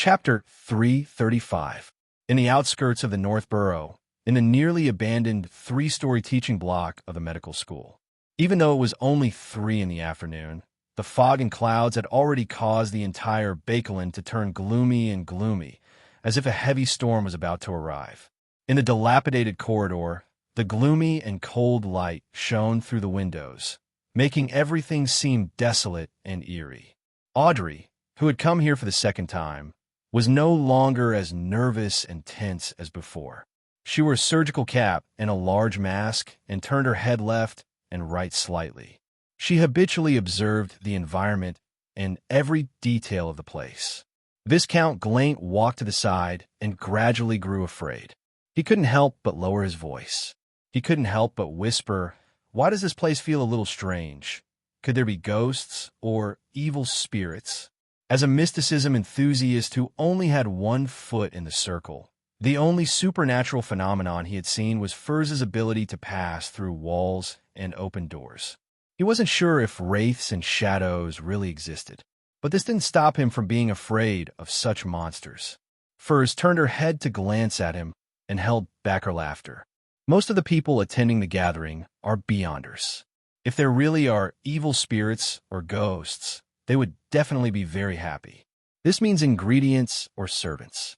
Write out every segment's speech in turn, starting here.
Chapter 335. In the outskirts of the North Borough, in the nearly abandoned three-story teaching block of the medical school. Even though it was only 3 in the afternoon, the fog and clouds had already caused the entire Bakelin to turn gloomy and gloomy, as if a heavy storm was about to arrive. In the dilapidated corridor, the gloomy and cold light shone through the windows, making everything seem desolate and eerie. Audrey, who had come here for the second time, was no longer as nervous and tense as before. She wore a surgical cap and a large mask and turned her head left and right slightly. She habitually observed the environment and every detail of the place. Viscount Glaint walked to the side and gradually grew afraid. He couldn't help but lower his voice. He couldn't help but whisper, "Why does this place feel a little strange? Could there be ghosts or evil spirits?" As a mysticism enthusiast who only had one foot in the circle, the only supernatural phenomenon he had seen was Furz's ability to pass through walls and open doors. He wasn't sure if wraiths and shadows really existed, but this didn't stop him from being afraid of such monsters. Furz turned her head to glance at him and held back her laughter. Most of the people attending the gathering are Beyonders. If there really are evil spirits or ghosts, they would definitely be very happy. This means ingredients or servants.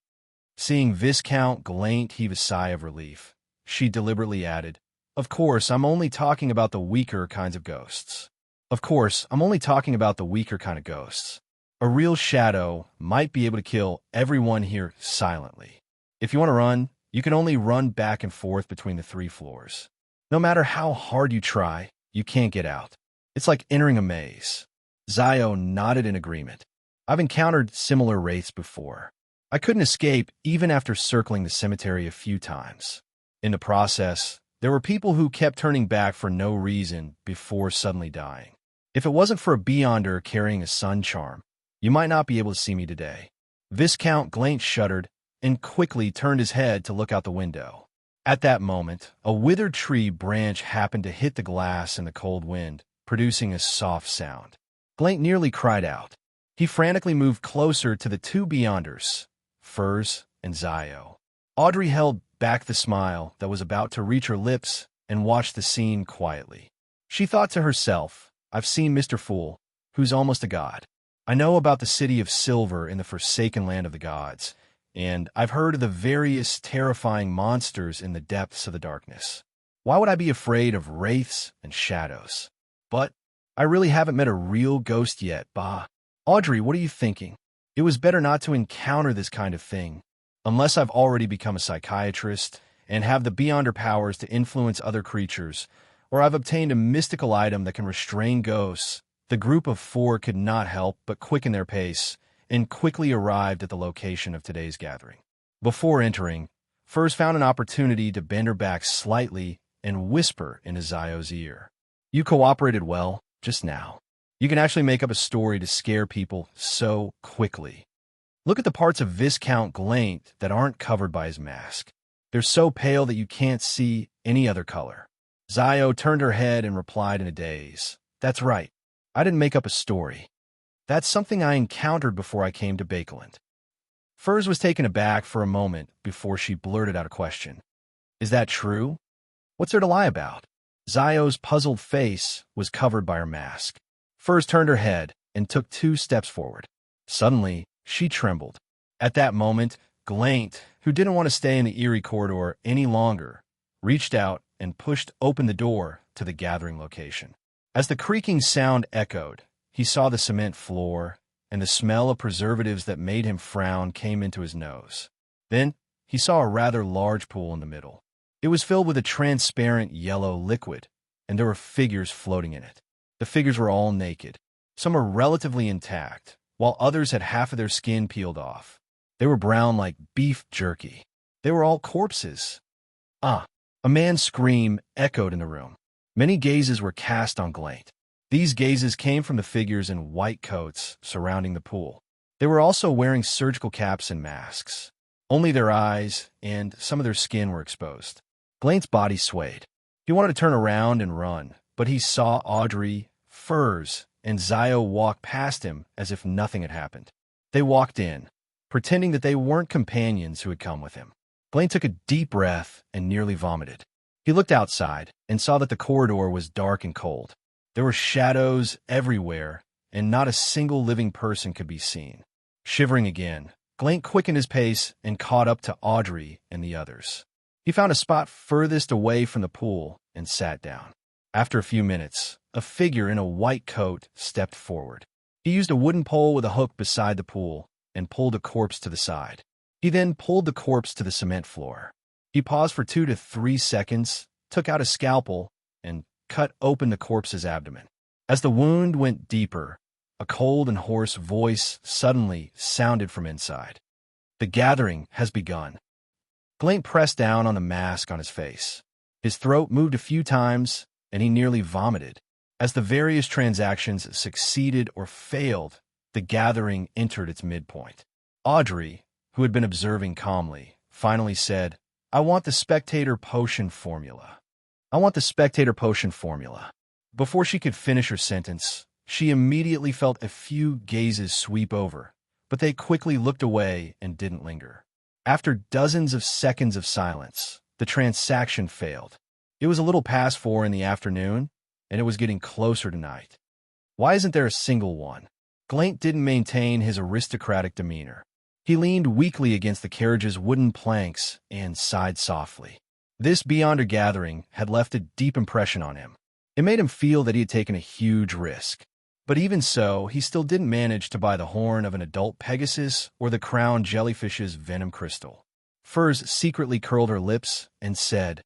Seeing Viscount Glaint heave a sigh of relief, she deliberately added, "Of course, I'm only talking about the weaker kinds of ghosts. Of course, I'm only talking about the weaker kind of ghosts. A real shadow might be able to kill everyone here silently. If you want to run, you can only run back and forth between the 3 floors. No matter how hard you try, you can't get out. It's like entering a maze." Zio nodded in agreement. "I've encountered similar wraiths before. I couldn't escape even after circling the cemetery a few times. In the process, there were people who kept turning back for no reason before suddenly dying. If it wasn't for a Beyonder carrying a sun charm, you might not be able to see me today." Viscount Glaint shuddered and quickly turned his head to look out the window. At that moment, a withered tree branch happened to hit the glass in the cold wind, producing a soft sound. Glaint nearly cried out. He frantically moved closer to the 2 Beyonders, Furz and Zio. Audrey held back the smile that was about to reach her lips and watched the scene quietly. She thought to herself, "I've seen Mr. Fool, who's almost a god. I know about the city of silver in the forsaken land of the gods, and I've heard of the various terrifying monsters in the depths of the darkness. Why would I be afraid of wraiths and shadows? But I really haven't met a real ghost yet, bah." "Audrey, what are you thinking? It was better not to encounter this kind of thing, unless I've already become a psychiatrist and have the Beyonder powers to influence other creatures, or I've obtained a mystical item that can restrain ghosts." The group of 4 could not help but quicken their pace and quickly arrived at the location of today's gathering. Before entering, Furz found an opportunity to bend her back slightly and whisper into Zio's ear. "You cooperated well just now. You can actually make up a story to scare people so quickly. Look at the parts of Viscount Glaint that aren't covered by his mask. They're so pale that you can't see any other color." Zio turned her head and replied in a daze, "That's right. I didn't make up a story. That's something I encountered before I came to Bakelin." Furz was taken aback for a moment before she blurted out a question. "Is that true? What's there to lie about?" Zio's puzzled face was covered by her mask. Furz turned her head and took 2 steps forward. Suddenly, she trembled. At that moment, Glaint, who didn't want to stay in the eerie corridor any longer, reached out and pushed open the door to the gathering location. As the creaking sound echoed, he saw the cement floor, and the smell of preservatives that made him frown came into his nose. Then, he saw a rather large pool in the middle. It was filled with a transparent yellow liquid, and there were figures floating in it. The figures were all naked. Some were relatively intact, while others had half of their skin peeled off. They were brown like beef jerky. They were all corpses. "Ah!" A man's scream echoed in the room. Many gazes were cast on Glaint. These gazes came from the figures in white coats surrounding the pool. They were also wearing surgical caps and masks. Only their eyes and some of their skin were exposed. Glaint's body swayed. He wanted to turn around and run, but he saw Audrey, Furz, and Zio walk past him as if nothing had happened. They walked in. pretending that they weren't companions who had come with him. Blaine took a deep breath and nearly vomited. He looked outside and saw that the corridor was dark and cold. There were shadows everywhere, and not a single living person could be seen. Shivering again, Blaine quickened his pace and caught up to Audrey and the others. He found a spot furthest away from the pool and sat down. After a few minutes, a figure in a white coat stepped forward. He used a wooden pole with a hook beside the pool and pulled a corpse to the side. He then pulled the corpse to the cement floor. He paused for 2 to 3 seconds, took out a scalpel, and cut open the corpse's abdomen. As the wound went deeper, a cold and hoarse voice suddenly sounded from inside. "The gathering has begun." Blaine pressed down on the mask on his face. His throat moved a few times, and he nearly vomited. As the various transactions succeeded or failed, the gathering entered its midpoint. Audrey, who had been observing calmly, finally said, "I want the spectator potion formula. I want the spectator potion formula." Before she could finish her sentence, she immediately felt a few gazes sweep over, but they quickly looked away and didn't linger. After dozens of seconds of silence, the transaction failed. It was a little past 4 in the afternoon, and it was getting closer to night. Why isn't there a single one? Glaint didn't maintain his aristocratic demeanor. He leaned weakly against the carriage's wooden planks and sighed softly. This Beyonder gathering had left a deep impression on him. It made him feel that he had taken a huge risk. But even so, he still didn't manage to buy the horn of an adult Pegasus or the crown jellyfish's venom crystal. Furs secretly curled her lips and said,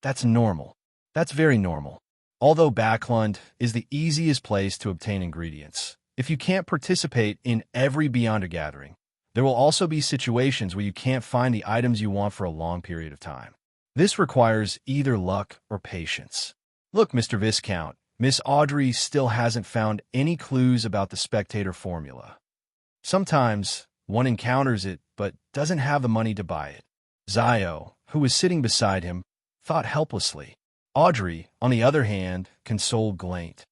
"That's normal. That's very normal." Although Backlund is the easiest place to obtain ingredients, if you can't participate in every Beyonder gathering, there will also be situations where you can't find the items you want for a long period of time. This requires either luck or patience. Look, Mr. Viscount, Miss Audrey still hasn't found any clues about the spectator formula. Sometimes one encounters it but doesn't have the money to buy it. Zio, who was sitting beside him, thought helplessly. Audrey, on the other hand, consoled Glaint.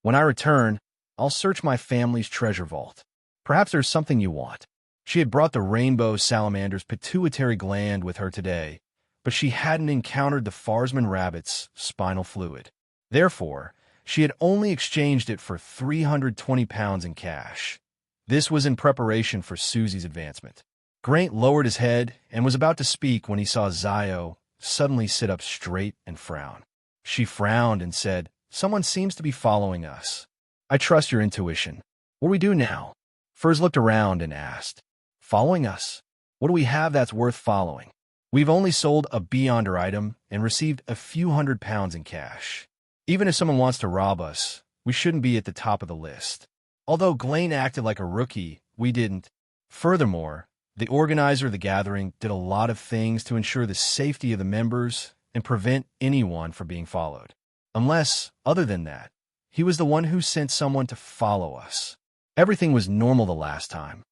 "When I return, I'll search my family's treasure vault. Perhaps there's something you want." She had brought the rainbow salamander's pituitary gland with her today, but she hadn't encountered the Farsman rabbit's spinal fluid. Therefore, she had only exchanged it for 320 pounds in cash. This was in preparation for Susie's advancement. Graint lowered his head and was about to speak when he saw Zio suddenly sit up straight and frown. She frowned and said, "Someone seems to be following us." "I trust your intuition. What do we do now?" Furs looked around and asked, "Following us? What do we have that's worth following? We've only sold a Beyonder item and received a few £100 in cash. Even if someone wants to rob us, we shouldn't be at the top of the list. Although Glaint acted like a rookie, we didn't. Furthermore, the organizer of the gathering did a lot of things to ensure the safety of the members and prevent anyone from being followed. Unless, other than that, he was the one who sent someone to follow us. Everything was normal the last time.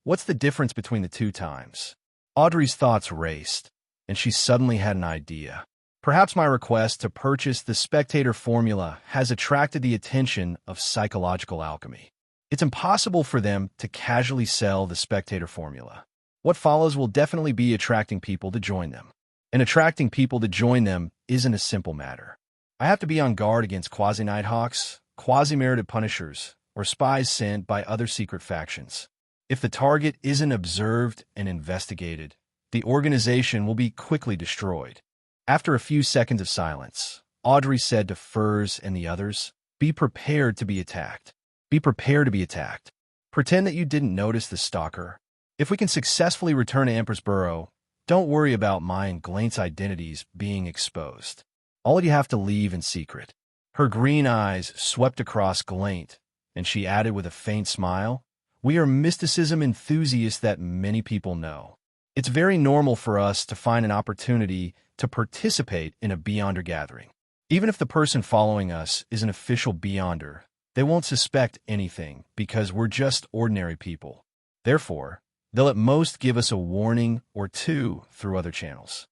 What's the difference between the 2 times? Audrey's thoughts raced, and she suddenly had an idea. Perhaps my request to purchase the spectator formula has attracted the attention of psychological alchemy. It's impossible for them to casually sell the spectator formula. What follows will definitely be attracting people to join them. And attracting people to join them isn't a simple matter. I have to be on guard against quasi-Nighthawks, quasi-merited punishers, or spies sent by other secret factions. If the target isn't observed and investigated, the organization will be quickly destroyed. After a few seconds of silence, Audrey said to Furs and the others, "Be prepared to be attacked. Be prepared to be attacked. Pretend that you didn't notice the stalker. If we can successfully return to Empress Burrow, don't worry about mine and Glaint's identities being exposed. All you have to leave in secret." Her green eyes swept across Glaint, and she added with a faint smile, "We are mysticism enthusiasts that many people know. It's very normal for us to find an opportunity to participate in a Beyonder gathering. Even if the person following us is an official Beyonder, they won't suspect anything because we're just ordinary people. Therefore, they'll at most give us a warning or 2 through other channels.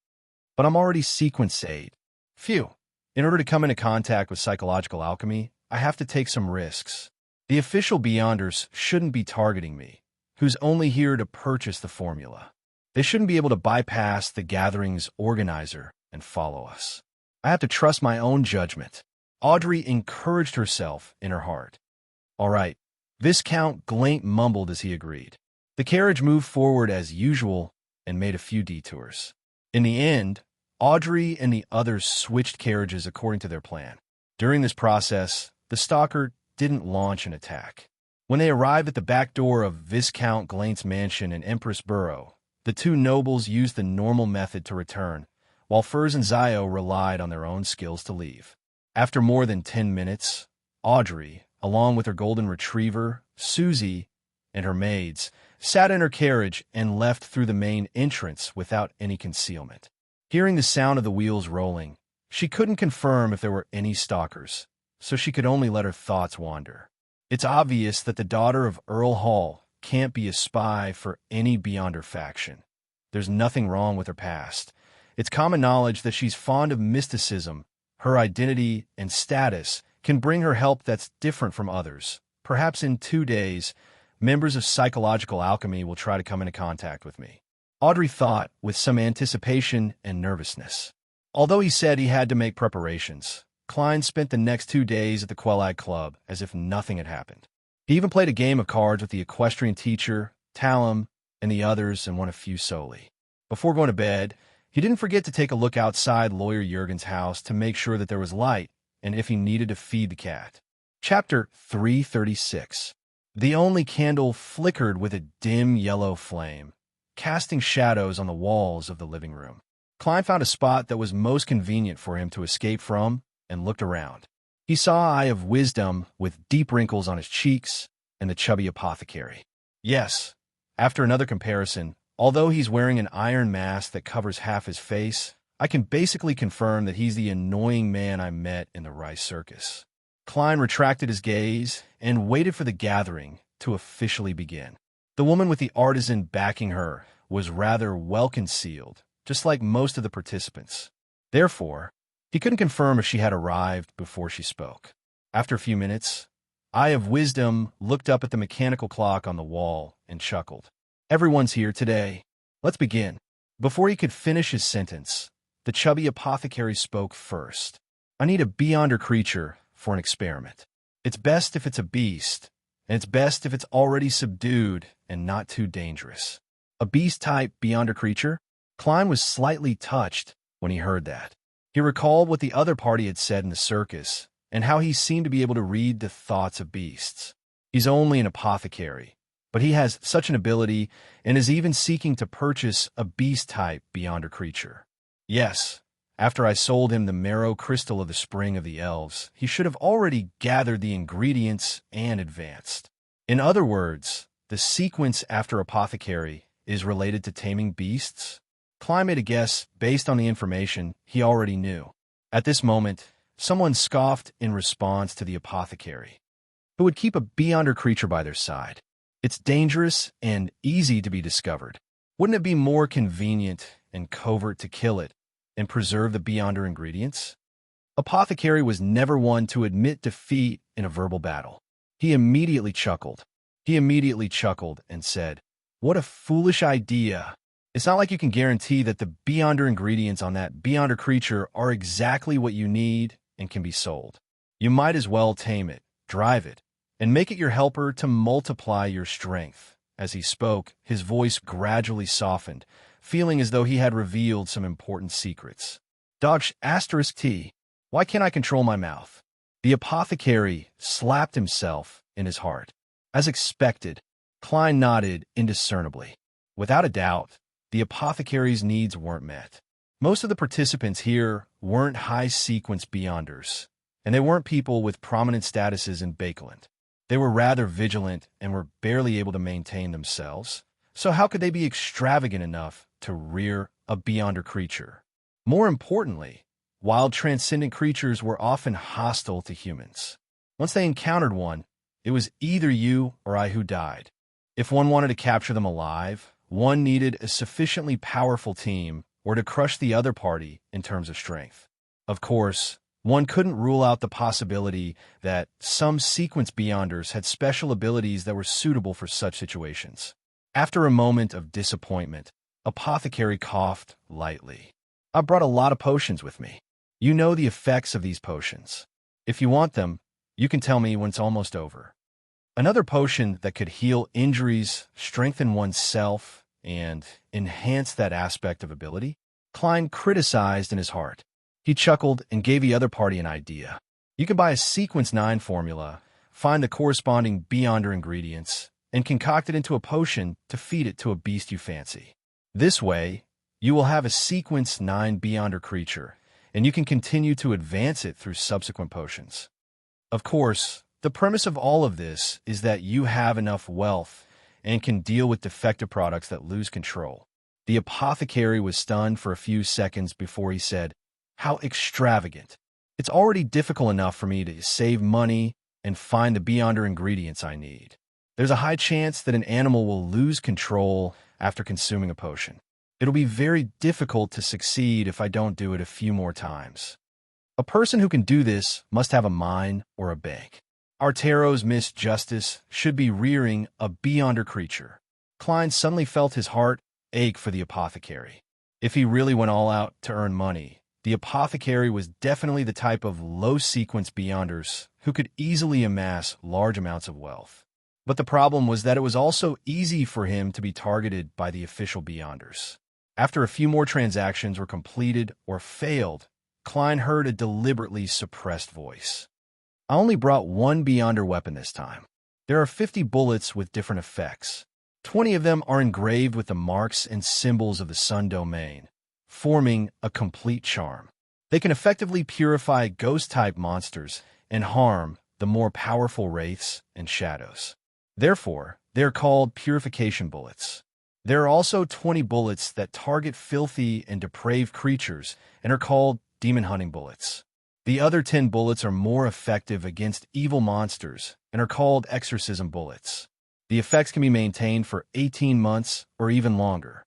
But I'm already sequence 8. Phew. In order to come into contact with psychological alchemy, I have to take some risks. The official Beyonders shouldn't be targeting me, who's only here to purchase the formula. They shouldn't be able to bypass the gathering's organizer and follow us. I have to trust my own judgment. Audrey encouraged herself in her heart. All right, Viscount Glaint mumbled as he agreed. The carriage moved forward as usual and made a few detours. In the end, Audrey and the others switched carriages according to their plan. During this process, the stalker didn't launch an attack. When they arrived at the back door of Viscount Glaint's mansion in Empress Borough, the two nobles used the normal method to return, while Furs and Zio relied on their own skills to leave. After more than 10 minutes, Audrey, along with her golden retriever, Susie, and her maids, sat in her carriage and left through the main entrance without any concealment. Hearing the sound of the wheels rolling, she couldn't confirm if there were any stalkers, so she could only let her thoughts wander. It's obvious that the daughter of Earl Hall can't be a spy for any Beyonder faction. There's nothing wrong with her past. It's common knowledge that she's fond of mysticism. Her identity and status can bring her help that's different from others. Perhaps in 2 days, members of psychological alchemy will try to come into contact with me. Audrey thought with some anticipation and nervousness. Although he said he had to make preparations, Klein spent the next 2 days at the Quelag Club as if nothing had happened. He even played a game of cards with the equestrian teacher, Talum, and the others and won a few solely. Before going to bed, he didn't forget to take a look outside Lawyer Jurgen's house to make sure that there was light and if he needed to feed the cat. Chapter 336. The only candle flickered with a dim yellow flame, casting shadows on the walls of the living room. Klein found a spot that was most convenient for him to escape from and looked around. He saw Eye of Wisdom with deep wrinkles on his cheeks and the chubby apothecary. Yes, after another comparison, although he's wearing an iron mask that covers half his face, I can basically confirm that he's the annoying man I met in the Rice Circus. Klein retracted his gaze and waited for the gathering to officially begin. The woman with the artisan backing her was rather well concealed, just like most of the participants. Therefore, he couldn't confirm if she had arrived before she spoke. After a few minutes, Eye of Wisdom looked up at the mechanical clock on the wall and chuckled. Everyone's here today. Let's begin. Before he could finish his sentence, the chubby apothecary spoke first. I need a Beyonder creature for an experiment. It's best if it's a beast, and it's best if it's already subdued and not too dangerous. A beast-type Beyonder creature? Klein was slightly touched when he heard that. He recalled what the other party had said in the circus, and how he seemed to be able to read the thoughts of beasts. He's only an apothecary, but he has such an ability and is even seeking to purchase a beast-type Beyonder creature. Yes, after I sold him the marrow crystal of the Spring of the Elves, he should have already gathered the ingredients and advanced. In other words, the sequence after apothecary is related to taming beasts? Klein made a guess based on the information he already knew. At this moment, someone scoffed in response to the apothecary, who would keep a Beyonder creature by their side. It's dangerous and easy to be discovered. Wouldn't it be more convenient and covert to kill it and preserve the Beyonder ingredients? Apothecary was never one to admit defeat in a verbal battle. He immediately chuckled. And said, "What a foolish idea. It's not like you can guarantee that the Beyonder ingredients on that Beyonder creature are exactly what you need and can be sold. You might as well tame it, drive it, and make it your helper to multiply your strength." As he spoke, his voice gradually softened, feeling as though he had revealed some important secrets. T. Why can't I control my mouth? The apothecary slapped himself in his heart. As expected, Klein nodded indiscernibly. Without a doubt, the apothecary's needs weren't met. Most of the participants here weren't high-sequence Beyonders, and they weren't people with prominent statuses in Bakeland. They were rather vigilant and were barely able to maintain themselves, so how could they be extravagant enough to rear a Beyonder creature? More importantly, wild transcendent creatures were often hostile to humans. Once they encountered one, it was either you or I who died. If one wanted to capture them alive, one needed a sufficiently powerful team or to crush the other party in terms of strength. Of course, one couldn't rule out the possibility that some sequence Beyonders had special abilities that were suitable for such situations. After a moment of disappointment, Apothecary coughed lightly. I brought a lot of potions with me. You know the effects of these potions. If you want them, you can tell me when it's almost over. Another potion that could heal injuries, strengthen oneself, and enhance that aspect of ability? Klein criticized in his heart. He chuckled and gave the other party an idea. You can buy a Sequence 9 formula, find the corresponding Beyonder ingredients, and concoct it into a potion to feed it to a beast you fancy. This way, you will have a Sequence 9 Beyonder creature, and you can continue to advance it through subsequent potions. Of course, the premise of all of this is that you have enough wealth and can deal with defective products that lose control. The apothecary was stunned for a few seconds before he said, "How extravagant. It's already difficult enough for me to save money and find the Beyonder ingredients I need. There's a high chance that an animal will lose control after consuming a potion. It'll be very difficult to succeed if I don't do it a few more times. A person who can do this must have a mine or a bank. Artero's Miss Justice should be rearing a Beyonder creature." Klein suddenly felt his heart ache for the apothecary. If he really went all out to earn money, the apothecary was definitely the type of low-sequence Beyonders who could easily amass large amounts of wealth. But the problem was that it was also easy for him to be targeted by the official Beyonders. After a few more transactions were completed or failed, Klein heard a deliberately suppressed voice. "I only brought one Beyonder weapon this time. There are 50 bullets with different effects. 20 of them are engraved with the marks and symbols of the Sun Domain, forming a complete charm. They can effectively purify ghost-type monsters and harm the more powerful wraiths and shadows. Therefore, they are called purification bullets. There are also 20 bullets that target filthy and depraved creatures and are called demon hunting bullets. The other 10 bullets are more effective against evil monsters and are called exorcism bullets. The effects can be maintained for 18 months or even longer.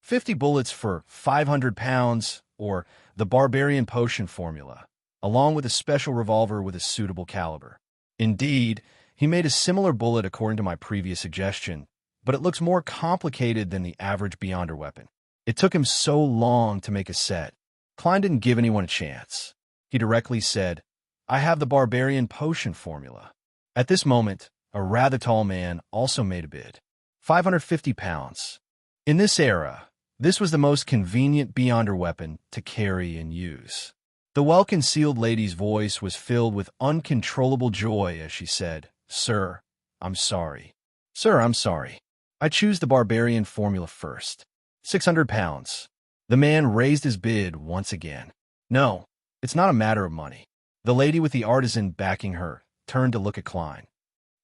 50 bullets for 500 pounds, or the Barbarian Potion formula, along with a special revolver with a suitable caliber. Indeed, he made a similar bullet according to my previous suggestion, but it looks more complicated than the average Beyonder weapon. It took him so long to make a set. Klein didn't give anyone a chance. He directly said, "I have the Barbarian Potion formula." At this moment, a rather tall man also made a bid. 550 pounds. In this era, this was the most convenient Beyonder weapon to carry and use. The well-concealed lady's voice was filled with uncontrollable joy as she said, "Sir, I'm sorry. Sir, I'm sorry. I choose the Barbarian formula first. 600 pounds. The man raised his bid once again. "No, it's not a matter of money." The lady with the artisan backing her turned to look at Klein.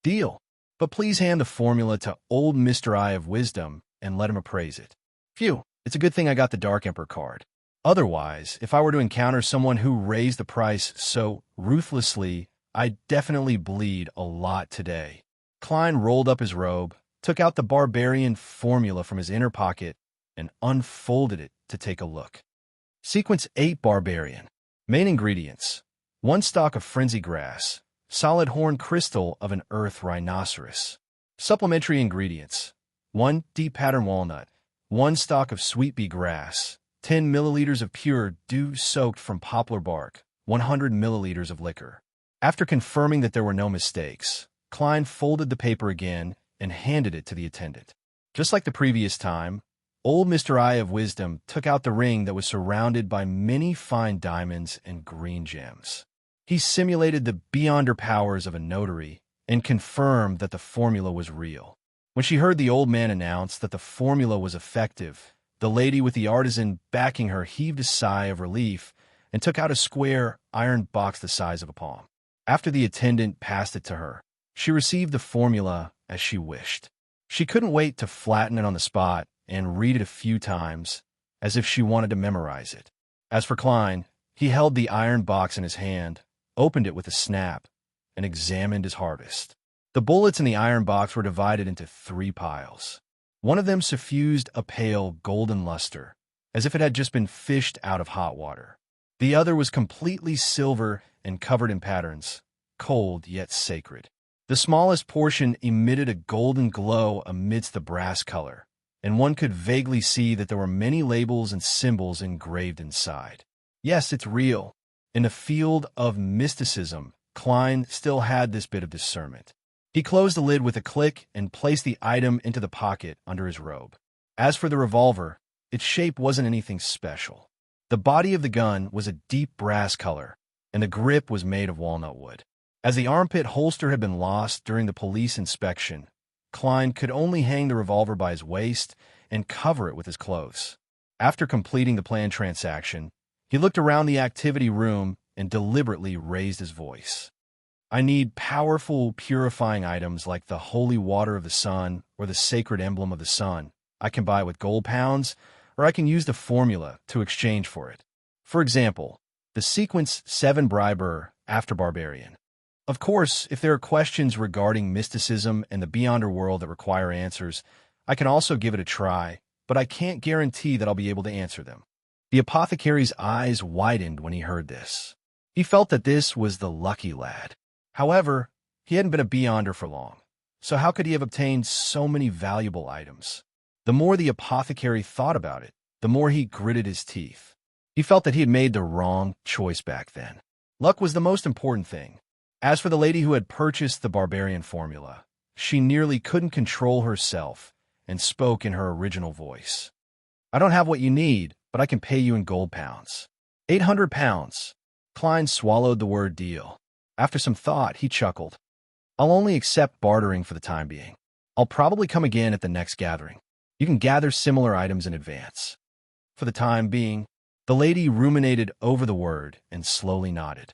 "Deal. But please hand the formula to old Mr. Eye of Wisdom and let him appraise it." "Phew, it's a good thing I got the Dark Emperor card. Otherwise, if I were to encounter someone who raised the price so ruthlessly, I'd definitely bleed a lot today." Klein rolled up his robe, took out the Barbarian formula from his inner pocket, and unfolded it to take a look. Sequence 8 Barbarian. Main ingredients: 1 stalk of frenzy grass, solid horn crystal of an earth rhinoceros. Supplementary ingredients: 1 deep pattern walnut, 1 stalk of sweet bee grass, 10 milliliters of pure dew-soaked from poplar bark, 100 milliliters of liquor. After confirming that there were no mistakes, Klein folded the paper again and handed it to the attendant. Just like the previous time, old Mr. Eye of Wisdom took out the ring that was surrounded by many fine diamonds and green gems. He simulated the Beyonder powers of a notary and confirmed that the formula was real. When she heard the old man announce that the formula was effective, the lady with the artisan backing her heaved a sigh of relief and took out a square iron box the size of a palm. After the attendant passed it to her, she received the formula as she wished. She couldn't wait to flatten it on the spot and read it a few times, as if she wanted to memorize it. As for Klein, he held the iron box in his hand, opened it with a snap, and examined his harvest. The bullets in the iron box were divided into 3 piles. One of them suffused a pale golden luster, as if it had just been fished out of hot water. The other was completely silver and covered in patterns, cold yet sacred. The smallest portion emitted a golden glow amidst the brass color, and one could vaguely see that there were many labels and symbols engraved inside. Yes, it's real. In the field of mysticism, Klein still had this bit of discernment. He closed the lid with a click and placed the item into the pocket under his robe. As for the revolver, its shape wasn't anything special. The body of the gun was a deep brass color, and the grip was made of walnut wood. As the armpit holster had been lost during the police inspection, Klein could only hang the revolver by his waist and cover it with his clothes. After completing the planned transaction, he looked around the activity room and deliberately raised his voice. I need powerful, purifying items like the holy water of the sun or the sacred emblem of the sun. I can buy it with gold pounds, or I can use the formula to exchange for it. For example, the sequence 7 Briber after Barbarian. Of course, if there are questions regarding mysticism and the beyonder world that require answers, I can also give it a try, but I can't guarantee that I'll be able to answer them. The apothecary's eyes widened when he heard this. He felt that this was the lucky lad. However, he hadn't been a beyonder for long, so how could he have obtained so many valuable items? The more the apothecary thought about it, the more he gritted his teeth. He felt that he had made the wrong choice back then. Luck was the most important thing. As for the lady who had purchased the barbarian formula, she nearly couldn't control herself and spoke in her original voice. I don't have what you need, but I can pay you in gold pounds. 800 pounds. Klein swallowed the word deal. After some thought, he chuckled. I'll only accept bartering for the time being. I'll probably come again at the next gathering. You can gather similar items in advance. For the time being, the lady ruminated over the word and slowly nodded.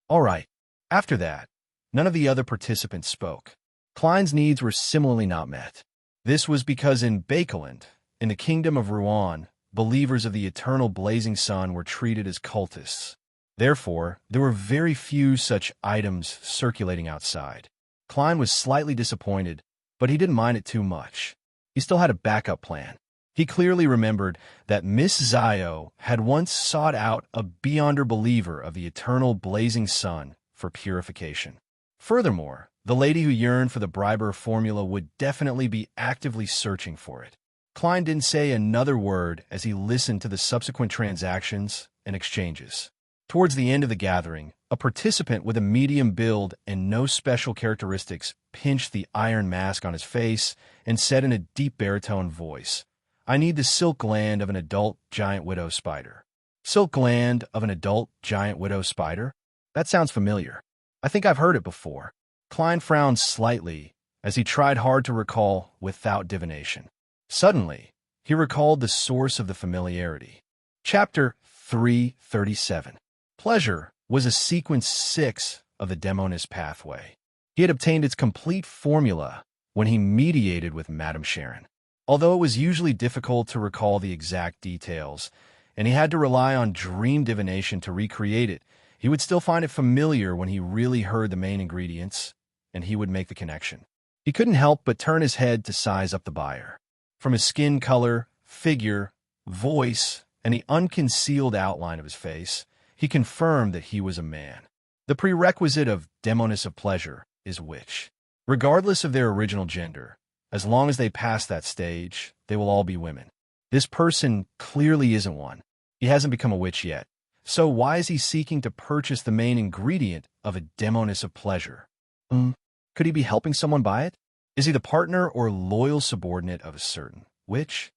All right. After that, none of the other participants spoke. Klein's needs were similarly not met. This was because in Bakeland, in the kingdom of Rouen, believers of the eternal blazing sun were treated as cultists. Therefore, there were very few such items circulating outside. Klein was slightly disappointed, but he didn't mind it too much. He still had a backup plan. He clearly remembered that Miss Zio had once sought out a beyonder believer of the eternal blazing sun for purification. Furthermore, the lady who yearned for the Briber formula would definitely be actively searching for it. Klein didn't say another word as he listened to the subsequent transactions and exchanges. Towards the end of the gathering, a participant with a medium build and no special characteristics pinched the iron mask on his face and said in a deep baritone voice, I need the silk gland of an adult giant widow spider. Silk gland of an adult giant widow spider? That sounds familiar. I think I've heard it before. Klein frowned slightly as he tried hard to recall without divination. Suddenly, he recalled the source of the familiarity. Chapter 337. Pleasure was a sequence 6 of the demonist pathway. He had obtained its complete formula when he mediated with Madame Sharon. Although it was usually difficult to recall the exact details, and he had to rely on dream divination to recreate it, he would still find it familiar when he really heard the main ingredients, and he would make the connection. He couldn't help but turn his head to size up the buyer. From his skin color, figure, voice, and the unconcealed outline of his face, he confirmed that he was a man. The prerequisite of demoness of pleasure is witch. Regardless of their original gender, as long as they pass that stage, they will all be women. This person clearly isn't one. He hasn't become a witch yet. So why is he seeking to purchase the main ingredient of a demoness of pleasure? Could he be helping someone buy it? Is he the partner or loyal subordinate of a certain witch?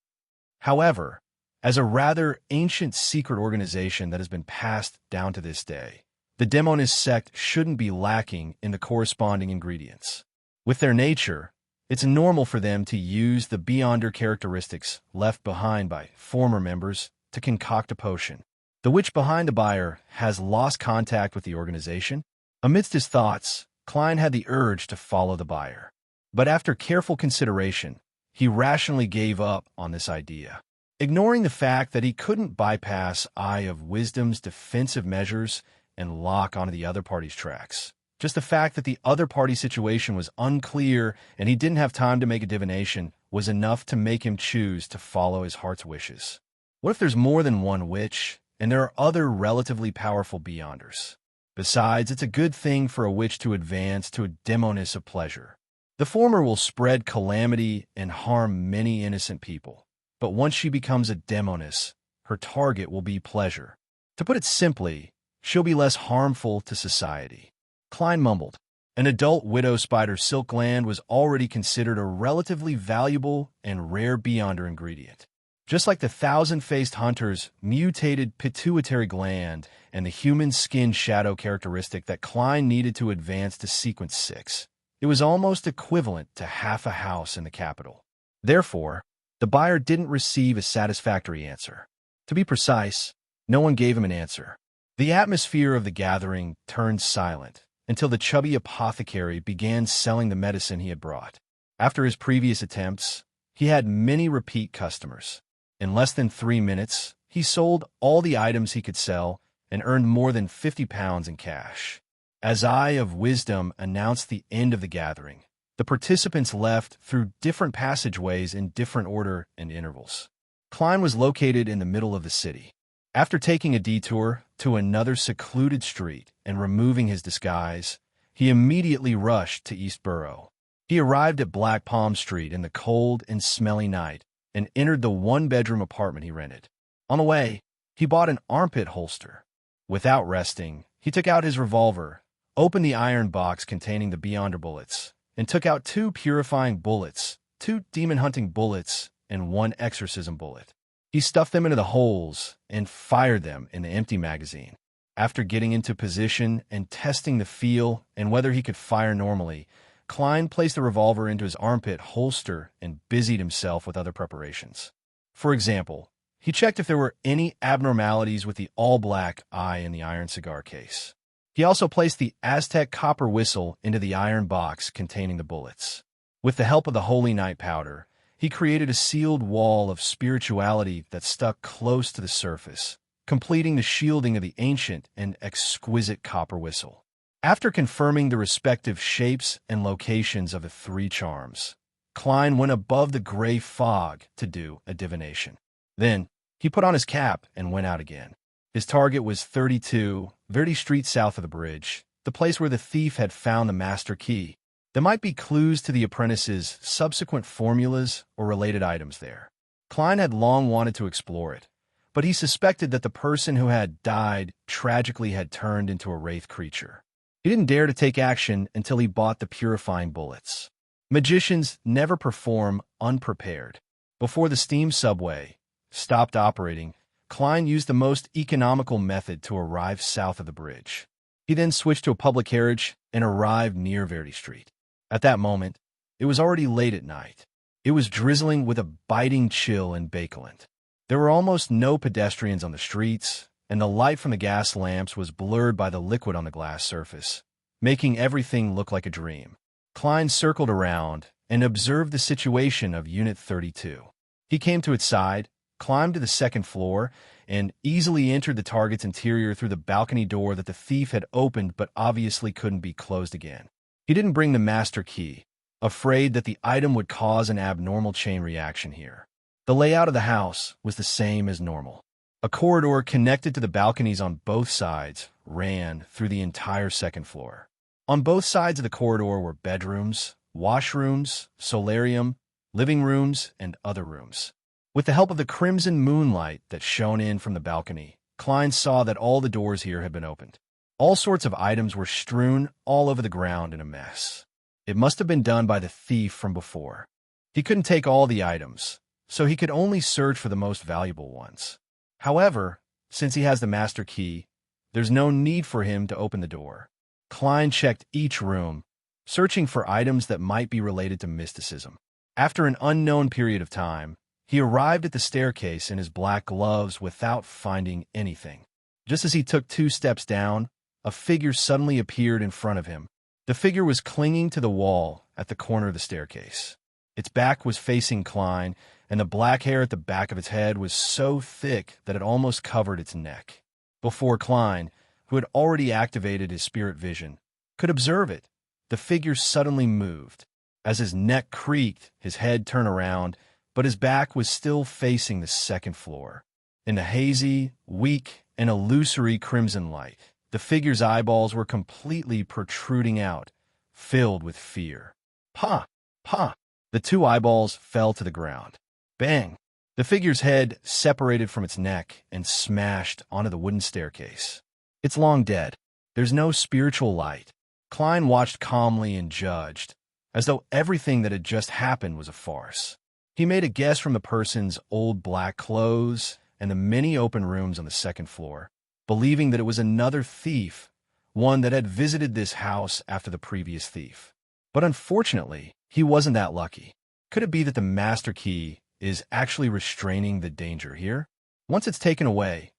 However, as a rather ancient secret organization that has been passed down to this day, the demonist sect shouldn't be lacking in the corresponding ingredients. With their nature, it's normal for them to use the beyonder characteristics left behind by former members to concoct a potion. The witch behind the buyer has lost contact with the organization. Amidst his thoughts, Klein had the urge to follow the buyer. But after careful consideration, he rationally gave up on this idea. Ignoring the fact that he couldn't bypass Eye of Wisdom's defensive measures and lock onto the other party's tracks. Just the fact that the other party's situation was unclear and he didn't have time to make a divination was enough to make him choose to follow his heart's wishes. What if there's more than one witch, and there are other relatively powerful beyonders? Besides, it's a good thing for a witch to advance to a demoness of pleasure. The former will spread calamity and harm many innocent people. But once she becomes a demoness, her target will be pleasure. To put it simply, she'll be less harmful to society. Klein mumbled. An adult widow spider silk gland was already considered a relatively valuable and rare beyonder ingredient. Just like the thousand-faced hunter's mutated pituitary gland and the human skin shadow characteristic that Klein needed to advance to sequence 6, it was almost equivalent to half a house in the capital. Therefore, the buyer didn't receive a satisfactory answer. To be precise, no one gave him an answer. The atmosphere of the gathering turned silent until the chubby apothecary began selling the medicine he had brought. After his previous attempts, he had many repeat customers. In less than 3 minutes, he sold all the items he could sell and earned more than £50 in cash. As Eye of Wisdom announced the end of the gathering, the participants left through different passageways in different order and intervals. Klein was located in the middle of the city. After taking a detour to another secluded street and removing his disguise, he immediately rushed to East Borough. He arrived at Black Palm Street in the cold and smelly night and entered the one-bedroom apartment he rented. On the way, he bought an armpit holster. Without resting, he took out his revolver, opened the iron box containing the Beyonder bullets, and took out 2 purifying bullets, 2 demon-hunting bullets, and 1 exorcism bullet. He stuffed them into the holes and fired them in the empty magazine. After getting into position and testing the feel and whether he could fire normally, Klein placed the revolver into his armpit holster and busied himself with other preparations. For example, he checked if there were any abnormalities with the all-black eye in the iron cigar case. He also placed the Aztec copper whistle into the iron box containing the bullets. With the help of the Holy Night powder, he created a sealed wall of spirituality that stuck close to the surface, completing the shielding of the ancient and exquisite copper whistle. After confirming the respective shapes and locations of the 3 charms, Klein went above the gray fog to do a divination. Then, he put on his cap and went out again. His target was 32 Verdi Street south of the bridge, the place where the thief had found the master key. There might be clues to the apprentice's subsequent formulas or related items there. Klein had long wanted to explore it, but he suspected that the person who had died tragically had turned into a wraith creature. He didn't dare to take action until he bought the purifying bullets. Magicians never perform unprepared. Before the steam subway stopped operating, Klein used the most economical method to arrive south of the bridge. He then switched to a public carriage and arrived near Verdi Street. At that moment, it was already late at night. It was drizzling with a biting chill in Bakeland. There were almost no pedestrians on the streets, and the light from the gas lamps was blurred by the liquid on the glass surface, making everything look like a dream. Klein circled around and observed the situation of Unit 32. He came to its side, climbed to the 2nd floor, and easily entered the target's interior through the balcony door that the thief had opened but obviously couldn't be closed again. He didn't bring the master key, afraid that the item would cause an abnormal chain reaction here. The layout of the house was the same as normal. A corridor connected to the balconies on both sides ran through the entire 2nd floor. On both sides of the corridor were bedrooms, washrooms, solarium, living rooms, and other rooms. With the help of the crimson moonlight that shone in from the balcony, Klein saw that all the doors here had been opened. All sorts of items were strewn all over the ground in a mess. It must have been done by the thief from before. He couldn't take all the items, so he could only search for the most valuable ones. However, since he has the master key, there's no need for him to open the door. Klein checked each room, searching for items that might be related to mysticism. After an unknown period of time, he arrived at the staircase in his black gloves without finding anything. Just as he took 2 steps down, a figure suddenly appeared in front of him. The figure was clinging to the wall at the corner of the staircase. Its back was facing Klein, and the black hair at the back of its head was so thick that it almost covered its neck. Before Klein, who had already activated his spirit vision, could observe it, the figure suddenly moved. As his neck creaked, his head turned around, but his back was still facing the 2nd floor. In the hazy, weak, and illusory crimson light, The figure's eyeballs were completely protruding out, filled with fear. Pa! Pa! The two eyeballs fell to the ground. Bang! The figure's head separated from its neck and smashed onto the wooden staircase. It's long dead. There's no spiritual light. Klein watched calmly and judged, as though everything that had just happened was a farce. He made a guess from the person's old black clothes and the many open rooms on the second floor, believing that it was another thief, one that had visited this house after the previous thief. But unfortunately, he wasn't that lucky. Could it be that the master key is actually restraining the danger here? Once it's taken away,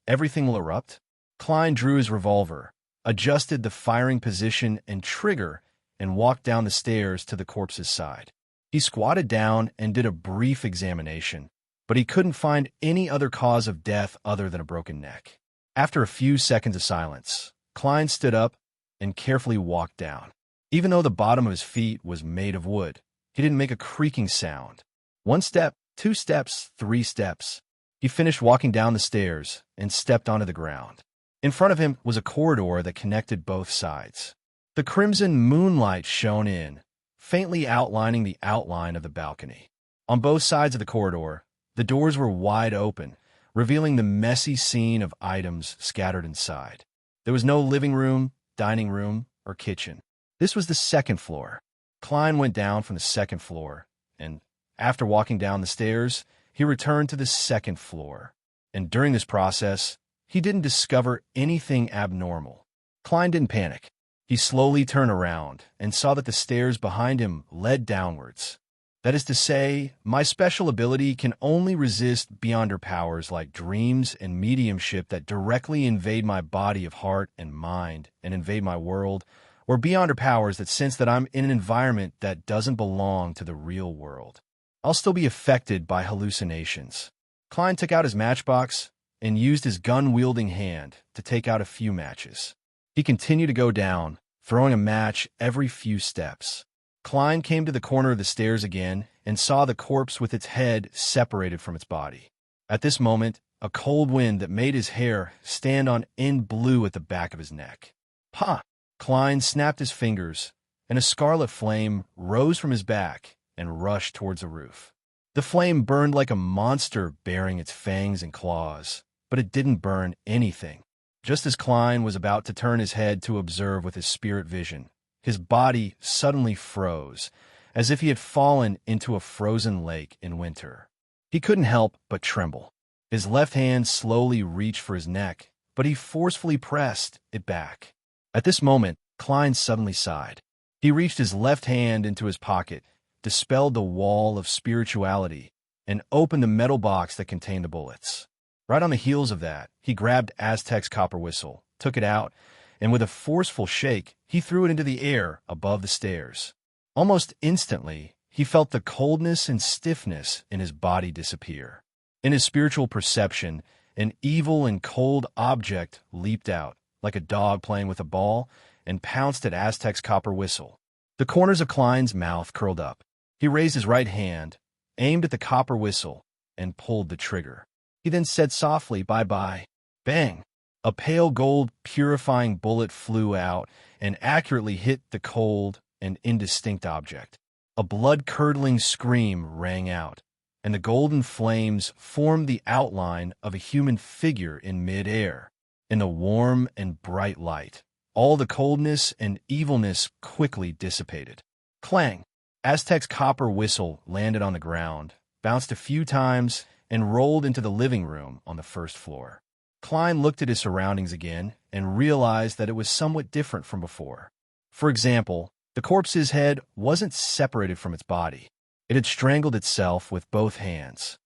everything will erupt? Klein drew his revolver, adjusted the firing position and trigger, and walked down the stairs to the corpse's side. He squatted down and did a brief examination, but he couldn't find any other cause of death other than a broken neck. After a few seconds of silence, Klein stood up and carefully walked down. Even though the bottom of his feet was made of wood, he didn't make a creaking sound. 1 step, 2 steps, 3 steps. He finished walking down the stairs and stepped onto the ground. In front of him was a corridor that connected both sides. The crimson moonlight shone in, faintly outlining the outline of the balcony. On both sides of the corridor, the doors were wide open, revealing the messy scene of items scattered inside. There was no living room, dining room, or kitchen. This was the second floor. Klein went down from the second floor, and after walking down the stairs, he returned to the second floor. And during this process, he didn't discover anything abnormal. Klein didn't panic. He slowly turned around and saw that the stairs behind him led downwards. That is to say, my special ability can only resist beyonder powers like dreams and mediumship that directly invade my body of heart and mind and invade my world, or beyonder powers that sense that I'm in an environment that doesn't belong to the real world. I'll still be affected by hallucinations. Klein took out his matchbox and used his gun-wielding hand to take out a few matches. He continued to go down, throwing a match every few steps. Klein came to the corner of the stairs again and saw the corpse with its head separated from its body. At this moment, a cold wind that made his hair stand on end blew at the back of his neck. Pa! Klein snapped his fingers, and a scarlet flame rose from his back and rushed towards the roof. The flame burned like a monster bearing its fangs and claws, but it didn't burn anything. Just as Klein was about to turn his head to observe with his spirit vision, his body suddenly froze, as if he had fallen into a frozen lake in winter. He couldn't help but tremble. His left hand slowly reached for his neck, but he forcefully pressed it back. At this moment, Klein suddenly sighed. He reached his left hand into his pocket, dispelled the wall of spirituality, and opened the metal box that contained the bullets. Right on the heels of that, he grabbed Aztec's copper whistle, took it out, and with a forceful shake, he threw it into the air above the stairs. Almost instantly, he felt the coldness and stiffness in his body disappear. In his spiritual perception, an evil and cold object leaped out, like a dog playing with a ball, and pounced at Aztec's copper whistle. The corners of Klein's mouth curled up. He raised his right hand, aimed at the copper whistle, and pulled the trigger. He then said softly, "Bye-bye." Bang! A pale gold purifying bullet flew out and accurately hit the cold and indistinct object. A blood-curdling scream rang out, and the golden flames formed the outline of a human figure in mid-air. In the warm and bright light, all the coldness and evilness quickly dissipated. Clang! Aztec's copper whistle landed on the ground, bounced a few times, and rolled into the living room on the first floor. Klein looked at his surroundings again and realized that it was somewhat different from before. For example, the corpse's head wasn't separated from its body. It had strangled itself with both hands.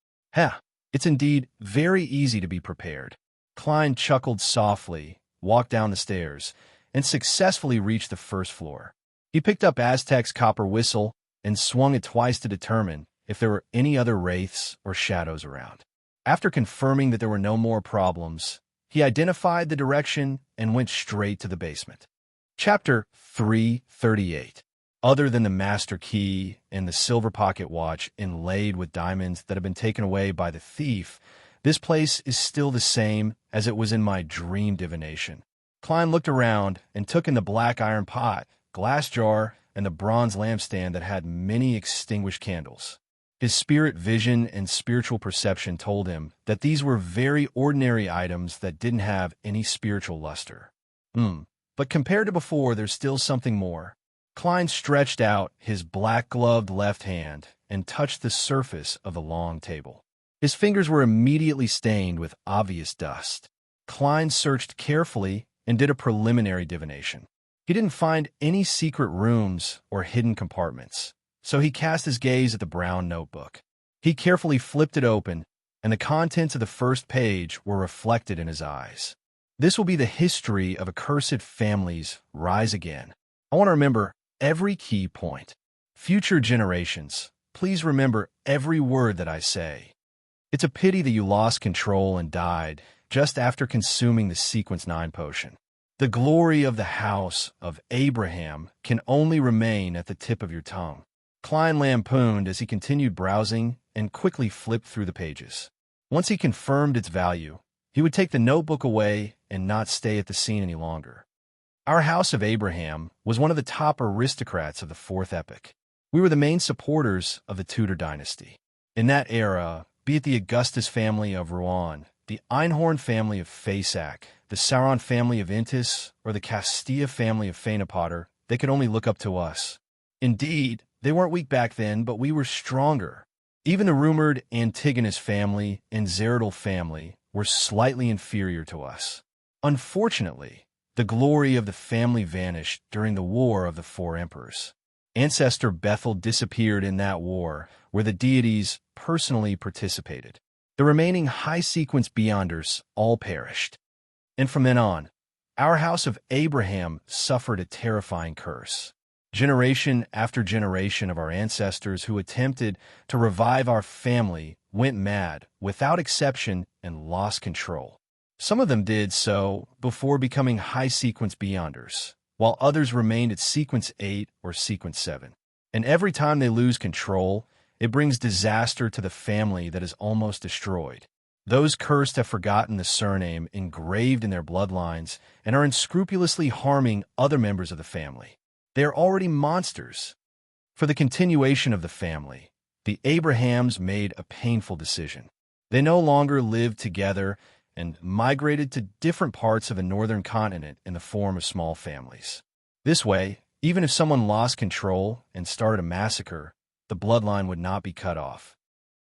It's indeed very easy to be prepared. Klein chuckled softly, walked down the stairs, and successfully reached the first floor. He picked up Aztec's copper whistle and swung it twice to determine if there were any other wraiths or shadows around. After confirming that there were no more problems, he identified the direction and went straight to the basement. Chapter 338. Other than the master key and the silver pocket watch inlaid with diamonds that have been taken away by the thief, this place is still the same as it was in my dream divination. Klein looked around and took in the black iron pot, glass jar, and the bronze lampstand that had many extinguished candles. His spirit vision and spiritual perception told him that these were very ordinary items that didn't have any spiritual luster. But compared to before, there's still something more. Klein stretched out his black-gloved left hand and touched the surface of the long table. His fingers were immediately stained with obvious dust. Klein searched carefully and did a preliminary divination. He didn't find any secret rooms or hidden compartments, so he cast his gaze at the brown notebook. He carefully flipped it open, and the contents of the first page were reflected in his eyes. This will be the history of accursed families rise again. I want to remember every key point. Future generations, please remember every word that I say. It's a pity that you lost control and died just after consuming the Sequence 9 potion. The glory of the house of Abraham can only remain at the tip of your tongue. Klein lampooned as he continued browsing and quickly flipped through the pages. Once he confirmed its value, he would take the notebook away and not stay at the scene any longer. Our house of Abraham was one of the top aristocrats of the Fourth Epoch. We were the main supporters of the Tudor dynasty. In that era, be it the Augustus family of Rouen, the Einhorn family of Faysac, the Sauron family of Intis, or the Castilla family of Fainapotter, they could only look up to us. Indeed, they weren't weak back then, but we were stronger. Even the rumored Antigonus family and Zeridal family were slightly inferior to us. Unfortunately, the glory of the family vanished during the War of the Four Emperors. Ancestor Bethel disappeared in that war, where the deities personally participated. The remaining high-sequence Beyonders all perished. And from then on, our house of Abraham suffered a terrifying curse. Generation after generation of our ancestors who attempted to revive our family went mad, without exception, and lost control. Some of them did so before becoming high-sequence Beyonders, while others remained at Sequence 8 or Sequence 7. And every time they lose control, it brings disaster to the family that is almost destroyed. Those cursed have forgotten the surname engraved in their bloodlines and are unscrupulously harming other members of the family. They are already monsters. For the continuation of the family, the Abrahams made a painful decision. They no longer lived together and migrated to different parts of the northern continent in the form of small families. This way, even if someone lost control and started a massacre, the bloodline would not be cut off.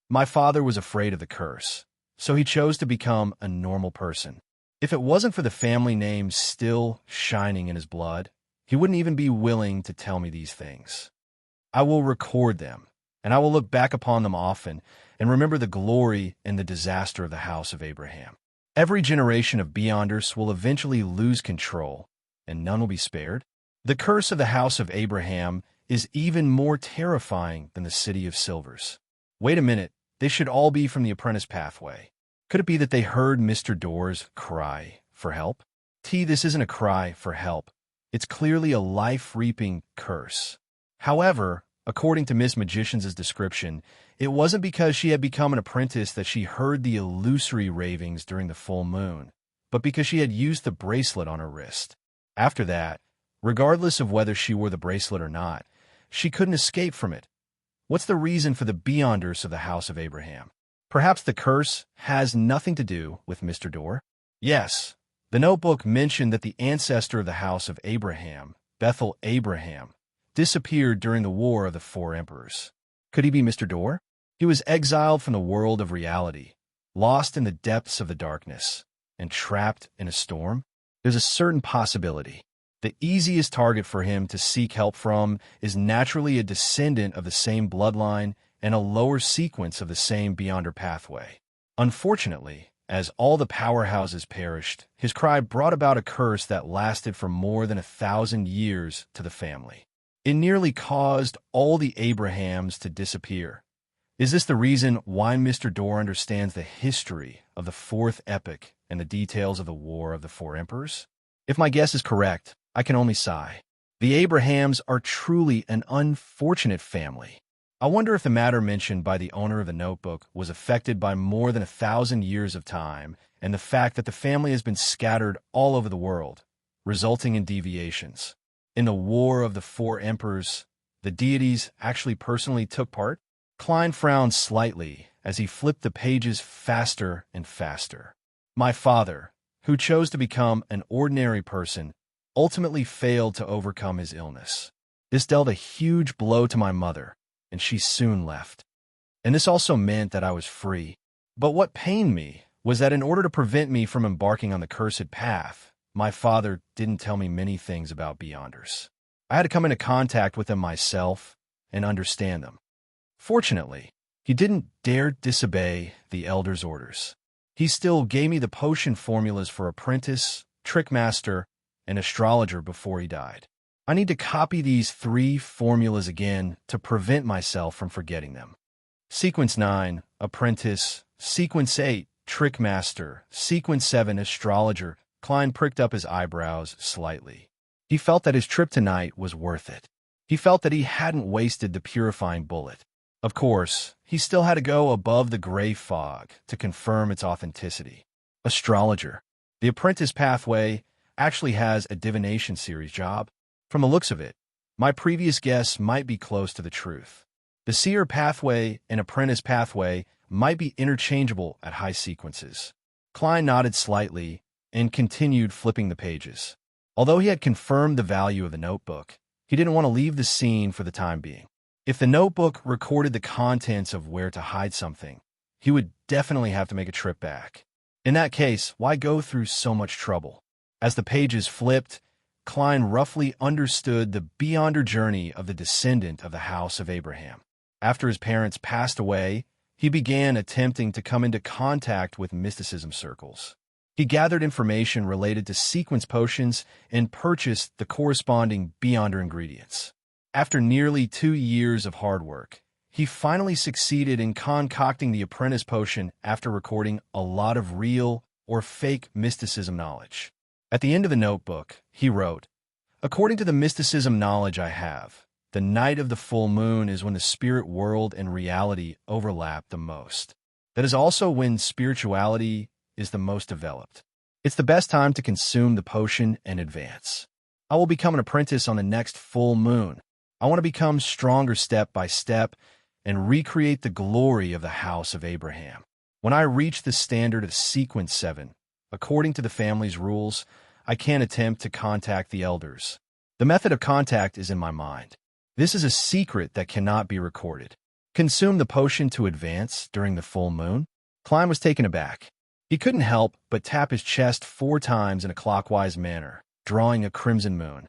My father was afraid of the curse, so he chose to become a normal person. If it wasn't for the family name still shining in his blood, he wouldn't even be willing to tell me these things. I will record them, and I will look back upon them often and remember the glory and the disaster of the house of Abraham. Every generation of Beyonders will eventually lose control, and none will be spared. The curse of the house of Abraham is even more terrifying than the City of Silvers. Wait a minute, they should all be from the apprentice pathway. Could it be that they heard Mr. Door's cry for help? This isn't a cry for help. It's clearly a life-reaping curse. However, according to Miss Magician's description, it wasn't because she had become an apprentice that she heard the illusory ravings during the full moon, but because she had used the bracelet on her wrist. After that, regardless of whether she wore the bracelet or not, she couldn't escape from it. What's the reason for the Beyonders of the House of Abraham? Perhaps the curse has nothing to do with Mr. Door? Yes, the notebook mentioned that the ancestor of the House of Abraham, Bethel Abraham, disappeared during the War of the Four Emperors. Could he be Mr. Door? He was exiled from the world of reality, lost in the depths of the darkness, and trapped in a storm. There's a certain possibility. The easiest target for him to seek help from is naturally a descendant of the same bloodline and a lower sequence of the same Beyonder pathway. Unfortunately, as all the powerhouses perished, his cry brought about a curse that lasted for more than 1,000 years to the family. It nearly caused all the Abrahams to disappear. Is this the reason why Mr. Door understands the history of the Fourth Epoch and the details of the War of the Four Emperors? If my guess is correct, I can only sigh. The Abrahams are truly an unfortunate family. I wonder if the matter mentioned by the owner of the notebook was affected by more than 1,000 years of time and the fact that the family has been scattered all over the world. resulting in deviations. In the War of the Four Emperors, the deities actually personally took part? Klein frowned slightly as he flipped the pages faster and faster. My father, who chose to become an ordinary person, ultimately failed to overcome his illness. This dealt a huge blow to my mother, and she soon left. And this also meant that I was free. But what pained me was that in order to prevent me from embarking on the cursed path, my father didn't tell me many things about Beyonders. I had to come into contact with them myself and understand them. Fortunately, he didn't dare disobey the Elder's orders. He still gave me the potion formulas for apprentice, trickmaster, and astrologer before he died. I need to copy these 3 formulas again to prevent myself from forgetting them. Sequence 9, apprentice. Sequence 8, trickmaster. Sequence 7, astrologer. Klein pricked up his eyebrows slightly. He felt that his trip tonight was worth it. He felt that he hadn't wasted the purifying bullet. Of course, he still had to go above the gray fog to confirm its authenticity. Astrologer. The apprentice pathway actually has a divination series job. From the looks of it, my previous guess might be close to the truth. The seer pathway and apprentice pathway might be interchangeable at high sequences. Klein nodded slightly and continued flipping the pages. Although he had confirmed the value of the notebook, he didn't want to leave the scene for the time being. If the notebook recorded the contents of where to hide something, he would definitely have to make a trip back. In that case, why go through so much trouble? As the pages flipped, Klein roughly understood the beyonder journey of the descendant of the House of Abraham. After his parents passed away, he began attempting to come into contact with mysticism circles. He gathered information related to sequence potions and purchased the corresponding beyonder ingredients. After nearly 2 years of hard work, he finally succeeded in concocting the apprentice potion after recording a lot of real or fake mysticism knowledge. At the end of the notebook, he wrote, "According to the mysticism knowledge I have, the night of the full moon is when the spirit world and reality overlap the most. That is also when spirituality is the most developed. It's the best time to consume the potion and advance. I will become an apprentice on the next full moon. I want to become stronger step by step and recreate the glory of the House of Abraham. When I reach the standard of sequence 7, according to the family's rules, I can attempt to contact the elders. The method of contact is in my mind. This is a secret that cannot be recorded. Consume the potion to advance during the full moon?" Klein was taken aback. He couldn't help but tap his chest 4 times in a clockwise manner, drawing a crimson moon.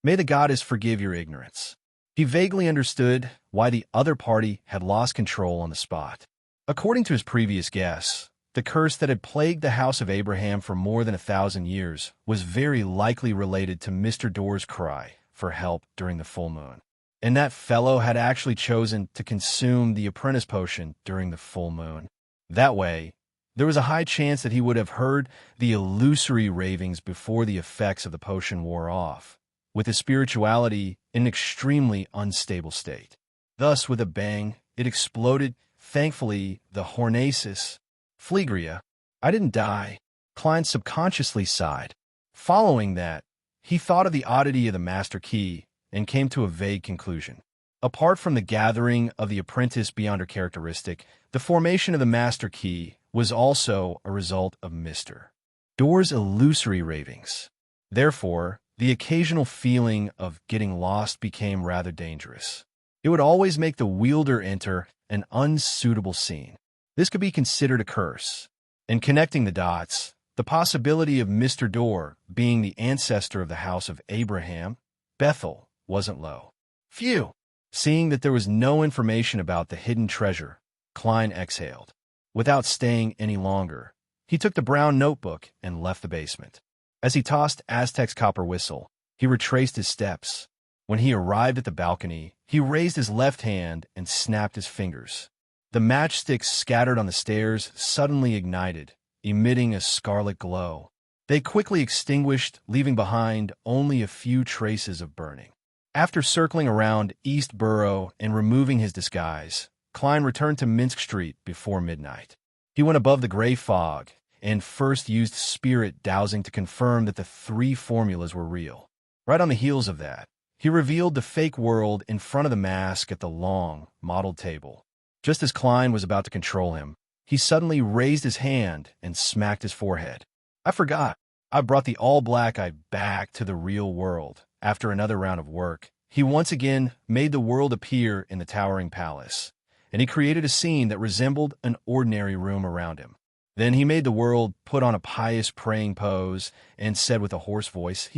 "May the goddess forgive your ignorance." He vaguely understood why the other party had lost control on the spot. According to his previous guess, the curse that had plagued the House of Abraham for more than 1,000 years was very likely related to Mr. Door's cry for help during the full moon. And that fellow had actually chosen to consume the apprentice potion during the full moon. That way, there was a high chance that he would have heard the illusory ravings before the effects of the potion wore off, with his spirituality in an extremely unstable state. Thus, with a bang, it exploded. Thankfully, the hornasis, Phlegria. "I didn't die." Klein subconsciously sighed. Following that, he thought of the oddity of the master key and came to a vague conclusion. Apart from the gathering of the apprentice beyonder characteristic, the formation of the master key was also a result of Mr. Door's illusory ravings. Therefore, the occasional feeling of getting lost became rather dangerous. It would always make the wielder enter an unsuitable scene. This could be considered a curse. And connecting the dots, the possibility of Mr. Door being the ancestor of the House of Abraham, Bethel, wasn't low. Phew! Seeing that there was no information about the hidden treasure, Klein exhaled. Without staying any longer, he took the brown notebook and left the basement. As he tossed Aztec's copper whistle, he retraced his steps. When he arrived at the balcony, he raised his left hand and snapped his fingers. The matchsticks scattered on the stairs suddenly ignited, emitting a scarlet glow. They quickly extinguished, leaving behind only a few traces of burning. After circling around East Borough and removing his disguise, Klein returned to Minsk Street before midnight. He went above the gray fog and first used spirit dowsing to confirm that the 3 formulas were real. Right on the heels of that, he revealed the fake world in front of the mask at the long, modeled table. Just as Klein was about to control him, he suddenly raised his hand and smacked his forehead. I forgot. I brought the all-black eye back to the real world. After another round of work, he once again made the world appear in the towering palace, and he created a scene that resembled an ordinary room around him. Then he made the world put on a pious praying pose and said with a hoarse voice,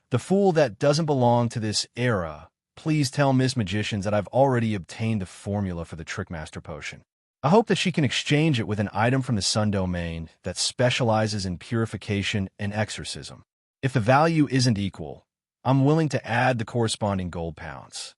"The fool that doesn't belong to this era, please tell Miss Magicians that I've already obtained the formula for the Trickmaster Potion. I hope that she can exchange it with an item from the Sun Domain that specializes in purification and exorcism. If the value isn't equal, I'm willing to add the corresponding gold pounds."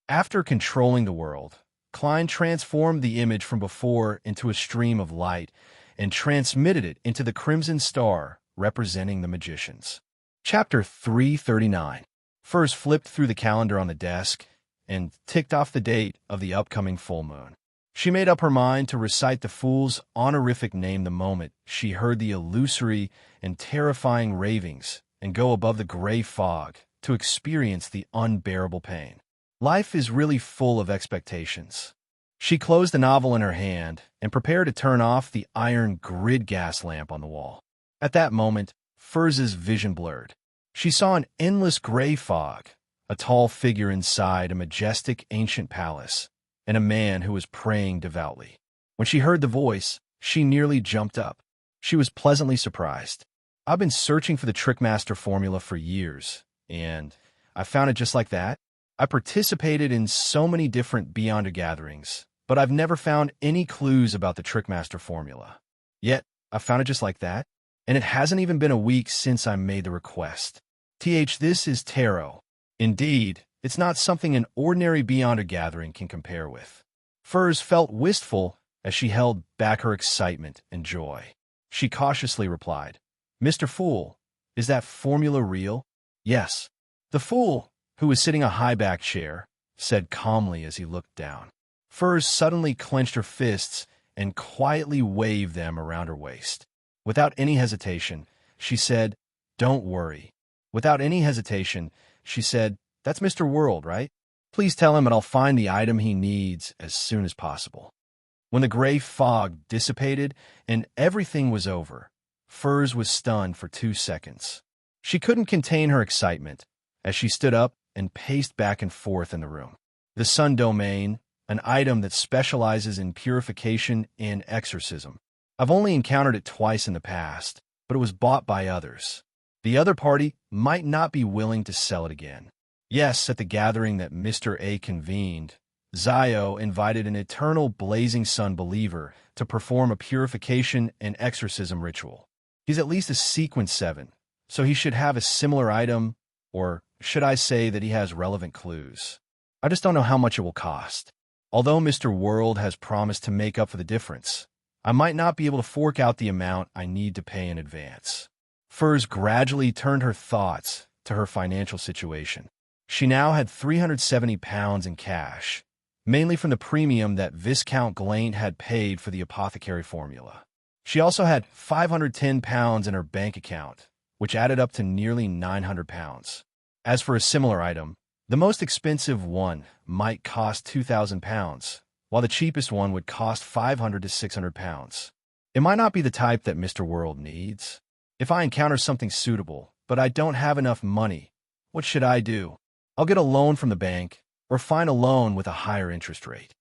After controlling the world, Klein transformed the image from before into a stream of light and transmitted it into the Crimson Star representing the magicians. Chapter 339. First flipped through the calendar on the desk and ticked off the date of the upcoming full moon. She made up her mind to recite the fool's honorific name the moment she heard the illusory and terrifying ravings and go above the gray fog to experience the unbearable pain. Life is really full of expectations. She closed the novel in her hand and prepared to turn off the iron grid gas lamp on the wall. At that moment, Furz's vision blurred. She saw an endless gray fog, a tall figure inside a majestic ancient palace, and a man who was praying devoutly. When she heard the voice, she nearly jumped up. She was pleasantly surprised. "I've been searching for the Trickmaster formula for years, and I found it just like that. I participated in so many different Beyonder gatherings, but I've never found any clues about the Trickmaster formula. Yet, I found it just like that, and it hasn't even been a week since I made the request. This is tarot. Indeed, it's not something an ordinary Beyonder gathering can compare with." Furz felt wistful as she held back her excitement and joy. She cautiously replied, "Mr. Fool, is that formula real?" "Yes." The Fool, who was sitting a high-backed chair, said calmly as he looked down. Furz suddenly clenched her fists and quietly waved them around her waist. Without any hesitation, she said, "Don't worry." Without any hesitation, she said, "That's Mr. World, right? Please tell him that I'll find the item he needs as soon as possible." When the gray fog dissipated and everything was over, Furz was stunned for 2 seconds. She couldn't contain her excitement as she stood up and paced back and forth in the room. The Sun Domain, an item that specializes in purification and exorcism. I've only encountered it twice in the past, but it was bought by others. The other party might not be willing to sell it again. Yes, at the gathering that Mr. A convened, Zio invited an eternal blazing sun believer to perform a purification and exorcism ritual. He's at least a sequence 7, so he should have a similar item, or should I say that he has relevant clues. I just don't know how much it will cost. Although Mr. World has promised to make up for the difference, I might not be able to fork out the amount I need to pay in advance. Furz gradually turned her thoughts to her financial situation. She now had £370 in cash, mainly from the premium that Viscount Glaint had paid for the apothecary formula. She also had £510 in her bank account, which added up to nearly £900. As for a similar item, the most expensive one might cost £2,000, while the cheapest one would cost £500 to £600. It might not be the type that Mr. World needs. If I encounter something suitable, but I don't have enough money, what should I do? I'll get a loan from the bank, or find a loan with a higher interest rate.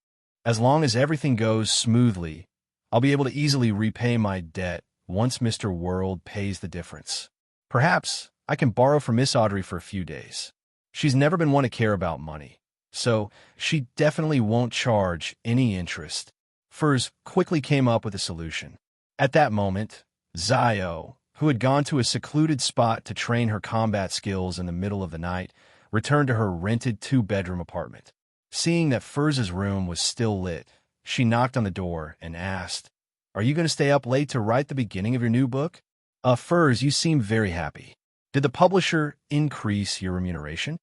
As long as everything goes smoothly, I'll be able to easily repay my debt once Mr. World pays the difference. Perhaps I can borrow from Miss Audrey for a few days. She's never been one to care about money, so she definitely won't charge any interest. Furz quickly came up with a solution. At that moment, Zio, who had gone to a secluded spot to train her combat skills in the middle of the night, returned to her rented 2-bedroom apartment. Seeing that Furz's room was still lit, she knocked on the door and asked, "Are you going to stay up late to write the beginning of your new book?" Furz, you seem very happy. Did the publisher increase your remuneration?"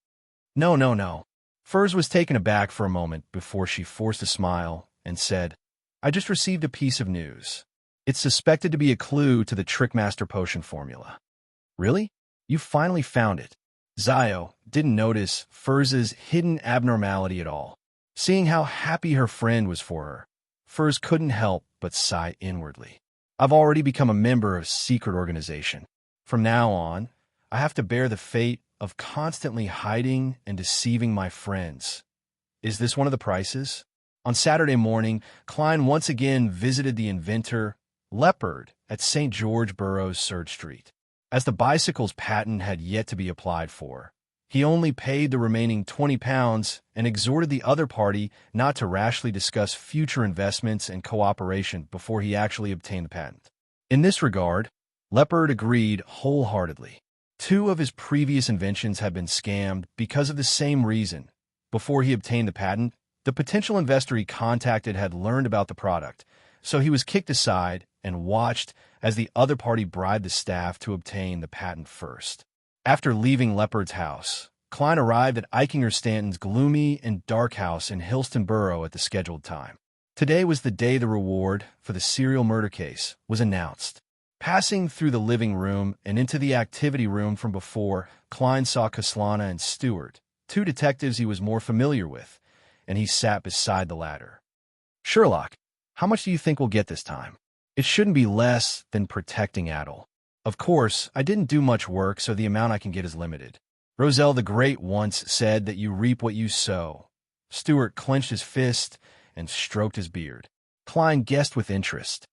No. Furz was taken aback for a moment before she forced a smile and said, "I just received a piece of news. It's suspected to be a clue to the Trickmaster potion formula. Really? You finally found it. Zio didn't notice Furz's hidden abnormality at all. Seeing how happy her friend was for her, Furz couldn't help but sigh inwardly. I've already become a member of a secret organization. From now on, I have to bear the fate of constantly hiding and deceiving my friends. Is this one of the prices? On Saturday morning, Klein once again visited the inventor, Leopard, at St. George Burroughs Surge Street. As the bicycle's patent had yet to be applied for, he only paid the remaining £20 and exhorted the other party not to rashly discuss future investments and cooperation before he actually obtained the patent. In this regard, Leopard agreed wholeheartedly. 2 of his previous inventions had been scammed because of the same reason. Before he obtained the patent, the potential investor he contacted had learned about the product, so he was kicked aside and watched as the other party bribed the staff to obtain the patent first. After leaving Leopard's house, Klein arrived at Eichinger Stanton's gloomy and dark house in Hillston Borough at the scheduled time. Today was the day the reward for the serial murder case was announced. Passing through the living room and into the activity room from before, Klein saw Kaslana and Stewart, 2 detectives he was more familiar with, and he sat beside the latter. Sherlock, how much do you think we'll get this time? It shouldn't be less than protecting Adel. Of course, I didn't do much work, so the amount I can get is limited. Roselle the Great once said that you reap what you sow. Stewart clenched his fist and stroked his beard. Klein guessed with interest.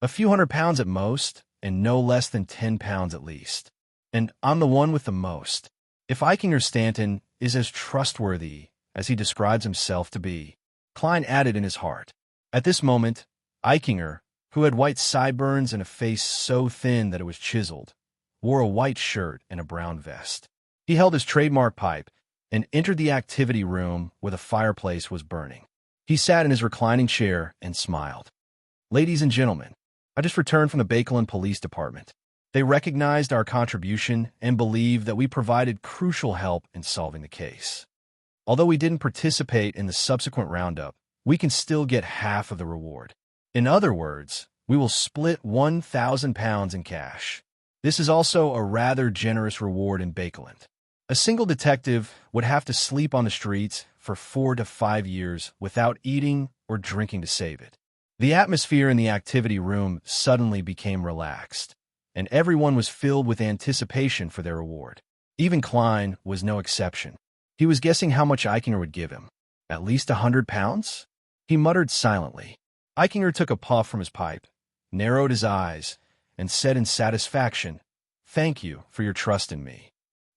A few £100 at most, and no less than £10 at least. And I'm the one with the most. If Eichinger Stanton is as trustworthy as he describes himself to be, Klein added in his heart. At this moment, Eichinger, who had white sideburns and a face so thin that it was chiseled, wore a white shirt and a brown vest. He held his trademark pipe and entered the activity room where the fireplace was burning. He sat in his reclining chair and smiled. Ladies and gentlemen, I just returned from the Bakelin Police Department. They recognized our contribution and believed that we provided crucial help in solving the case. Although we didn't participate in the subsequent roundup, we can still get half of the reward. In other words, we will split £1,000 in cash. This is also a rather generous reward in Bakeland. A single detective would have to sleep on the streets for 4 to 5 years without eating or drinking to save it. The atmosphere in the activity room suddenly became relaxed, and everyone was filled with anticipation for their reward. Even Klein was no exception. He was guessing how much Eichinger would give him. At least £100? He muttered silently. Eichinger took a puff from his pipe, narrowed his eyes, and said in satisfaction, "Thank you for your trust in me.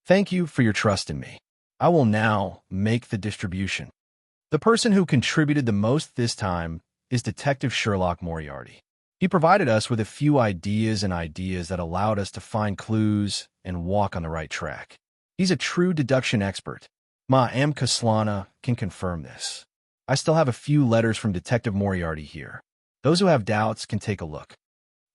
Thank you for your trust in me. I will now make the distribution." The person who contributed the most this time is Detective Sherlock Moriarty. He provided us with a few ideas that allowed us to find clues and walk on the right track. He's a true deduction expert. Ma M. Kaslana can confirm this. I still have a few letters from Detective Moriarty here. Those who have doubts can take a look.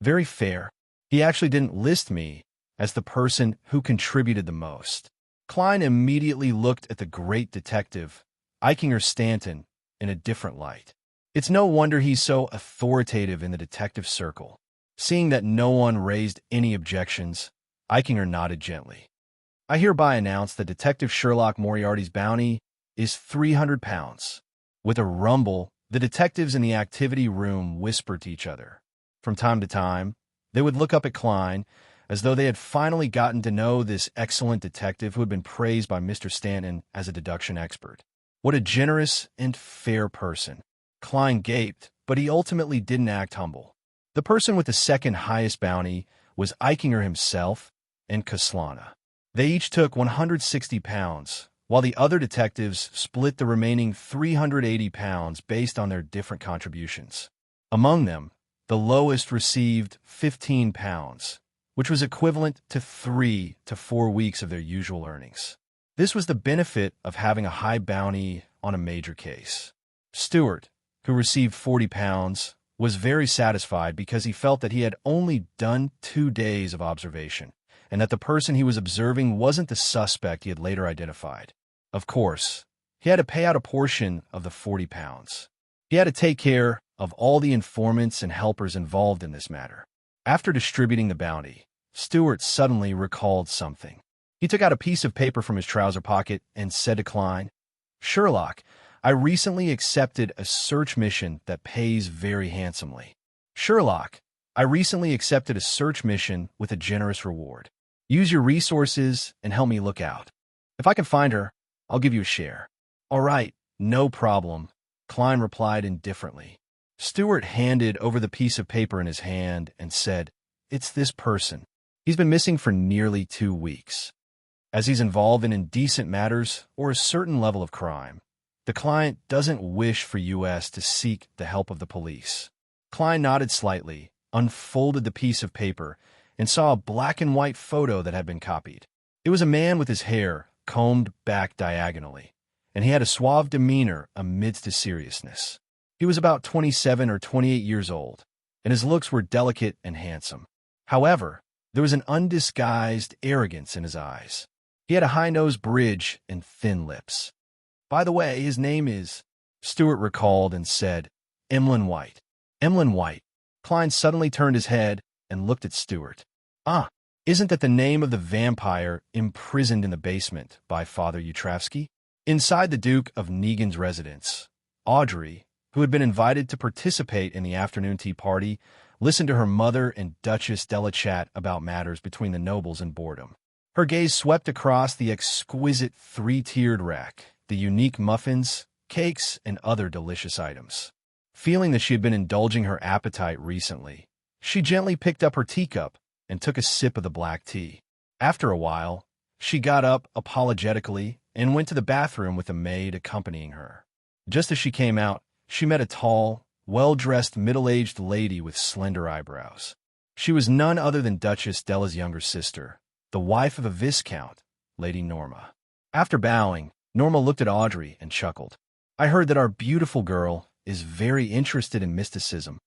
Very fair. He actually didn't list me as the person who contributed the most. Klein immediately looked at the great detective, Eichinger Stanton, in a different light. It's no wonder he's so authoritative in the detective circle. Seeing that no one raised any objections, Eichinger nodded gently. I hereby announce that Detective Sherlock Moriarty's bounty is £300. With a rumble, the detectives in the activity room whispered to each other. From time to time, they would look up at Klein, as though they had finally gotten to know this excellent detective who had been praised by Mr. Stanton as a deduction expert. What a generous and fair person. Klein gaped, but he ultimately didn't act humble. The person with the second highest bounty was Eichinger himself and Kaslana. They each took £160, while the other detectives split the remaining £380 based on their different contributions. Among them, the lowest received £15, which was equivalent to 3 to 4 weeks of their usual earnings. This was the benefit of having a high bounty on a major case. Stewart, who received £40, was very satisfied because he felt that he had only done 2 days of observation, and that the person he was observing wasn't the suspect he had later identified. Of course, he had to pay out a portion of the £40. He had to take care of all the informants and helpers involved in this matter. After distributing the bounty, Stewart suddenly recalled something. He took out a piece of paper from his trouser pocket and said to Klein, "Sherlock, I recently accepted a search mission that pays very handsomely. Sherlock, I recently accepted a search mission with a generous reward. Use your resources and help me look out. If I can find her, I'll give you a share." "All right, no problem," Klein replied indifferently. Stewart handed over the piece of paper in his hand and said, "It's this person. He's been missing for nearly 2 weeks. As he's involved in indecent matters or a certain level of crime, the client doesn't wish for U.S. to seek the help of the police." Klein nodded slightly, unfolded the piece of paper, and saw a black and white photo that had been copied. It was a man with his hair combed back diagonally, and he had a suave demeanor amidst his seriousness. He was about 27 or 28 years old, and his looks were delicate and handsome. However, there was an undisguised arrogance in his eyes. He had a high-nosed bridge and thin lips. "By the way, his name is," Stewart recalled and said, "Emlyn White." "Emlyn White." Klein suddenly turned his head and looked at Stewart. "Ah, isn't that the name of the vampire imprisoned in the basement by Father Utravsky?" Inside the Duke of Negan's residence, Audrey, who had been invited to participate in the afternoon tea party, listened to her mother and Duchess Della chat about matters between the nobles and boredom. Her gaze swept across the exquisite 3-tiered rack, the unique muffins, cakes, and other delicious items. Feeling that she had been indulging her appetite recently, she gently picked up her teacup and took a sip of the black tea. After a while, she got up apologetically and went to the bathroom with a maid accompanying her. Just as she came out, she met a tall, well-dressed middle-aged lady with slender eyebrows. She was none other than Duchess Della's younger sister, the wife of a viscount, Lady Norma. After bowing, Norma looked at Audrey and chuckled. "I heard that our beautiful girl is very interested in mysticism."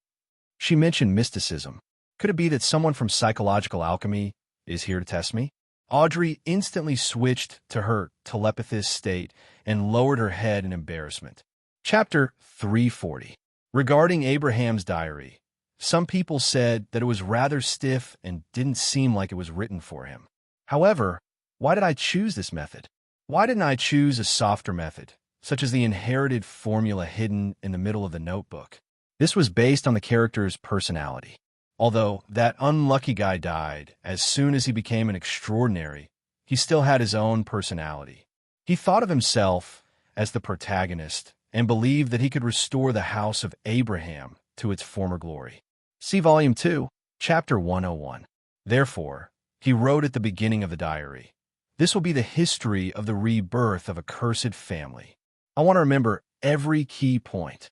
She mentioned mysticism. Could it be that someone from psychological alchemy is here to test me? Audrey instantly switched to her telepathist state and lowered her head in embarrassment. Chapter 340. Regarding Abraham's diary, some people said that it was rather stiff and didn't seem like it was written for him. However, why did I choose this method? Why didn't I choose a softer method, such as the inherited formula hidden in the middle of the notebook? This was based on the character's personality. Although that unlucky guy died as soon as he became an extraordinary, he still had his own personality. He thought of himself as the protagonist and believed that he could restore the house of Abraham to its former glory. See Volume 2, Chapter 101. Therefore, he wrote at the beginning of the diary, "This will be the history of the rebirth of a cursed family." I want to remember every key point.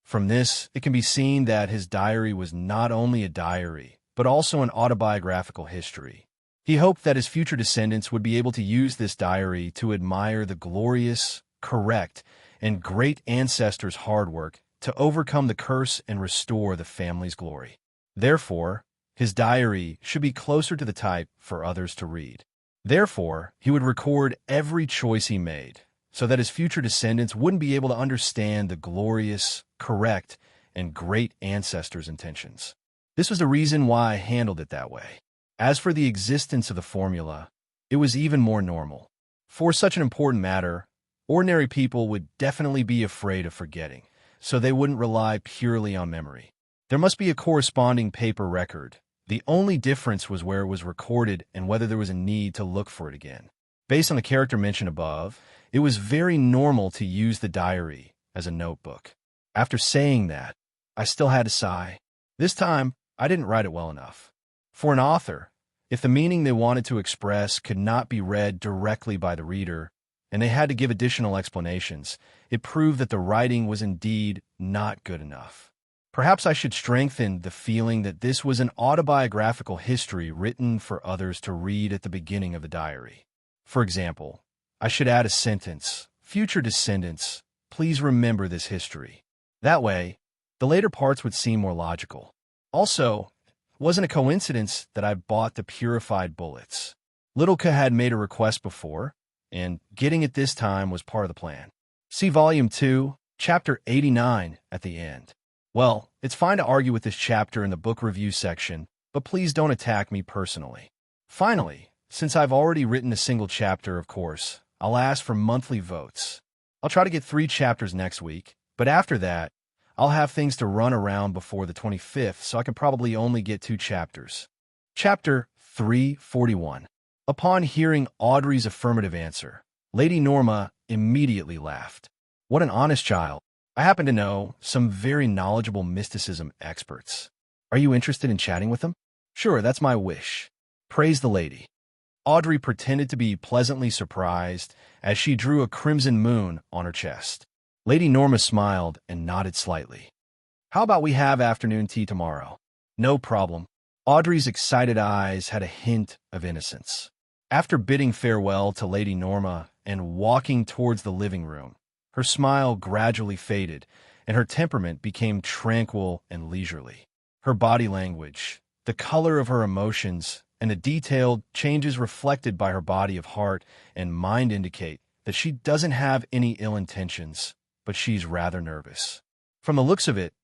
From this, it can be seen that his diary was not only a diary, but also an autobiographical history. He hoped that his future descendants would be able to use this diary to admire the glorious, correct, and great ancestors' hard work to overcome the curse and restore the family's glory. Therefore, his diary should be closer to the type for others to read. Therefore, he would record every choice he made, so that his future descendants wouldn't be able to understand the glorious, correct, and great ancestors' intentions. This was the reason why I handled it that way. As for the existence of the formula, it was even more normal. For such an important matter, ordinary people would definitely be afraid of forgetting, so they wouldn't rely purely on memory. There must be a corresponding paper record. The only difference was where it was recorded and whether there was a need to look for it again. Based on the character mentioned above, it was very normal to use the diary as a notebook. After saying that, I still had to sigh. This time, I didn't write it well enough. For an author, if the meaning they wanted to express could not be read directly by the reader, and they had to give additional explanations, it proved that the writing was indeed not good enough. Perhaps I should strengthen the feeling that this was an autobiographical history written for others to read at the beginning of the diary. For example, I should add a sentence, "Future descendants, please remember this history." That way, the later parts would seem more logical. Also, it wasn't a coincidence that I bought the purified bullets. Littleca had made a request before, and getting it this time was part of the plan. See Volume 2, Chapter 89 at the end. Well, it's fine to argue with this chapter in the book review section, but please don't attack me personally. Finally, since I've already written a single chapter, of course, I'll ask for monthly votes. I'll try to get 3 chapters next week, but after that, I'll have things to run around before the 25th, so I can probably only get 2 chapters. Chapter 341. Upon hearing Audrey's affirmative answer, Lady Norma immediately laughed. What an honest child. I happen to know some very knowledgeable mysticism experts. Are you interested in chatting with them? Sure, that's my wish. Praise the lady. Audrey pretended to be pleasantly surprised as she drew a crimson moon on her chest. Lady Norma smiled and nodded slightly. How about we have afternoon tea tomorrow? No problem. Audrey's excited eyes had a hint of innocence. After bidding farewell to Lady Norma and walking towards the living room, her smile gradually faded, and her temperament became tranquil and leisurely. Her body language, the color of her emotions, and the detailed changes reflected by her body of heart and mind indicate that she doesn't have any ill intentions, but she's rather nervous. From the looks of it,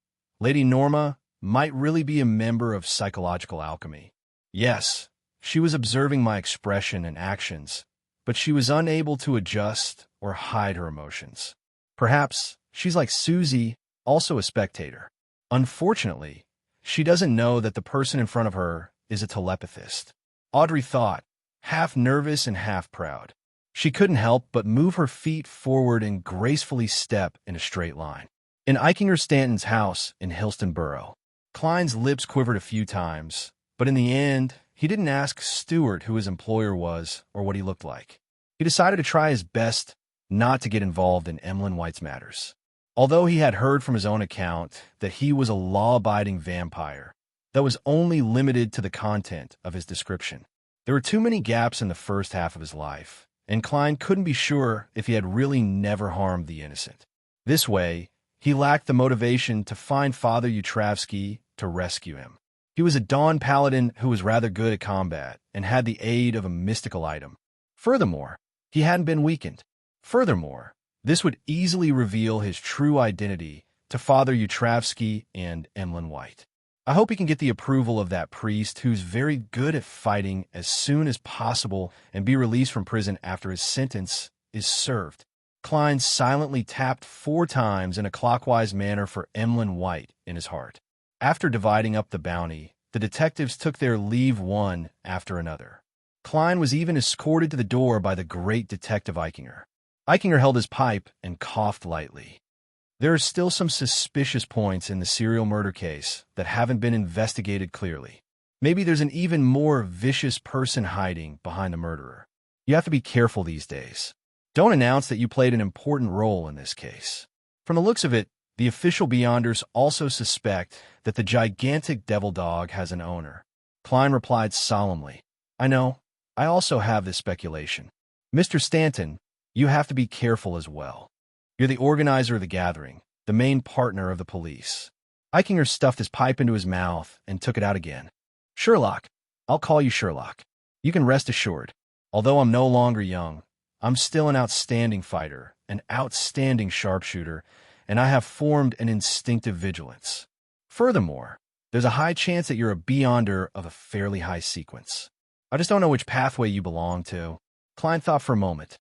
Lady Norma might really be a member of psychological alchemy. Yes, she was observing my expression and actions, but she was unable to adjust or hide her emotions. Perhaps she's like Susie, also a spectator. Unfortunately, she doesn't know that the person in front of her is a telepathist. Audrey thought, half nervous and half proud. She couldn't help but move her feet forward and gracefully step in a straight line. In Eichinger Stanton's house in Hillston Borough, Klein's lips quivered a few times, but in the end, he didn't ask Stewart who his employer was or what he looked like. He decided to try his best not to get involved in Emlyn White's matters. Although he had heard from his own account that he was a law-abiding vampire that was only limited to the content of his description, there were too many gaps in the first half of his life, and Klein couldn't be sure if he had really never harmed the innocent. This way, he lacked the motivation to find Father Utravsky to rescue him. He was a Dawn Paladin who was rather good at combat and had the aid of a mystical item. Furthermore, he hadn't been weakened. Furthermore, this would easily reveal his true identity to Father Utravsky and Emlyn White. I hope he can get the approval of that priest who's very good at fighting as soon as possible and be released from prison after his sentence is served. Klein silently tapped 4 times in a clockwise manner for Emlyn White in his heart. After dividing up the bounty, the detectives took their leave one after another. Klein was even escorted to the door by the great Detective Eichinger. Eichinger held his pipe and coughed lightly. There are still some suspicious points in the serial murder case that haven't been investigated clearly. Maybe there's an even more vicious person hiding behind the murderer. You have to be careful these days. Don't announce that you played an important role in this case. From the looks of it, the official Beyonders also suspect that the gigantic devil dog has an owner. Klein replied solemnly, I know. I also have this speculation. Mr. Stanton, you have to be careful as well. You're the organizer of the gathering, the main partner of the police. Eichinger stuffed his pipe into his mouth and took it out again. Sherlock. I'll call you Sherlock. You can rest assured. Although I'm no longer young, I'm still an outstanding fighter, an outstanding sharpshooter, and I have formed an instinctive vigilance. Furthermore, there's a high chance that you're a Beyonder of a fairly high sequence. I just don't know which pathway you belong to. Klein thought for a moment.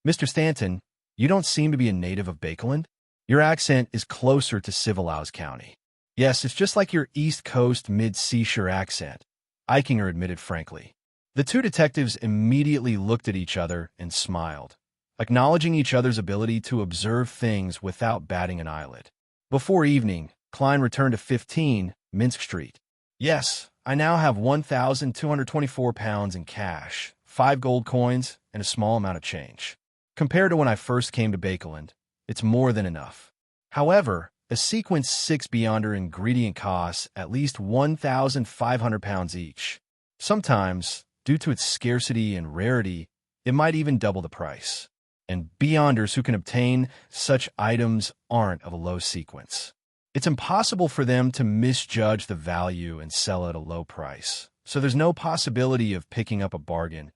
Mr. Stanton, you don't seem to be a native of Bakeland. Your accent is closer to Civilhouse County. Yes, it's just like your East Coast mid-seashore accent, Eichinger admitted frankly. The 2 detectives immediately looked at each other and smiled, acknowledging each other's ability to observe things without batting an eyelid. Before evening, Klein returned to 15 Minsk Street. Yes, I now have 1,224 pounds in cash, 5 gold coins, and a small amount of change. Compared to when I first came to Bakeland, it's more than enough. However, a Sequence 6 Beyonder ingredient costs at least 1,500 pounds each. Sometimes, due to its scarcity and rarity, it might even double the price. And Beyonders who can obtain such items aren't of a low sequence. It's impossible for them to misjudge the value and sell at a low price, so there's no possibility of picking up a bargain.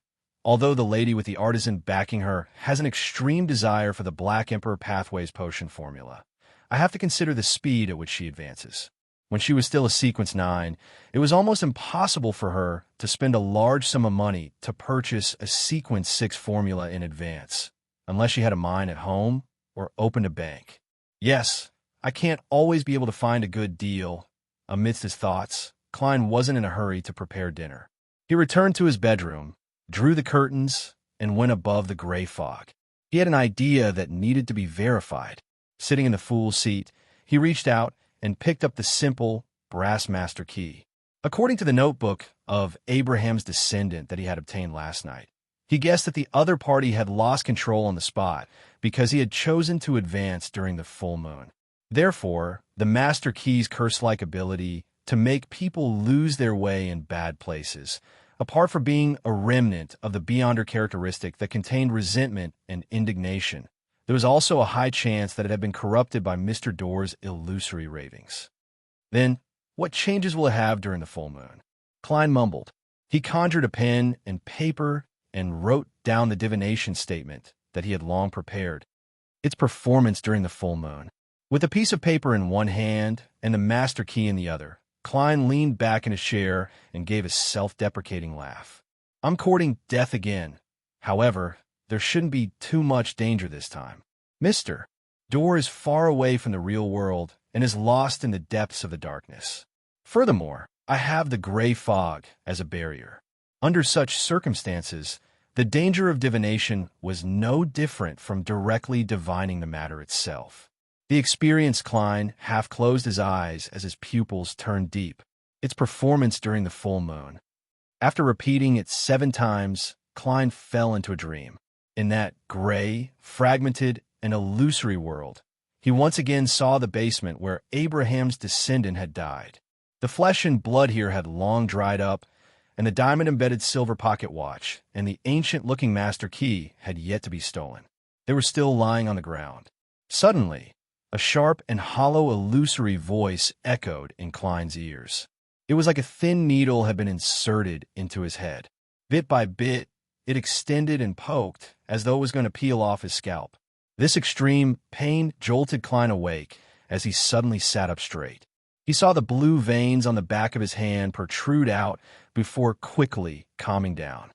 Although the lady with the artisan backing her has an extreme desire for the Black Emperor Pathways potion formula, I have to consider the speed at which she advances. When she was still a Sequence 9, it was almost impossible for her to spend a large sum of money to purchase a Sequence 6 formula in advance, unless she had a mine at home or opened a bank. Yes, I can't always be able to find a good deal. Amidst his thoughts, Klein wasn't in a hurry to prepare dinner. He returned to his bedroom, drew the curtains, and went above the gray fog. He had an idea that needed to be verified. Sitting in the fool's seat, he reached out and picked up the simple brass master key. According to the notebook of Abraham's descendant that he had obtained last night, he guessed that the other party had lost control on the spot because he had chosen to advance during the full moon. Therefore, the master key's curse-like ability to make people lose their way in bad places, apart from being a remnant of the Beyonder characteristic that contained resentment and indignation, there was also a high chance that it had been corrupted by Mr. Door's illusory ravings. Then, what changes will it have during the full moon? Klein mumbled. He conjured a pen and paper and wrote down the divination statement that he had long prepared. Its performance during the full moon. With a piece of paper in one hand and the master key in the other, Klein leaned back in his chair and gave a self-deprecating laugh. I'm courting death again. However, there shouldn't be too much danger this time. Mr. Door is far away from the real world and is lost in the depths of the darkness. Furthermore, I have the gray fog as a barrier. Under such circumstances, the danger of divination was no different from directly divining the matter itself. The experienced Klein half closed his eyes as his pupils turned deep. Its performance during the full moon. After repeating it 7 times, Klein fell into a dream. In that gray, fragmented, and illusory world, he once again saw the basement where Abraham's descendant had died. The flesh and blood here had long dried up, and the diamond-embedded silver pocket watch and the ancient-looking master key had yet to be stolen. They were still lying on the ground. Suddenly, a sharp and hollow illusory voice echoed in Klein's ears. It was like a thin needle had been inserted into his head. Bit by bit, it extended and poked as though it was going to peel off his scalp. This extreme pain jolted Klein awake as he suddenly sat up straight. He saw the blue veins on the back of his hand protrude out before quickly calming down.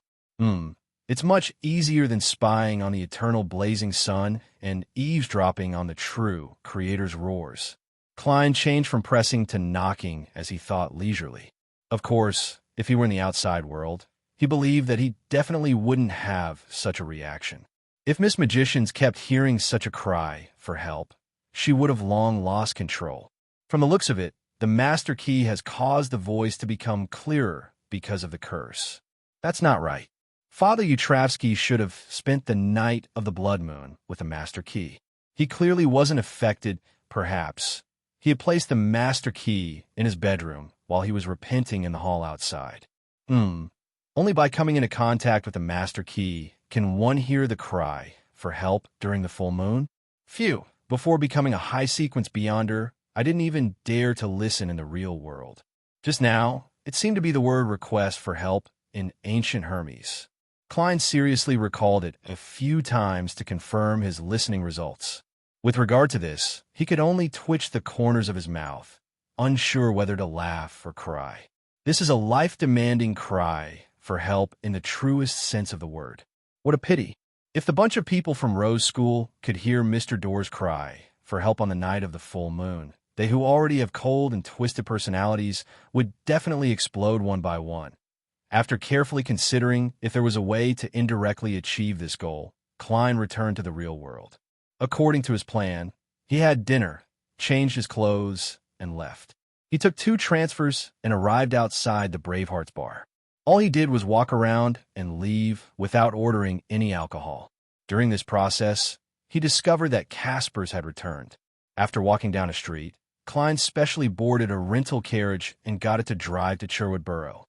It's much easier than spying on the eternal blazing sun and eavesdropping on the true Creator's roars. Klein changed from pressing to knocking as he thought leisurely. Of course, if he were in the outside world, he believed that he definitely wouldn't have such a reaction. If Miss Magicians kept hearing such a cry for help, she would have long lost control. From the looks of it, the master key has caused the voice to become clearer because of the curse. That's not right. Father Yutravsky should have spent the night of the blood moon with the master key. He clearly wasn't affected, perhaps. He had placed the master key in his bedroom while he was repenting in the hall outside. Only by coming into contact with the master key can one hear the cry for help during the full moon. Phew, before becoming a high-sequence beyonder, I didn't even dare to listen in the real world. Just now, it seemed to be the word request for help in ancient Hermes. Klein seriously recalled it a few times to confirm his listening results. With regard to this, he could only twitch the corners of his mouth, unsure whether to laugh or cry. This is a life-demanding cry for help in the truest sense of the word. What a pity. If the bunch of people from Rose School could hear Mr. Door's cry for help on the night of the full moon, they who already have cold and twisted personalities would definitely explode one by one. After carefully considering if there was a way to indirectly achieve this goal, Klein returned to the real world. According to his plan, he had dinner, changed his clothes, and left. He took 2 transfers and arrived outside the Bravehearts bar. All he did was walk around and leave without ordering any alcohol. During this process, he discovered that Casper's had returned. After walking down a street, Klein specially boarded a rental carriage and got it to drive to Sherwood Borough.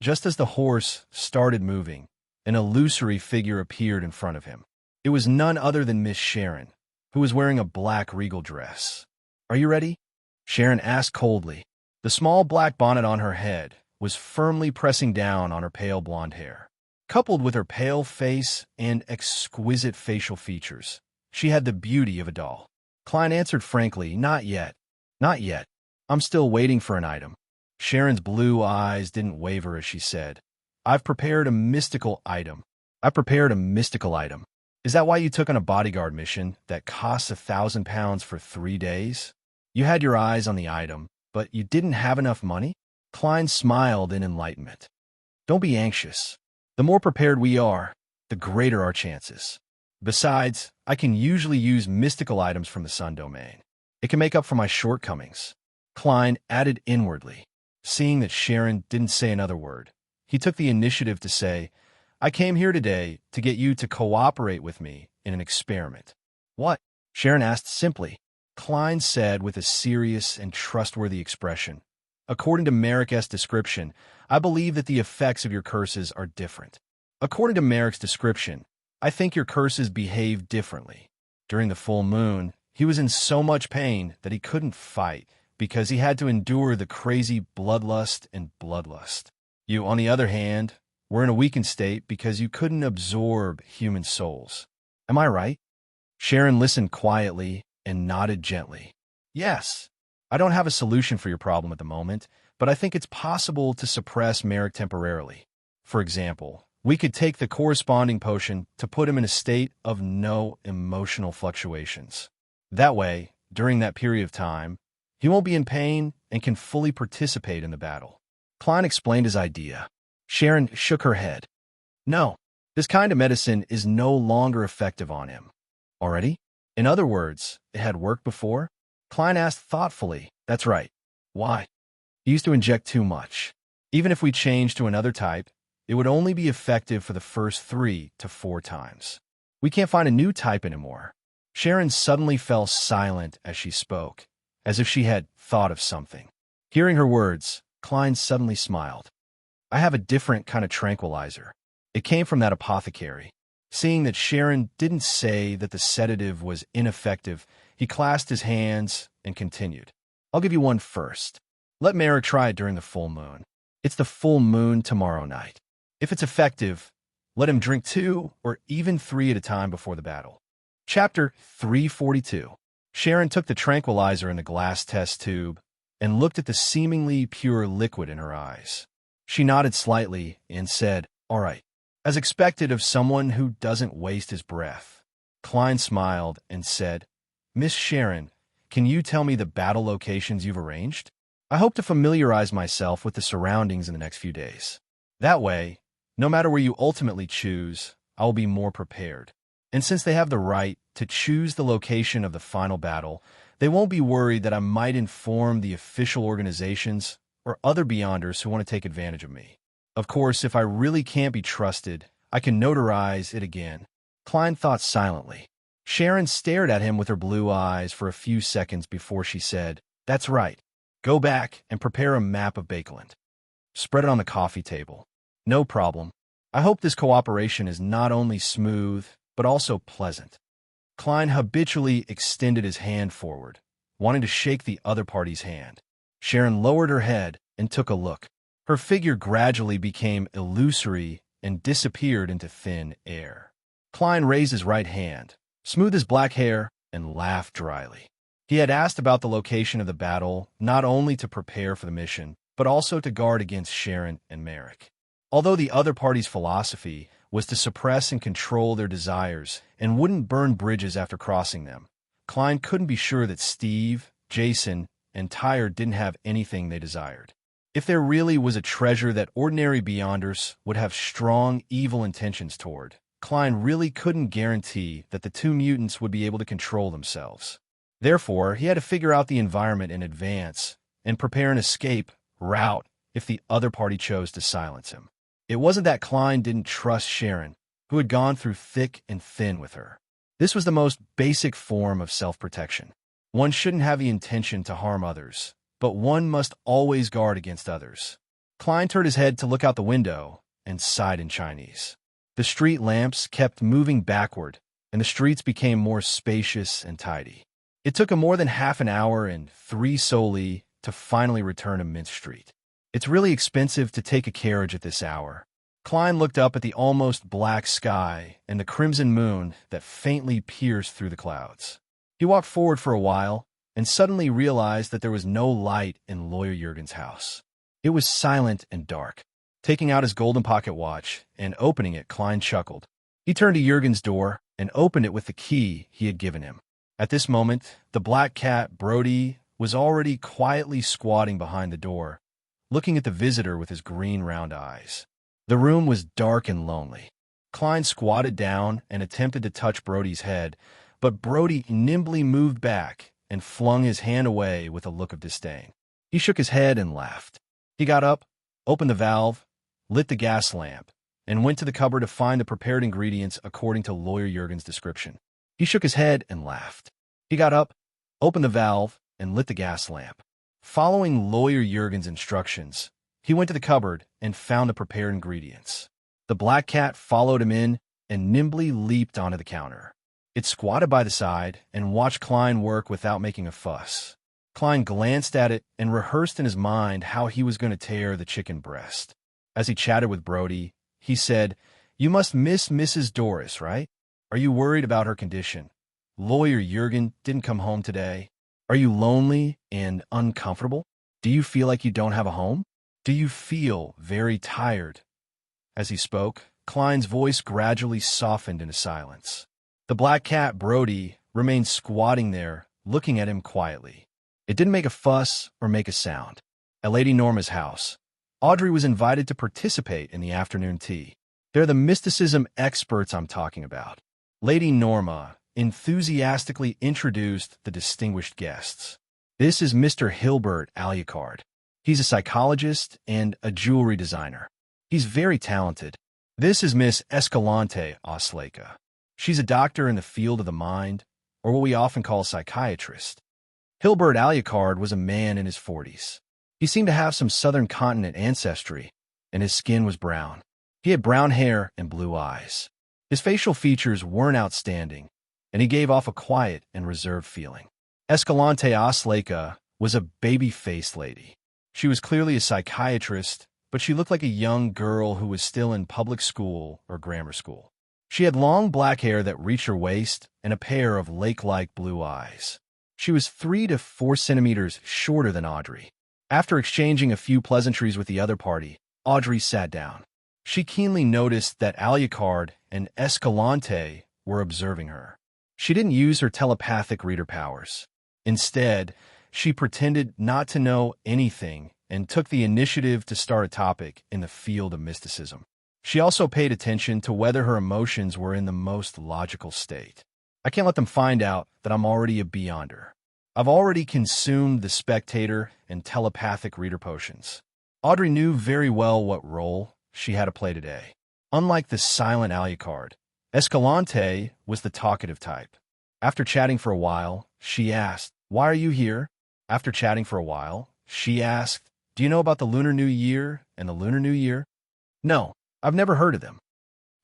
Just as the horse started moving, an illusory figure appeared in front of him. It was none other than Miss Sharon, who was wearing a black regal dress. "Are you ready?" Sharon asked coldly. The small black bonnet on her head was firmly pressing down on her pale blonde hair. Coupled with her pale face and exquisite facial features, she had the beauty of a doll. Klein answered frankly, not yet. Not yet. I'm still waiting for an item. Sharon's blue eyes didn't waver as she said, I've prepared a mystical item. I prepared a mystical item. Is that why you took on a bodyguard mission that costs £1,000 for 3 days? You had your eyes on the item, but you didn't have enough money? Klein smiled in enlightenment. Don't be anxious. The more prepared we are, the greater our chances. Besides, I can usually use mystical items from the Sun Domain. It can make up for my shortcomings. Klein added inwardly. Seeing that Sharon didn't say another word, he took the initiative to say, I came here today to get you to cooperate with me in an experiment. What? Sharon asked simply. Klein said with a serious and trustworthy expression, according to Merrick's description, I believe that the effects of your curses are different. According to Merrick's description, I think your curses behave differently. During the full moon, he was in so much pain that he couldn't fight because he had to endure the crazy bloodlust and bloodlust. You, on the other hand, were in a weakened state because you couldn't absorb human souls. Am I right? Sharon listened quietly and nodded gently. Yes. I don't have a solution for your problem at the moment, but I think it's possible to suppress Merrick temporarily. For example, we could take the corresponding potion to put him in a state of no emotional fluctuations. That way, during that period of time, he won't be in pain and can fully participate in the battle. Klein explained his idea. Sharon shook her head. No, this kind of medicine is no longer effective on him. Already? In other words, it had worked before? Klein asked thoughtfully. That's right. Why? He used to inject too much. Even if we changed to another type, it would only be effective for the first 3 to 4 times. We can't find a new type anymore. Sharon suddenly fell silent as she spoke, as if she had thought of something. Hearing her words, Klein suddenly smiled. I have a different kind of tranquilizer. It came from that apothecary. Seeing that Sharon didn't say that the sedative was ineffective, he clasped his hands and continued. I'll give you one first. Let Merrick try it during the full moon. It's the full moon tomorrow night. If it's effective, let him drink 2 or even 3 at a time before the battle. Chapter 342. Sharon took the tranquilizer in the glass test tube and looked at the seemingly pure liquid in her eyes. She nodded slightly and said, All right, as expected of someone who doesn't waste his breath. Klein smiled and said, Miss Sharon, can you tell me the battle locations you've arranged? I hope to familiarize myself with the surroundings in the next few days. That way, no matter where you ultimately choose, I will be more prepared. And since they have the right to choose the location of the final battle, they won't be worried that I might inform the official organizations or other Beyonders who want to take advantage of me. Of course, if I really can't be trusted, I can notarize it again. Klein thought silently. Sharon stared at him with her blue eyes for a few seconds before she said, That's right. Go back and prepare a map of Bakeland. Spread it on the coffee table. No problem. I hope this cooperation is not only smooth, but also pleasant. Klein habitually extended his hand forward, wanting to shake the other party's hand. Sharon lowered her head and took a look. Her figure gradually became illusory and disappeared into thin air. Klein raised his right hand, smoothed his black hair, and laughed dryly. He had asked about the location of the battle not only to prepare for the mission, but also to guard against Sharon and Merrick. Although the other party's philosophy was to suppress and control their desires and wouldn't burn bridges after crossing them, Klein couldn't be sure that Steve, Jason, and Tyre didn't have anything they desired. If there really was a treasure that ordinary Beyonders would have strong evil intentions toward, Klein really couldn't guarantee that the 2 mutants would be able to control themselves. Therefore, he had to figure out the environment in advance and prepare an escape route if the other party chose to silence him. It wasn't that Klein didn't trust Sharon, who had gone through thick and thin with her. This was the most basic form of self-protection. One shouldn't have the intention to harm others, but one must always guard against others. Klein turned his head to look out the window and sighed in Chinese. The street lamps kept moving backward, and the streets became more spacious and tidy. It took him more than half an hour and 3 soli to finally return to Mint Street. It's really expensive to take a carriage at this hour. Klein looked up at the almost black sky and the crimson moon that faintly pierced through the clouds. He walked forward for a while and suddenly realized that there was no light in Lawyer Jurgen's house. It was silent and dark. Taking out his golden pocket watch and opening it, Klein chuckled. He turned to Jurgen's door and opened it with the key he had given him. At this moment, the black cat, Brody, was already quietly squatting behind the door, looking at the visitor with his green round eyes. The room was dark and lonely. Klein squatted down and attempted to touch Brody's head, but Brody nimbly moved back and flung his hand away with a look of disdain. He shook his head and laughed. He got up, opened the valve, lit the gas lamp, and went to the cupboard to find the prepared ingredients according to Lawyer Jurgen's description. He shook his head and laughed. He got up, opened the valve, and lit the gas lamp. Following Lawyer Jurgen's instructions, he went to the cupboard and found the prepared ingredients. The black cat followed him in and nimbly leaped onto the counter. It squatted by the side and watched Klein work without making a fuss. Klein glanced at it and rehearsed in his mind how he was going to tear the chicken breast. As he chatted with Brody, he said, "You must miss Mrs. Doris, right? Are you worried about her condition? Lawyer Jurgen didn't come home today. Are you lonely and uncomfortable? Do you feel like you don't have a home? Do you feel very tired?" As he spoke, Klein's voice gradually softened into silence. The black cat, Brody, remained squatting there, looking at him quietly. It didn't make a fuss or make a sound. At Lady Norma's house, Audrey was invited to participate in the afternoon tea. They're the mysticism experts I'm talking about. Lady Norma enthusiastically introduced the distinguished guests. This is Mr. Hilbert Alucard. He's a psychologist and a jewelry designer. He's very talented. This is Miss Escalante Osleka. She's a doctor in the field of the mind, or what we often call a psychiatrist. Hilbert Alucard was a man in his 40s. He seemed to have some southern continent ancestry, and his skin was brown. He had brown hair and blue eyes. His facial features weren't outstanding, and he gave off a quiet and reserved feeling. Escalante Osleka was a baby-faced lady. She was clearly a psychiatrist, but she looked like a young girl who was still in public school or grammar school. She had long black hair that reached her waist and a pair of lake-like blue eyes. She was 3 to 4 centimeters shorter than Audrey. After exchanging a few pleasantries with the other party, Audrey sat down. She keenly noticed that Alucard and Escalante were observing her. She didn't use her telepathic reader powers. Instead, she pretended not to know anything and took the initiative to start a topic in the field of mysticism. She also paid attention to whether her emotions were in the most logical state. I can't let them find out that I'm already a beyonder. I've already consumed the spectator and telepathic reader potions. Audrey knew very well what role she had to play today. Unlike the silent Alucard, Escalante was the talkative type. After chatting for a while, she asked, "Why are you here?" After chatting for a while, she asked, "Do you know about the Lunar New Year and the Lunar New Year?" "No, I've never heard of them."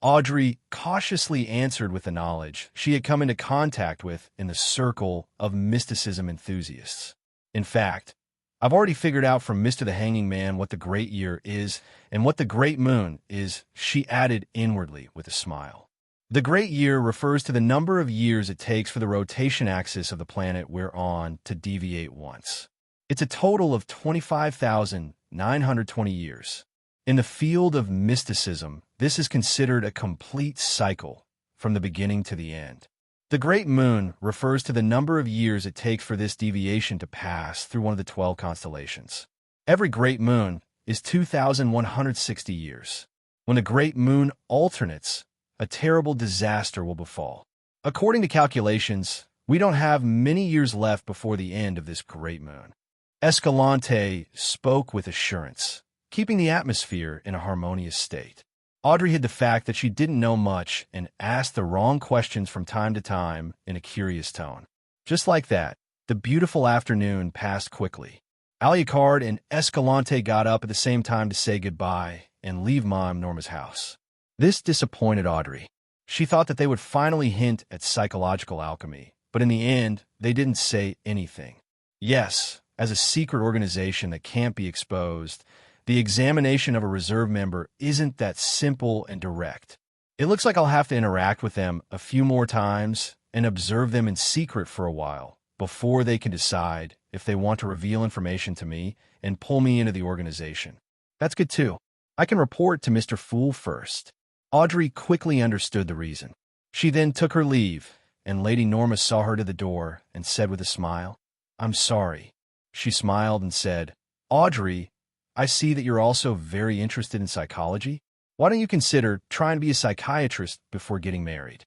Audrey cautiously answered with the knowledge she had come into contact with in the circle of mysticism enthusiasts. "In fact, I've already figured out from Mr. the Hanging Man what the Great Year is and what the Great Moon is," she added inwardly with a smile. The Great Year refers to the number of years it takes for the rotation axis of the planet we're on to deviate once. It's a total of 25,920 years. In the field of mysticism, this is considered a complete cycle from the beginning to the end. The Great Moon refers to the number of years it takes for this deviation to pass through one of the 12 constellations. Every Great Moon is 2,160 years. When the Great Moon alternates, a terrible disaster will befall. According to calculations, we don't have many years left before the end of this Great Moon. Escalante spoke with assurance, keeping the atmosphere in a harmonious state. Audrey hid the fact that she didn't know much and asked the wrong questions from time to time in a curious tone. Just like that, the beautiful afternoon passed quickly. Alucard and Escalante got up at the same time to say goodbye and leave Mom Norma's house. This disappointed Audrey. She thought that they would finally hint at psychological alchemy, but in the end, they didn't say anything. Yes, as a secret organization that can't be exposed, the examination of a reserve member isn't that simple and direct. It looks like I'll have to interact with them a few more times and observe them in secret for a while before they can decide if they want to reveal information to me and pull me into the organization. That's good too. I can report to Mr. Fool first. Audrey quickly understood the reason. She then took her leave, and Lady Norma saw her to the door and said with a smile, "I'm sorry." She smiled and said, "Audrey, I see that you're also very interested in psychology. Why don't you consider trying to be a psychiatrist before getting married?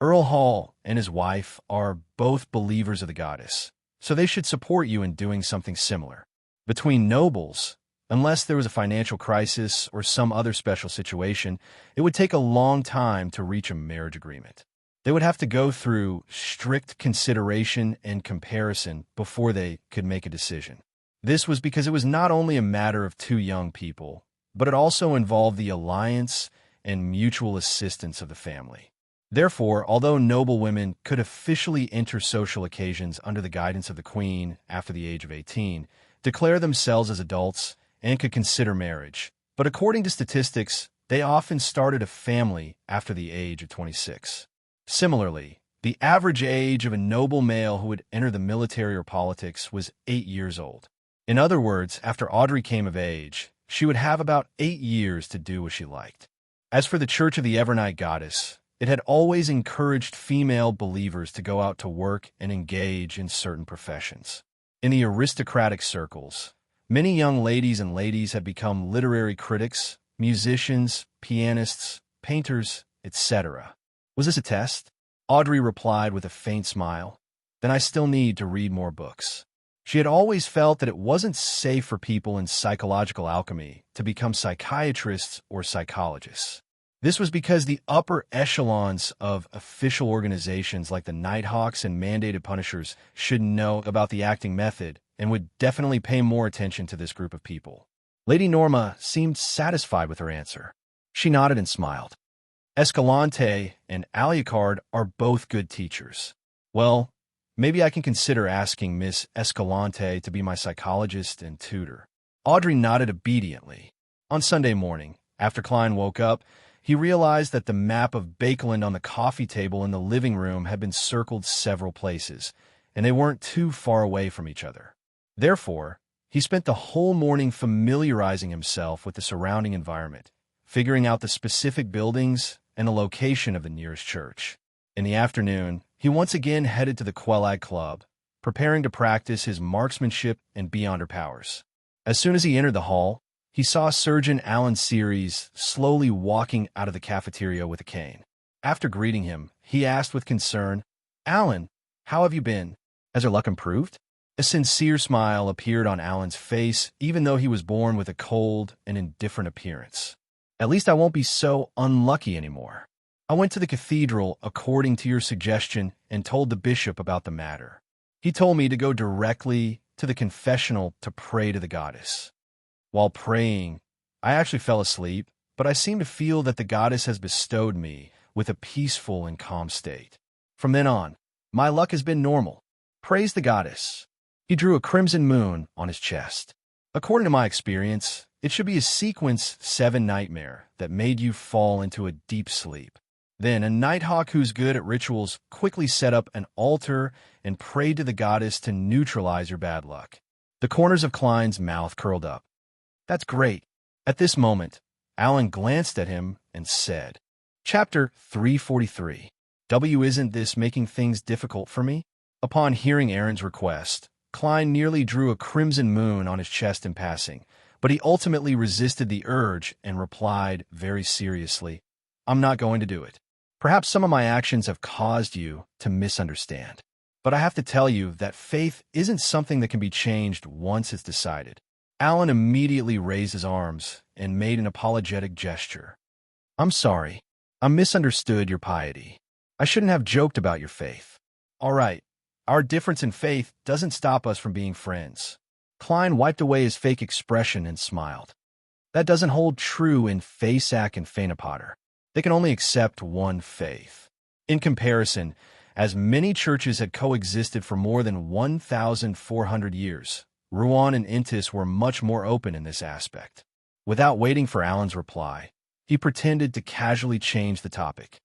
Earl Hall and his wife are both believers of the goddess, so they should support you in doing something similar. Between nobles, unless there was a financial crisis or some other special situation, it would take a long time to reach a marriage agreement. They would have to go through strict consideration and comparison before they could make a decision. This was because it was not only a matter of two young people, but it also involved the alliance and mutual assistance of the family. Therefore, although noble women could officially enter social occasions under the guidance of the queen after the age of 18, declare themselves as adults, and could consider marriage, but according to statistics, they often started a family after the age of 26. Similarly, the average age of a noble male who would enter the military or politics was 8 years old. In other words, after Audrey came of age, she would have about 8 years to do what she liked. As for the Church of the Evernight Goddess, it had always encouraged female believers to go out to work and engage in certain professions. In the aristocratic circles, many young ladies and ladies had become literary critics, musicians, pianists, painters, etc. Was this a test? Audrey replied with a faint smile. Then I still need to read more books. She had always felt that it wasn't safe for people in psychological alchemy to become psychiatrists or psychologists. This was because the upper echelons of official organizations like the Nighthawks and mandated punishers should know about the acting method and would definitely pay more attention to this group of people. Lady Norma seemed satisfied with her answer. She nodded and smiled. Escalante and Alucard are both good teachers. Well, maybe I can consider asking Miss Escalante to be my psychologist and tutor. Audrey nodded obediently. On Sunday morning, after Klein woke up, he realized that the map of Bakeland on the coffee table in the living room had been circled several places, and they weren't too far away from each other. Therefore, he spent the whole morning familiarizing himself with the surrounding environment, figuring out the specific buildings and the location of the nearest church. In the afternoon, he once again headed to the Quelag Club, preparing to practice his marksmanship and beyonder powers. As soon as he entered the hall, he saw Surgeon Alan Series slowly walking out of the cafeteria with a cane. After greeting him, he asked with concern, "Alan, how have you been? Has your luck improved?" A sincere smile appeared on Alan's face, even though he was born with a cold and indifferent appearance. "At least I won't be so unlucky anymore. I went to the cathedral according to your suggestion and told the bishop about the matter. He told me to go directly to the confessional to pray to the goddess. While praying, I actually fell asleep, but I seem to feel that the goddess has bestowed me with a peaceful and calm state. From then on, my luck has been normal. Praise the goddess." He drew a crimson moon on his chest. "According to my experience, it should be a sequence 7 nightmare that made you fall into a deep sleep. Then a Nighthawk who's good at rituals quickly set up an altar and prayed to the goddess to neutralize your bad luck." The corners of Klein's mouth curled up. "That's great." At this moment, Alan glanced at him and said, Chapter 343. Isn't this making things difficult for me? Upon hearing Aaron's request, Klein nearly drew a crimson moon on his chest in passing, but he ultimately resisted the urge and replied very seriously, "I'm not going to do it. Perhaps some of my actions have caused you to misunderstand. But I have to tell you that faith isn't something that can be changed once it's decided." Alan immediately raised his arms and made an apologetic gesture. "I'm sorry. I misunderstood your piety. I shouldn't have joked about your faith. All right, our difference in faith doesn't stop us from being friends." Klein wiped away his fake expression and smiled. "That doesn't hold true in Fasak and Fainapotter. They can only accept one faith. In comparison, as many churches had coexisted for more than 1,400 years, Rouen and Intis were much more open in this aspect." Without waiting for Alan's reply, he pretended to casually change the topic.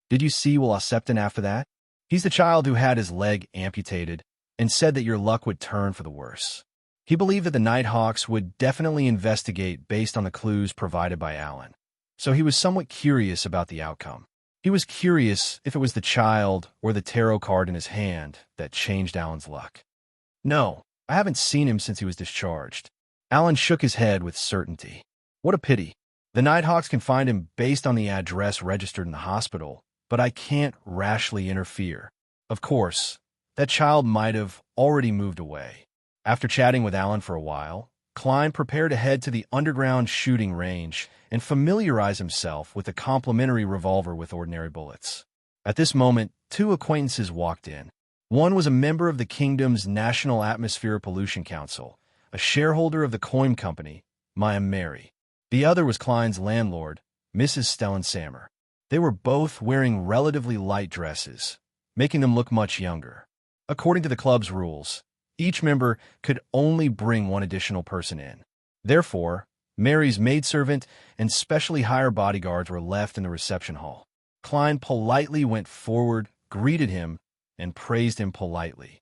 "Did you see Will Septon after that? He's the child who had his leg amputated and said that your luck would turn for the worse. He believed that the Nighthawks would definitely investigate based on the clues provided by Alan, so he was somewhat curious about the outcome. He was curious if it was the child or the tarot card in his hand that changed Alan's luck. No, I haven't seen him since he was discharged. Alan shook his head with certainty. What a pity. The Nighthawks can find him based on the address registered in the hospital, but I can't rashly interfere. Of course, that child might have already moved away. After chatting with Alan for a while, Klein prepared to head to the underground shooting range and familiarize himself with a complimentary revolver with ordinary bullets. At this moment, two acquaintances walked in. One was a member of the kingdom's National Atmosphere Pollution Council, a shareholder of the coin company, Maya Mary. The other was Klein's landlord, Mrs. Stellan Sammer. They were both wearing relatively light dresses, making them look much younger. According to the club's rules, each member could only bring one additional person in. Therefore, Mary's maidservant and specially hired bodyguards were left in the reception hall. Klein politely went forward, greeted him, and praised him politely.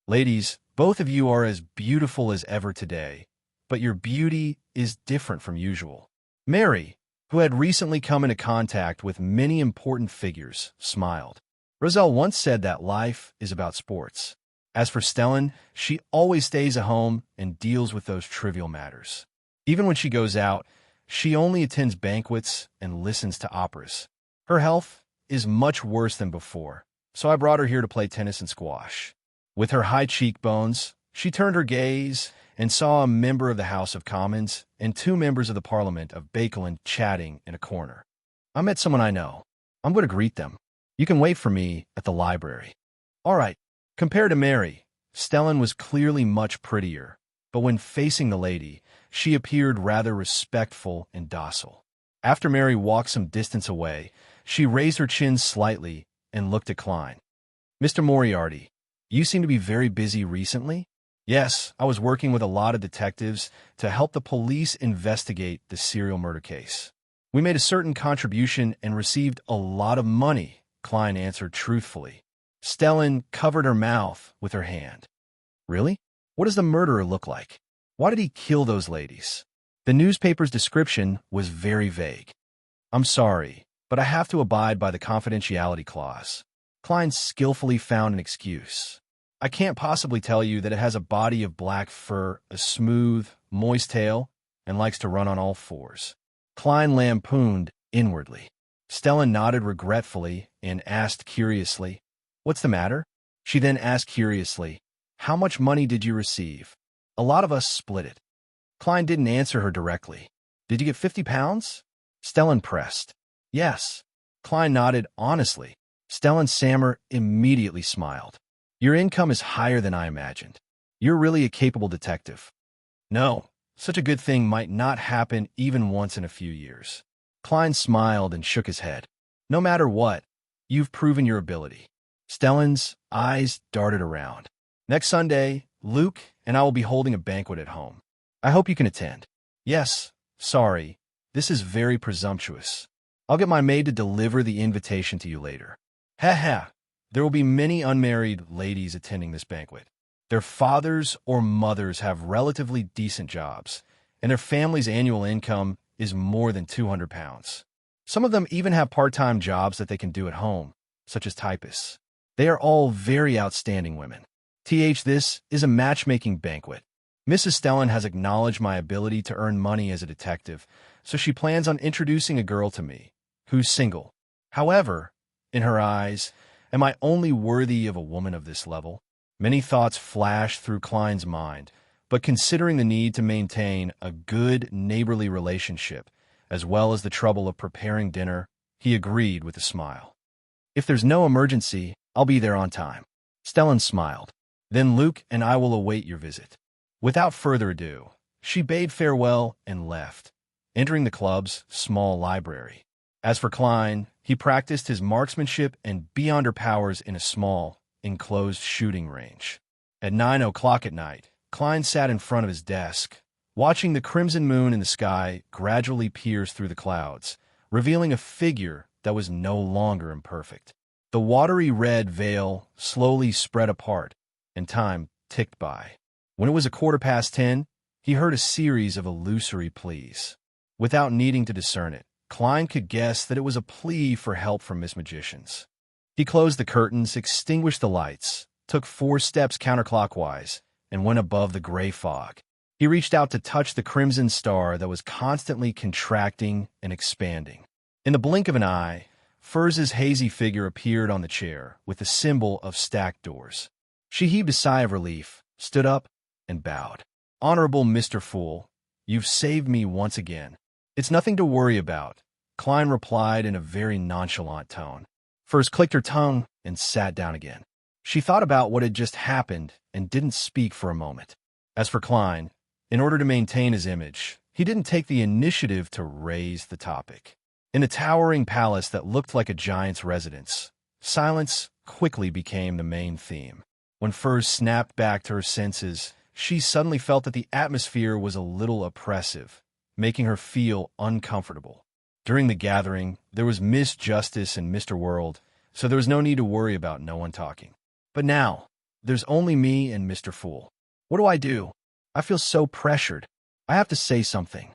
Ladies, both of you are as beautiful as ever today, but your beauty is different from usual. Mary, who had recently come into contact with many important figures, smiled. Roselle once said that life is about sports. As for Stellan, she always stays at home and deals with those trivial matters. Even when she goes out, she only attends banquets and listens to operas. Her health is much worse than before, so I brought her here to play tennis and squash. With her high cheekbones, she turned her gaze and saw a member of the House of Commons and two members of the Parliament of Bakeland chatting in a corner. I met someone I know. I'm going to greet them. You can wait for me at the library. All right. Compared to Mary, Stellan was clearly much prettier, but when facing the lady, she appeared rather respectful and docile. After Mary walked some distance away, she raised her chin slightly and looked at Klein. Mr. Moriarty, you seem to be very busy recently? Yes, I was working with a lot of detectives to help the police investigate the serial murder case. We made a certain contribution and received a lot of money, Klein answered truthfully. Stellan covered her mouth with her hand. Really? What does the murderer look like? Why did he kill those ladies? The newspaper's description was very vague. I'm sorry, but I have to abide by the confidentiality clause. Klein skillfully found an excuse. I can't possibly tell you that it has a body of black fur, a smooth, moist tail, and likes to run on all fours. Klein lampooned inwardly. Stellan nodded regretfully and asked curiously, What's the matter? She then asked curiously, How much money did you receive? A lot of us split it. Klein didn't answer her directly. Did you get 50 pounds? Stellan pressed. Yes. Klein nodded honestly. Stellan Sammer immediately smiled. Your income is higher than I imagined. You're really a capable detective. No, such a good thing might not happen even once in a few years. Klein smiled and shook his head. No matter what, you've proven your ability. Stellan's eyes darted around. Next Sunday, Luke and I will be holding a banquet at home. I hope you can attend. Yes, sorry, this is very presumptuous. I'll get my maid to deliver the invitation to you later. Ha ha, there will be many unmarried ladies attending this banquet. Their fathers or mothers have relatively decent jobs, and their family's annual income is more than 200 pounds. Some of them even have part-time jobs that they can do at home, such as typists. They are all very outstanding women. This is a matchmaking banquet. Mrs. Stellan has acknowledged my ability to earn money as a detective, so she plans on introducing a girl to me, who's single. However, in her eyes, am I only worthy of a woman of this level? Many thoughts flashed through Klein's mind, but considering the need to maintain a good neighborly relationship, as well as the trouble of preparing dinner, he agreed with a smile. If there's no emergency, I'll be there on time. Stellan smiled. Then Luke and I will await your visit. Without further ado, she bade farewell and left, entering the club's small library. As for Klein, he practiced his marksmanship and beyond her powers in a small, enclosed shooting range. At 9 o'clock at night, Klein sat in front of his desk, watching the crimson moon in the sky gradually pierce through the clouds, revealing a figure that was no longer imperfect. The watery red veil slowly spread apart, and time ticked by. When it was 10:15, he heard a series of illusory pleas. Without needing to discern it, Klein could guess that it was a plea for help from Miss Magicians. He closed the curtains, extinguished the lights, took 4 steps counterclockwise, and went above the gray fog. He reached out to touch the crimson star that was constantly contracting and expanding. In the blink of an eye, Furz's hazy figure appeared on the chair with the symbol of stacked doors. She heaved a sigh of relief, stood up, and bowed. "Honorable Mr. Fool, you've saved me once again." "It's nothing to worry about," Klein replied in a very nonchalant tone. Furz clicked her tongue and sat down again. She thought about what had just happened and didn't speak for a moment. As for Klein, in order to maintain his image, he didn't take the initiative to raise the topic. In a towering palace that looked like a giant's residence, silence quickly became the main theme. When Furz snapped back to her senses, she suddenly felt that the atmosphere was a little oppressive, making her feel uncomfortable. During the gathering, there was Miss Justice and Mr. World, so there was no need to worry about no one talking. But now, there's only me and Mr. Fool. What do I do? I feel so pressured. I have to say something.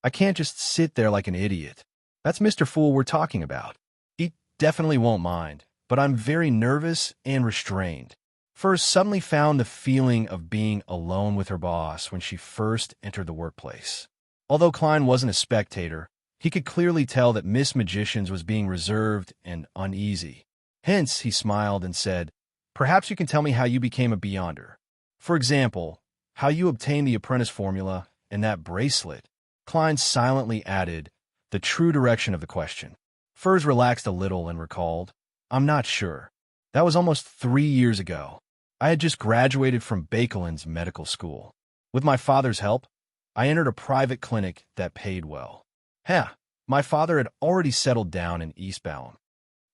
I can't just sit there like an idiot. That's Mr. Fool we're talking about. He definitely won't mind, but I'm very nervous and restrained. Furz suddenly found the feeling of being alone with her boss when she first entered the workplace. Although Klein wasn't a spectator, he could clearly tell that Miss Magicians was being reserved and uneasy. Hence, he smiled and said, "Perhaps you can tell me how you became a Beyonder. For example, how you obtained the apprentice formula and that bracelet." Klein silently added the true direction of the question. Furz relaxed a little and recalled, "I'm not sure. That was almost 3 years ago. I had just graduated from Bakeland's medical school. With my father's help, I entered a private clinic that paid well. My father had already settled down in East Balham.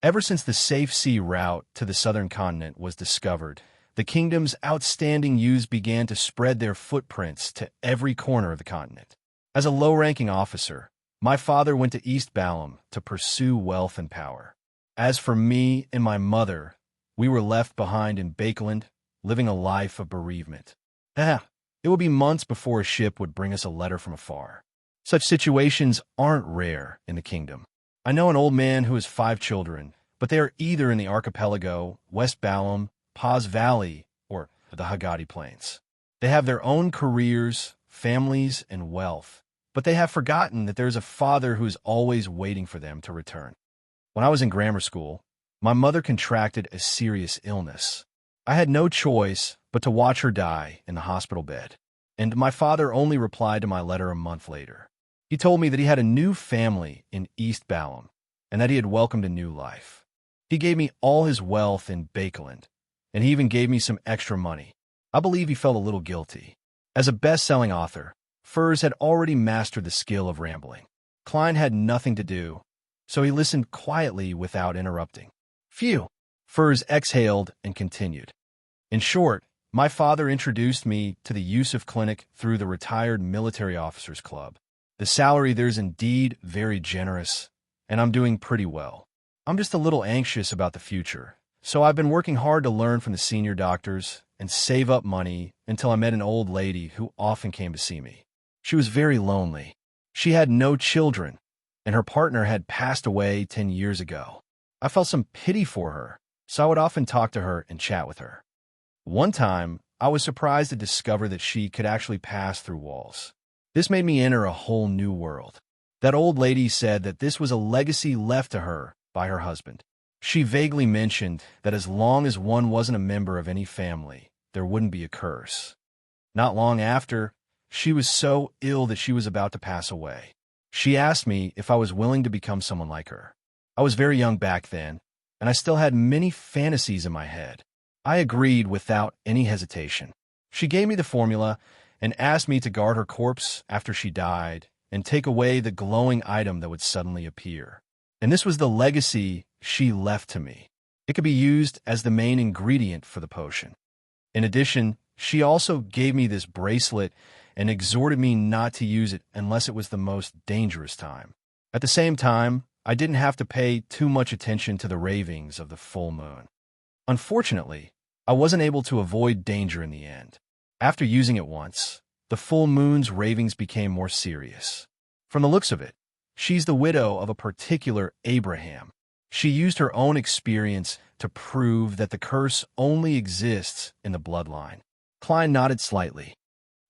Ever since the safe sea route to the southern continent was discovered, the kingdom's outstanding youths began to spread their footprints to every corner of the continent. As a low-ranking officer, my father went to East Balham to pursue wealth and power. As for me and my mother, we were left behind in Bakeland, living a life of bereavement. It would be months before a ship would bring us a letter from afar. Such situations aren't rare in the kingdom. I know an old man who has 5 children, but they are either in the archipelago, West Balham, Paz Valley, or the Hagati Plains. They have their own careers, families, and wealth, but they have forgotten that there is a father who is always waiting for them to return. When I was in grammar school, my mother contracted a serious illness. I had no choice but to watch her die in the hospital bed, and my father only replied to my letter a month later. He told me that he had a new family in East Balham, and that he had welcomed a new life. He gave me all his wealth in Bakeland, and he even gave me some extra money. I believe he felt a little guilty. As a best-selling author, Furz had already mastered the skill of rambling. Klein had nothing to do, so he listened quietly without interrupting. "Phew!" Furz exhaled and continued. "In short, my father introduced me to the Yusuf Clinic through the Retired Military Officers Club. The salary there is indeed very generous, and I'm doing pretty well. I'm just a little anxious about the future, so I've been working hard to learn from the senior doctors and save up money until I met an old lady who often came to see me. She was very lonely. She had no children, and her partner had passed away 10 years ago. I felt some pity for her, so I would often talk to her and chat with her. One time, I was surprised to discover that she could actually pass through walls. This made me enter a whole new world. That old lady said that this was a legacy left to her by her husband. She vaguely mentioned that as long as one wasn't a member of any family, there wouldn't be a curse. Not long after, she was so ill that she was about to pass away. She asked me if I was willing to become someone like her. I was very young back then, and I still had many fantasies in my head. I agreed without any hesitation. She gave me the formula and asked me to guard her corpse after she died and take away the glowing item that would suddenly appear. And this was the legacy she left to me. It could be used as the main ingredient for the potion. In addition, she also gave me this bracelet and exhorted me not to use it unless it was the most dangerous time. At the same time, I didn't have to pay too much attention to the ravings of the full moon. Unfortunately, I wasn't able to avoid danger in the end. After using it once, the full moon's ravings became more serious. From the looks of it, she's the widow of a particular Abraham. She used her own experience to prove that the curse only exists in the bloodline. Klein nodded slightly.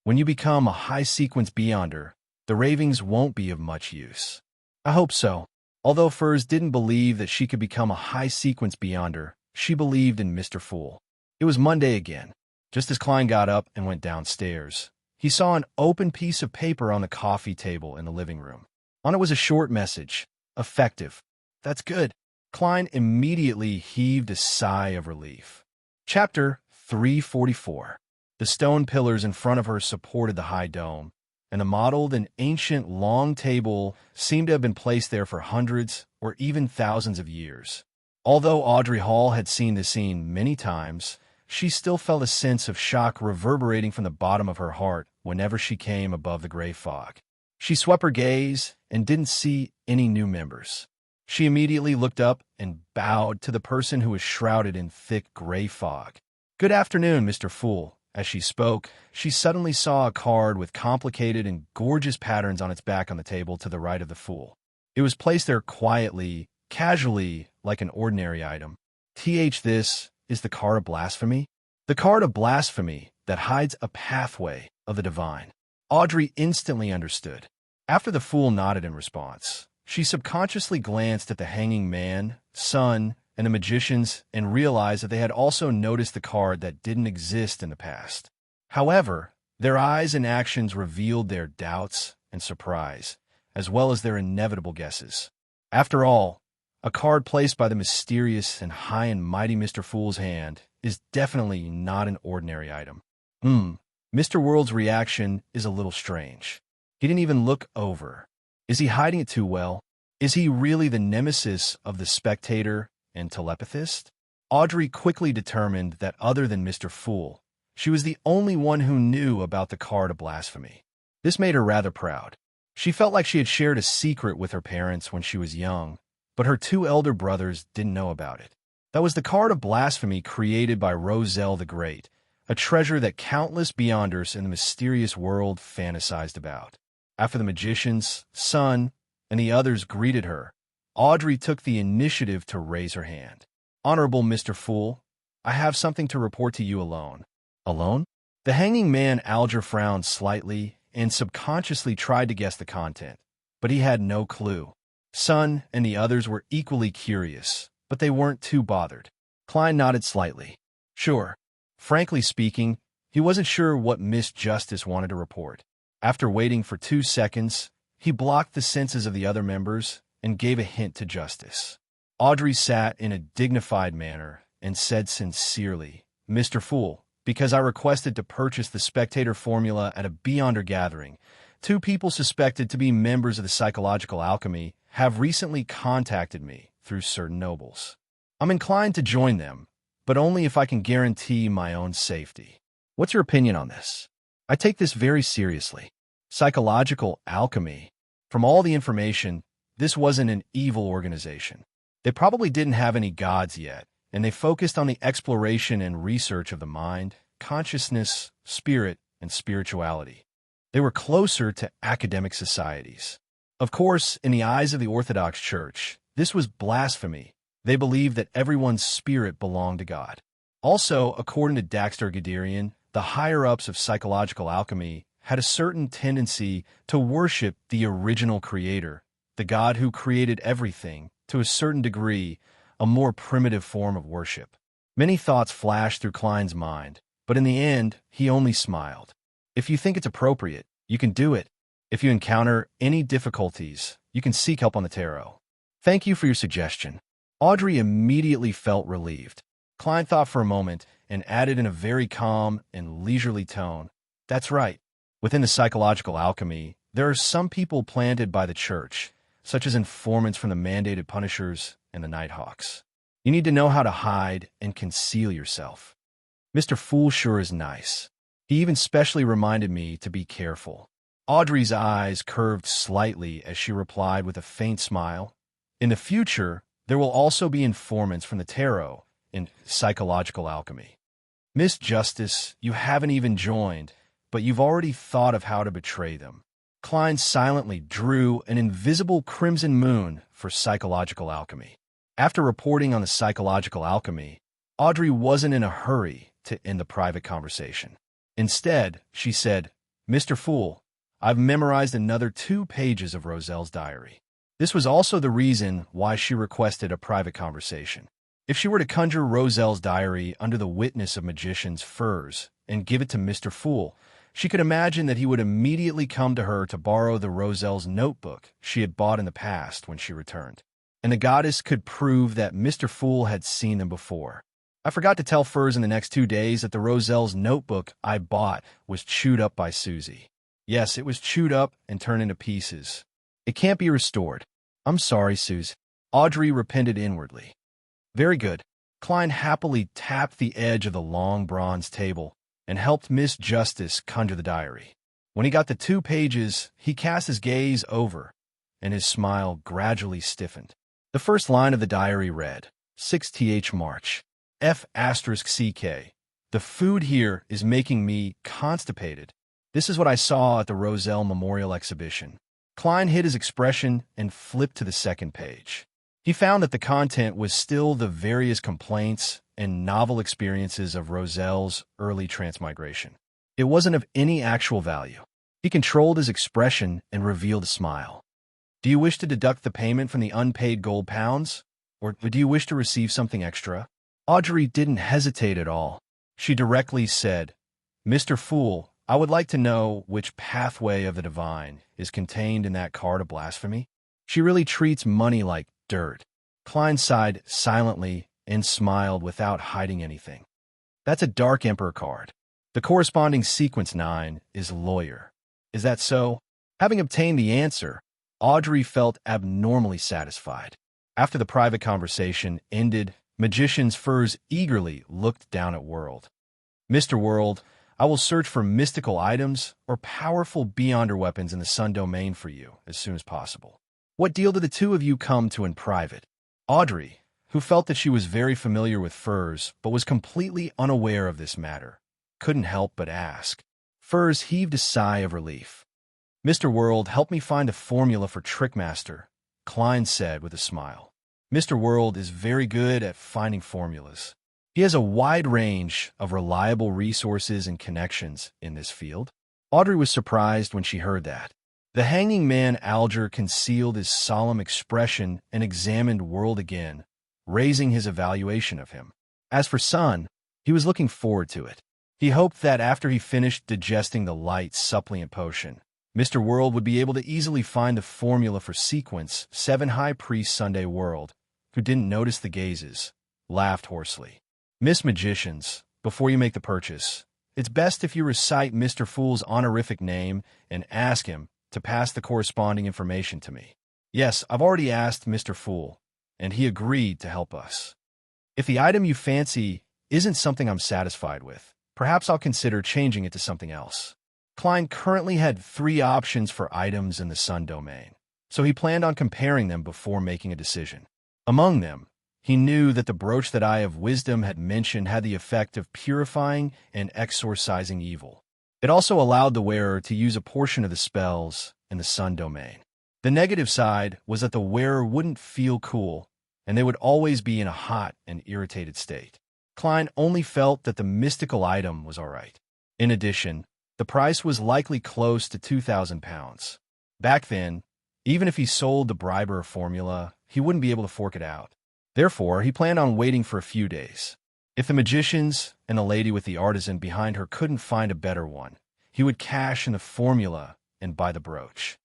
When you become a high-sequence beyonder, the ravings won't be of much use. I hope so. Although Furs didn't believe that she could become a high-sequence beyonder, she believed in Mr. Fool. It was Monday again. Just as Klein got up and went downstairs, he saw an open piece of paper on the coffee table in the living room. On it was a short message. Effective. That's good. Klein immediately heaved a sigh of relief. Chapter 344. The stone pillars in front of her supported the high dome, and the mottled and ancient long table seemed to have been placed there for hundreds or even thousands of years. Although Audrey Hall had seen the scene many times, she still felt a sense of shock reverberating from the bottom of her heart whenever she came above the gray fog. She swept her gaze and didn't see any new members. She immediately looked up and bowed to the person who was shrouded in thick gray fog. "Good afternoon, Mr. Fool." As she spoke, she suddenly saw a card with complicated and gorgeous patterns on its back on the table to the right of the Fool. It was placed there quietly, casually, like an ordinary item. This is the card of blasphemy? The card of blasphemy that hides a pathway of the divine. Audrey instantly understood. After the Fool nodded in response, she subconsciously glanced at the hanging man, sun, and the magicians and realized that they had also noticed the card that didn't exist in the past. However, their eyes and actions revealed their doubts and surprise, as well as their inevitable guesses. After all, a card placed by the mysterious and high and mighty Mr. Fool's hand is definitely not an ordinary item. Mr. World's reaction is a little strange. He didn't even look over. Is he hiding it too well? Is he really the nemesis of the spectator and telepathist? Audrey quickly determined that other than Mr. Fool, she was the only one who knew about the card of blasphemy. This made her rather proud. She felt like she had shared a secret with her parents when she was young, but her two elder brothers didn't know about it. That was the card of blasphemy created by Roselle the Great, a treasure that countless beyonders in the mysterious world fantasized about. After the magicians, sun, and the others greeted her, Audrey took the initiative to raise her hand. "Honorable Mr. Fool, I have something to report to you alone." Alone? The hanging man Alger frowned slightly and subconsciously tried to guess the content, but he had no clue. Sun and the others were equally curious, but they weren't too bothered. Klein nodded slightly. Sure. Frankly speaking, he wasn't sure what Miss Justice wanted to report. After waiting for 2 seconds, he blocked the senses of the other members and gave a hint to Justice. Audrey sat in a dignified manner and said sincerely, "Mr. Fool, because I requested to purchase the spectator formula at a Beyonder gathering, 2 people suspected to be members of the psychological alchemy have recently contacted me through certain nobles. I'm inclined to join them, but only if I can guarantee my own safety. What's your opinion on this? I take this very seriously. Psychological alchemy. From all the information, this wasn't an evil organization. They probably didn't have any gods yet, and they focused on the exploration and research of the mind, consciousness, spirit, and spirituality. They were closer to academic societies. Of course, in the eyes of the Orthodox Church, this was blasphemy. They believed that everyone's spirit belonged to God. Also, according to Daxter Guderian, the higher-ups of psychological alchemy had a certain tendency to worship the original creator, the God who created everything, to a certain degree, a more primitive form of worship. Many thoughts flashed through Klein's mind, but in the end, he only smiled. If you think it's appropriate, you can do it. If you encounter any difficulties, you can seek help on the tarot. Thank you for your suggestion. Audrey immediately felt relieved. Klein thought for a moment and added in a very calm and leisurely tone, "That's right. Within the psychological alchemy, there are some people planted by the church, such as informants from the mandated punishers and the Nighthawks. You need to know how to hide and conceal yourself. Mr. Fool sure is nice. He even specially reminded me to be careful." Audrey's eyes curved slightly as she replied with a faint smile, In the future, there will also be informants from the tarot in psychological alchemy. Miss Justice, you haven't even joined, but you've already thought of how to betray them. Klein silently drew an invisible crimson moon for psychological alchemy. After reporting on the psychological alchemy, Audrey wasn't in a hurry to end the private conversation. Instead, she said, "Mr. Fool, I've memorized another 2 pages of Roselle's diary." This was also the reason why she requested a private conversation. If she were to conjure Roselle's diary under the witness of magician's furs and give it to Mr. Fool, she could imagine that he would immediately come to her to borrow the Roselle's notebook she had bought in the past when she returned. And the goddess could prove that Mr. Fool had seen them before. I forgot to tell Furs in the next 2 days that the Roselle's notebook I bought was chewed up by Susie. Yes, it was chewed up and turned into pieces. It can't be restored. I'm sorry, Suze. Audrey repented inwardly. Very good. Klein happily tapped the edge of the long bronze table and helped Miss Justice conjure the diary. When he got the 2 pages, he cast his gaze over, and his smile gradually stiffened. The first line of the diary read, 6th March, F*CK. The food here is making me constipated. This is what I saw at the Roselle Memorial Exhibition. Klein hid his expression and flipped to the second page. He found that the content was still the various complaints and novel experiences of Roselle's early transmigration. It wasn't of any actual value. He controlled his expression and revealed a smile. Do you wish to deduct the payment from the unpaid gold pounds? Or do you wish to receive something extra? Audrey didn't hesitate at all. She directly said, Mr. Fool, I would like to know which pathway of the divine is contained in that card of blasphemy. She really treats money like dirt. Klein sighed silently and smiled without hiding anything. That's a Dark Emperor card. The corresponding sequence 9 is lawyer. Is that so? Having obtained the answer, Audrey felt abnormally satisfied. After the private conversation ended, Magician's Furs eagerly looked down at World. Mr. World, I will search for mystical items or powerful beyonder weapons in the Sun domain for you as soon as possible. What deal did the 2 of you come to in private? Audrey, who felt that she was very familiar with Furs but was completely unaware of this matter, couldn't help but ask. Furs heaved a sigh of relief. Mr. World, help me find a formula for Trickmaster, Klein said with a smile. Mr. World is very good at finding formulas. He has a wide range of reliable resources and connections in this field. Audrey was surprised when she heard that. The hanging man Alger concealed his solemn expression and examined World again, raising his evaluation of him. As for Sun, he was looking forward to it. He hoped that after he finished digesting the light suppliant potion, Mr. World would be able to easily find the formula for sequence 7. High Priest Sunday World, who didn't notice the gazes, laughed hoarsely. Miss Magicians, before you make the purchase, it's best if you recite Mr. Fool's honorific name and ask him to pass the corresponding information to me. Yes, I've already asked Mr. Fool, and he agreed to help us. If the item you fancy isn't something I'm satisfied with, perhaps I'll consider changing it to something else. Klein currently had 3 options for items in the Sun domain, so he planned on comparing them before making a decision. Among them, he knew that the brooch that Eye of Wisdom had mentioned had the effect of purifying and exorcising evil. It also allowed the wearer to use a portion of the spells in the Sun domain. The negative side was that the wearer wouldn't feel cool, and they would always be in a hot and irritated state. Klein only felt that the mystical item was all right. In addition, the price was likely close to 2,000 pounds. Back then, even if he sold the Briber formula, he wouldn't be able to fork it out. Therefore, he planned on waiting for a few days. If the magicians and the lady with the artisan behind her couldn't find a better one, he would cash in the formula and buy the brooch.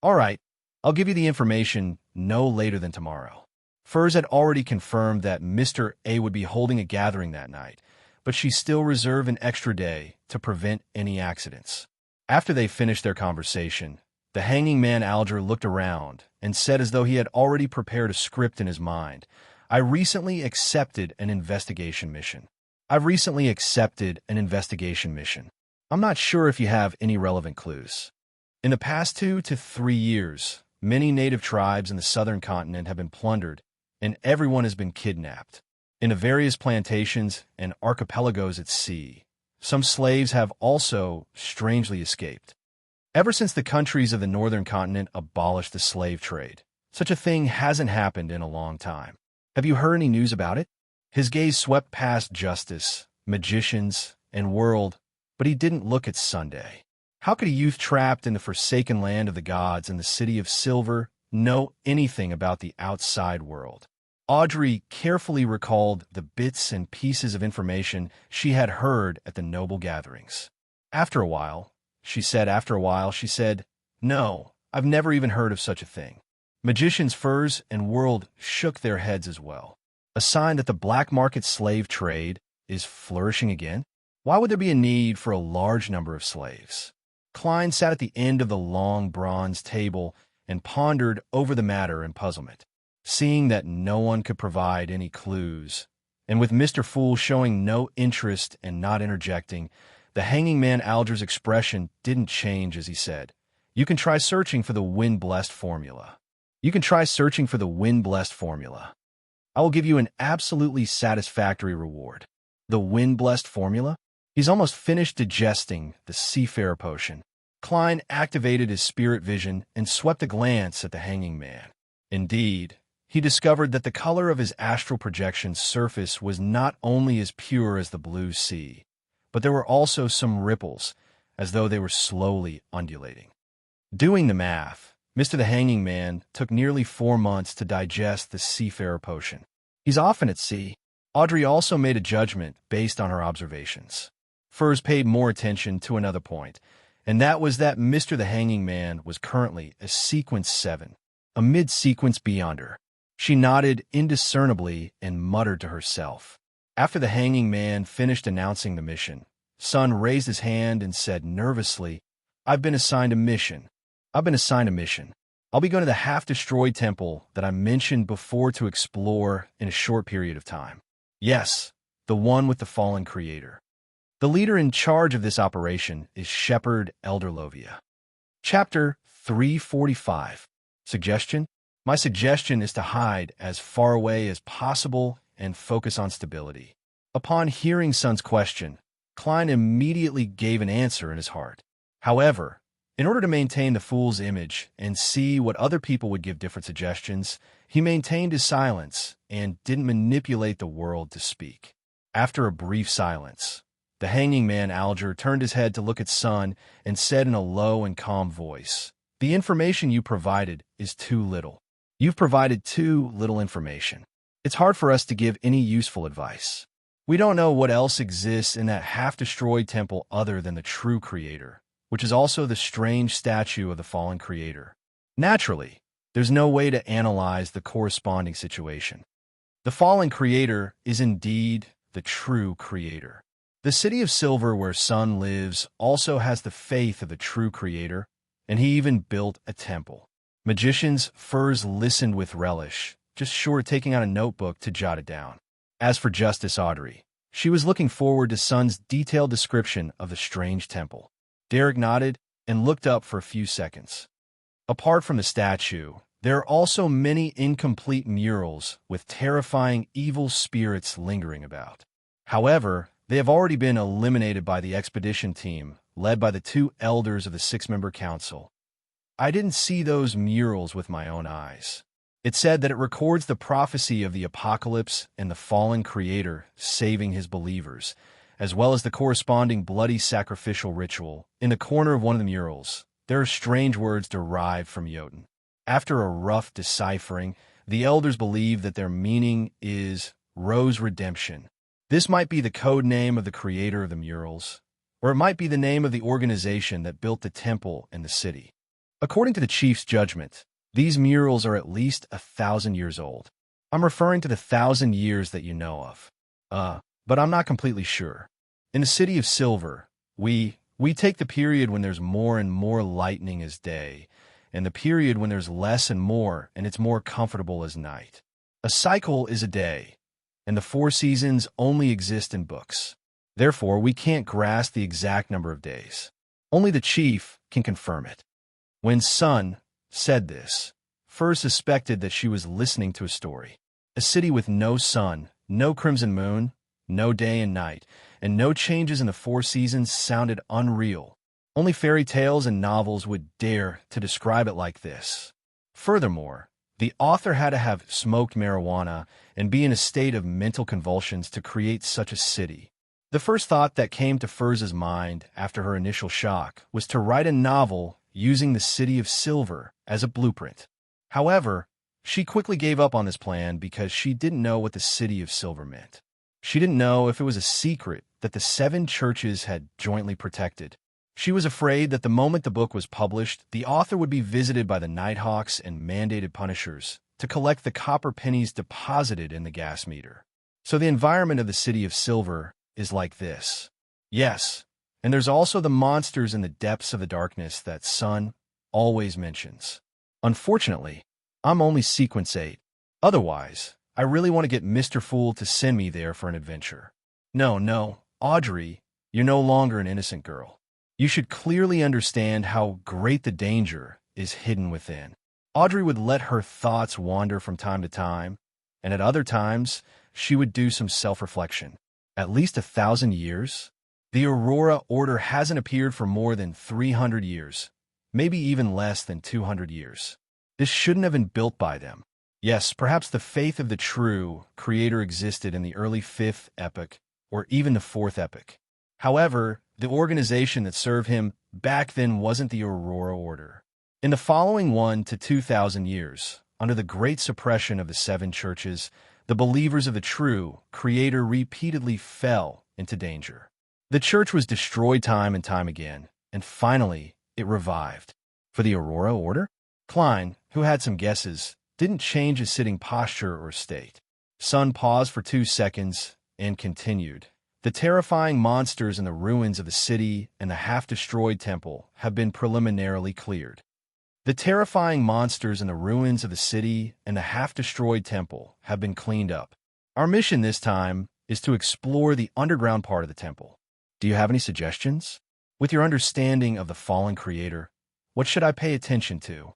All right, I'll give you the information no later than tomorrow. Furs had already confirmed that Mr. A would be holding a gathering that night, but she still reserved an extra day to prevent any accidents. After they finished their conversation, the hanging man Alger looked around and said as though he had already prepared a script in his mind, I recently accepted an investigation mission. I'm not sure if you have any relevant clues. In the past 2 to 3 years, many native tribes in the southern continent have been plundered, and everyone has been kidnapped. In the various plantations and archipelagos at sea, some slaves have also strangely escaped. Ever since the countries of the northern continent abolished the slave trade, such a thing hasn't happened in a long time. Have you heard any news about it? His gaze swept past justice, magicians, and world, but he didn't look at Sunday. How could a youth trapped in the forsaken land of the gods in the city of silver know anything about the outside world? Audrey carefully recalled the bits and pieces of information she had heard at the noble gatherings. After a while, she said, "No, I've never even heard of such a thing." Magicians Furs and World shook their heads as well. A sign that the black market slave trade is flourishing again? Why would there be a need for a large number of slaves? Klein sat at the end of the long bronze table and pondered over the matter in puzzlement. Seeing that no one could provide any clues, and with Mr. Fool showing no interest and not interjecting, the hanging man Alger's expression didn't change as he said, "You can try searching for the wind-blessed formula. You can try searching for the wind-blessed formula. I will give you an absolutely satisfactory reward." The wind-blessed formula? He's almost finished digesting the seafarer potion. Klein activated his spirit vision and swept a glance at the hanging man. Indeed, he discovered that the color of his astral projection's surface was not only as pure as the blue sea, but there were also some ripples, as though they were slowly undulating. Doing the math, Mr. the Hanging Man took nearly 4 months to digest the seafarer potion. He's often at sea. Audrey also made a judgment based on her observations. Furs paid more attention to another point, and that was that Mr. the Hanging Man was currently a sequence 7, a mid-sequence beyonder. She nodded indiscernibly and muttered to herself. After the Hanging Man finished announcing the mission, Sun raised his hand and said nervously, "I've been assigned a mission. I've been assigned a mission. I'll be going to the half-destroyed temple that I mentioned before to explore in a short period of time. Yes, the one with the fallen creator. The leader in charge of this operation is Shepherd Elder Lovia." Chapter 345. Suggestion? My suggestion is to hide as far away as possible and focus on stability. Upon hearing Sun's question, Klein immediately gave an answer in his heart. However, in order to maintain the fool's image and see what other people would give different suggestions, he maintained his silence and didn't manipulate the world to speak. After a brief silence, the hanging man Alger turned his head to look at Sun and said in a low and calm voice, "The information you provided is too little. You've provided too little information. It's hard for us to give any useful advice. We don't know what else exists in that half-destroyed temple other than the true creator, which is also the strange statue of the fallen creator. Naturally, there's no way to analyze the corresponding situation. The fallen creator is indeed the true creator. The city of silver where Sun lives also has the faith of the true creator, and he even built a temple." Magicians Furs listened with relish, just short of taking out a notebook to jot it down. As for Justice Audrey, she was looking forward to Sun's detailed description of the strange temple. Derek nodded and looked up for a few seconds. Apart from the statue, there are also many incomplete murals with terrifying evil spirits lingering about. However, they have already been eliminated by the expedition team, led by the 2 elders of the 6-member council. I didn't see those murals with my own eyes. It said that it records the prophecy of the apocalypse and the fallen creator saving his believers, as well as the corresponding bloody sacrificial ritual. In the corner of one of the murals, there are strange words derived from Jotun. After a rough deciphering, the elders believe that their meaning is Rose Redemption. This might be the code name of the creator of the murals, or it might be the name of the organization that built the temple and the city. According to the chief's judgment, these murals are at least 1,000 years old. I'm referring to the 1,000 years that you know of. But I'm not completely sure. In the city of silver, we take the period when there's more and more lightning as day, and the period when there's less and it's more comfortable as night. A cycle is a day, and the 4 seasons only exist in books. Therefore, we can't grasp the exact number of days. Only the chief can confirm it. When Sun said this, Furs suspected that she was listening to a story. A city with no sun, no crimson moon, no day and night, and no changes in the four seasons sounded unreal. Only fairy tales and novels would dare to describe it like this. Furthermore, the author had to have smoked marijuana and be in a state of mental convulsions to create such a city. The first thought that came to Furs's mind after her initial shock was to write a novel using the City of Silver as a blueprint. However, she quickly gave up on this plan because she didn't know what the City of Silver meant. She didn't know if it was a secret that the 7 churches had jointly protected. She was afraid that the moment the book was published, the author would be visited by the Nighthawks and mandated punishers to collect the copper pennies deposited in the gas meter. So the environment of the City of Silver is like this. Yes, and there's also the monsters in the depths of the darkness that Sun always mentions. Unfortunately, I'm only sequence 8. Otherwise, I really want to get Mr. Fool to send me there for an adventure. No, Audrey, you're no longer an innocent girl. You should clearly understand how great the danger is hidden within. Audrey would let her thoughts wander from time to time, and at other times, she would do some self-reflection. At least 1,000 years? The Aurora Order hasn't appeared for more than 300 years, maybe even less than 200 years. This shouldn't have been built by them. Yes, perhaps the faith of the true Creator existed in the early 5th epoch, or even the 4th epoch. However, the organization that served him back then wasn't the Aurora Order. In the following 1 to 2,000 years, under the great suppression of the 7 churches, the believers of the true Creator repeatedly fell into danger. The church was destroyed time and time again, and finally, it revived. For the Aurora Order? Klein, who had some guesses, didn't change his sitting posture or state. Sun paused for 2 seconds and continued. The terrifying monsters in the ruins of the city and the half-destroyed temple have been preliminarily cleared. The terrifying monsters in the ruins of the city and the half-destroyed temple have been cleaned up. Our mission this time is to explore the underground part of the temple. Do you have any suggestions? With your understanding of the fallen creator, what should I pay attention to?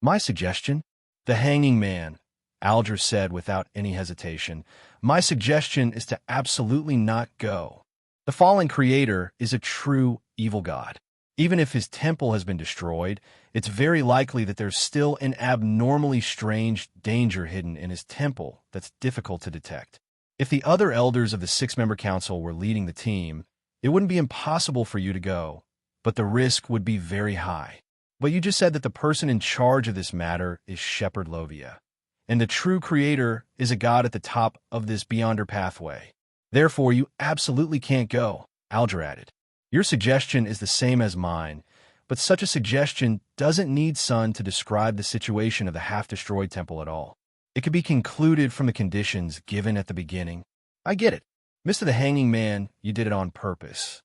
My suggestion? The Hanging Man, Alger said without any hesitation. My suggestion is to absolutely not go. The fallen creator is a true evil god. Even if his temple has been destroyed, it's very likely that there's still an abnormally strange danger hidden in his temple that's difficult to detect. If the other elders of the 6-member council were leading the team, it wouldn't be impossible for you to go, but the risk would be very high. But you just said that the person in charge of this matter is Shepherd Lovia, and the true creator is a god at the top of this beyonder pathway. Therefore, you absolutely can't go, Alger added. Your suggestion is the same as mine, but such a suggestion doesn't need Sun to describe the situation of the half-destroyed temple at all. It could be concluded from the conditions given at the beginning. I get it. Mr. the Hanging Man, you did it on purpose.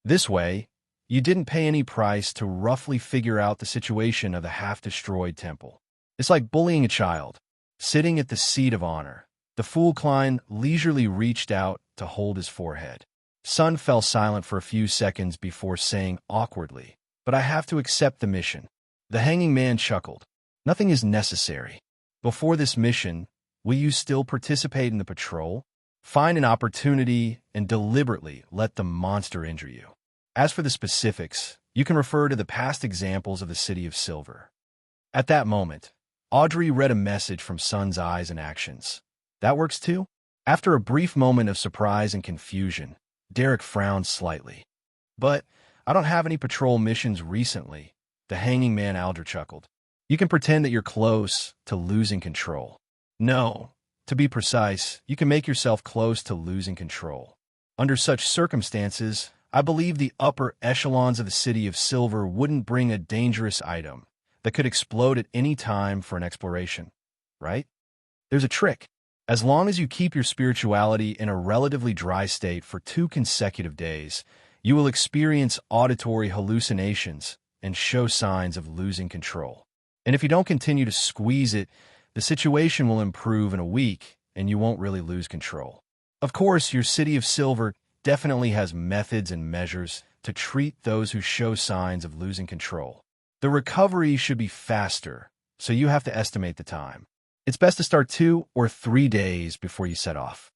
This way, you didn't pay any price to roughly figure out the situation of the half-destroyed temple. It's like bullying a child, sitting at the seat of honor. The fool Klein leisurely reached out to hold his forehead. Sun fell silent for a few seconds before saying awkwardly, "But I have to accept the mission." The Hanging Man chuckled. "Nothing is necessary. Before this mission, will you still participate in the patrol? Find an opportunity and deliberately let the monster injure you. As for the specifics, you can refer to the past examples of the City of Silver." At that moment, Audrey read a message from Sun's eyes and actions. That works too? After a brief moment of surprise and confusion, Derek frowned slightly. "But I don't have any patrol missions recently," the Hanging Man Alger chuckled. "You can pretend that you're close to losing control." "No, to be precise, you can make yourself close to losing control. Under such circumstances, I believe the upper echelons of the City of Silver wouldn't bring a dangerous item that could explode at any time for an exploration, right? There's a trick. As long as you keep your spirituality in a relatively dry state for 2 consecutive days, you will experience auditory hallucinations and show signs of losing control. And if you don't continue to squeeze it, the situation will improve in a week and you won't really lose control. Of course, your City of Silver definitely has methods and measures to treat those who show signs of losing control. The recovery should be faster, so you have to estimate the time. It's best to start 2 or 3 days before you set off.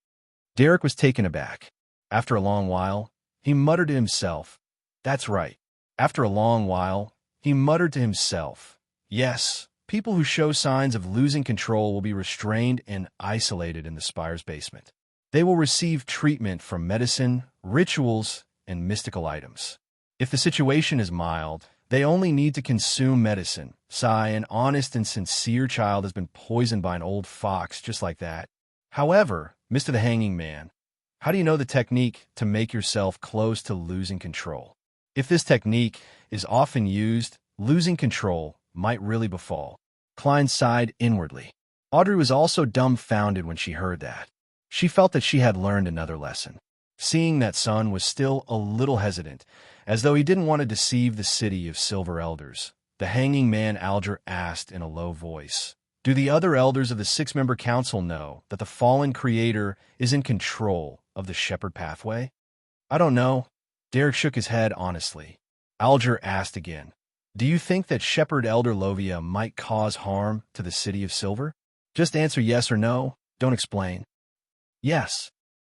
Derek was taken aback. After a long while, he muttered to himself, "That's right." After a long while, he muttered to himself, "Yes, people who show signs of losing control will be restrained and isolated in the Spire's basement. They will receive treatment from medicine, rituals, and mystical items. If the situation is mild, they only need to consume medicine. Sigh, an honest and sincere child has been poisoned by an old fox just like that. However, Mr. the Hanging Man, how do you know the technique to make yourself close to losing control? If this technique is often used, losing control might really befall." Klein sighed inwardly. Audrey was also dumbfounded when she heard that. She felt that she had learned another lesson. Seeing that Sun was still a little hesitant, as though he didn't want to deceive the city of Silver Elders, the Hanging Man Alger asked in a low voice, "Do the other elders of the 6-member council know that the fallen creator is in control of the Shepherd Pathway?" "I don't know." Derek shook his head honestly. Alger asked again, "Do you think that Shepherd Elder Lovia might cause harm to the City of Silver? Just answer yes or no. Don't explain." "Yes."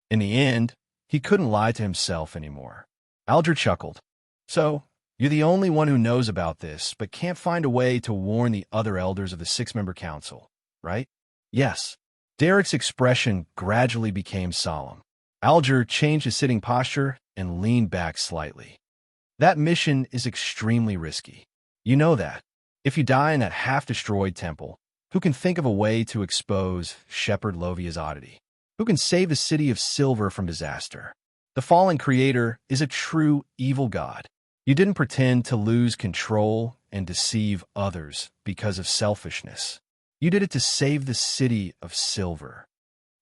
In the end, he couldn't lie to himself anymore. Alger chuckled. "So, you're the only one who knows about this, but can't find a way to warn the other elders of the 6-member council, right?" "Yes." Derek's expression gradually became solemn. Alger changed his sitting posture and leaned back slightly. "That mission is extremely risky. You know that. If you die in that half-destroyed temple, who can think of a way to expose Shepherd Lovia's oddity? Who can save the City of Silver from disaster? The fallen creator is a true evil god. You didn't pretend to lose control and deceive others because of selfishness. You did it to save the City of Silver.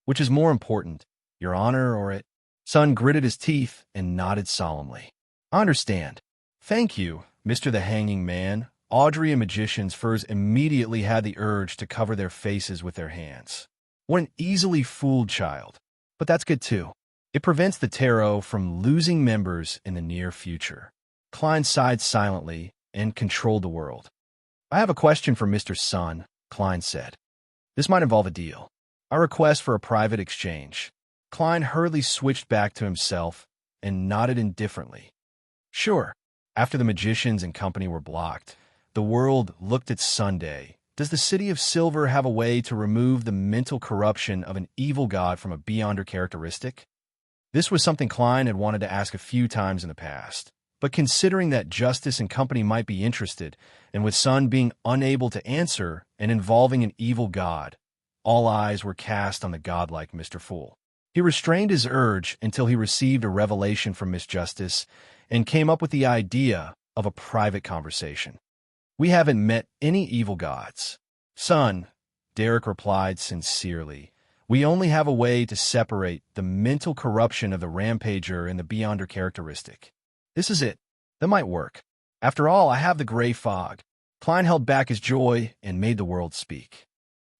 Which is more important, your honor or it?" Sun gritted his teeth and nodded solemnly. "I understand. Thank you, Mr. the Hanging Man." Audrey and Magician's Furs immediately had the urge to cover their faces with their hands. What an easily fooled child. But that's good too. It prevents the tarot from losing members in the near future. Klein sighed silently and controlled the world. "I have a question for Mr. Sun," Klein said. "This might involve a deal. I request for a private exchange." Klein hurriedly switched back to himself and nodded indifferently. "Sure." After the magicians and company were blocked, the world looked at Sunday. Does the City of Silver have a way to remove the mental corruption of an evil god from a Beyonder characteristic? This was something Klein had wanted to ask a few times in the past. But considering that Justice and company might be interested, and with Sun being unable to answer and involving an evil god, all eyes were cast on the godlike Mr. Fool. He restrained his urge until he received a revelation from Miss Justice and came up with the idea of a private conversation. "We haven't met any evil gods." "Son," Derek replied sincerely, "we only have a way to separate the mental corruption of the Rampager and the Beyonder characteristic. This is it. That might work. After all, I have the gray fog." Klein held back his joy and made the world speak.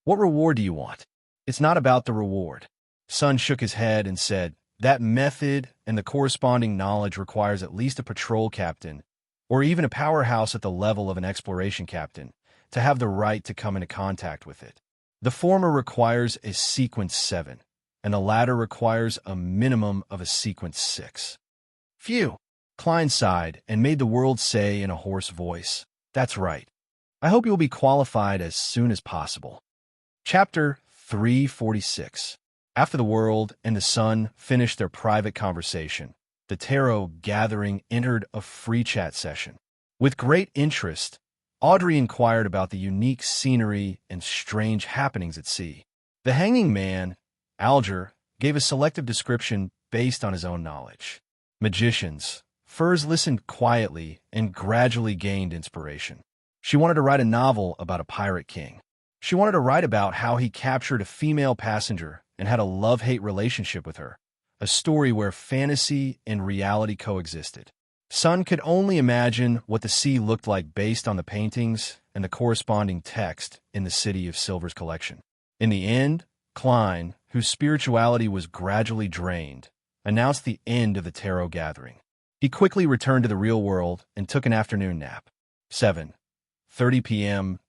"What reward do you want?" "It's not about the reward." Sun shook his head and said, "That method and the corresponding knowledge requires at least a patrol captain, or even a powerhouse at the level of an exploration captain, to have the right to come into contact with it. The former requires a sequence 7, and the latter requires a minimum of a sequence 6. "Phew!" Klein sighed and made the world say in a hoarse voice, "That's right. I hope you will be qualified as soon as possible." Chapter 346. After the world and the Sun finished their private conversation, the Tarot Gathering entered a free chat session. With great interest, Audrey inquired about the unique scenery and strange happenings at sea. The Hanging Man, Alger, gave a selective description based on his own knowledge. Magicians, Furs listened quietly and gradually gained inspiration. She wanted to write a novel about a pirate king. She wanted to write about how he captured a female passenger and had a love-hate relationship with her, a story where fantasy and reality coexisted. Sun could only imagine what the sea looked like based on the paintings and the corresponding text in the City of Silver's collection. In the end, Klein, whose spirituality was gradually drained, announced the end of the Tarot Gathering. He quickly returned to the real world and took an afternoon nap. 7:30 p.m.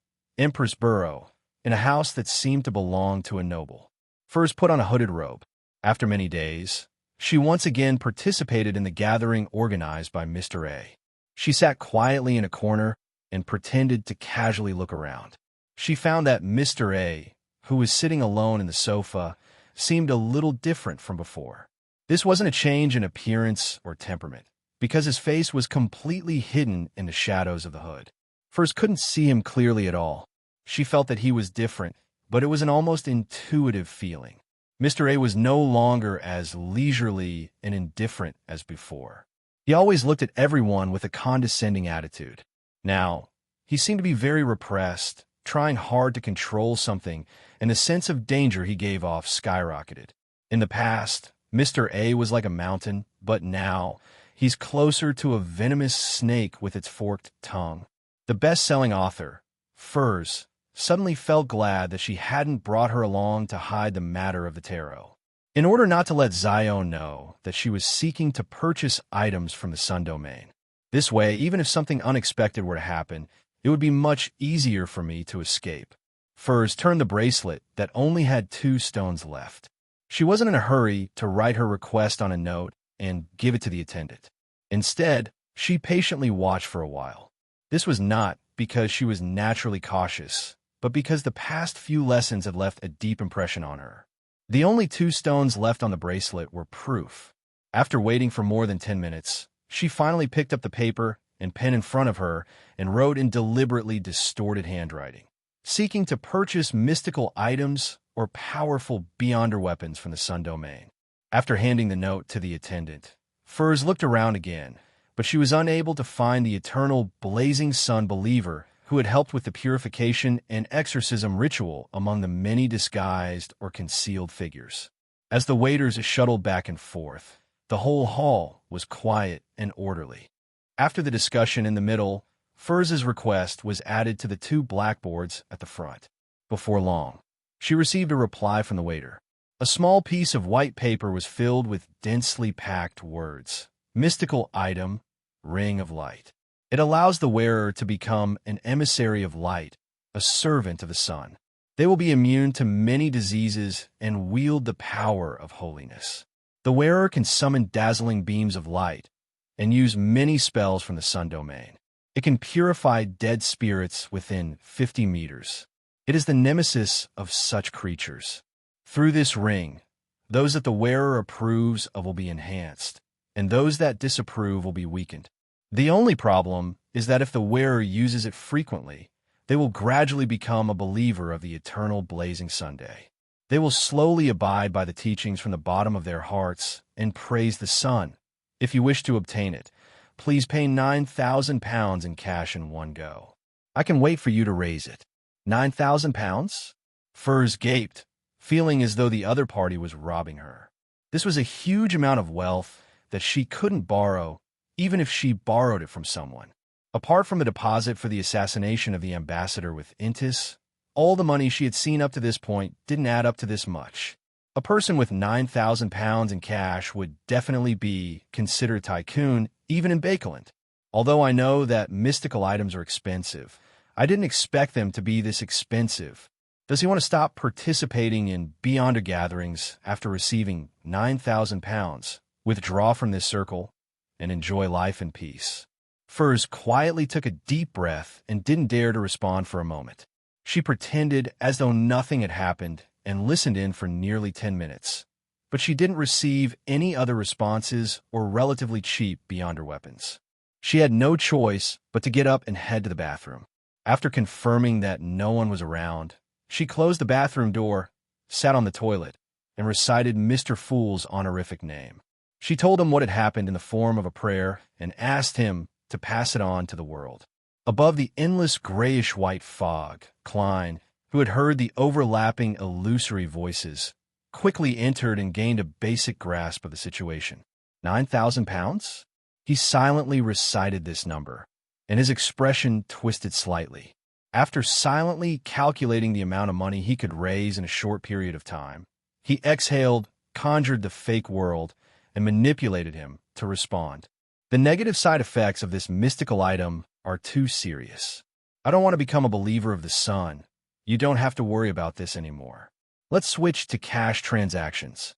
Empress Burrow, in a house that seemed to belong to a noble. Furs put on a hooded robe. After many days, she once again participated in the gathering organized by Mr. A. She sat quietly in a corner and pretended to casually look around. She found that Mr. A, who was sitting alone in the sofa, seemed a little different from before. This wasn't a change in appearance or temperament, because his face was completely hidden in the shadows of the hood. Furs couldn't see him clearly at all. She felt that he was different, but it was an almost intuitive feeling. Mr. A was no longer as leisurely and indifferent as before. He always looked at everyone with a condescending attitude. Now, he seemed to be very repressed, trying hard to control something, and the sense of danger he gave off skyrocketed. In the past, Mr. A was like a mountain, but now, he's closer to a venomous snake with its forked tongue. The best-selling author, Furs, suddenly felt glad that she hadn't brought her along to hide the matter of the tarot. In order not to let Zion know that she was seeking to purchase items from the Sun Domain. This way, even if something unexpected were to happen, it would be much easier for me to escape. Furs turned the bracelet that only had 2 stones left. She wasn't in a hurry to write her request on a note and give it to the attendant. Instead, she patiently watched for a while. This was not because she was naturally cautious, but because the past few lessons had left a deep impression on her. The only 2 stones left on the bracelet were proof. After waiting for more than 10 minutes, she finally picked up the paper and pen in front of her and wrote in deliberately distorted handwriting, seeking to purchase mystical items or powerful beyonder weapons from the Sun Domain. After handing the note to the attendant, Furs looked around again, but she was unable to find the eternal blazing sun believer who had helped with the purification and exorcism ritual among the many disguised or concealed figures. As the waiters shuttled back and forth, the whole hall was quiet and orderly. After the discussion in the middle, Furs's request was added to the 2 blackboards at the front. Before long, she received a reply from the waiter. A small piece of white paper was filled with densely packed words. Mystical item, Ring of Light. It allows the wearer to become an emissary of light, a servant of the sun. They will be immune to many diseases and wield the power of holiness. The wearer can summon dazzling beams of light and use many spells from the Sun Domain. It can purify dead spirits within 50 meters. It is the nemesis of such creatures. Through this ring, those that the wearer approves of will be enhanced, and those that disapprove will be weakened. The only problem is that if the wearer uses it frequently, they will gradually become a believer of the eternal blazing Sunday. They will slowly abide by the teachings from the bottom of their hearts and praise the sun. If you wish to obtain it, please pay £9,000 in cash in one go. I can wait for you to raise it. £9,000? Furs gaped, feeling as though the other party was robbing her. This was a huge amount of wealth that she couldn't borrow, even if she borrowed it from someone. Apart from the deposit for the assassination of the ambassador with Intis, all the money she had seen up to this point didn't add up to this much. A person with £9,000 in cash would definitely be considered a tycoon, even in Bakeland. Although I know that mystical items are expensive, I didn't expect them to be this expensive. Does he want to stop participating in Beyonder gatherings after receiving £9,000, withdraw from this circle, and enjoy life in peace? Furs quietly took a deep breath and didn't dare to respond for a moment. She pretended as though nothing had happened and listened in for nearly 10 minutes. But she didn't receive any other responses or relatively cheap Beyonder weapons. She had no choice but to get up and head to the bathroom. After confirming that no one was around, she closed the bathroom door, sat on the toilet, and recited Mr. Fool's honorific name. She told him what had happened in the form of a prayer and asked him to pass it on to the world. Above the endless grayish-white fog, Klein, who had heard the overlapping illusory voices, quickly entered and gained a basic grasp of the situation. £9,000? He silently recited this number, and his expression twisted slightly. After silently calculating the amount of money he could raise in a short period of time, he exhaled, conjured the fake world, and manipulated him to respond. The negative side effects of this mystical item are too serious. I don't want to become a believer of the sun. You don't have to worry about this anymore. Let's switch to cash transactions.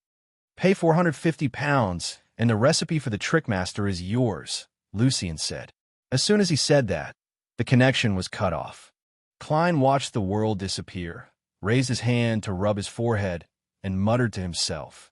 Pay £450, and the recipe for the Trickmaster is yours, Lucian said. As soon as he said that, the connection was cut off. Klein watched the world disappear, raised his hand to rub his forehead, and muttered to himself.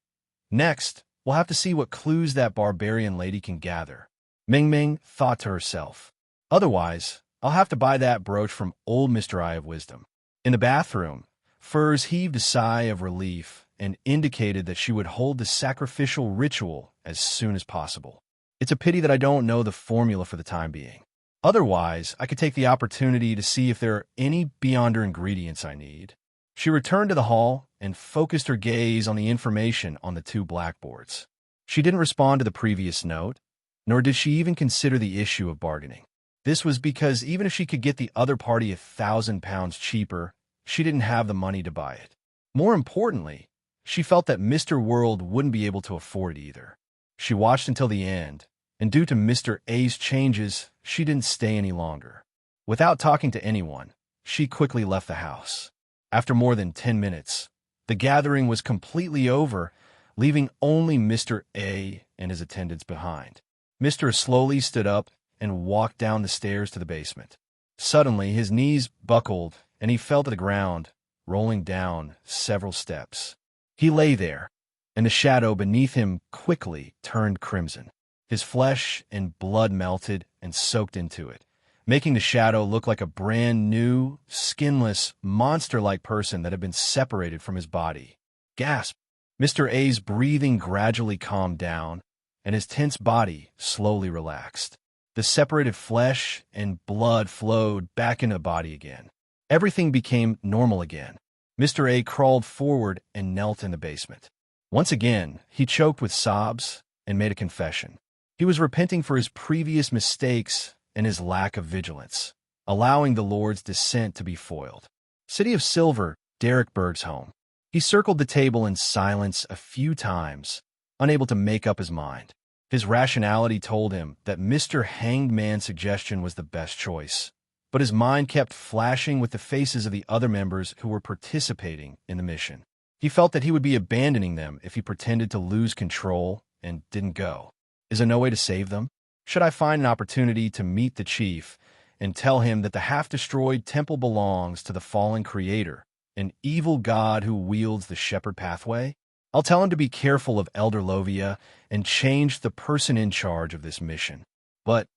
Next, we'll have to see what clues that barbarian lady can gather. Ming Ming thought to herself. Otherwise, I'll have to buy that brooch from old Mr. Eye of Wisdom. In the bathroom, Furs heaved a sigh of relief and indicated that she would hold the sacrificial ritual as soon as possible. It's a pity that I don't know the formula for the time being. Otherwise, I could take the opportunity to see if there are any Beyonder ingredients I need. She returned to the hall and focused her gaze on the information on the two blackboards. She didn't respond to the previous note, nor did she even consider the issue of bargaining. This was because even if she could get the other party £1,000 cheaper, she didn't have the money to buy it. More importantly, she felt that Mr. World wouldn't be able to afford it either. She watched until the end, and due to Mr. A's changes, she didn't stay any longer. Without talking to anyone, she quickly left the house. After more than 10 minutes, the gathering was completely over, leaving only Mr. A and his attendants behind. Mr. slowly stood up and walked down the stairs to the basement. Suddenly, his knees buckled, and he fell to the ground, rolling down several steps. He lay there, and the shadow beneath him quickly turned crimson. His flesh and blood melted and soaked into it, making the shadow look like a brand-new, skinless, monster-like person that had been separated from his body. Gasp! Mr. A's breathing gradually calmed down, and his tense body slowly relaxed. The separated flesh and blood flowed back into the body again. Everything became normal again. Mr. A crawled forward and knelt in the basement. Once again, he choked with sobs and made a confession. He was repenting for his previous mistakes and his lack of vigilance, allowing the Lord's descent to be foiled. City of Silver, Derek Berg's home. He circled the table in silence a few times, unable to make up his mind. His rationality told him that Mr. Hanged Man's suggestion was the best choice, but his mind kept flashing with the faces of the other members who were participating in the mission. He felt that he would be abandoning them if he pretended to lose control and didn't go. Is there no way to save them? Should I find an opportunity to meet the chief and tell him that the half-destroyed temple belongs to the fallen creator, an evil god who wields the shepherd pathway? I'll tell him to be careful of Elder Lovia and change the person in charge of this mission. But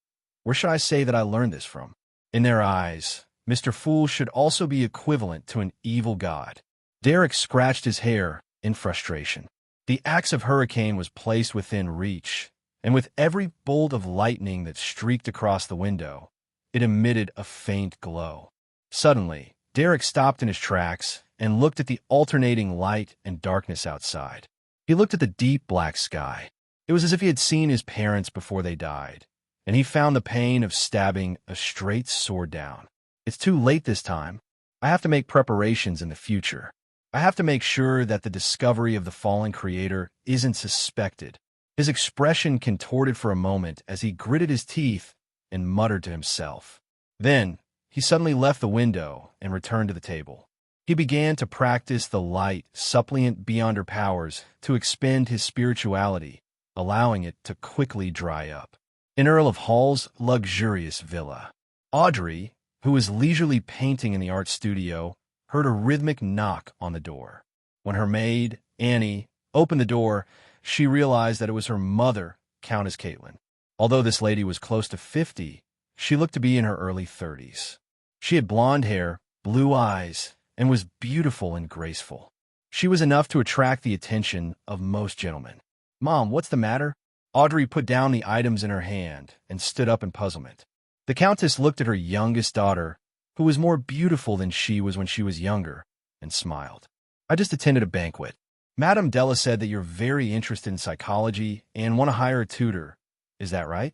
where should I say that I learned this from? In their eyes, Mr. Fool should also be equivalent to an evil god. Derek scratched his hair in frustration. The axe of Hurricane was placed within reach, and with every bolt of lightning that streaked across the window, it emitted a faint glow. Suddenly, Derek stopped in his tracks and looked at the alternating light and darkness outside. He looked at the deep black sky. It was as if he had seen his parents before they died, and he found the pain of stabbing a straight sword down. It's too late this time. I have to make preparations in the future. I have to make sure that the discovery of the fallen creator isn't suspected. His expression contorted for a moment as he gritted his teeth and muttered to himself. Then, he suddenly left the window and returned to the table. He began to practice the light, suppliant Beyonder powers to expend his spirituality, allowing it to quickly dry up. In Earl of Hall's luxurious villa, Audrey, who was leisurely painting in the art studio, heard a rhythmic knock on the door. When her maid, Annie, opened the door, she realized that it was her mother, Countess Caitlin. Although this lady was close to 50, she looked to be in her early 30s. She had blonde hair, blue eyes, and was beautiful and graceful. She was enough to attract the attention of most gentlemen. "Mom, what's the matter?" Audrey put down the items in her hand and stood up in puzzlement. The Countess looked at her youngest daughter, who was more beautiful than she was when she was younger, and smiled. "I just attended a banquet. Madame Della said that you're very interested in psychology and want to hire a tutor. Is that right?"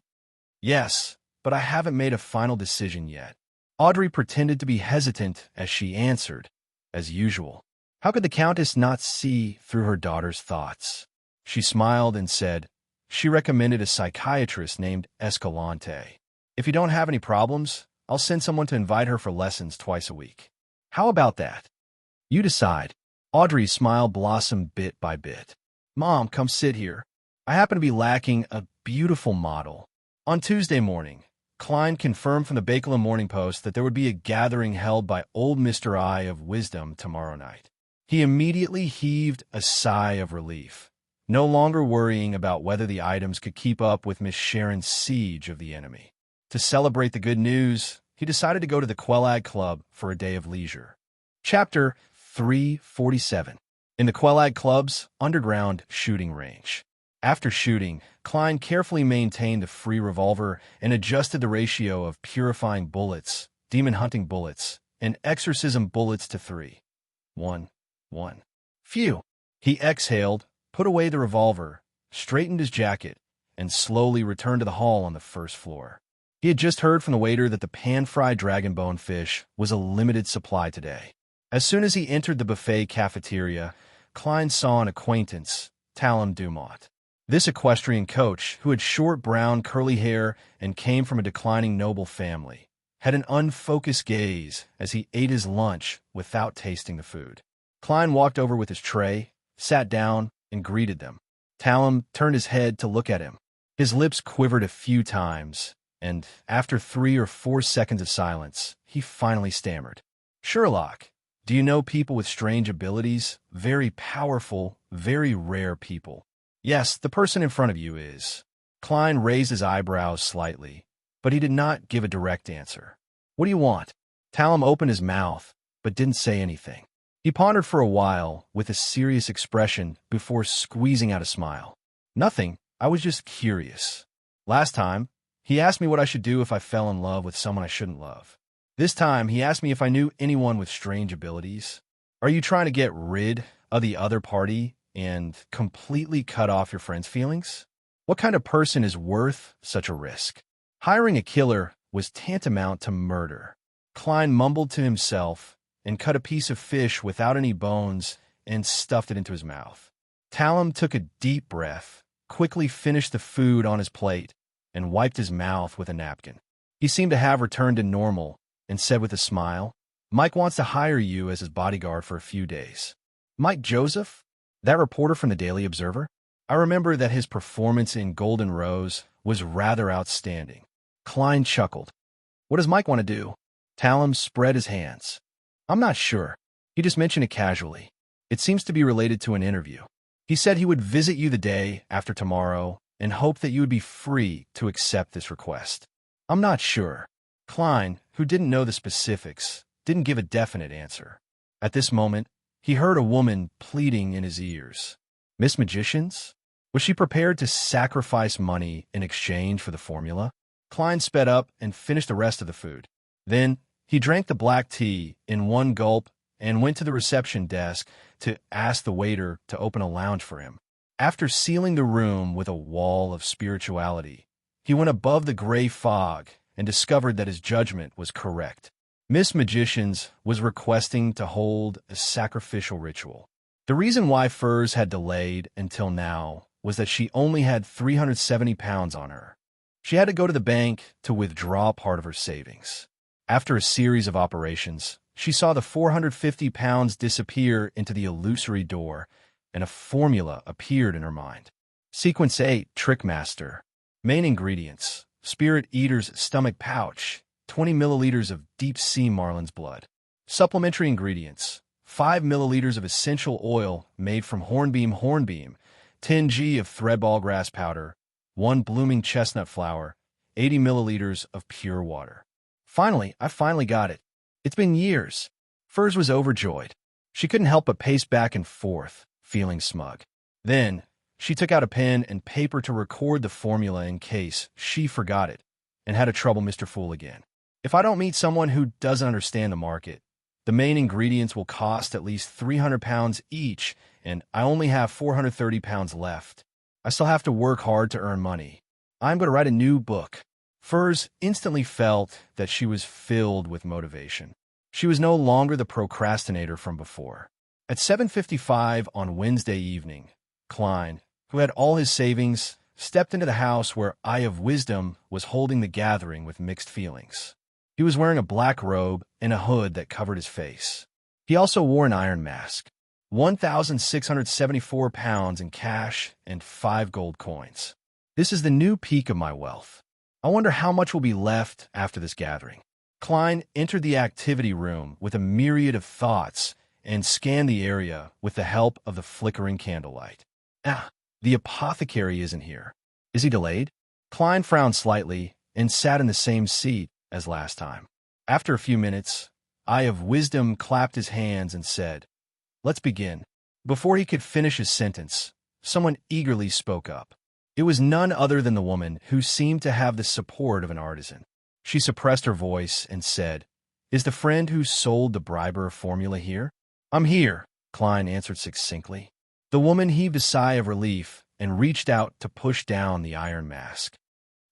"Yes, but I haven't made a final decision yet." Audrey pretended to be hesitant as she answered, as usual. How could the Countess not see through her daughter's thoughts? She smiled and said, "She recommended a psychiatrist named Escalante. If you don't have any problems, I'll send someone to invite her for lessons twice a week. How about that? You decide. Audrey's smile blossomed bit by bit. Mom, come sit here. I happen to be lacking a beautiful model. On Tuesday morning, Klein confirmed from the Bakelum Morning Post that there would be a gathering held by old Mr. Eye of Wisdom tomorrow night. He immediately heaved a sigh of relief, no longer worrying about whether the items could keep up with Miss Sharon's siege of the enemy. To celebrate the good news, he decided to go to the Quelag Club for a day of leisure. Chapter 347. In the Quelag Club's underground shooting range. After shooting, Klein carefully maintained a free revolver and adjusted the ratio of purifying bullets, demon-hunting bullets, and exorcism bullets to 3. 1. Phew! He exhaled, put away the revolver, straightened his jacket, and slowly returned to the hall on the first floor. He had just heard from the waiter that the pan-fried dragon-bone fish was a limited supply today. As soon as he entered the buffet cafeteria, Klein saw an acquaintance, Talon Dumont. This equestrian coach, who had short brown curly hair and came from a declining noble family, had an unfocused gaze as he ate his lunch without tasting the food. Klein walked over with his tray, sat down, and greeted them. Talon turned his head to look at him. His lips quivered a few times, and after 3 or 4 seconds of silence, he finally stammered. Sherlock, do you know people with strange abilities? Very powerful, very rare people. Yes, the person in front of you is. Klein raised his eyebrows slightly, but he did not give a direct answer. What do you want? Talon opened his mouth, but didn't say anything. He pondered for a while with a serious expression before squeezing out a smile. Nothing, I was just curious. Last time, he asked me what I should do if I fell in love with someone I shouldn't love. This time, he asked me if I knew anyone with strange abilities. Are you trying to get rid of the other party and completely cut off your friend's feelings? What kind of person is worth such a risk? Hiring a killer was tantamount to murder. Klein mumbled to himself and cut a piece of fish without any bones and stuffed it into his mouth. Talon took a deep breath, quickly finished the food on his plate, and wiped his mouth with a napkin. He seemed to have returned to normal and said with a smile, Mike wants to hire you as his bodyguard for a few days. Mike Joseph? That reporter from the Daily Observer? I remember that his performance in Golden Rose was rather outstanding. Klein chuckled. What does Mike want to do? Talon spread his hands. I'm not sure. He just mentioned it casually. It seems to be related to an interview. He said he would visit you the day after tomorrow and hoped that you would be free to accept this request. I'm not sure. Klein, who didn't know the specifics, didn't give a definite answer. At this moment, he heard a woman pleading in his ears. Miss Magicians? Was she prepared to sacrifice money in exchange for the formula? Klein sped up and finished the rest of the food. Then, he drank the black tea in one gulp and went to the reception desk to ask the waiter to open a lounge for him. After sealing the room with a wall of spirituality, he went above the gray fog and discovered that his judgment was correct. Miss Magicians was requesting to hold a sacrificial ritual. The reason why Furs had delayed until now was that she only had 370 pounds on her. She had to go to the bank to withdraw part of her savings. After a series of operations, she saw the 450 pounds disappear into the illusory door, and a formula appeared in her mind. Sequence 8, Trickmaster. Main ingredients: Spirit Eater's stomach pouch, 20 milliliters of deep-sea marlin's blood. Supplementary ingredients: 5 milliliters of essential oil made from hornbeam, 10 g of threadball grass powder, 1 blooming chestnut flower, 80 milliliters of pure water. I finally got it. It's been years. Furs was overjoyed. She couldn't help but pace back and forth, feeling smug. Then, she took out a pen and paper to record the formula in case she forgot it and had to trouble Mr. Fool again. If I don't meet someone who doesn't understand the market, the main ingredients will cost at least 300 pounds each, and I only have 430 pounds left. I still have to work hard to earn money. I'm going to write a new book. Furs instantly felt that she was filled with motivation. She was no longer the procrastinator from before. At 7:55 on Wednesday evening, Klein, who had all his savings, stepped into the house where Eye of Wisdom was holding the gathering with mixed feelings. He was wearing a black robe and a hood that covered his face. He also wore an iron mask. 1,674 pounds in cash and 5 gold coins. This is the new peak of my wealth. I wonder how much will be left after this gathering. Klein entered the activity room with a myriad of thoughts and scanned the area with the help of the flickering candlelight. The apothecary isn't here. Is he delayed? Klein frowned slightly and sat in the same seat as last time. After a few minutes, Eye of Wisdom clapped his hands and said, "Let's begin." Before he could finish his sentence, someone eagerly spoke up. It was none other than the woman who seemed to have the support of an artisan. She suppressed her voice and said, "Is the friend who sold the Briber formula here?" "I'm here," Klein answered succinctly. The woman heaved a sigh of relief and reached out to push down the iron mask.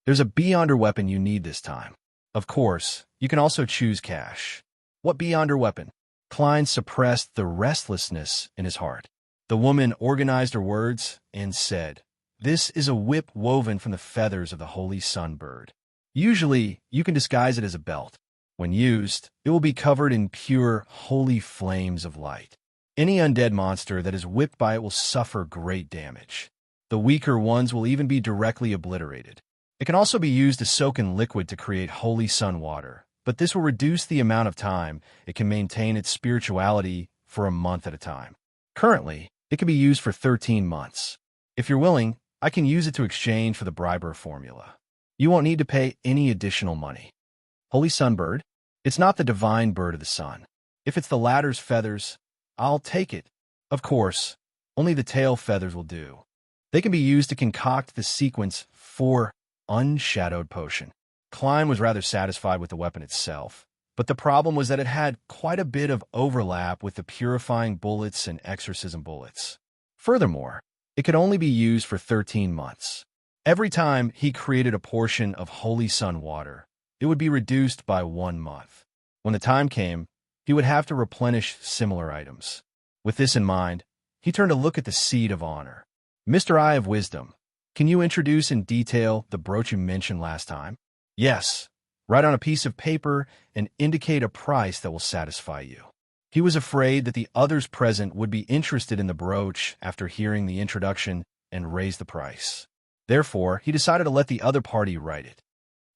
"There's a beyonder weapon you need this time. Of course, you can also choose cash." "What beyonder weapon?" Klein suppressed the restlessness in his heart. The woman organized her words and said, "This is a whip woven from the feathers of the holy sun bird. Usually, you can disguise it as a belt. When used, it will be covered in pure, holy flames of light. Any undead monster that is whipped by it will suffer great damage. The weaker ones will even be directly obliterated. It can also be used to soak in liquid to create holy sun water, but this will reduce the amount of time it can maintain its spirituality for a month at a time. Currently, it can be used for 13 months. If you're willing, I can use it to exchange for the Briber formula. You won't need to pay any additional money." Holy sunbird? It's not the divine bird of the sun. If it's the latter's feathers, I'll take it. Of course, only the tail feathers will do. They can be used to concoct the sequence for unshadowed potion. Klein was rather satisfied with the weapon itself, but the problem was that it had quite a bit of overlap with the purifying bullets and exorcism bullets. Furthermore, it could only be used for 13 months. Every time he created a portion of holy sun water, it would be reduced by 1 month. When the time came, he would have to replenish similar items. With this in mind, he turned to look at the seat of honor. "Mr. Eye of Wisdom, can you introduce in detail the brooch you mentioned last time?" "Yes. Write on a piece of paper and indicate a price that will satisfy you." He was afraid that the others present would be interested in the brooch after hearing the introduction and raise the price. Therefore, he decided to let the other party write it.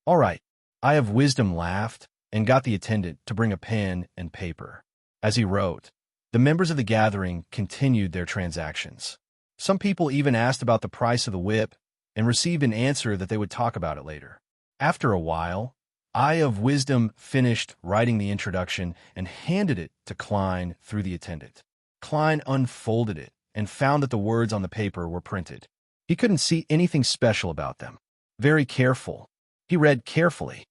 "All right." Eye of Wisdom laughed and got the attendant to bring a pen and paper. As he wrote, the members of the gathering continued their transactions. Some people even asked about the price of the whip and received an answer that they would talk about it later. After a while, Eye of Wisdom finished writing the introduction and handed it to Klein through the attendant. Klein unfolded it and found that the words on the paper were printed. He couldn't see anything special about them. Very careful. He read carefully.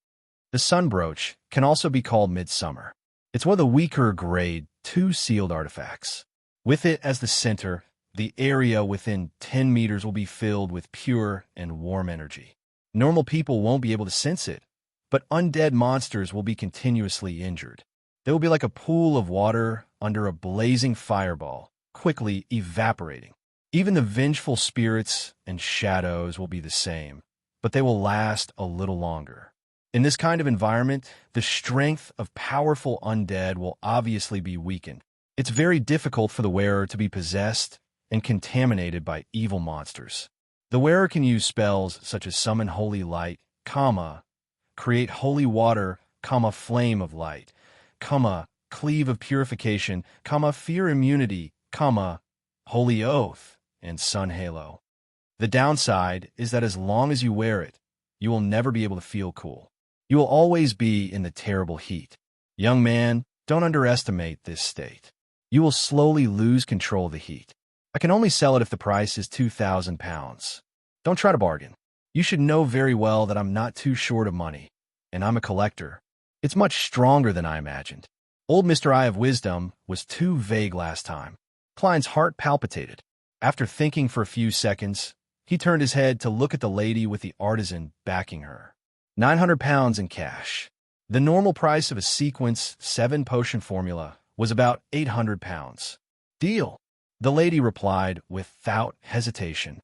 The sun brooch can also be called Midsummer. It's one of the weaker grade 2 sealed artifacts. With it as the center, the area within 10 meters will be filled with pure and warm energy. Normal people won't be able to sense it, but undead monsters will be continuously injured. They will be like a pool of water under a blazing fireball, quickly evaporating. Even the vengeful spirits and shadows will be the same, but they will last a little longer. In this kind of environment, the strength of powerful undead will obviously be weakened. It's very difficult for the wearer to be possessed and contaminated by evil monsters. The wearer can use spells such as summon holy light, create holy water, flame of light, cleave of purification, fear immunity, holy oath, and sun halo. The downside is that as long as you wear it, you will never be able to feel cool. You will always be in the terrible heat. Young man, don't underestimate this state. You will slowly lose control of the heat. I can only sell it if the price is 2,000 pounds. Don't try to bargain. You should know very well that I'm not too short of money, and I'm a collector. It's much stronger than I imagined. Old Mr. Eye of Wisdom was too vague last time. Klein's heart palpitated. After thinking for a few seconds, he turned his head to look at the lady with the artisan backing her. 900 pounds in cash. The normal price of a sequence 7 potion formula was about 800 pounds. Deal. The lady replied without hesitation.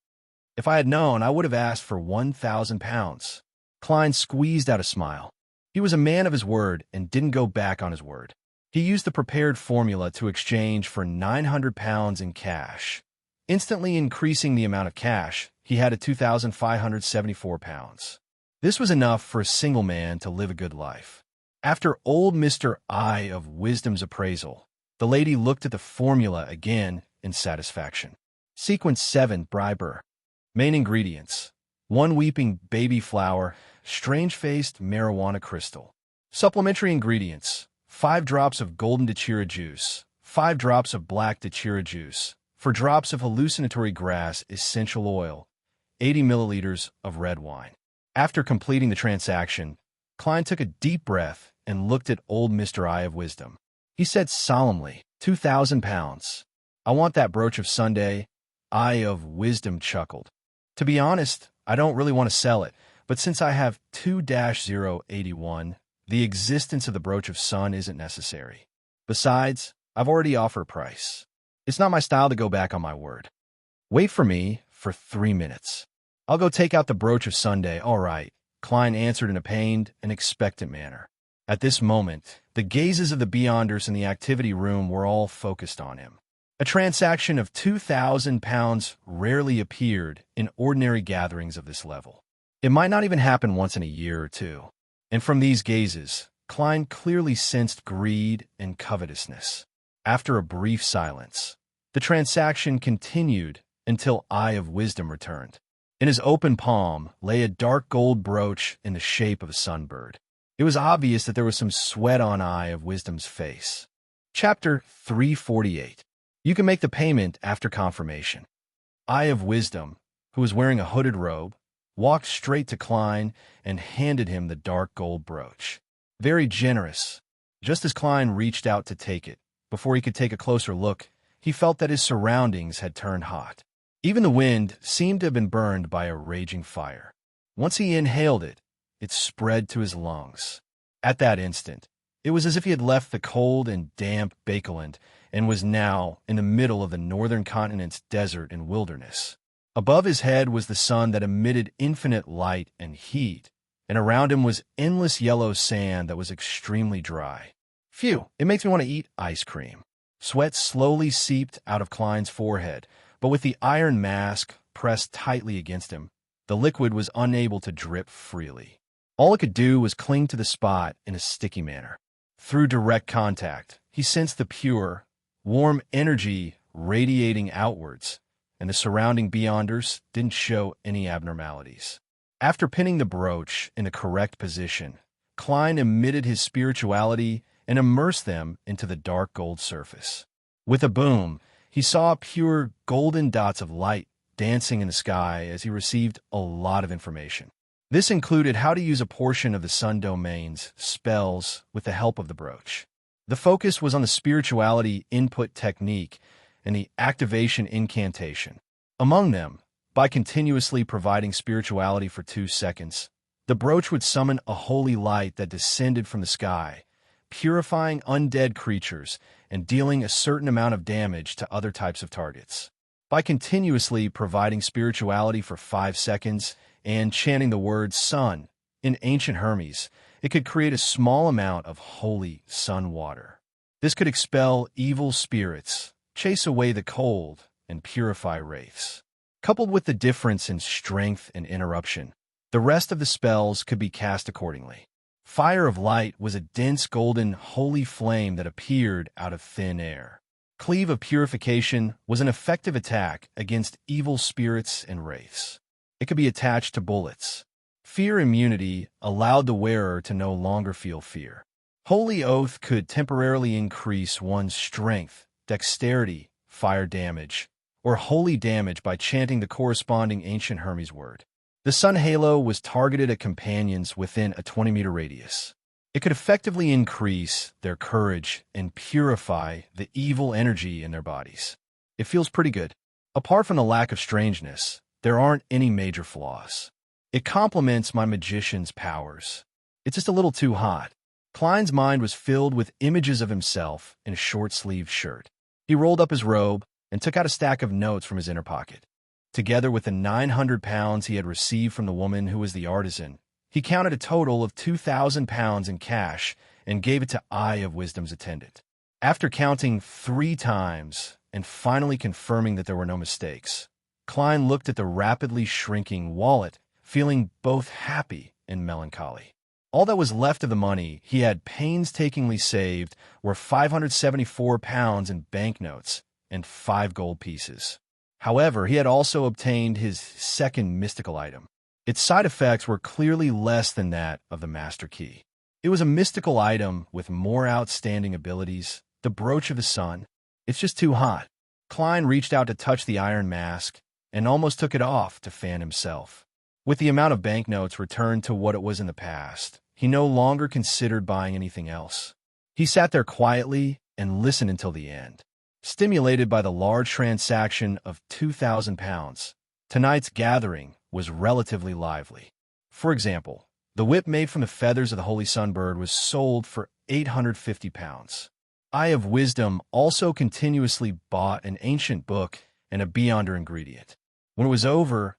If I had known, I would have asked for 1,000 pounds. Klein squeezed out a smile. He was a man of his word and didn't go back on his word. He used the prepared formula to exchange for 900 pounds in cash, instantly increasing the amount of cash he had at 2,574 pounds. This was enough for a single man to live a good life. After old Mr. Eye of Wisdom's appraisal, the lady looked at the formula again in satisfaction. Sequence 7, Briber. Main ingredients: 1 weeping baby flower, strange-faced marijuana crystal. Supplementary ingredients: 5 drops of golden dachira juice, 5 drops of black dachira juice, 4 drops of hallucinatory grass essential oil, 80 milliliters of red wine. After completing the transaction, Klein took a deep breath and looked at old Mr. Eye of Wisdom. He said solemnly, 2,000 pounds. I want that brooch of Sunday. Eye of Wisdom chuckled. To be honest, I don't really want to sell it, but since I have 2-081, the existence of the brooch of sun isn't necessary. Besides, I've already offered a price. It's not my style to go back on my word. Wait for me for 3 minutes. I'll go take out the brooch of Sunday. All right, Klein answered in a pained and expectant manner. At this moment, the gazes of the Beyonders in the activity room were all focused on him. A transaction of 2,000 pounds rarely appeared in ordinary gatherings of this level. It might not even happen once in a year or two. And from these gazes, Klein clearly sensed greed and covetousness. After a brief silence, the transaction continued until Eye of Wisdom returned. In his open palm lay a dark gold brooch in the shape of a sunbird. It was obvious that there was some sweat on Eye of Wisdom's face. Chapter 348. You can make the payment after confirmation. Eye of Wisdom, who was wearing a hooded robe, walked straight to Klein and handed him the dark gold brooch. Very generous. Just as Klein reached out to take it, before he could take a closer look, he felt that his surroundings had turned hot. Even the wind seemed to have been burned by a raging fire. Once he inhaled it, it spread to his lungs. At that instant, it was as if he had left the cold and damp Bakeland and was now in the middle of the northern continent's desert and wilderness. Above his head was the sun that emitted infinite light and heat, and around him was endless yellow sand that was extremely dry. Phew, it makes me want to eat ice cream. Sweat slowly seeped out of Klein's forehead, but with the iron mask pressed tightly against him, the liquid was unable to drip freely. All it could do was cling to the spot in a sticky manner. Through direct contact, he sensed the pure, warm energy radiating outwards, and the surrounding Beyonders didn't show any abnormalities. After pinning the brooch in the correct position, Klein emitted his spirituality and immersed them into the dark gold surface. With a boom, he saw pure golden dots of light dancing in the sky as he received a lot of information. This included how to use a portion of the sun domain's spells with the help of the brooch. The focus was on the spirituality input technique and the activation incantation. Among them, by continuously providing spirituality for 2 seconds, the brooch would summon a holy light that descended from the sky, purifying undead creatures and dealing a certain amount of damage to other types of targets. By continuously providing spirituality for 5 seconds and chanting the word sun in ancient Hermes, it could create a small amount of holy sun water. This could expel evil spirits, chase away the cold, and purify wraiths. Coupled with the difference in strength and interruption, the rest of the spells could be cast accordingly. Fire of Light was a dense golden holy flame that appeared out of thin air. Cleave of Purification was an effective attack against evil spirits and wraiths. It could be attached to bullets. Fear Immunity allowed the wearer to no longer feel fear. Holy Oath could temporarily increase one's strength, dexterity, fire damage, or holy damage by chanting the corresponding ancient Hermes word. The Sun Halo was targeted at companions within a 20-meter radius. It could effectively increase their courage and purify the evil energy in their bodies. It feels pretty good. Apart from the lack of strangeness, there aren't any major flaws. It complements my magician's powers. It's just a little too hot. Klein's mind was filled with images of himself in a short-sleeved shirt. He rolled up his robe and took out a stack of notes from his inner pocket. Together with the 900 pounds he had received from the woman who was the artisan, He counted a total of 2,000 pounds in cash and gave it to Eye of Wisdom's attendant. After counting 3 times and finally confirming that there were no mistakes, Klein looked at the rapidly shrinking wallet, feeling both happy and melancholy. All that was left of the money he had painstakingly saved were 574 pounds in banknotes and 5 gold pieces. However, he had also obtained his second mystical item. Its side effects were clearly less than that of the Master Key. It was a mystical item with more outstanding abilities, the Brooch of the Sun. It's just too hot. Klein reached out to touch the iron mask and almost took it off to fan himself. With the amount of banknotes returned to what it was in the past, he no longer considered buying anything else. He sat there quietly and listened until the end. Stimulated by the large transaction of 2,000 pounds, tonight's gathering was relatively lively. For example, the whip made from the feathers of the Holy Sunbird was sold for 850 pounds. Eye of Wisdom also continuously bought an ancient book and a Beyonder ingredient. When it was over,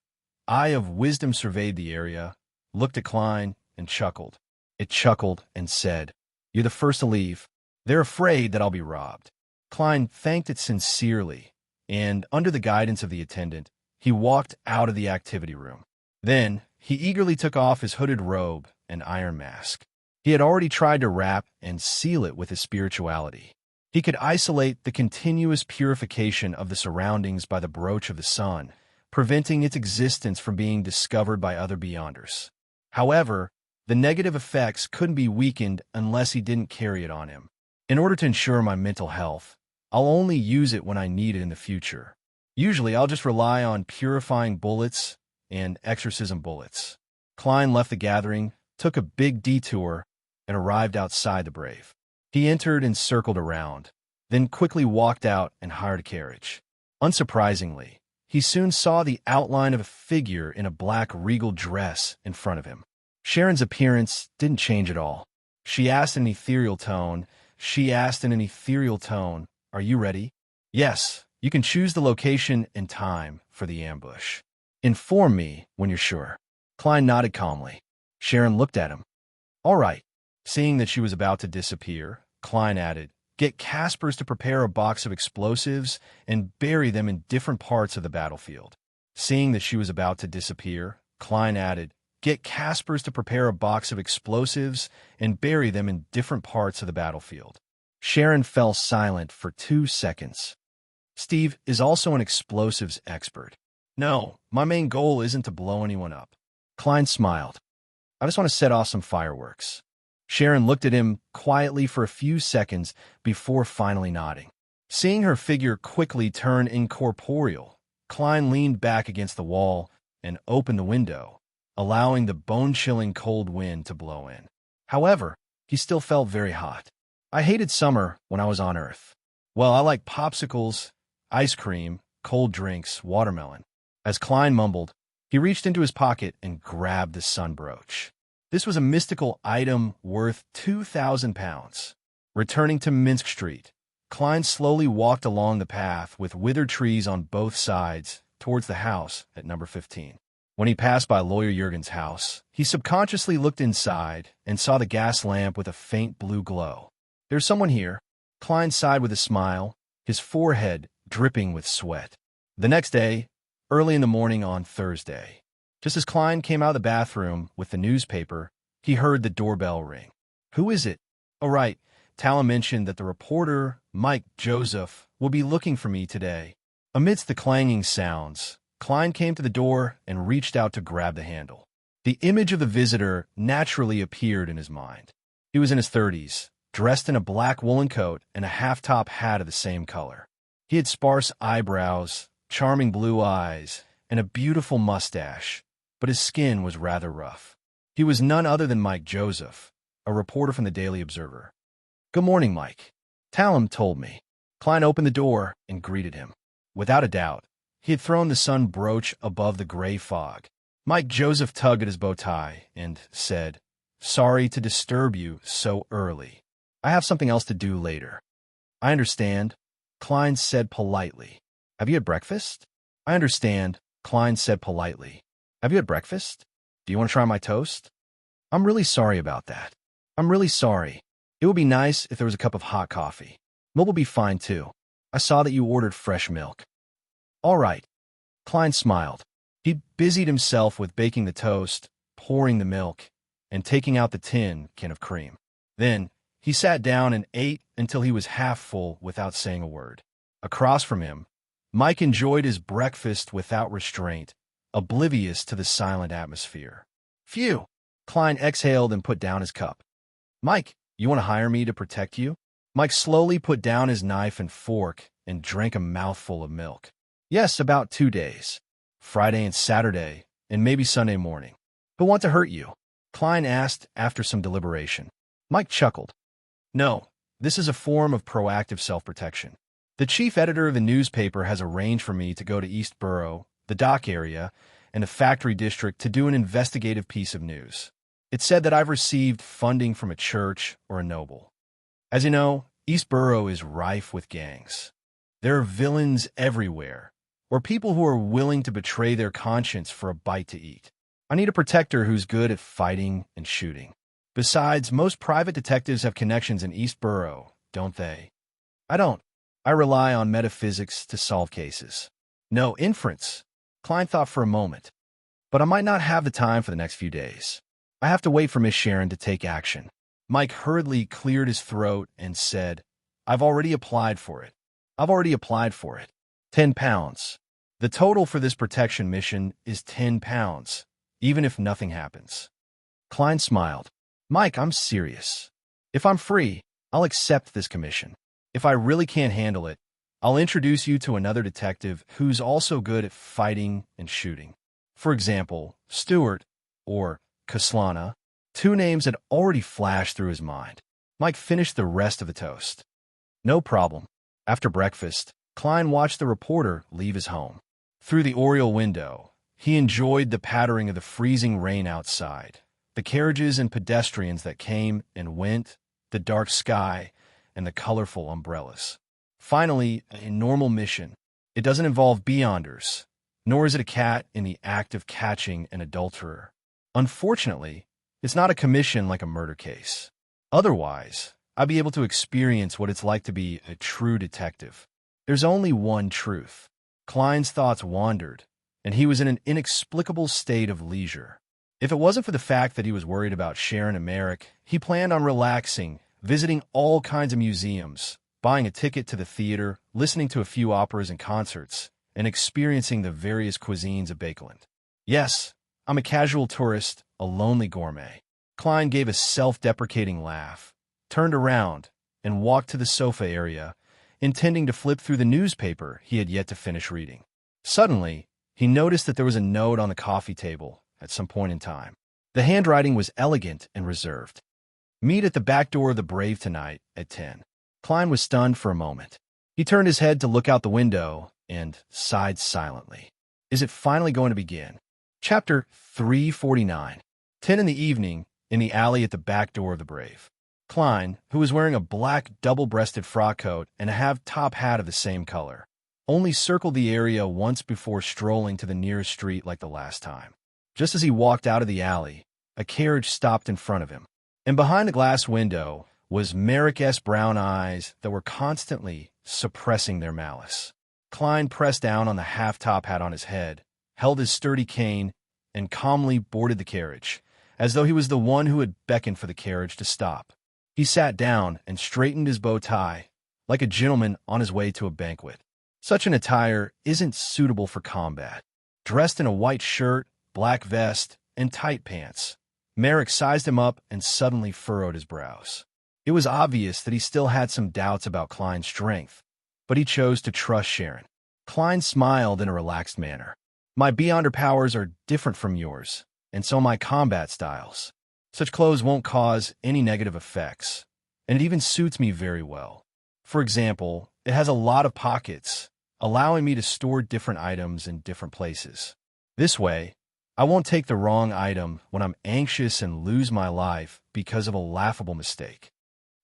Eye of Wisdom surveyed the area, looked at Klein, and chuckled. It chuckled and said, "You're the first to leave. They're afraid that I'll be robbed." Klein thanked it sincerely, and, under the guidance of the attendant, he walked out of the activity room. Then, he eagerly took off his hooded robe and iron mask. He had already tried to wrap and seal it with his spirituality. He could isolate the continuous purification of the surroundings by the Brooch of the Sun, preventing its existence from being discovered by other Beyonders. However, the negative effects couldn't be weakened unless he didn't carry it on him. In order to ensure my mental health, I'll only use it when I need it in the future. Usually, I'll just rely on purifying bullets and exorcism bullets. Klein left the gathering, took a big detour, and arrived outside the Brave. He entered and circled around, then quickly walked out and hired a carriage. Unsurprisingly, he soon saw the outline of a figure in a black regal dress in front of him. Sharon's appearance didn't change at all. She asked in an ethereal tone, "Are you ready?" "Yes, you can choose the location and time for the ambush. Inform me when you're sure." Klein nodded calmly. Sharon looked at him. "All right." Seeing that she was about to disappear, Klein added, "Get Caspers to prepare a box of explosives and bury them in different parts of the battlefield." Seeing that she was about to disappear, Klein added, "Get Caspers to prepare a box of explosives and bury them in different parts of the battlefield." Sharon fell silent for 2 seconds. "Steve is also an explosives expert." "No, my main goal isn't to blow anyone up." Klein smiled. "I just want to set off some fireworks." Sharon looked at him quietly for a few seconds before finally nodding. Seeing her figure quickly turn incorporeal, Klein leaned back against the wall and opened the window, allowing the bone-chilling cold wind to blow in. However, he still felt very hot. "I hated summer when I was on Earth. Well, I like popsicles, ice cream, cold drinks, watermelon." As Klein mumbled, he reached into his pocket and grabbed the sun brooch. This was a mystical item worth 2,000 pounds. Returning to Minsk Street, Klein slowly walked along the path with withered trees on both sides towards the house at number 15. When he passed by Lawyer Jurgen's house, he subconsciously looked inside and saw the gas lamp with a faint blue glow. "There's someone here." Klein sighed with a smile, his forehead dripping with sweat. The next day, early in the morning on Thursday, just as Klein came out of the bathroom with the newspaper, he heard the doorbell ring. "Who is it?" "Oh, right. Tala mentioned that the reporter, Mike Joseph, will be looking for me today." Amidst the clanging sounds, Klein came to the door and reached out to grab the handle. The image of the visitor naturally appeared in his mind. He was in his 30s, dressed in a black woolen coat and a half-top hat of the same color. He had sparse eyebrows, charming blue eyes, and a beautiful mustache, but his skin was rather rough. He was none other than Mike Joseph, a reporter from the Daily Observer. "Good morning, Mike. Talon told me." Klein opened the door and greeted him. Without a doubt, he had thrown the sun brooch above the gray fog. Mike Joseph tugged at his bow tie and said, "Sorry to disturb you so early. I have something else to do later." "I understand," Klein said politely. "Have you had breakfast?" "I understand," Klein said politely. "Have you had breakfast? Do you want to try my toast?" I'm really sorry about that. I'm really sorry. It would be nice if there was a cup of hot coffee. Milk will be fine too. I saw that you ordered fresh milk. All right. Klein smiled. He busied himself with baking the toast, pouring the milk, and taking out the tin can of cream. Then, he sat down and ate until he was half full without saying a word. Across from him, Mike enjoyed his breakfast without restraint, oblivious to the silent atmosphere. Phew! Klein exhaled and put down his cup. Mike, you want to hire me to protect you? Mike slowly put down his knife and fork and drank a mouthful of milk. Yes, about 2 days. Friday and Saturday, and maybe Sunday morning. Who want to hurt you? Klein asked after some deliberation. Mike chuckled. No, this is a form of proactive self-protection. The chief editor of the newspaper has arranged for me to go to East Borough, the dock area, and the factory district to do an investigative piece of news. It said that I've received funding from a church or a noble. As you know, East Borough is rife with gangs. There are villains everywhere, or people who are willing to betray their conscience for a bite to eat. I need a protector who's good at fighting and shooting. Besides, most private detectives have connections in East Borough, don't they? I don't. I rely on metaphysics to solve cases. No, inference. Klein thought for a moment. But I might not have the time for the next few days. I have to wait for Miss Sharon to take action. Mike hurriedly cleared his throat and said, I've already applied for it. 10 pounds. The total for this protection mission is 10 pounds, even if nothing happens. Klein smiled. Mike, I'm serious. If I'm free, I'll accept this commission. If I really can't handle it, I'll introduce you to another detective who's also good at fighting and shooting. For example, Stewart or Kaslana, 2 names had already flashed through his mind. Mike finished the rest of the toast. No problem. After breakfast, Klein watched the reporter leave his home. Through the oriel window, he enjoyed the pattering of the freezing rain outside, the carriages and pedestrians that came and went, the dark sky, and the colorful umbrellas. Finally, a normal mission. It doesn't involve beyonders, nor is it a cat in the act of catching an adulterer. Unfortunately, it's not a commission like a murder case. Otherwise, I'd be able to experience what it's like to be a true detective. There's only one truth. Klein's thoughts wandered, and he was in an inexplicable state of leisure. If it wasn't for the fact that he was worried about Sharon and Merrick, he planned on relaxing, visiting all kinds of museums, buying a ticket to the theater, listening to a few operas and concerts, and experiencing the various cuisines of Bakeland. Yes, I'm a casual tourist, a lonely gourmet. Klein gave a self-deprecating laugh, turned around, and walked to the sofa area, intending to flip through the newspaper he had yet to finish reading. Suddenly, he noticed that there was a note on the coffee table at some point in time. The handwriting was elegant and reserved. Meet at the back door of the Brave tonight at 10. Klein was stunned for a moment. He turned his head to look out the window and sighed silently. Is it finally going to begin? Chapter 349. 10 in the evening, in the alley at the back door of the Brave. Klein, who was wearing a black double-breasted frock coat and a half-top hat of the same color, only circled the area once before strolling to the nearest street like the last time. Just as he walked out of the alley, a carriage stopped in front of him, and behind the glass window was Merrick's brown eyes that were constantly suppressing their malice. Klein pressed down on the half-top hat on his head, held his sturdy cane, and calmly boarded the carriage, as though he was the one who had beckoned for the carriage to stop. He sat down and straightened his bow tie, like a gentleman on his way to a banquet. Such an attire isn't suitable for combat. Dressed in a white shirt, black vest, and tight pants, Merrick sized him up and suddenly furrowed his brows. It was obvious that he still had some doubts about Klein's strength, but he chose to trust Sharon. Klein smiled in a relaxed manner. My beyonder powers are different from yours, and so my combat styles. Such clothes won't cause any negative effects, and it even suits me very well. For example, it has a lot of pockets, allowing me to store different items in different places. This way, I won't take the wrong item when I'm anxious and lose my life because of a laughable mistake.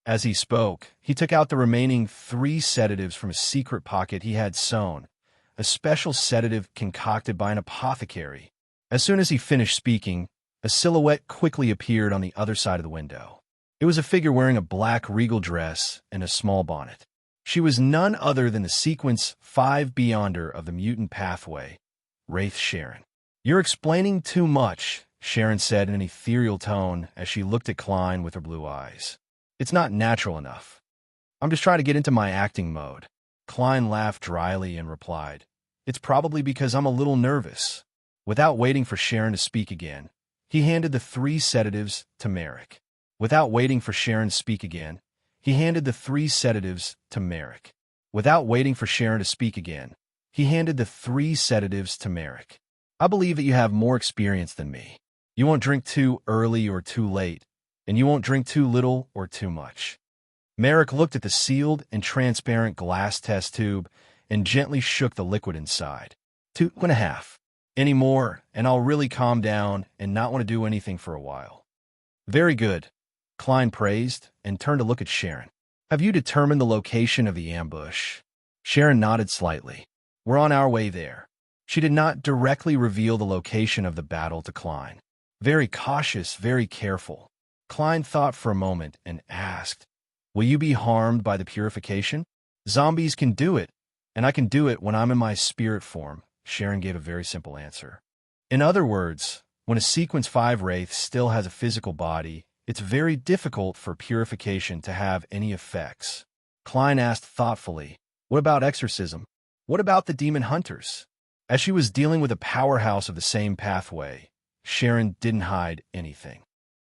As he spoke, he took out the remaining 3 sedatives from a secret pocket he had sewn, a special sedative concocted by an apothecary. As soon as he finished speaking, A silhouette quickly appeared on the other side of the window. It was a figure wearing a black regal dress and a small bonnet. She was none other than the Sequence 5 Beyonder of the mutant pathway, Wraith Sharon. "You're explaining too much," Sharon said in an ethereal tone as she looked at Klein with her blue eyes. "It's not natural enough. I'm just trying to get into my acting mode." Klein laughed dryly and replied, "It's probably because I'm a little nervous." Without waiting for Sharon to speak again, he handed the 3 sedatives to Merrick. Without waiting for Sharon to speak again, he handed the 3 sedatives to Merrick. Without waiting for Sharon to speak again, he handed the 3 sedatives to Merrick. "I believe that you have more experience than me. You won't drink too early or too late, and you won't drink too little or too much." Merrick looked at the sealed and transparent glass test tube and gently shook the liquid inside. 2.5. Any more, and I'll really calm down and not want to do anything for a while." "Very good," Klein praised and turned to look at Sharon. "Have you determined the location of the ambush?" Sharon nodded slightly. "We're on our way there." She did not directly reveal the location of the battle to Klein. Very cautious, very careful. Klein thought for a moment and asked, "Will you be harmed by the purification?" "Zombies can do it, and I can do it when I'm in my spirit form," Sharon gave a very simple answer. "In other words, when a Sequence 5 Wraith still has a physical body, it's very difficult for purification to have any effects." Klein asked thoughtfully, "What about exorcism? What about the demon hunters?" As she was dealing with a powerhouse of the same pathway, Sharon didn't hide anything.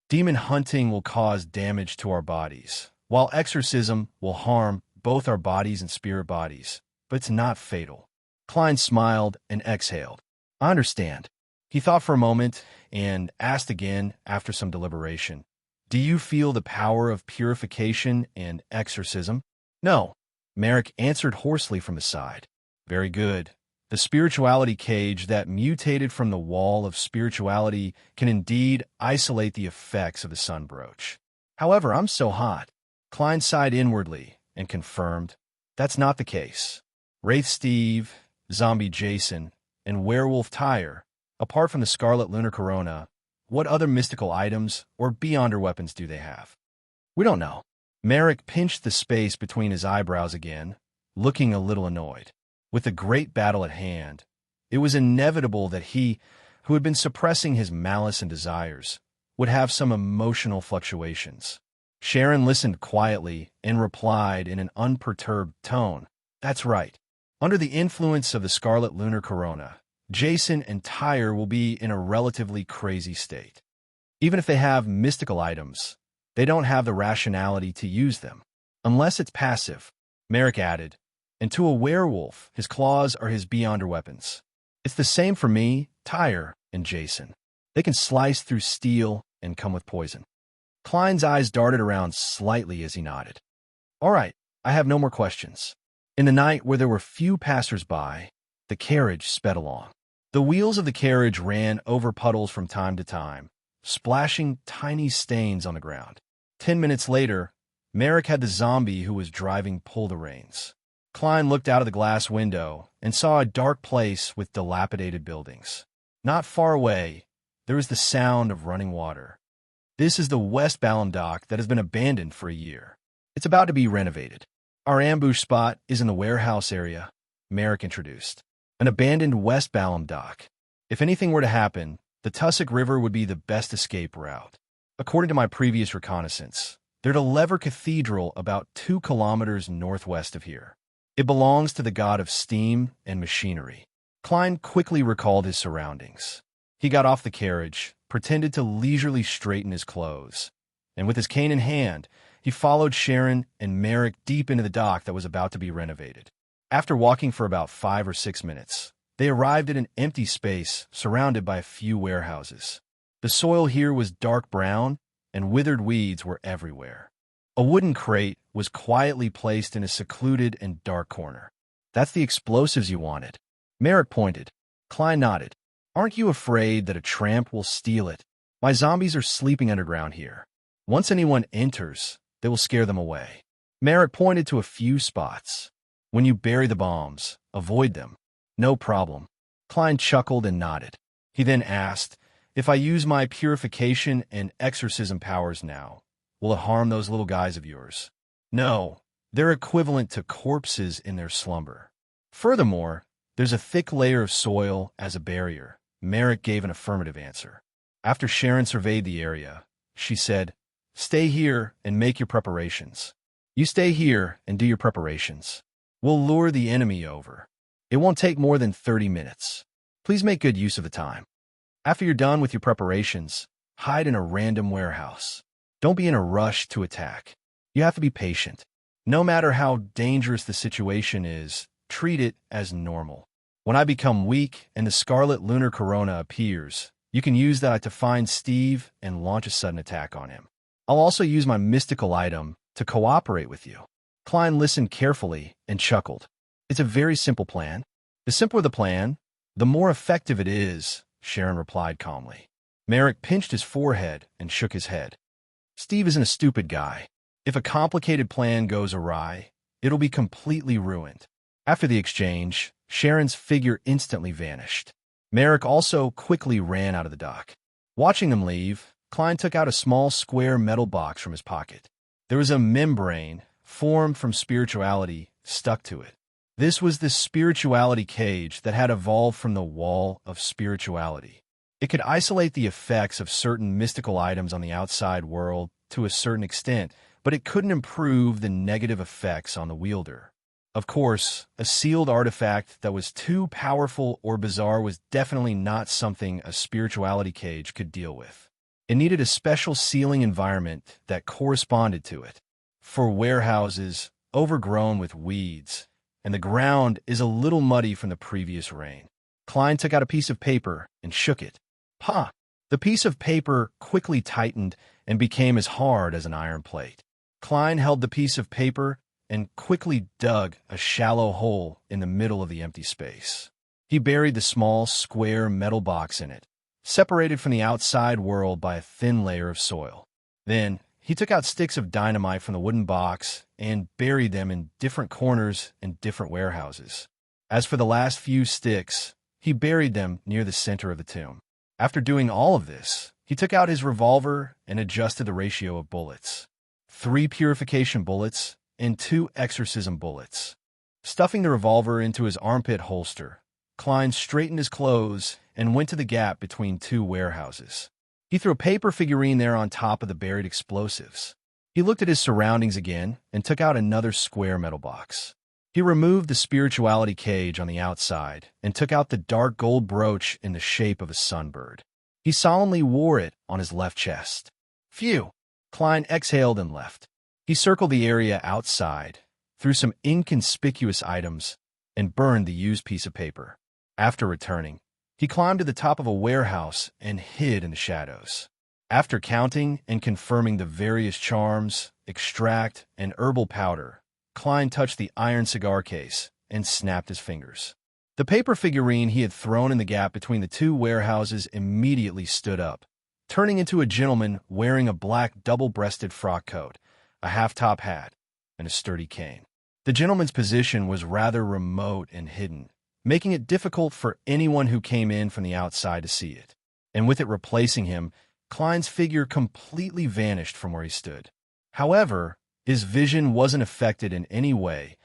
"Demon hunting will cause damage to our bodies, while exorcism will harm both our bodies and spirit bodies, but it's not fatal." Klein smiled and exhaled. "I understand." He thought for a moment and asked again after some deliberation, "Do you feel the power of purification and exorcism?" "No," Merrick answered hoarsely from his side. "Very good. The spirituality cage that mutated from the wall of spirituality can indeed isolate the effects of the sun brooch. However, I'm so hot." Klein sighed inwardly and confirmed, "That's not the case. Wraith Steve, Zombie Jason, and Werewolf Tyre, apart from the Scarlet Lunar Corona, what other mystical items or Beyonder weapons do they have?" "We don't know." Merrick pinched the space between his eyebrows again, looking a little annoyed. With the great battle at hand, it was inevitable that he, who had been suppressing his malice and desires, would have some emotional fluctuations. Sharon listened quietly and replied in an unperturbed tone, "That's right. Under the influence of the Scarlet Lunar Corona, Jason and Tyre will be in a relatively crazy state. Even if they have mystical items, they don't have the rationality to use them, unless it's passive," Merrick added, "and to a werewolf, his claws are his Beyonder weapons. It's the same for me, Tyre, and Jason. They can slice through steel and come with poison." Klein's eyes darted around slightly as he nodded. "All right, I have no more questions." In the night where there were few passers-by, the carriage sped along. The wheels of the carriage ran over puddles from time to time, splashing tiny stains on the ground. 10 minutes later, Merrick had the zombie who was driving pull the reins. Klein looked out of the glass window and saw a dark place with dilapidated buildings. Not far away, there was the sound of running water. "This is the West Ballam dock that has been abandoned for a year. It's about to be renovated. Our ambush spot is in the warehouse area," Merrick introduced. "An abandoned West Ballam dock. If anything were to happen, the Tussock River would be the best escape route. According to my previous reconnaissance, there's a Lever Cathedral about 2 kilometers northwest of here. It belongs to the god of steam and machinery." Klein quickly recalled his surroundings. He got off the carriage, pretended to leisurely straighten his clothes, and with his cane in hand, he followed Sharon and Merrick deep into the dock that was about to be renovated. After walking for about 5 or 6 minutes, they arrived at an empty space surrounded by a few warehouses. The soil here was dark brown, and withered weeds were everywhere. A wooden crate was quietly placed in a secluded and dark corner. "That's the explosives you wanted." Merrick pointed. Klein nodded. "Aren't you afraid that a tramp will steal it? My zombies are sleeping underground here. Once anyone enters, they will scare them away." Merrick pointed to a few spots. "When you bury the bombs, avoid them." "No problem." Klein chuckled and nodded. He then asked, If I use my purification and exorcism powers now, will it harm those little guys of yours? No, they're equivalent to corpses in their slumber. Furthermore, there's a thick layer of soil as a barrier. Merrick gave an affirmative answer. After Sharon surveyed the area, she said, "Stay here and make your preparations. You stay here and do your preparations. We'll lure the enemy over. It won't take more than 30 minutes. Please make good use of the time. After you're done with your preparations, hide in a random warehouse. Don't be in a rush to attack. You have to be patient. No matter how dangerous the situation is, treat it as normal. When I become weak and the scarlet lunar corona appears, you can use that to find Steve and launch a sudden attack on him. I'll also use my mystical item to cooperate with you." Klein listened carefully and chuckled. "It's a very simple plan. The simpler the plan, the more effective it is," Sharon replied calmly. Merrick pinched his forehead and shook his head. "Steve isn't a stupid guy. If a complicated plan goes awry, it'll be completely ruined." After the exchange, Sharon's figure instantly vanished. Merrick also quickly ran out of the dock. Watching them leave, Klein took out a small square metal box from his pocket. There was a membrane, formed from spirituality, stuck to it. This was the spirituality cage that had evolved from the wall of spirituality. It could isolate the effects of certain mystical items on the outside world to a certain extent, but it couldn't improve the negative effects on the wielder. Of course, a sealed artifact that was too powerful or bizarre was definitely not something a spirituality cage could deal with. It needed a special sealing environment that corresponded to it. For warehouses, overgrown with weeds, and the ground is a little muddy from the previous rain. Klein took out a piece of paper and shook it. "Ha!" The piece of paper quickly tightened and became as hard as an iron plate. Klein held the piece of paper and quickly dug a shallow hole in the middle of the empty space. He buried the small, square metal box in it, separated from the outside world by a thin layer of soil. Then, he took out sticks of dynamite from the wooden box and buried them in different corners and different warehouses. As for the last few sticks, he buried them near the center of the tomb. After doing all of this, he took out his revolver and adjusted the ratio of bullets. 3 purification bullets and 2 exorcism bullets. Stuffing the revolver into his armpit holster, Klein straightened his clothes and went to the gap between 2 warehouses. He threw a paper figurine there on top of the buried explosives. He looked at his surroundings again and took out another square metal box. He removed the spirituality cage on the outside and took out the dark gold brooch in the shape of a sunbird. He solemnly wore it on his left chest. Phew! Klein exhaled and left. He circled the area outside, threw some inconspicuous items, and burned the used piece of paper. After returning, he climbed to the top of a warehouse and hid in the shadows. After counting and confirming the various charms, extract, and herbal powder, Klein touched the iron cigar case and snapped his fingers. The paper figurine he had thrown in the gap between the 2 warehouses immediately stood up, turning into a gentleman wearing a black double-breasted frock coat, a half-top hat, and a sturdy cane. The gentleman's position was rather remote and hidden, making it difficult for anyone who came in from the outside to see it. And with it replacing him, Klein's figure completely vanished from where he stood. However, his vision wasn't affected in any way,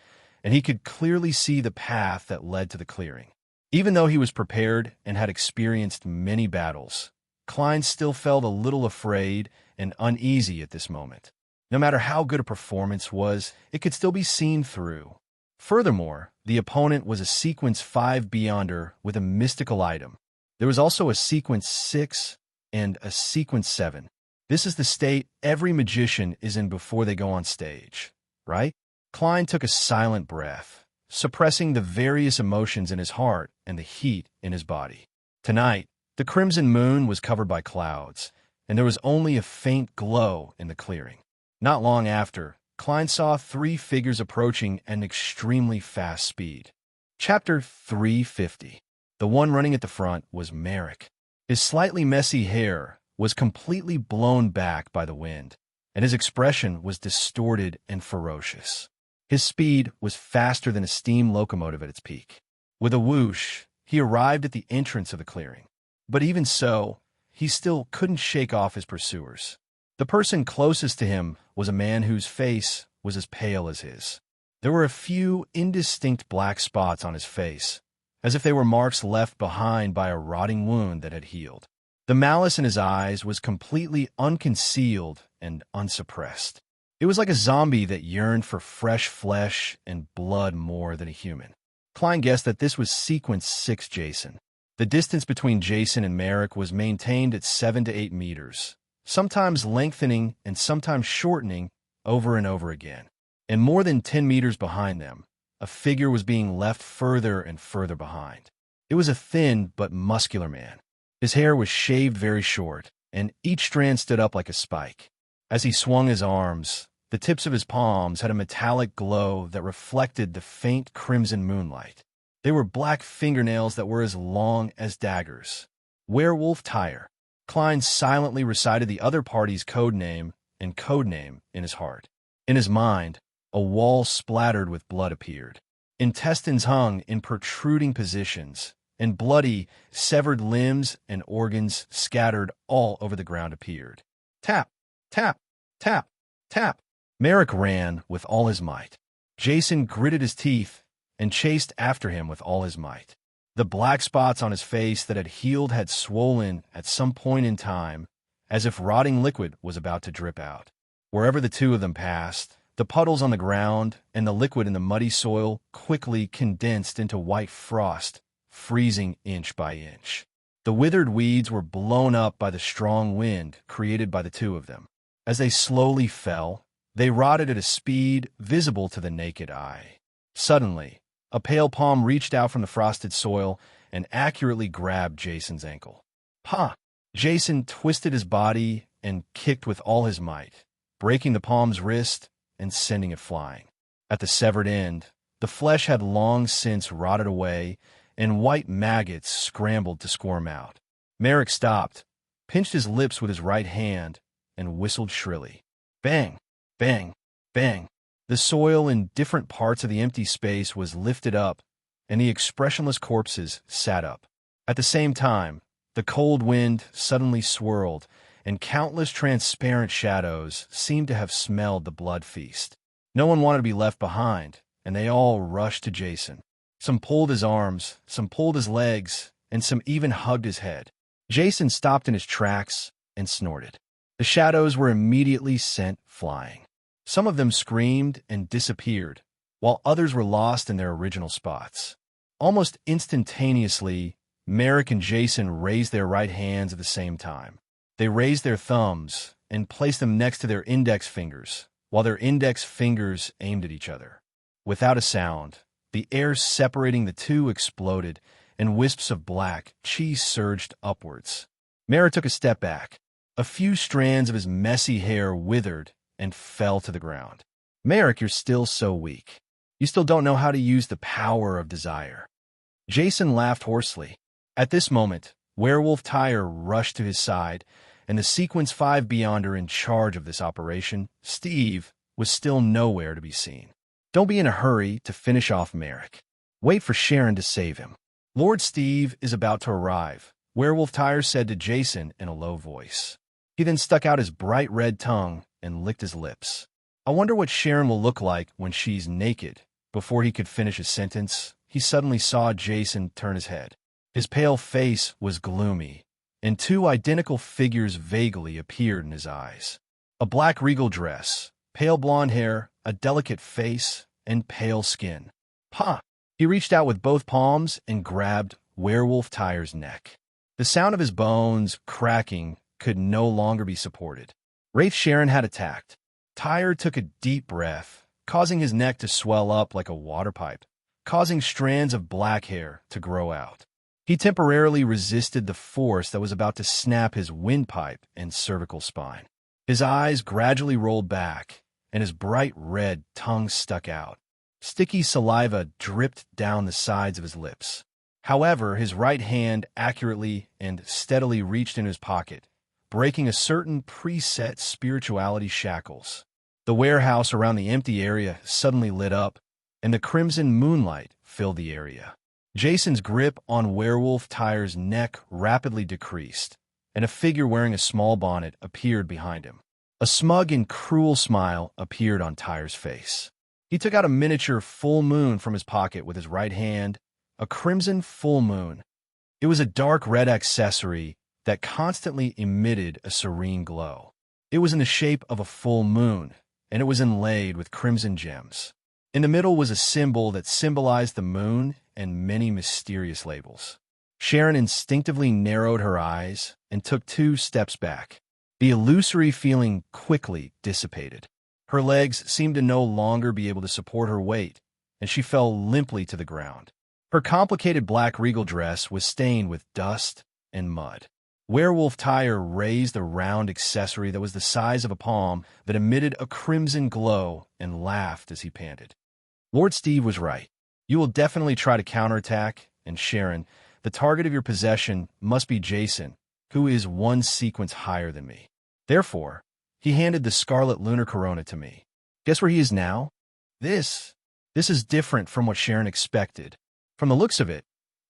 and he could clearly see the path that led to the clearing. Even though he was prepared and had experienced many battles, Klein still felt a little afraid and uneasy at this moment. No matter how good a performance was, it could still be seen through. Furthermore, the opponent was a Sequence 5 Beyonder with a mystical item. There was also a Sequence 6 and a Sequence 7. This is the state every magician is in before they go on stage, right? Klein took a silent breath, suppressing the various emotions in his heart and the heat in his body. Tonight, the crimson moon was covered by clouds, and there was only a faint glow in the clearing. Not long after, Klein saw 3 figures approaching at an extremely fast speed. Chapter 350. The one running at the front was Merrick. His slightly messy hair was completely blown back by the wind, and his expression was distorted and ferocious. His speed was faster than a steam locomotive at its peak. With a whoosh, he arrived at the entrance of the clearing. But even so, he still couldn't shake off his pursuers. The person closest to him was a man whose face was as pale as his. There were a few indistinct black spots on his face, as if they were marks left behind by a rotting wound that had healed. The malice in his eyes was completely unconcealed and unsuppressed. It was like a zombie that yearned for fresh flesh and blood more than a human. Klein guessed that this was Sequence 6 Jason. The distance between Jason and Merrick was maintained at 7 to 8 meters, sometimes lengthening and sometimes shortening over and over again. And more than 10 meters behind them, a figure was being left further and further behind. It was a thin but muscular man. His hair was shaved very short, and each strand stood up like a spike. As he swung his arms, the tips of his palms had a metallic glow that reflected the faint crimson moonlight. They were black fingernails that were as long as daggers. Werewolf Tyre. Klein silently recited the other party's code name and code name in his heart. In his mind, a wall splattered with blood appeared. Intestines hung in protruding positions, and bloody, severed limbs and organs scattered all over the ground appeared. Tap, tap, tap, tap. Merrick ran with all his might. Jason gritted his teeth and chased after him with all his might. The black spots on his face that had healed had swollen at some point in time, as if rotting liquid was about to drip out. Wherever the two of them passed, the puddles on the ground and the liquid in the muddy soil quickly condensed into white frost, freezing inch by inch. The withered weeds were blown up by the strong wind created by the two of them. As they slowly fell, they rotted at a speed visible to the naked eye. Suddenly, a pale palm reached out from the frosted soil and accurately grabbed Jason's ankle. "Pa!" Jason twisted his body and kicked with all his might, breaking the palm's wrist and sending it flying. At the severed end, the flesh had long since rotted away, and white maggots scrambled to squirm out. Merrick stopped, pinched his lips with his right hand, and whistled shrilly. Bang! Bang! Bang! The soil in different parts of the empty space was lifted up, and the expressionless corpses sat up. At the same time, the cold wind suddenly swirled, and countless transparent shadows seemed to have smelled the blood feast. No one wanted to be left behind, and they all rushed to Jason. Some pulled his arms, some pulled his legs, and some even hugged his head. Jason stopped in his tracks and snorted. The shadows were immediately sent flying. Some of them screamed and disappeared, while others were lost in their original spots. Almost instantaneously, Merrick and Jason raised their right hands at the same time. They raised their thumbs and placed them next to their index fingers, while their index fingers aimed at each other. Without a sound, the air separating the two exploded, and wisps of black cheese surged upwards. Merrick took a step back. A few strands of his messy hair withered and fell to the ground. Merrick, you're still so weak. You still don't know how to use the power of desire. Jason laughed hoarsely. At this moment, Werewolf Tyre rushed to his side, and the Sequence 5 Beyonder in charge of this operation, Steve, was still nowhere to be seen. Don't be in a hurry to finish off Merrick. Wait for Sharon to save him. Lord Steve is about to arrive, Werewolf Tyre said to Jason in a low voice. He then stuck out his bright red tongue and licked his lips. I wonder what Sharon will look like when she's naked. Before he could finish his sentence, he suddenly saw Jason turn his head. His pale face was gloomy, and two identical figures vaguely appeared in his eyes. A black regal dress, pale blonde hair, a delicate face, and pale skin. Pa! He reached out with both palms and grabbed Werewolf Tyre's neck. The sound of his bones cracking could no longer be supported. Wraith Sharon had attacked. Tyre took a deep breath, causing his neck to swell up like a water pipe, causing strands of black hair to grow out. He temporarily resisted the force that was about to snap his windpipe and cervical spine. His eyes gradually rolled back, and his bright red tongue stuck out. Sticky saliva dripped down the sides of his lips. However, his right hand accurately and steadily reached in his pocket, breaking a certain preset spirituality shackles. The warehouse around the empty area suddenly lit up, and the crimson moonlight filled the area. Jason's grip on Werewolf Tyre's neck rapidly decreased, and a figure wearing a small bonnet appeared behind him. A smug and cruel smile appeared on Tyre's face. He took out a miniature full moon from his pocket with his right hand, a crimson full moon. It was a dark red accessory that constantly emitted a serene glow. It was in the shape of a full moon, and it was inlaid with crimson gems. In the middle was a symbol that symbolized the moon and many mysterious labels. Sharon instinctively narrowed her eyes and took 2 steps back. The illusory feeling quickly dissipated. Her legs seemed to no longer be able to support her weight, and she fell limply to the ground. Her complicated black regal dress was stained with dust and mud. Werewolf Tyre raised a round accessory that was the size of a palm that emitted a crimson glow and laughed as he panted. Lord Steve was right. You will definitely try to counterattack, and Sharon, the target of your possession must be Jason, who is 1 sequence higher than me. Therefore, he handed the scarlet lunar corona to me. Guess where he is now? This is different from what Sharon expected. From the looks of it,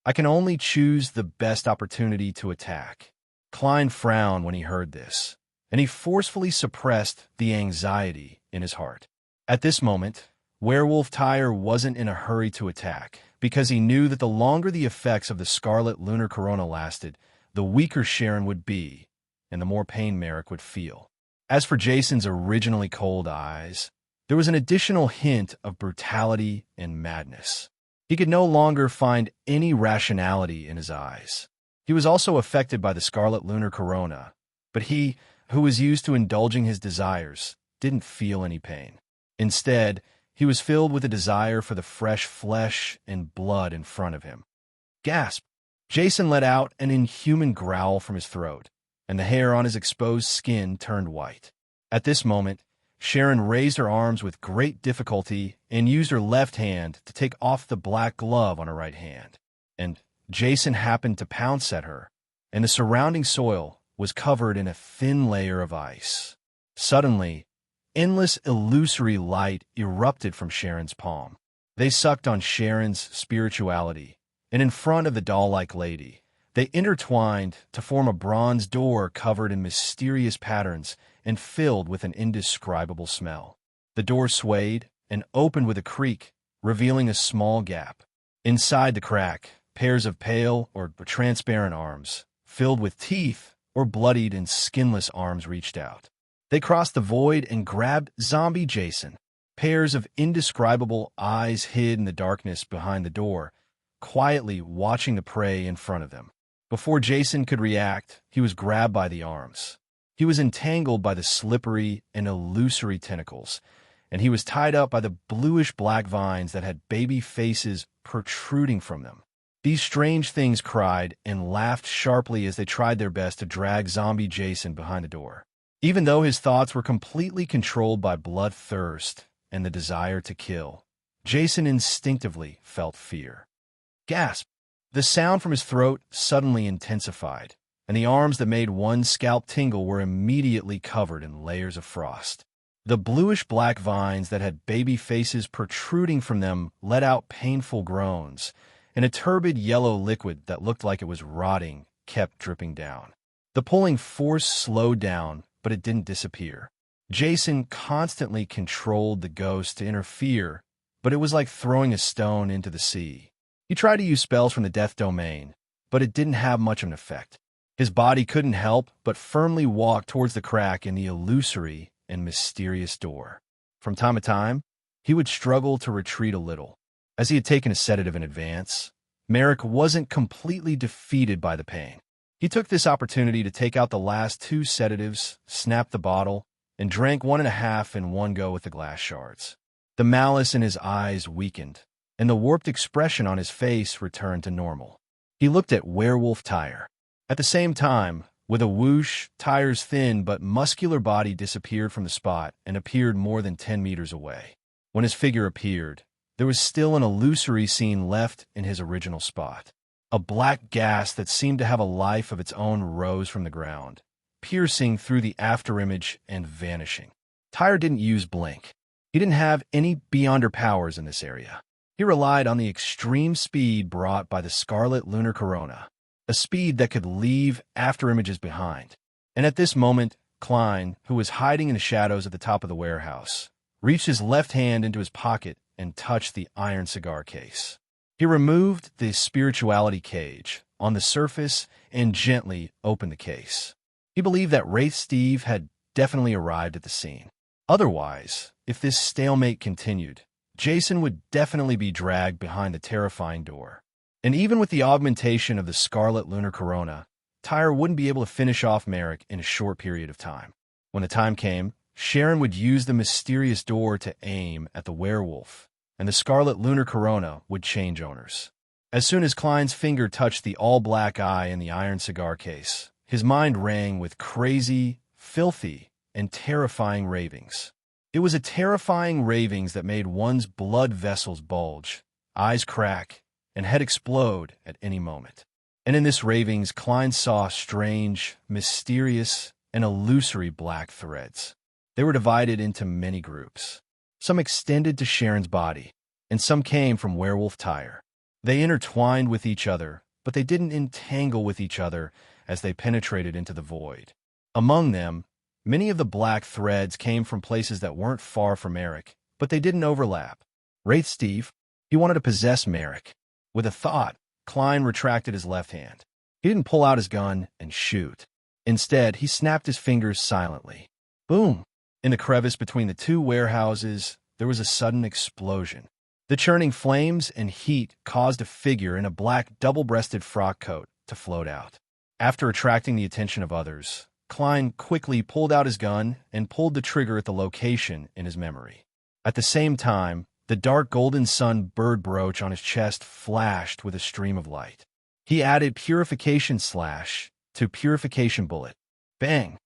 I can only choose the best opportunity to attack. Klein frowned when he heard this, and he forcefully suppressed the anxiety in his heart. At this moment, Werewolf Tyre wasn't in a hurry to attack, because he knew that the longer the effects of the scarlet lunar corona lasted, the weaker Sharon would be, and the more pain Merrick would feel. As for Jason's originally cold eyes, there was an additional hint of brutality and madness. He could no longer find any rationality in his eyes. He was also affected by the scarlet lunar corona, but he, who was used to indulging his desires, didn't feel any pain. Instead, he was filled with a desire for the fresh flesh and blood in front of him. Gasp! Jason let out an inhuman growl from his throat, and the hair on his exposed skin turned white. At this moment, Sharon raised her arms with great difficulty and used her left hand to take off the black glove on her right hand. And Jason happened to pounce at her, and the surrounding soil was covered in a thin layer of ice. Suddenly, endless illusory light erupted from Sharon's palm. They sucked on Sharon's spirituality, and in front of the doll-like lady, they intertwined to form a bronze door covered in mysterious patterns and filled with an indescribable smell. The door swayed and opened with a creak, revealing a small gap. Inside the crack, pairs of pale or transparent arms, filled with teeth or bloodied and skinless arms reached out. They crossed the void and grabbed zombie Jason. Pairs of indescribable eyes hid in the darkness behind the door, quietly watching the prey in front of them. Before Jason could react, he was grabbed by the arms. He was entangled by the slippery and illusory tentacles, and he was tied up by the bluish-black vines that had baby faces protruding from them. These strange things cried and laughed sharply as they tried their best to drag zombie Jason behind the door. Even though his thoughts were completely controlled by bloodthirst and the desire to kill, Jason instinctively felt fear. Gasp! The sound from his throat suddenly intensified, and the arms that made one scalp tingle were immediately covered in layers of frost. The bluish-black vines that had baby faces protruding from them let out painful groans, and a turbid yellow liquid that looked like it was rotting kept dripping down. The pulling force slowed down, but it didn't disappear. Jason constantly controlled the ghost to interfere, but it was like throwing a stone into the sea. He tried to use spells from the death domain, but it didn't have much of an effect. His body couldn't help but firmly walk towards the crack in the illusory and mysterious door. From time to time, he would struggle to retreat a little. As he had taken a sedative in advance, Merrick wasn't completely defeated by the pain. He took this opportunity to take out the last 2 sedatives, snapped the bottle, and drank 1.5 in one go with the glass shards. The malice in his eyes weakened, and the warped expression on his face returned to normal. He looked at Werewolf Tyre. At the same time, with a whoosh, Tyre's thin but muscular body disappeared from the spot and appeared more than 10 meters away. When his figure appeared, there was still an illusory scene left in his original spot. A black gas that seemed to have a life of its own rose from the ground, piercing through the afterimage and vanishing. Tyre didn't use blink. He didn't have any beyonder powers in this area. He relied on the extreme speed brought by the scarlet lunar corona. a speed that could leave afterimages behind. And at this moment, Klein, who was hiding in the shadows at the top of the warehouse, reached his left hand into his pocket and touched the iron cigar case. He removed the spirituality cage on the surface and gently opened the case. He believed that Wraith Steve had definitely arrived at the scene. Otherwise, if this stalemate continued, Jason would definitely be dragged behind the terrifying door. And even with the augmentation of the Scarlet Lunar Corona, Tyre wouldn't be able to finish off Merrick in a short period of time. When the time came, Sharon would use the mysterious door to aim at the werewolf, and the Scarlet Lunar Corona would change owners. As soon as Klein's finger touched the all-black eye in the iron cigar case, his mind rang with crazy, filthy, and terrifying ravings. It was a terrifying ravings that made one's blood vessels bulge, eyes crack, and head explode at any moment. And in this ravings, Klein saw strange, mysterious, and illusory black threads. They were divided into many groups. Some extended to Sharon's body, and some came from Werewolf Tyre. They intertwined with each other, but they didn't entangle with each other as they penetrated into the void. Among them, many of the black threads came from places that weren't far from Merrick, but they didn't overlap. Wraith Steve, he wanted to possess Merrick. With a thought, Klein retracted his left hand. He didn't pull out his gun and shoot. Instead, he snapped his fingers silently. Boom! In the crevice between the two warehouses, there was a sudden explosion. The churning flames and heat caused a figure in a black double-breasted frock coat to float out. After attracting the attention of others, Klein quickly pulled out his gun and pulled the trigger at the location in his memory. At the same time, the dark golden sun bird brooch on his chest flashed with a stream of light. He added Purification Slash to Purification Bullet. Bang!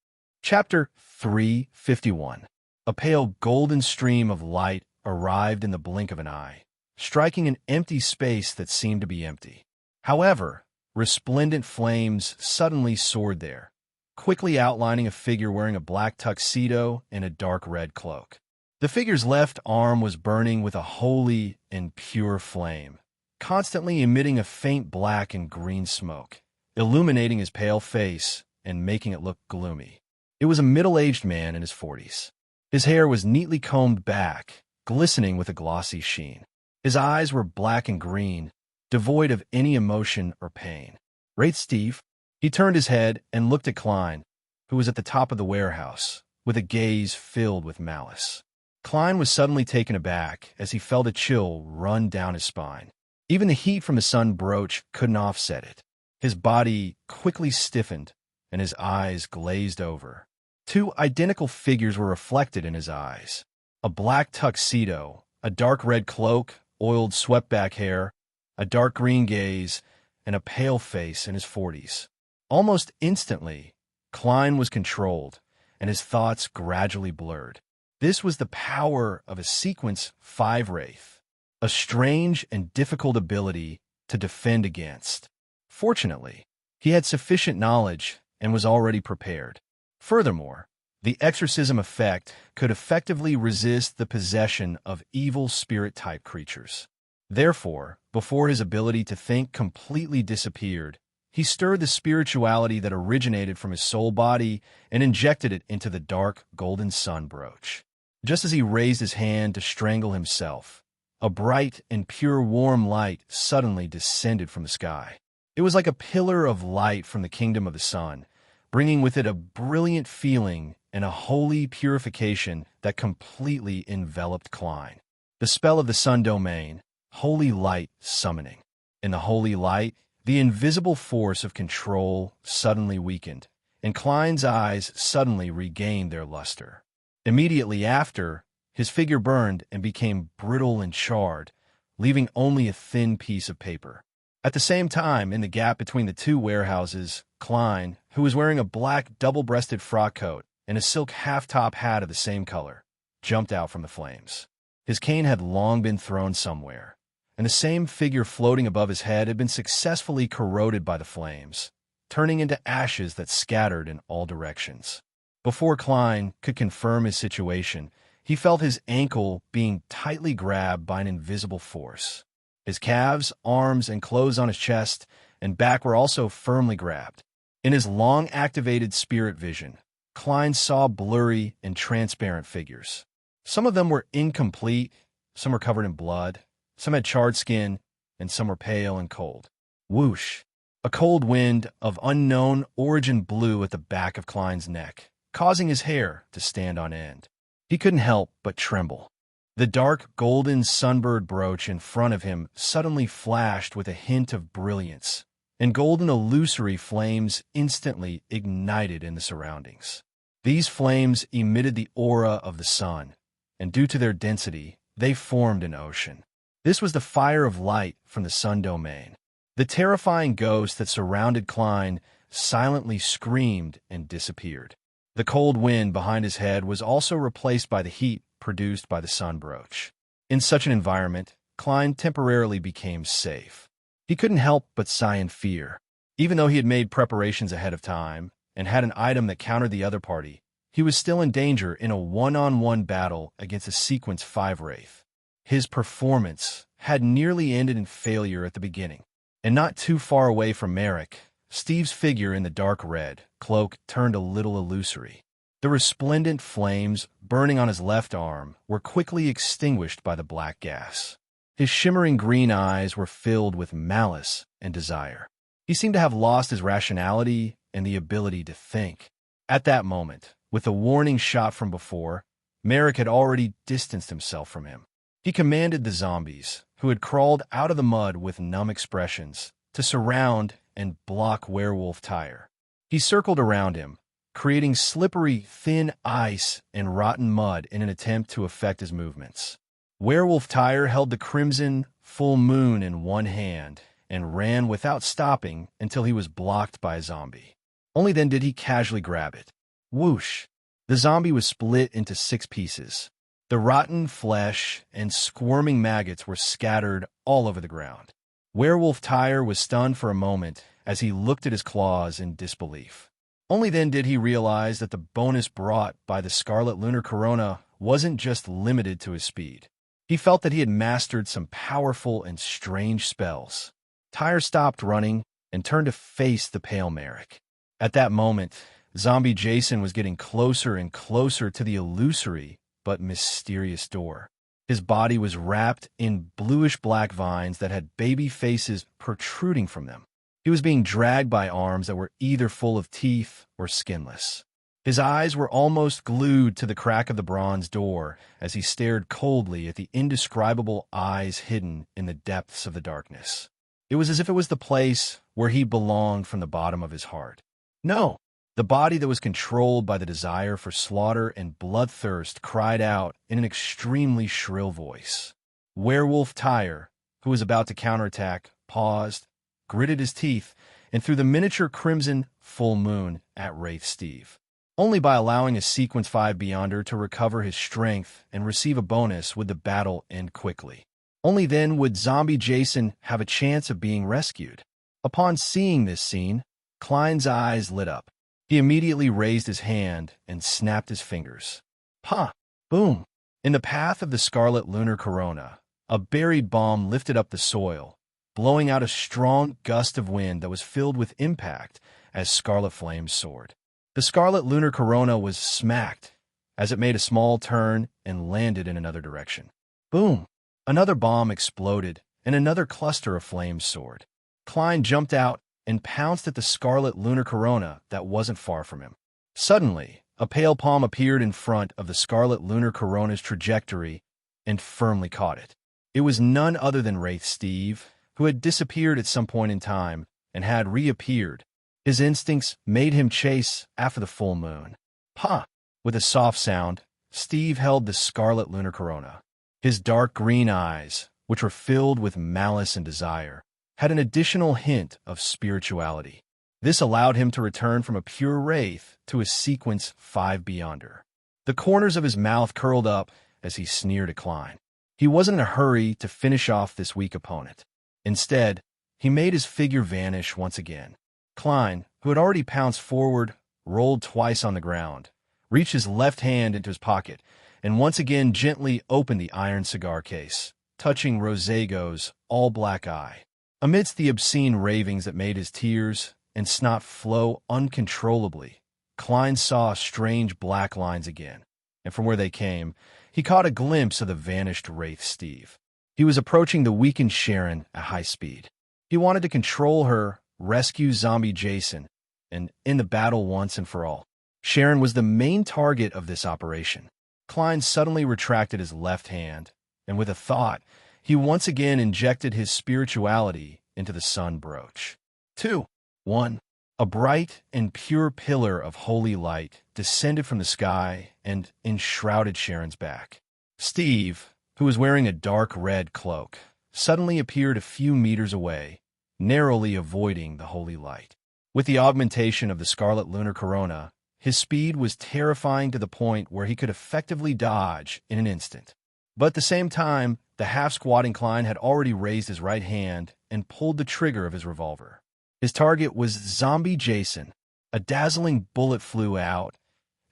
Chapter 351. A pale golden stream of light arrived in the blink of an eye, striking an empty space that seemed to be empty. However, resplendent flames suddenly soared there, quickly outlining a figure wearing a black tuxedo and a dark red cloak. The figure's left arm was burning with a holy and pure flame, constantly emitting a faint black and green smoke, illuminating his pale face and making it look gloomy. It was a middle-aged man in his 40s. His hair was neatly combed back, glistening with a glossy sheen. His eyes were black and green, devoid of any emotion or pain. Wraith Steve, he turned his head and looked at Klein, who was at the top of the warehouse, with a gaze filled with malice. Klein was suddenly taken aback as he felt a chill run down his spine. Even the heat from the sun brooch couldn't offset it. His body quickly stiffened, and his eyes glazed over. Two identical figures were reflected in his eyes. A black tuxedo, a dark red cloak, oiled swept-back hair, a dark green gaze, and a pale face in his 40s. Almost instantly, Klein was controlled, and his thoughts gradually blurred. This was the power of a Sequence 5 Wraith, a strange and difficult ability to defend against. Fortunately, he had sufficient knowledge and was already prepared. Furthermore, the exorcism effect could effectively resist the possession of evil spirit-type creatures. Therefore, before his ability to think completely disappeared, he stirred the spirituality that originated from his soul body and injected it into the dark golden sun brooch. Just as he raised his hand to strangle himself, a bright and pure warm light suddenly descended from the sky. It was like a pillar of light from the kingdom of the sun, bringing with it a brilliant feeling and a holy purification that completely enveloped Klein. The spell of the sun domain, holy light summoning. In the holy light, the invisible force of control suddenly weakened, and Klein's eyes suddenly regained their luster. Immediately after, his figure burned and became brittle and charred, leaving only a thin piece of paper. At the same time, in the gap between the two warehouses, Klein, who was wearing a black double-breasted frock coat and a silk half-top hat of the same color, jumped out from the flames. His cane had long been thrown somewhere, and the same figure floating above his head had been successfully corroded by the flames, turning into ashes that scattered in all directions. Before Klein could confirm his situation, he felt his ankle being tightly grabbed by an invisible force. His calves, arms, and clothes on his chest and back were also firmly grabbed. In his long-activated spirit vision, Klein saw blurry and transparent figures. Some of them were incomplete, some were covered in blood, some had charred skin, and some were pale and cold. Whoosh! A cold wind of unknown origin blew at the back of Klein's neck, causing his hair to stand on end. He couldn't help but tremble. The dark golden sunbird brooch in front of him suddenly flashed with a hint of brilliance, and golden illusory flames instantly ignited in the surroundings. These flames emitted the aura of the sun, and due to their density, they formed an ocean. This was the fire of light from the sun domain. The terrifying ghost that surrounded Klein silently screamed and disappeared. The cold wind behind his head was also replaced by the heat produced by the sun brooch. In such an environment, Klein temporarily became safe. He couldn't help but sigh in fear. Even though he had made preparations ahead of time and had an item that countered the other party, he was still in danger in a one-on-one battle against a Sequence 5 Wraith. His performance had nearly ended in failure at the beginning. And not too far away from Merrick, Steve's figure in the dark red cloak turned a little illusory. The resplendent flames burning on his left arm were quickly extinguished by the black gas. His shimmering green eyes were filled with malice and desire. He seemed to have lost his rationality and the ability to think. At that moment, with the warning shot from before, Merrick had already distanced himself from him. He commanded the zombies, who had crawled out of the mud with numb expressions, to surround and block Werewolf Tyre. He circled around him, creating slippery, thin ice and rotten mud in an attempt to affect his movements. Werewolf Tyre held the crimson full moon in one hand and ran without stopping until he was blocked by a zombie. Only then did he casually grab it. Whoosh! The zombie was split into 6 pieces. The rotten flesh and squirming maggots were scattered all over the ground. Werewolf Tyre was stunned for a moment as he looked at his claws in disbelief. Only then did he realize that the bonus brought by the Scarlet Lunar Corona wasn't just limited to his speed. He felt that he had mastered some powerful and strange spells. Tyre stopped running and turned to face the pale Merrick. At that moment, Zombie Jason was getting closer and closer to the illusory but mysterious door. His body was wrapped in bluish-black vines that had baby faces protruding from them. He was being dragged by arms that were either full of teeth or skinless. His eyes were almost glued to the crack of the bronze door as he stared coldly at the indescribable eyes hidden in the depths of the darkness. It was as if it was the place where he belonged from the bottom of his heart. No! The body that was controlled by the desire for slaughter and bloodthirst cried out in an extremely shrill voice. Werewolf Tyre, who was about to counterattack, paused, gritted his teeth, and threw the miniature crimson full moon at Wraith Steve. Only by allowing a Sequence 5 Beyonder to recover his strength and receive a bonus would the battle end quickly. Only then would Zombie Jason have a chance of being rescued. Upon seeing this scene, Klein's eyes lit up. He immediately raised his hand and snapped his fingers. Pa! Boom! In the path of the Scarlet Lunar Corona, a buried bomb lifted up the soil, blowing out a strong gust of wind that was filled with impact as scarlet flames soared. The Scarlet Lunar Corona was smacked as it made a small turn and landed in another direction. Boom! Another bomb exploded, and another cluster of flames soared. Klein jumped out and pounced at the Scarlet Lunar Corona that wasn't far from him. Suddenly, a pale palm appeared in front of the Scarlet Lunar Corona's trajectory and firmly caught it. It was none other than Wraith Steve, who had disappeared at some point in time and had reappeared. His instincts made him chase after the full moon. Pa! With a soft sound, Steve held the Scarlet Lunar Corona. His dark green eyes, which were filled with malice and desire, had an additional hint of spirituality. This allowed him to return from a pure wraith to a Sequence 5 Beyonder. The corners of his mouth curled up as he sneered at Klein. He wasn't in a hurry to finish off this weak opponent. Instead, he made his figure vanish once again. Klein, who had already pounced forward, rolled twice on the ground, reached his left hand into his pocket, and once again gently opened the iron cigar case, touching Rosego's all-black eye. Amidst the obscene ravings that made his tears and snot flow uncontrollably, Klein saw strange black lines again, and from where they came, he caught a glimpse of the vanished Wraith Steve. He was approaching the weakened Sharon at high speed. He wanted to control her, rescue zombie Jason, and end the battle once and for all. Sharon was the main target of this operation. Klein suddenly retracted his left hand, and with a thought, he once again injected his spirituality into the sun brooch. 2. 1. A bright and pure pillar of holy light descended from the sky and enshrouded Sharon's back. Steve, who was wearing a dark red cloak, suddenly appeared a few meters away, narrowly avoiding the holy light. With the augmentation of the scarlet lunar corona, his speed was terrifying to the point where he could effectively dodge in an instant. But at the same time, the half-squatting Klein had already raised his right hand and pulled the trigger of his revolver. His target was zombie Jason. A dazzling bullet flew out,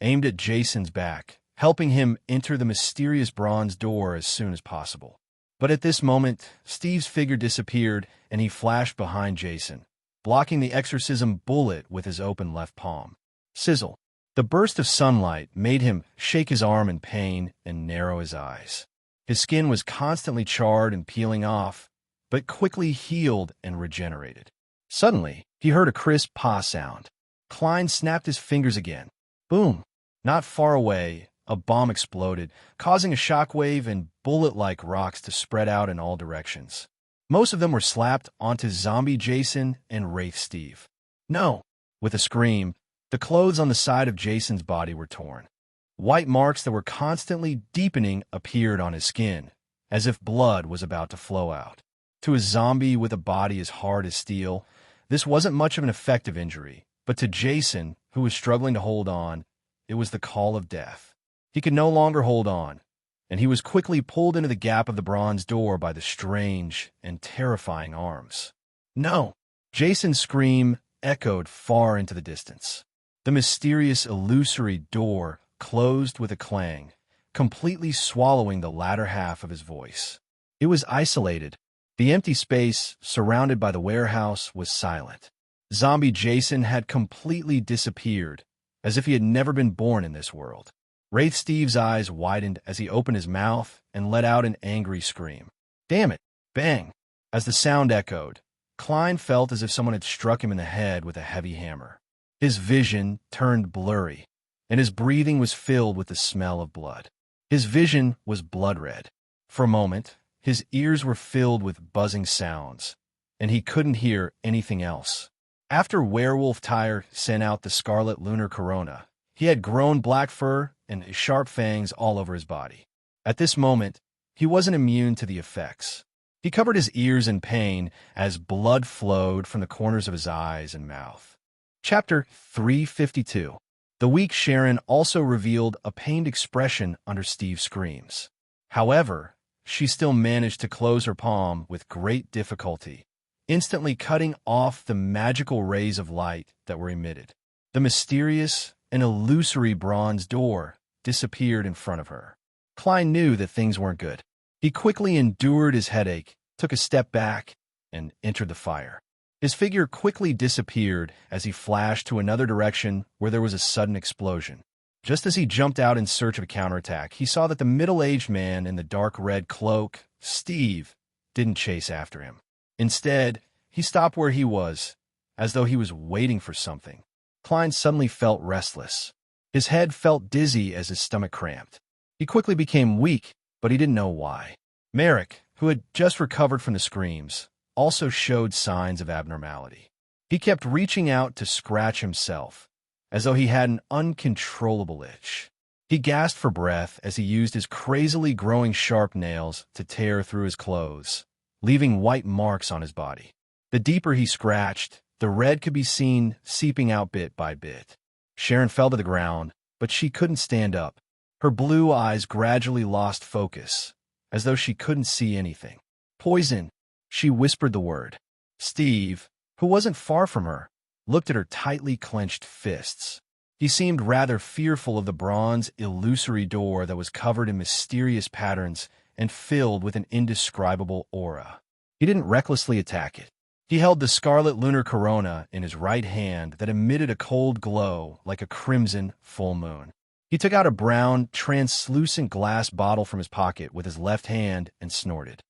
aimed at Jason's back, helping him enter the mysterious bronze door as soon as possible. But at this moment, Steve's figure disappeared and he flashed behind Jason, blocking the exorcism bullet with his open left palm. Sizzle. The burst of sunlight made him shake his arm in pain and narrow his eyes. His skin was constantly charred and peeling off, but quickly healed and regenerated. Suddenly, he heard a crisp paw sound. Klein snapped his fingers again. Boom! Not far away, a bomb exploded, causing a shockwave and bullet-like rocks to spread out in all directions. Most of them were slapped onto zombie Jason and Wraith Steve. No! With a scream, the clothes on the side of Jason's body were torn. White marks that were constantly deepening appeared on his skin, as if blood was about to flow out. To a zombie with a body as hard as steel, this wasn't much of an effective injury, but to Jason, who was struggling to hold on, it was the call of death. He could no longer hold on, and he was quickly pulled into the gap of the bronze door by the strange and terrifying arms. No! Jason's scream echoed far into the distance. The mysterious, illusory door closed with a clang, completely swallowing the latter half of his voice. It was isolated. The empty space, surrounded by the warehouse, was silent. Zombie Jason had completely disappeared, as if he had never been born in this world. Wraith Steve's eyes widened as he opened his mouth and let out an angry scream. Damn it! Bang! As the sound echoed, Klein felt as if someone had struck him in the head with a heavy hammer. His vision turned blurry, and his breathing was filled with the smell of blood. His vision was blood red. For a moment, his ears were filled with buzzing sounds, and he couldn't hear anything else. After Werewolf Tyre sent out the scarlet lunar corona, he had grown black fur and sharp fangs all over his body. At this moment, he wasn't immune to the effects. He covered his ears in pain as blood flowed from the corners of his eyes and mouth. Chapter 352. The weak Sharon also revealed a pained expression under Steve's screams. However, she still managed to close her palm with great difficulty, instantly cutting off the magical rays of light that were emitted. The mysterious and illusory bronze door disappeared in front of her. Klein knew that things weren't good. He quickly endured his headache, took a step back, and entered the fire. His figure quickly disappeared as he flashed to another direction where there was a sudden explosion. Just as he jumped out in search of a counterattack, he saw that the middle-aged man in the dark red cloak, Steve, didn't chase after him. Instead, he stopped where he was, as though he was waiting for something. Klein suddenly felt restless. His head felt dizzy as his stomach cramped. He quickly became weak, but he didn't know why. Merrick, who had just recovered from the screams, also showed signs of abnormality. He kept reaching out to scratch himself, as though he had an uncontrollable itch. He gasped for breath as he used his crazily growing sharp nails to tear through his clothes, leaving white marks on his body. The deeper he scratched, the red could be seen seeping out bit by bit. Sharon fell to the ground, but she couldn't stand up. Her blue eyes gradually lost focus, as though she couldn't see anything. Poison! She whispered the word. Steve, who wasn't far from her, looked at her tightly clenched fists. He seemed rather fearful of the bronze, illusory door that was covered in mysterious patterns and filled with an indescribable aura. He didn't recklessly attack it. He held the scarlet lunar corona in his right hand that emitted a cold glow like a crimson full moon. He took out a brown, translucent glass bottle from his pocket with his left hand and snorted.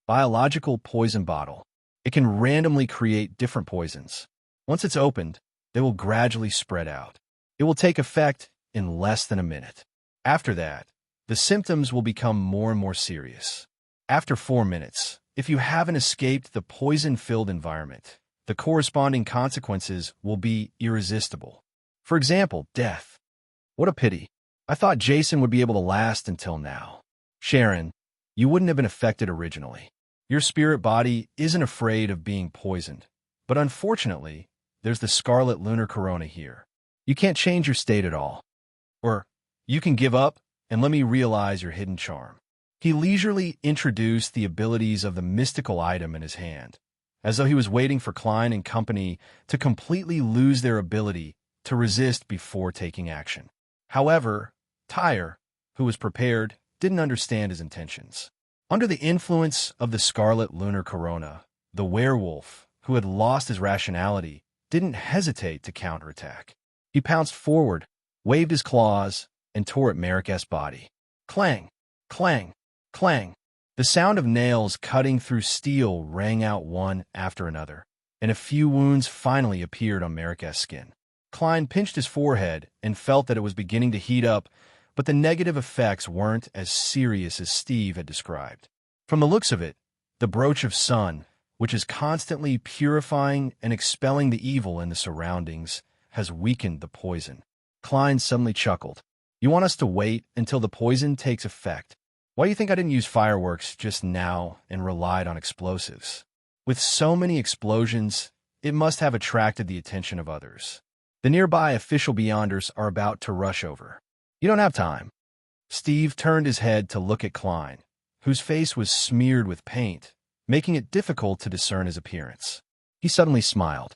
Biological poison bottle. It can randomly create different poisons. Once it's opened, they will gradually spread out. It will take effect in less than a minute. After that, the symptoms will become more and more serious. After 4 minutes, if you haven't escaped the poison-filled environment, the corresponding consequences will be irresistible. For example, death. What a pity. I thought Jason would be able to last until now. Sharon, you wouldn't have been affected originally. Your spirit body isn't afraid of being poisoned, but unfortunately, there's the scarlet lunar corona here. You can't change your state at all. Or, you can give up and let me realize your hidden charm. He leisurely introduced the abilities of the mystical item in his hand, as though he was waiting for Klein and company to completely lose their ability to resist before taking action. However, Tyre, who was prepared, didn't understand his intentions. Under the influence of the scarlet lunar corona, the werewolf, who had lost his rationality, didn't hesitate to counterattack. He pounced forward, waved his claws, and tore at Marik's body. Clang! Clang! Clang! The sound of nails cutting through steel rang out one after another, and a few wounds finally appeared on Marik's skin. Klein pinched his forehead and felt that it was beginning to heat up, but the negative effects weren't as serious as Steve had described. From the looks of it, the brooch of sun, which is constantly purifying and expelling the evil in the surroundings, has weakened the poison. Klein suddenly chuckled. You want us to wait until the poison takes effect? Why do you think I didn't use fireworks just now and relied on explosives? With so many explosions, it must have attracted the attention of others. The nearby official beyonders are about to rush over. You don't have time. Steve turned his head to look at Klein, whose face was smeared with paint, making it difficult to discern his appearance. He suddenly smiled.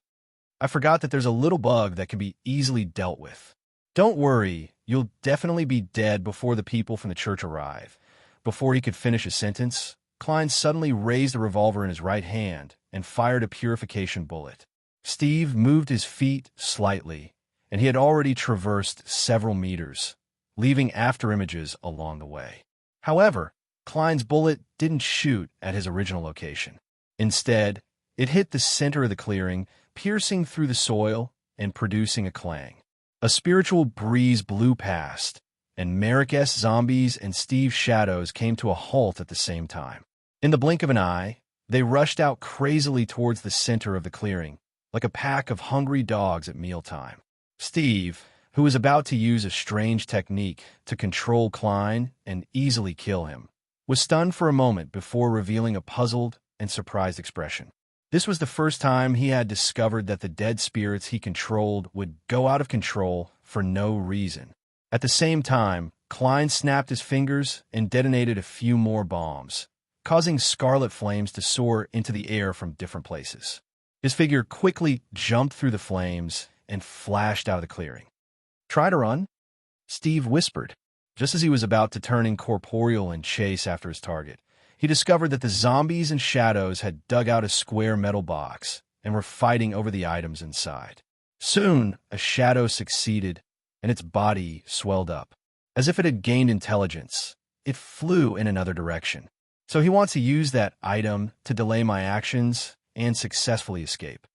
I forgot that there's a little bug that can be easily dealt with. Don't worry, you'll definitely be dead before the people from the church arrive. Before he could finish his sentence, Klein suddenly raised the revolver in his right hand and fired a purification bullet. Steve moved his feet slightly, and he had already traversed several meters, leaving afterimages along the way. However, Klein's bullet didn't shoot at his original location. Instead, it hit the center of the clearing, piercing through the soil and producing a clang. A spiritual breeze blew past, and Marik's zombies and Steve's shadows came to a halt at the same time. In the blink of an eye, they rushed out crazily towards the center of the clearing, like a pack of hungry dogs at mealtime. Steve, who was about to use a strange technique to control Klein and easily kill him, was stunned for a moment before revealing a puzzled and surprised expression. This was the first time he had discovered that the dead spirits he controlled would go out of control for no reason. At the same time, Klein snapped his fingers and detonated a few more bombs, causing scarlet flames to soar into the air from different places. His figure quickly jumped through the flames and flashed out of the clearing. Try to run? Steve whispered. Just as he was about to turn incorporeal and chase after his target, he discovered that the zombies and shadows had dug out a square metal box and were fighting over the items inside. Soon, a shadow succeeded, and its body swelled up. As if it had gained intelligence, it flew in another direction. So he wants to use that item to delay my actions and successfully escape.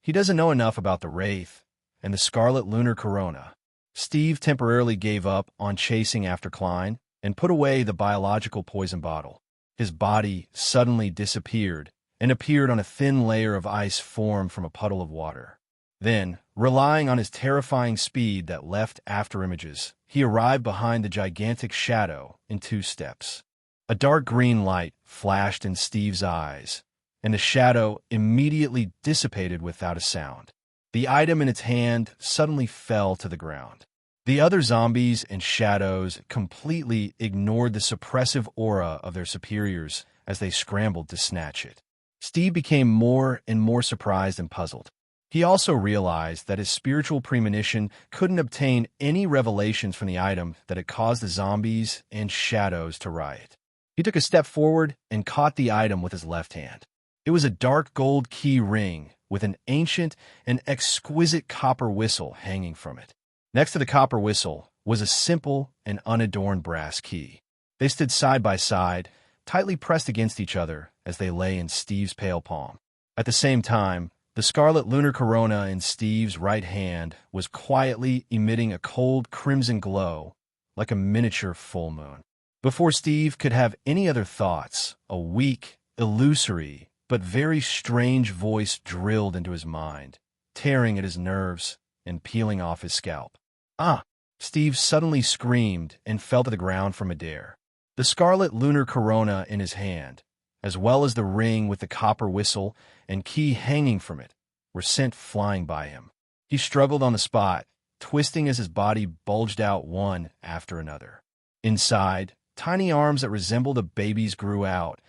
He doesn't know enough about the Wraith and the Scarlet Lunar Corona. Steve temporarily gave up on chasing after Klein and put away the biological poison bottle. His body suddenly disappeared and appeared on a thin layer of ice formed from a puddle of water. Then, relying on his terrifying speed that left afterimages, he arrived behind the gigantic shadow in 2 steps. A dark green light flashed in Steve's eyes, and the shadow immediately dissipated without a sound. The item in its hand suddenly fell to the ground. The other zombies and shadows completely ignored the suppressive aura of their superiors as they scrambled to snatch it. Steve became more and more surprised and puzzled. He also realized that his spiritual premonition couldn't obtain any revelations from the item that had caused the zombies and shadows to riot. He took a step forward and caught the item with his left hand. It was a dark gold key ring with an ancient and exquisite copper whistle hanging from it. Next to the copper whistle was a simple and unadorned brass key. They stood side by side, tightly pressed against each other as they lay in Steve's pale palm. At the same time, the scarlet lunar corona in Steve's right hand was quietly emitting a cold crimson glow, like a miniature full moon. Before Steve could have any other thoughts, a weak, illusory, but very strange voice drilled into his mind, tearing at his nerves and peeling off his scalp. "Ah!" Steve suddenly screamed and fell to the ground from midair. The scarlet lunar corona in his hand, as well as the ring with the copper whistle and key hanging from it, were sent flying by him. He struggled on the spot, twisting as his body bulged out one after another. Inside, tiny arms that resembled a baby's grew out,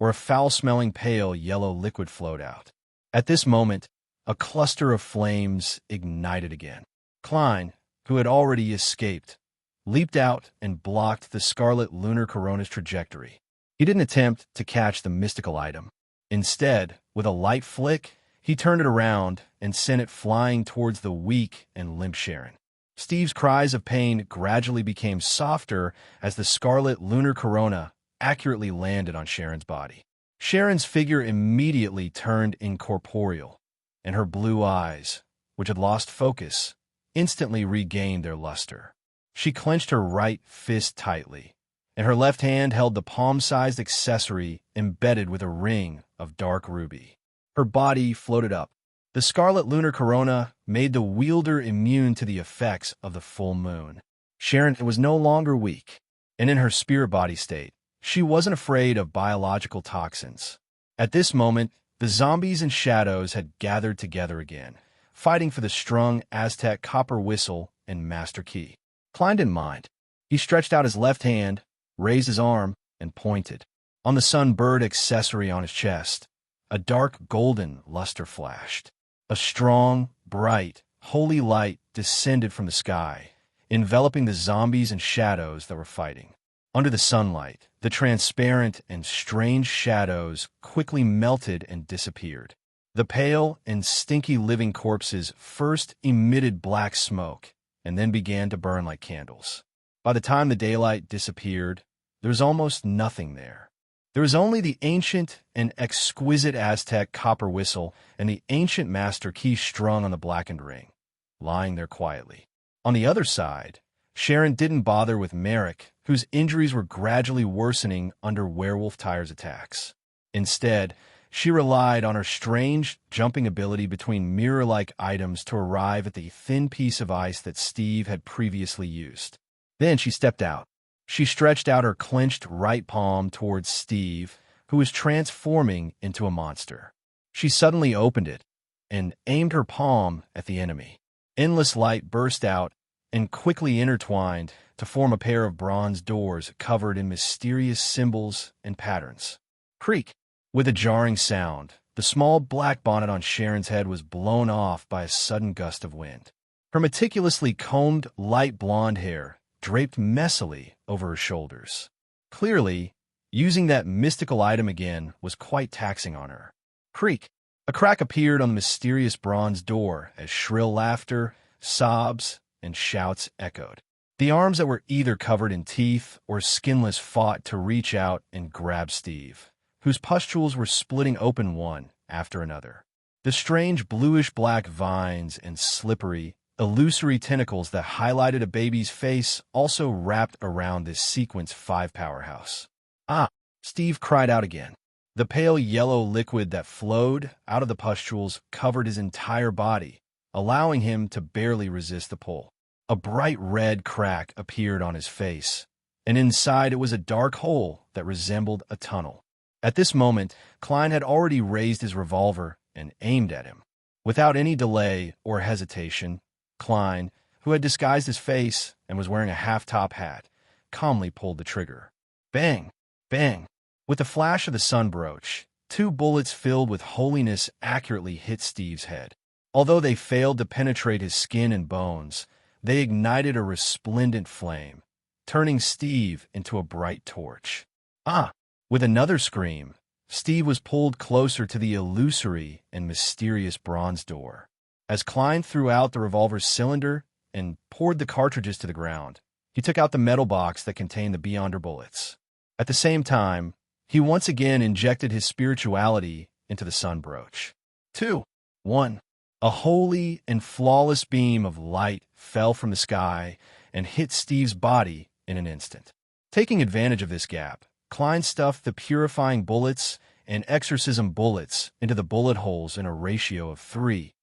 or a foul-smelling pale yellow liquid flowed out. At this moment, a cluster of flames ignited again. Klein, who had already escaped, leaped out and blocked the scarlet lunar corona's trajectory. He didn't attempt to catch the mystical item. Instead, with a light flick, he turned it around and sent it flying towards the weak and limp Sharon. Steve's cries of pain gradually became softer as the scarlet lunar corona accurately landed on Sharon's body. Sharon's figure immediately turned incorporeal, and her blue eyes, which had lost focus, instantly regained their luster. She clenched her right fist tightly, and her left hand held the palm-sized accessory embedded with a ring of dark ruby. Her body floated up. The scarlet lunar corona made the wielder immune to the effects of the full moon. Sharon was no longer weak, and in her spirit body state, she wasn't afraid of biological toxins. At this moment, the zombies and shadows had gathered together again, fighting for the strung Aztec copper whistle and master key. Klein didn't mind. He stretched out his left hand, raised his arm, and pointed. On the sunbird accessory on his chest, a dark golden luster flashed. A strong, bright, holy light descended from the sky, enveloping the zombies and shadows that were fighting. Under the sunlight, the transparent and strange shadows quickly melted and disappeared. The pale and stinky living corpses first emitted black smoke and then began to burn like candles. By the time the daylight disappeared, there was almost nothing there. There was only the ancient and exquisite Aztec copper whistle and the ancient master key strung on the blackened ring, lying there quietly. On the other side, Sharon didn't bother with Merrick, whose injuries were gradually worsening under Werewolf Tire's attacks. Instead, she relied on her strange jumping ability between mirror-like items to arrive at the thin piece of ice that Steve had previously used. Then she stepped out. She stretched out her clenched right palm towards Steve, who was transforming into a monster. She suddenly opened it and aimed her palm at the enemy. Endless light burst out and quickly intertwined to form a pair of bronze doors covered in mysterious symbols and patterns. Creak! With a jarring sound, the small black bonnet on Sharon's head was blown off by a sudden gust of wind. Her meticulously combed light blonde hair draped messily over her shoulders. Clearly, using that mystical item again was quite taxing on her. Creak! A crack appeared on the mysterious bronze door as shrill laughter, sobs, and shouts echoed. The arms that were either covered in teeth or skinless fought to reach out and grab Steve, whose pustules were splitting open one after another. The strange bluish-black vines and slippery, illusory tentacles that highlighted a baby's face also wrapped around this Sequence 5 powerhouse. "Ah!" Steve cried out again. The pale yellow liquid that flowed out of the pustules covered his entire body, allowing him to barely resist the pull. A bright red crack appeared on his face, and inside it was a dark hole that resembled a tunnel. At this moment, Klein had already raised his revolver and aimed at him. Without any delay or hesitation, Klein, who had disguised his face and was wearing a half-top hat, calmly pulled the trigger. Bang! Bang! With the flash of the sun brooch, 2 bullets filled with holiness accurately hit Steve's head. Although they failed to penetrate his skin and bones, they ignited a resplendent flame, turning Steve into a bright torch. "Ah!" With another scream, Steve was pulled closer to the illusory and mysterious bronze door. As Klein threw out the revolver's cylinder and poured the cartridges to the ground, he took out the metal box that contained the Beyonder bullets. At the same time, he once again injected his spirituality into the sun brooch. 2, 1. A holy and flawless beam of light fell from the sky and hit Steve's body in an instant. Taking advantage of this gap, Klein stuffed the purifying bullets and exorcism bullets into the bullet holes in a ratio of 3,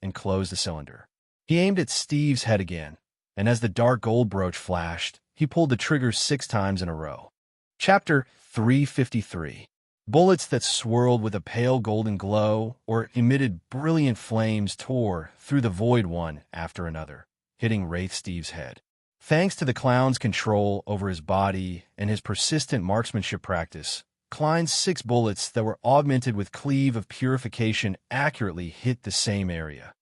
and closed the cylinder. He aimed at Steve's head again, and as the dark gold brooch flashed, he pulled the trigger 6 times in a row. Chapter 353. Bullets that swirled with a pale golden glow or emitted brilliant flames tore through the void one after another, hitting Wraith Steve's head. Thanks to the clown's control over his body and his persistent marksmanship practice, Klein's 6 bullets that were augmented with cleave of purification accurately hit the same area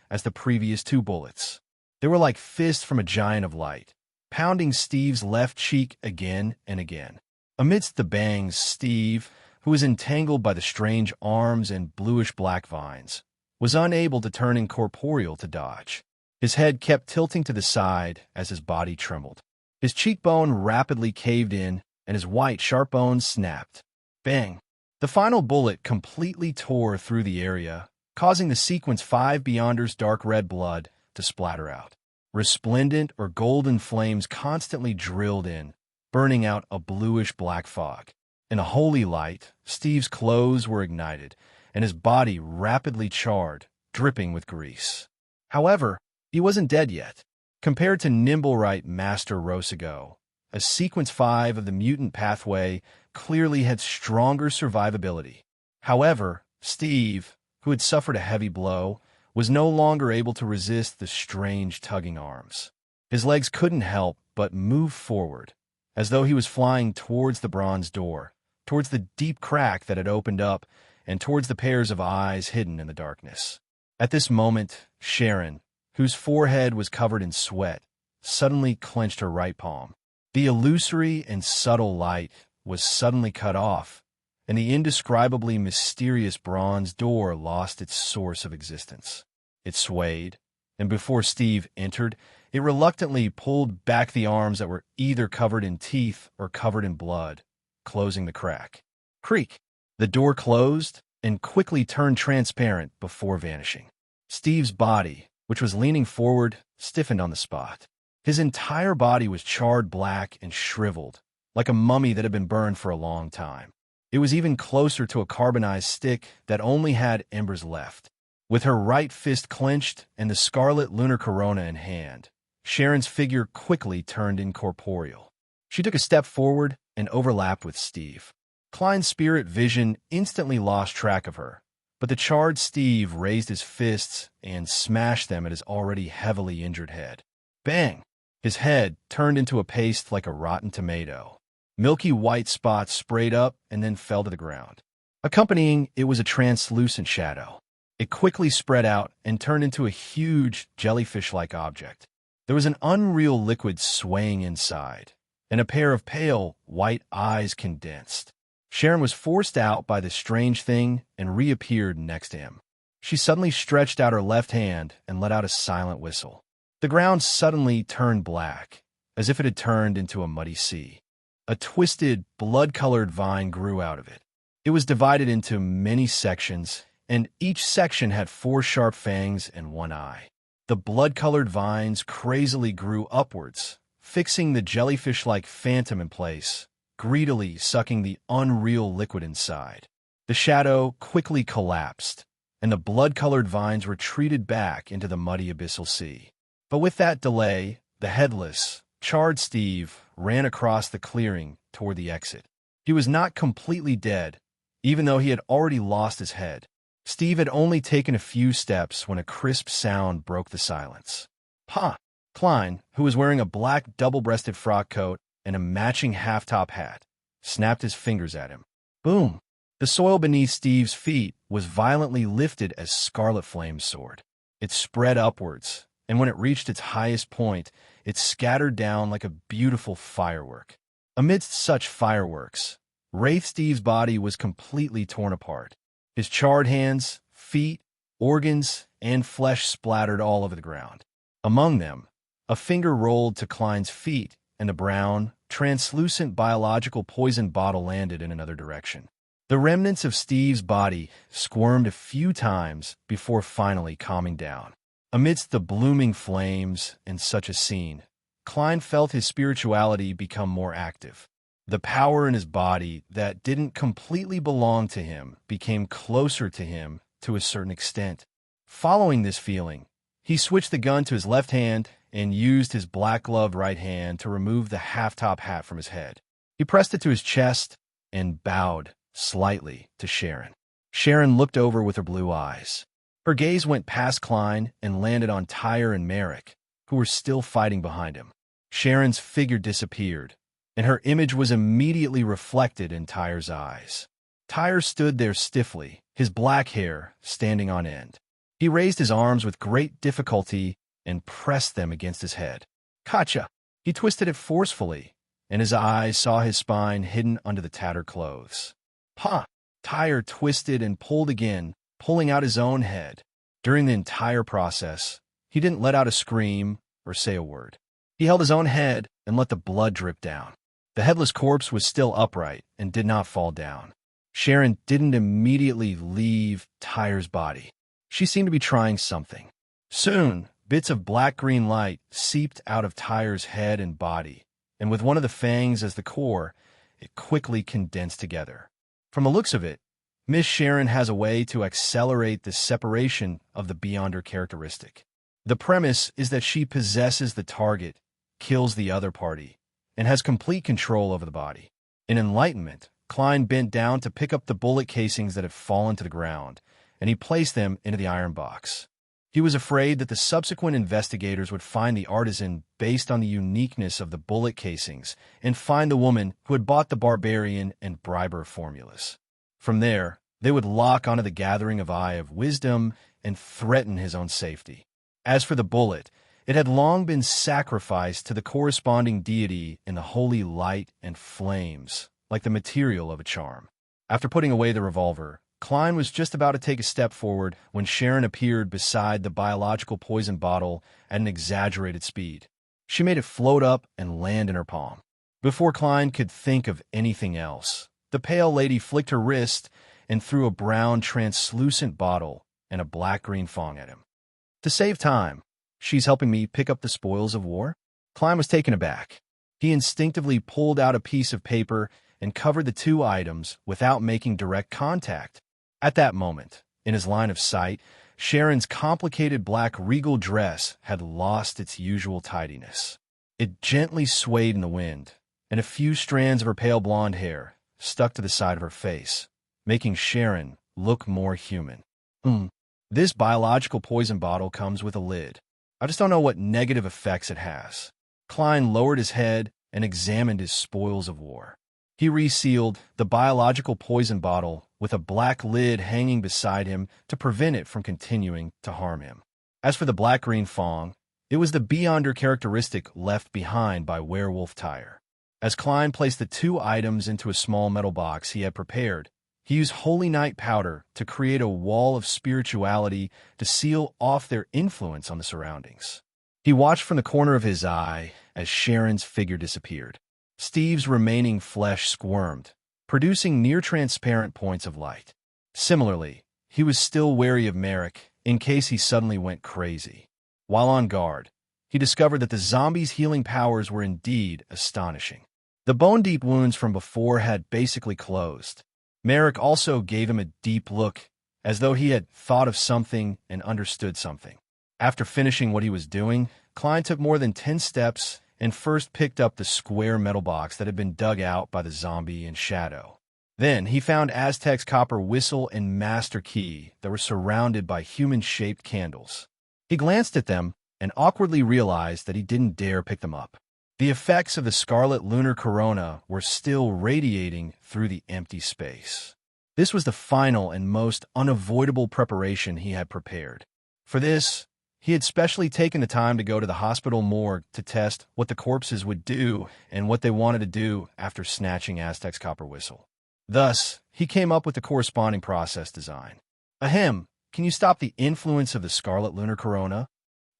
as the previous 2 bullets. They were like fists from a giant of light, pounding Steve's left cheek again and again. Amidst the bangs, Steve, who was entangled by the strange arms and bluish-black vines, was unable to turn incorporeal to dodge. His head kept tilting to the side as his body trembled. His cheekbone rapidly caved in, and his white, sharp bones snapped. Bang! The final bullet completely tore through the area, causing the Sequence 5 Beyonder's dark red blood to splatter out. Resplendent or golden flames constantly drilled in, burning out a bluish-black fog. In a holy light, Steve's clothes were ignited, and his body rapidly charred, dripping with grease. However, he wasn't dead yet. Compared to Nimblewright Master Rosago, a Sequence 5 of the mutant pathway clearly had stronger survivability. However, Steve, who had suffered a heavy blow, was no longer able to resist the strange tugging arms. His legs couldn't help but move forward, as though he was flying towards the bronze door, towards the deep crack that had opened up, and towards the pairs of eyes hidden in the darkness. At this moment, Sharon, whose forehead was covered in sweat, suddenly clenched her right palm. The illusory and subtle light was suddenly cut off, and the indescribably mysterious bronze door lost its source of existence. It swayed, and before Steve entered, it reluctantly pulled back the arms that were either covered in teeth or covered in blood, closing the crack. Creak! The door closed and quickly turned transparent before vanishing. Steve's body, which was leaning forward, stiffened on the spot. His entire body was charred black and shriveled, like a mummy that had been burned for a long time. It was even closer to a carbonized stick that only had embers left. With her right fist clenched and the scarlet lunar corona in hand, Sharon's figure quickly turned incorporeal. She took a step forward and overlapped with Steve. Klein's spirit vision instantly lost track of her, but the charred Steve raised his fists and smashed them at his already heavily injured head. Bang! His head turned into a paste like a rotten tomato. Milky white spots sprayed up and then fell to the ground. Accompanying it was a translucent shadow. It quickly spread out and turned into a huge jellyfish-like object. There was an unreal liquid swaying inside, and a pair of pale, white eyes condensed. Sharon was forced out by this strange thing and reappeared next to him. She suddenly stretched out her left hand and let out a silent whistle. The ground suddenly turned black, as if it had turned into a muddy sea. A twisted, blood-colored vine grew out of it. It was divided into many sections, and each section had 4 sharp fangs and 1 eye. The blood-colored vines crazily grew upwards, fixing the jellyfish-like phantom in place, greedily sucking the unreal liquid inside. The shadow quickly collapsed, and the blood-colored vines retreated back into the muddy abyssal sea. But with that delay, the headless, charred Steve ran across the clearing toward the exit. He was not completely dead, even though he had already lost his head. Steve had only taken a few steps when a crisp sound broke the silence. "Ha!" Klein, who was wearing a black double-breasted frock coat and a matching half-top hat, snapped his fingers at him. Boom! The soil beneath Steve's feet was violently lifted as scarlet flames soared. It spread upwards, and when it reached its highest point, it scattered down like a beautiful firework. Amidst such fireworks, Wraith Steve's body was completely torn apart. His charred hands, feet, organs, and flesh splattered all over the ground. Among them, a finger rolled to Klein's feet, and a brown, translucent biological poison bottle landed in another direction. The remnants of Steve's body squirmed a few times before finally calming down. Amidst the blooming flames and such a scene, Klein felt his spirituality become more active. The power in his body that didn't completely belong to him became closer to him to a certain extent. Following this feeling, he switched the gun to his left hand and used his black-gloved right hand to remove the half-top hat from his head. He pressed it to his chest and bowed slightly to Sharon. Sharon looked over with her blue eyes. Her gaze went past Klein and landed on Tyre and Merrick, who were still fighting behind him. Sharon's figure disappeared, and her image was immediately reflected in Tyre's eyes. Tyre stood there stiffly, his black hair standing on end. He raised his arms with great difficulty and pressed them against his head. Gotcha! He twisted it forcefully, and his eyes saw his spine hidden under the tattered clothes. Huh! Tyre twisted and pulled again, pulling out his own head. During the entire process, he didn't let out a scream or say a word. He held his own head and let the blood drip down. The headless corpse was still upright and did not fall down. Sharon didn't immediately leave Tyre's body. She seemed to be trying something. Soon, bits of black-green light seeped out of Tyre's head and body, and with one of the fangs as the core, it quickly condensed together. From the looks of it, Miss Sharon has a way to accelerate the separation of the Beyonder characteristic. The premise is that she possesses the target, kills the other party, and has complete control over the body. In enlightenment, Klein bent down to pick up the bullet casings that had fallen to the ground, and he placed them into the iron box. He was afraid that the subsequent investigators would find the artisan based on the uniqueness of the bullet casings and find the woman who had bought the barbarian and bribe her formulas. From there, they would lock onto the gathering of Eye of Wisdom and threaten his own safety. As for the bullet, it had long been sacrificed to the corresponding deity in the holy light and flames, like the material of a charm. After putting away the revolver, Klein was just about to take a step forward when Sharon appeared beside the biological poison bottle at an exaggerated speed. She made it float up and land in her palm. Before Klein could think of anything else, the pale lady flicked her wrist and threw a brown, translucent bottle and a black-green fong at him. To save time, she's helping me pick up the spoils of war? Klein was taken aback. He instinctively pulled out a piece of paper and covered the two items without making direct contact. At that moment, in his line of sight, Sharon's complicated black regal dress had lost its usual tidiness. It gently swayed in the wind, and a few strands of her pale blonde hair stuck to the side of her face, making Sharon look more human. This biological poison bottle comes with a lid. I just don't know what negative effects it has. Klein lowered his head and examined his spoils of war. He resealed the biological poison bottle with a black lid hanging beside him to prevent it from continuing to harm him. As for the black-green fong, it was the Beyonder characteristic left behind by Werewolf Tyre. As Klein placed the two items into a small metal box he had prepared, he used Holy Night powder to create a wall of spirituality to seal off their influence on the surroundings. He watched from the corner of his eye as Sharon's figure disappeared. Steve's remaining flesh squirmed, producing near-transparent points of light. Similarly, he was still wary of Merrick in case he suddenly went crazy. While on guard, he discovered that the zombie's healing powers were indeed astonishing. The bone-deep wounds from before had basically closed. Merrick also gave him a deep look, as though he had thought of something and understood something. After finishing what he was doing, Klein took more than 10 steps and first picked up the square metal box that had been dug out by the zombie in shadow. Then he found Aztec's copper whistle and master key that were surrounded by human-shaped candles. He glanced at them and awkwardly realized that he didn't dare pick them up. The effects of the scarlet lunar corona were still radiating through the empty space. This was the final and most unavoidable preparation he had prepared. For this, he had specially taken the time to go to the hospital morgue to test what the corpses would do and what they wanted to do after snatching Aztec's copper whistle. Thus, he came up with the corresponding process design. Ahem, can you stop the influence of the scarlet lunar corona?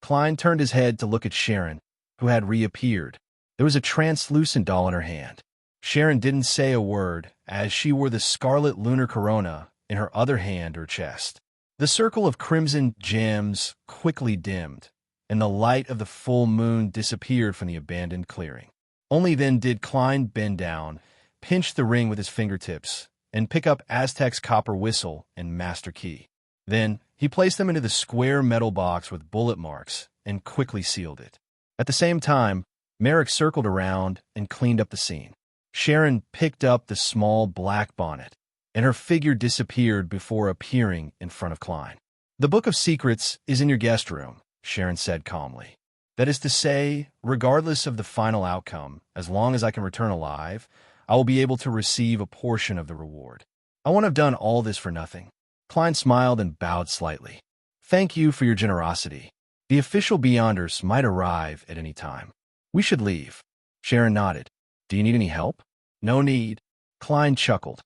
Klein turned his head to look at Sharon, who had reappeared. There was a translucent doll in her hand. Sharon didn't say a word, as she wore the scarlet lunar corona in her other hand or chest. The circle of crimson gems quickly dimmed, and the light of the full moon disappeared from the abandoned clearing. Only then did Klein bend down, pinch the ring with his fingertips, and pick up Aztec's copper whistle and master key. Then, he placed them into the square metal box with bullet marks and quickly sealed it. At the same time, Merrick circled around and cleaned up the scene. Sharon picked up the small black bonnet, and her figure disappeared before appearing in front of Klein. "The Book of Secrets is in your guest room," Sharon said calmly. "That is to say, regardless of the final outcome, as long as I can return alive, I will be able to receive a portion of the reward. I won't have done all this for nothing." Klein smiled and bowed slightly. "Thank you for your generosity. The official Beyonders might arrive at any time. We should leave." Sharon nodded. "Do you need any help?" "No need." Klein chuckled.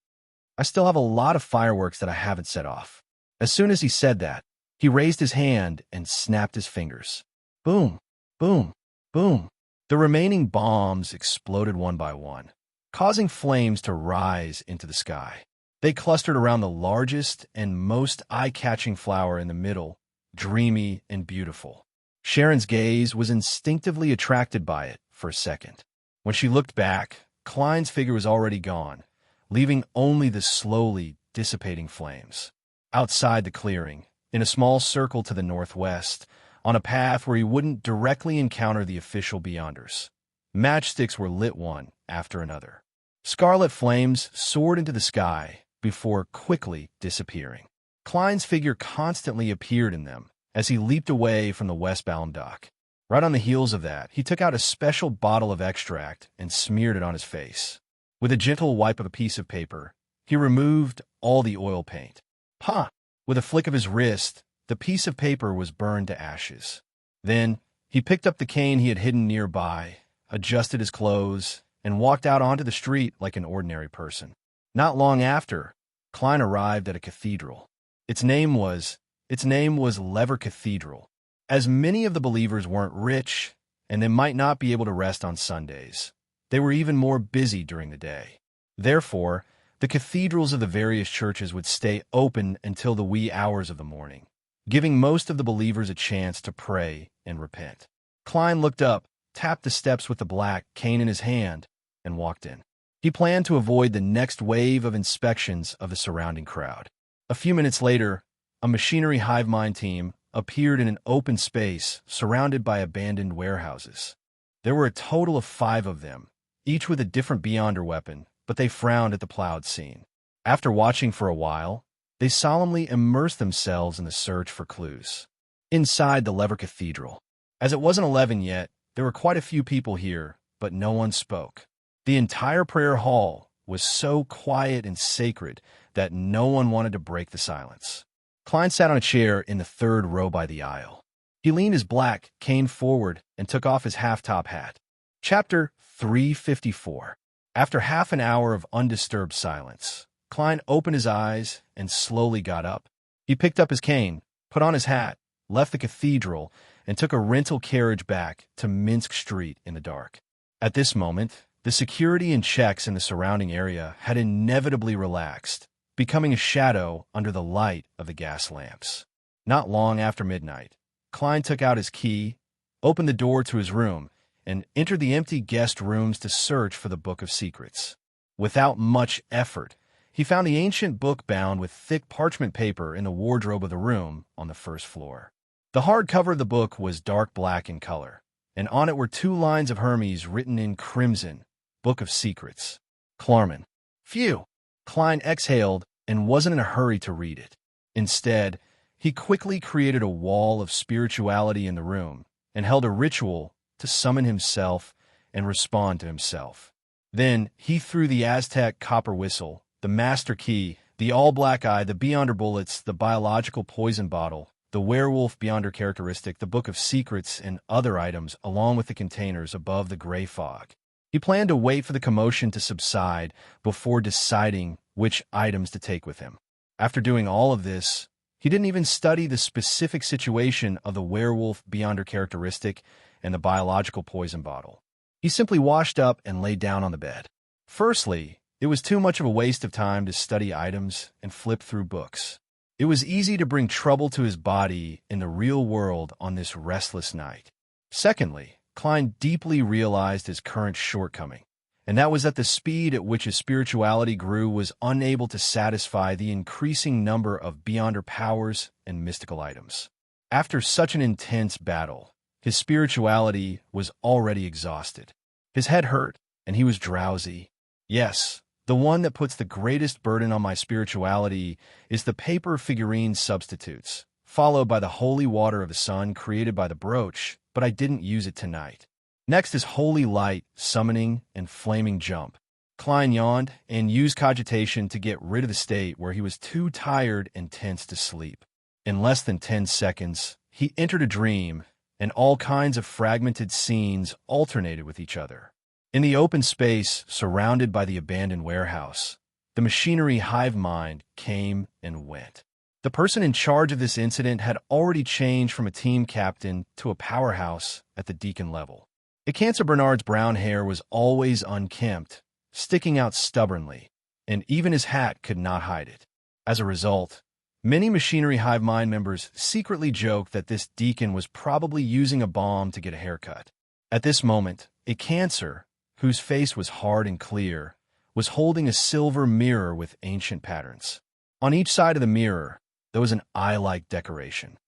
"I still have a lot of fireworks that I haven't set off." As soon as he said that, he raised his hand and snapped his fingers. Boom, boom, boom. The remaining bombs exploded one by one, causing flames to rise into the sky. They clustered around the largest and most eye-catching flower in the middle, dreamy and beautiful. Sharon's gaze was instinctively attracted by it for a second. When she looked back, Klein's figure was already gone, leaving only the slowly dissipating flames. Outside the clearing, in a small circle to the northwest, on a path where he wouldn't directly encounter the official Beyonders, matchsticks were lit one after another. Scarlet flames soared into the sky before quickly disappearing. Klein's figure constantly appeared in them as he leaped away from the westbound dock. Right on the heels of that, he took out a special bottle of extract and smeared it on his face. With a gentle wipe of a piece of paper, he removed all the oil paint. Ha! With a flick of his wrist, the piece of paper was burned to ashes. Then, he picked up the cane he had hidden nearby, adjusted his clothes, and walked out onto the street like an ordinary person. Not long after, Klein arrived at a cathedral. Its name was Lever Cathedral. As many of the believers weren't rich, and they might not be able to rest on Sundays, they were even more busy during the day. Therefore, the cathedrals of the various churches would stay open until the wee hours of the morning, giving most of the believers a chance to pray and repent. Klein looked up, tapped the steps with the black cane in his hand, and walked in. He planned to avoid the next wave of inspections of the surrounding crowd. A few minutes later, a machinery hive mind team appeared in an open space surrounded by abandoned warehouses. There were a total of 5 of them, each with a different Beyonder weapon, but they frowned at the plowed scene. After watching for a while, they solemnly immersed themselves in the search for clues. Inside the Lever Cathedral, as it wasn't 11 yet, there were quite a few people here, but no one spoke. The entire prayer hall was so quiet and sacred that no one wanted to break the silence. Klein sat on a chair in the 3rd row by the aisle. He leaned his black cane forward and took off his half-top hat. Chapter 354. After half an hour of undisturbed silence, Klein opened his eyes and slowly got up. He picked up his cane, put on his hat, left the cathedral, and took a rental carriage back to Minsk Street in the dark. At this moment, the security and checks in the surrounding area had inevitably relaxed, becoming a shadow under the light of the gas lamps. Not long after midnight, Klein took out his key, opened the door to his room, and entered the empty guest rooms to search for the Book of Secrets. Without much effort, he found the ancient book bound with thick parchment paper in the wardrobe of the room on the 1st floor. The hardcover of the book was dark black in color, and on it were 2 lines of Hermes written in crimson, Book of Secrets. Klarman. Phew! Klein exhaled and wasn't in a hurry to read it. Instead, he quickly created a wall of spirituality in the room and held a ritual to summon himself and respond to himself. Then he threw the Aztec copper whistle, the master key, the all-black eye, the Beyonder bullets, the biological poison bottle, the werewolf Beyonder characteristic, the Book of Secrets, and other items along with the containers above the gray fog. He planned to wait for the commotion to subside before deciding which items to take with him. After doing all of this, he didn't even study the specific situation of the werewolf beyonder characteristic and the biological poison bottle. He simply washed up and lay down on the bed. Firstly, it was too much of a waste of time to study items and flip through books. It was easy to bring trouble to his body in the real world on this restless night. Secondly, Klein deeply realized his current shortcoming, and that was that the speed at which his spirituality grew was unable to satisfy the increasing number of beyonder powers and mystical items. After such an intense battle, his spirituality was already exhausted. His head hurt, and he was drowsy. Yes, the one that puts the greatest burden on my spirituality is the paper figurine substitutes, followed by the holy water of the sun created by the brooch, but I didn't use it tonight. Next is holy light, summoning, and flaming jump. Klein yawned and used cogitation to get rid of the state where he was too tired and tense to sleep. In less than 10 seconds, he entered a dream, and all kinds of fragmented scenes alternated with each other. In the open space surrounded by the abandoned warehouse, the machinery hive mind came and went. The person in charge of this incident had already changed from a team captain to a powerhouse at the deacon level. Ecancer Bernard's brown hair was always unkempt, sticking out stubbornly, and even his hat could not hide it. As a result, many Machinery Hive Mind members secretly joked that this deacon was probably using a bomb to get a haircut. At this moment, Ecancer, whose face was hard and clear, was holding a silver mirror with ancient patterns. On each side of the mirror, there was an eye-like decoration.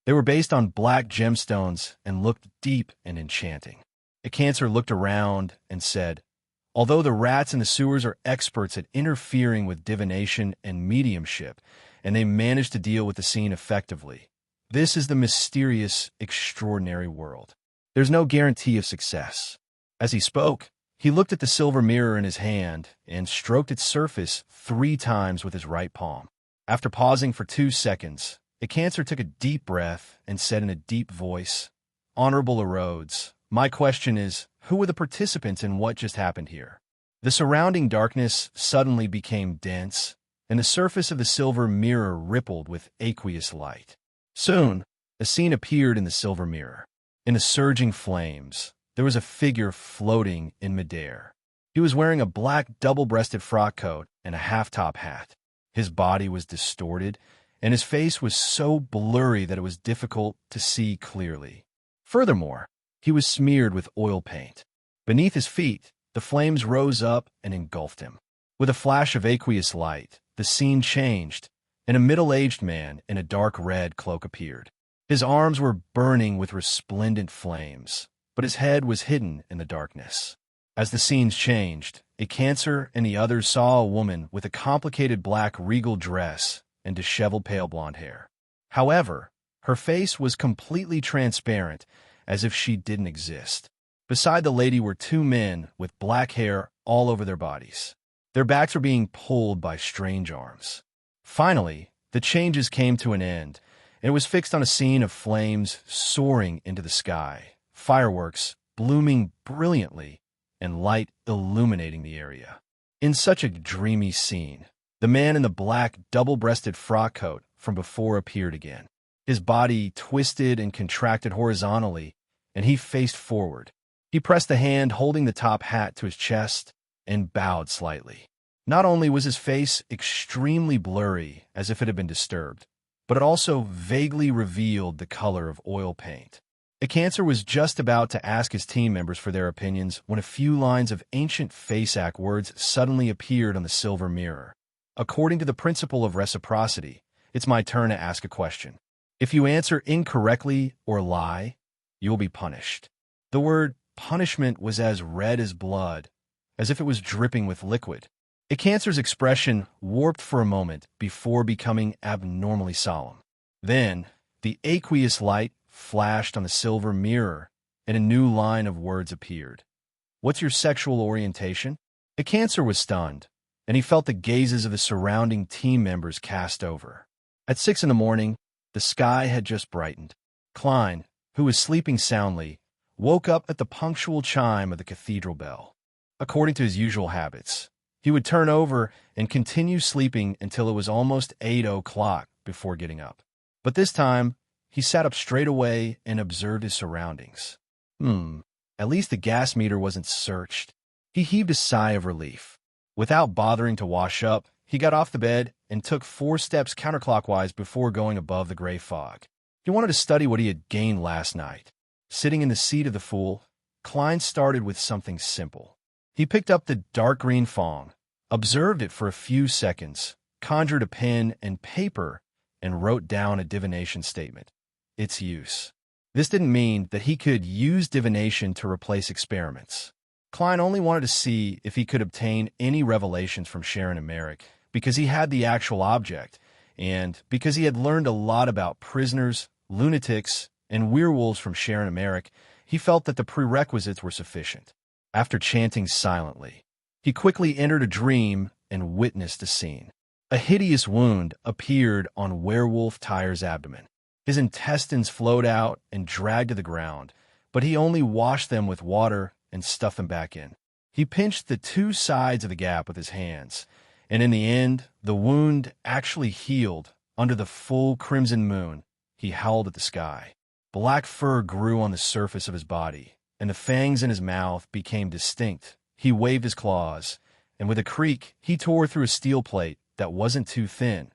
They were based on black gemstones and looked deep and enchanting. Ecancer looked around and said, "Although the rats in the sewers are experts at interfering with divination and mediumship, and they manage to deal with the scene effectively, this is the mysterious, extraordinary world. There's no guarantee of success." As he spoke, he looked at the silver mirror in his hand and stroked its surface 3 times with his right palm. After pausing for 2 seconds, Ecancer took a deep breath and said in a deep voice, "Honorable Erodes, my question is, who were the participants in what just happened here?" The surrounding darkness suddenly became dense, and the surface of the silver mirror rippled with aqueous light. Soon, a scene appeared in the silver mirror. In the surging flames, there was a figure floating in midair. He was wearing a black double-breasted frock coat and a half-top hat. His body was distorted, and his face was so blurry that it was difficult to see clearly. Furthermore, he was smeared with oil paint. Beneath his feet, the flames rose up and engulfed him. With a flash of aqueous light, the scene changed, and a middle-aged man in a dark red cloak appeared. His arms were burning with resplendent flames, but his head was hidden in the darkness. As the scenes changed, Ecancer and the others saw a woman with a complicated black regal dress and disheveled pale blonde hair. However, her face was completely transparent, as if she didn't exist. Beside the lady were 2 men with black hair all over their bodies. Their backs were being pulled by strange arms. Finally, the changes came to an end, and it was fixed on a scene of flames soaring into the sky, fireworks blooming brilliantly, and light illuminating the area. In such a dreamy scene, the man in the black double-breasted frock coat from before appeared again. His body twisted and contracted horizontally, and he faced forward. He pressed the hand holding the top hat to his chest and bowed slightly. Not only was his face extremely blurry, as if it had been disturbed, but it also vaguely revealed the color of oil paint. Ecancer was just about to ask his team members for their opinions when a few lines of ancient Faceac words suddenly appeared on the silver mirror. According to the principle of reciprocity, it's my turn to ask a question. If you answer incorrectly or lie, you will be punished. The word punishment was as red as blood, as if it was dripping with liquid. Ecancer's expression warped for a moment before becoming abnormally solemn. Then, the aqueous light flashed on the silver mirror, and a new line of words appeared. "What's your sexual orientation?" Ecancer was stunned, and he felt the gazes of the surrounding team members cast over. At 6 a.m, the sky had just brightened. Klein, who was sleeping soundly, woke up at the punctual chime of the cathedral bell. According to his usual habits, He would turn over and continue sleeping until it was almost 8 o'clock before getting up. But this time, he sat up straight away and observed his surroundings. At least the gas meter wasn't searched. He heaved a sigh of relief. Without bothering to wash up, he got off the bed and took 4 steps counterclockwise before going above the gray fog. He wanted to study what he had gained last night. Sitting in the seat of the fool, Klein started with something simple. He picked up the dark green fong, observed it for a few seconds, conjured a pen and paper, and wrote down a divination statement. Its use. This didn't mean that he could use divination to replace experiments. Klein only wanted to see if he could obtain any revelations from Sharon and Merrick, because he had the actual object, and because he had learned a lot about prisoners, lunatics, and werewolves from Sharon and Merrick, he felt that the prerequisites were sufficient. After chanting silently, he quickly entered a dream and witnessed a scene. A hideous wound appeared on Werewolf Tyre's abdomen. His intestines flowed out and dragged to the ground, but he only washed them with water and stuffed them back in. He pinched the 2 sides of the gap with his hands, and in the end, the wound actually healed under the full crimson moon. He howled at the sky. Black fur grew on the surface of his body, and the fangs in his mouth became distinct. He waved his claws, and with a creak, he tore through a steel plate that wasn't too thin.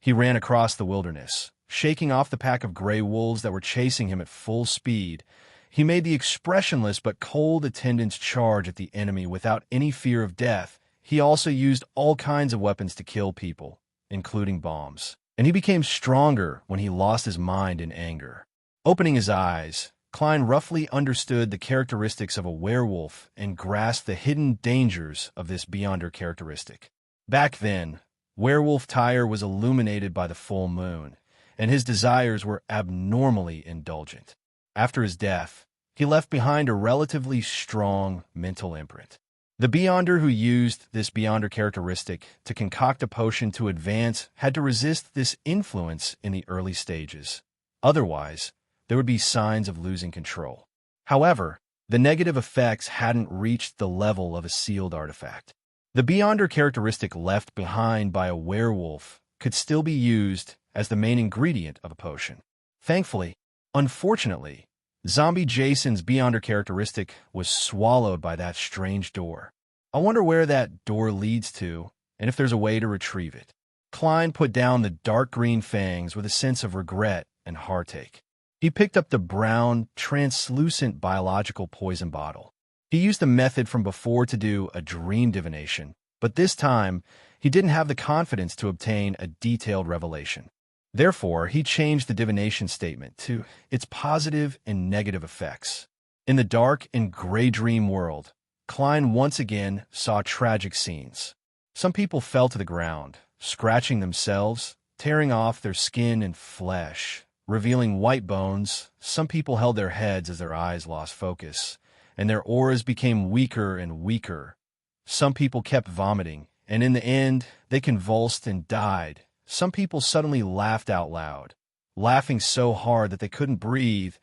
He ran across the wilderness, shaking off the pack of gray wolves that were chasing him at full speed. He made the expressionless but cold attendants charge at the enemy without any fear of death. He also used all kinds of weapons to kill people, including bombs. And he became stronger when he lost his mind in anger. Opening his eyes, Klein roughly understood the characteristics of a werewolf and grasped the hidden dangers of this beyonder characteristic. Back then, Werewolf Tyre was illuminated by the full moon, and his desires were abnormally indulgent. After his death, he left behind a relatively strong mental imprint. The beyonder who used this beyonder characteristic to concoct a potion to advance had to resist this influence in the early stages. Otherwise, there would be signs of losing control. However, the negative effects hadn't reached the level of a sealed artifact. The beyonder characteristic left behind by a werewolf could still be used as the main ingredient of a potion. Thankfully, unfortunately, Zombie Jason's beyonder characteristic was swallowed by that strange door. I wonder where that door leads to, and if there's a way to retrieve it. Klein put down the dark green fangs with a sense of regret and heartache. He picked up the brown, translucent biological poison bottle. He used the method from before to do a dream divination, but this time, he didn't have the confidence to obtain a detailed revelation. Therefore, he changed the divination statement to its positive and negative effects. In the dark and gray dream world, Klein once again saw tragic scenes. Some people fell to the ground, scratching themselves, tearing off their skin and flesh, revealing white bones. Some people held their heads as their eyes lost focus, and their auras became weaker and weaker. Some people kept vomiting, and in the end, they convulsed and died. Some people suddenly laughed out loud, laughing so hard that they couldn't breathe.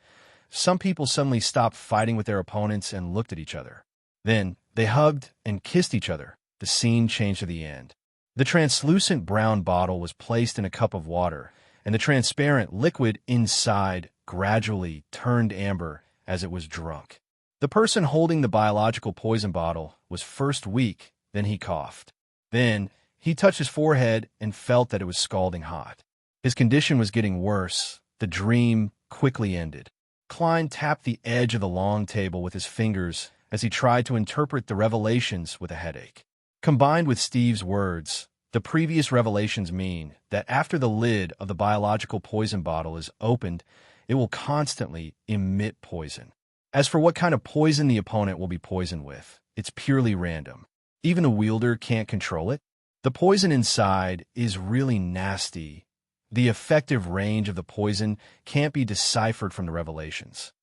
Some people suddenly stopped fighting with their opponents and looked at each other. Then, they hugged and kissed each other. The scene changed to the end. The translucent brown bottle was placed in a cup of water, and the transparent liquid inside gradually turned amber as it was drunk. The person holding the biological poison bottle was first weak, then he coughed. Then, he touched his forehead and felt that it was scalding hot. His condition was getting worse. The dream quickly ended. Klein tapped the edge of the long table with his fingers as he tried to interpret the revelations with a headache. Combined with Steve's words, the previous revelations mean that after the lid of the biological poison bottle is opened, it will constantly emit poison. As for what kind of poison the opponent will be poisoned with, it's purely random. Even a wielder can't control it. The poison inside is really nasty. The effective range of the poison can't be deciphered from the revelations.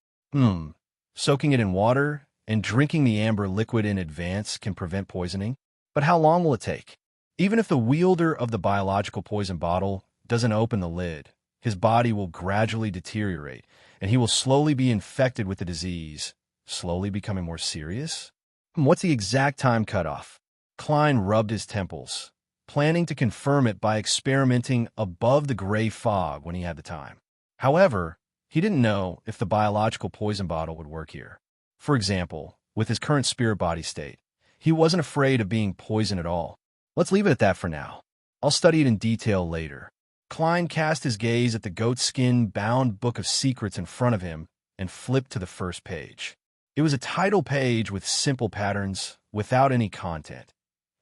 Soaking it in water and drinking the amber liquid in advance can prevent poisoning. But how long will it take? Even if the wielder of the biological poison bottle doesn't open the lid, his body will gradually deteriorate, and he will slowly be infected with the disease, slowly becoming more serious. What's the exact time cutoff? Klein rubbed his temples, planning to confirm it by experimenting above the gray fog when he had the time. However, he didn't know if the biological poison bottle would work here. For example, with his current spirit body state, he wasn't afraid of being poisoned at all. Let's leave it at that for now. I'll study it in detail later. Klein cast his gaze at the goatskin-bound book of secrets in front of him and flipped to the first page. It was a title page with simple patterns, without any content.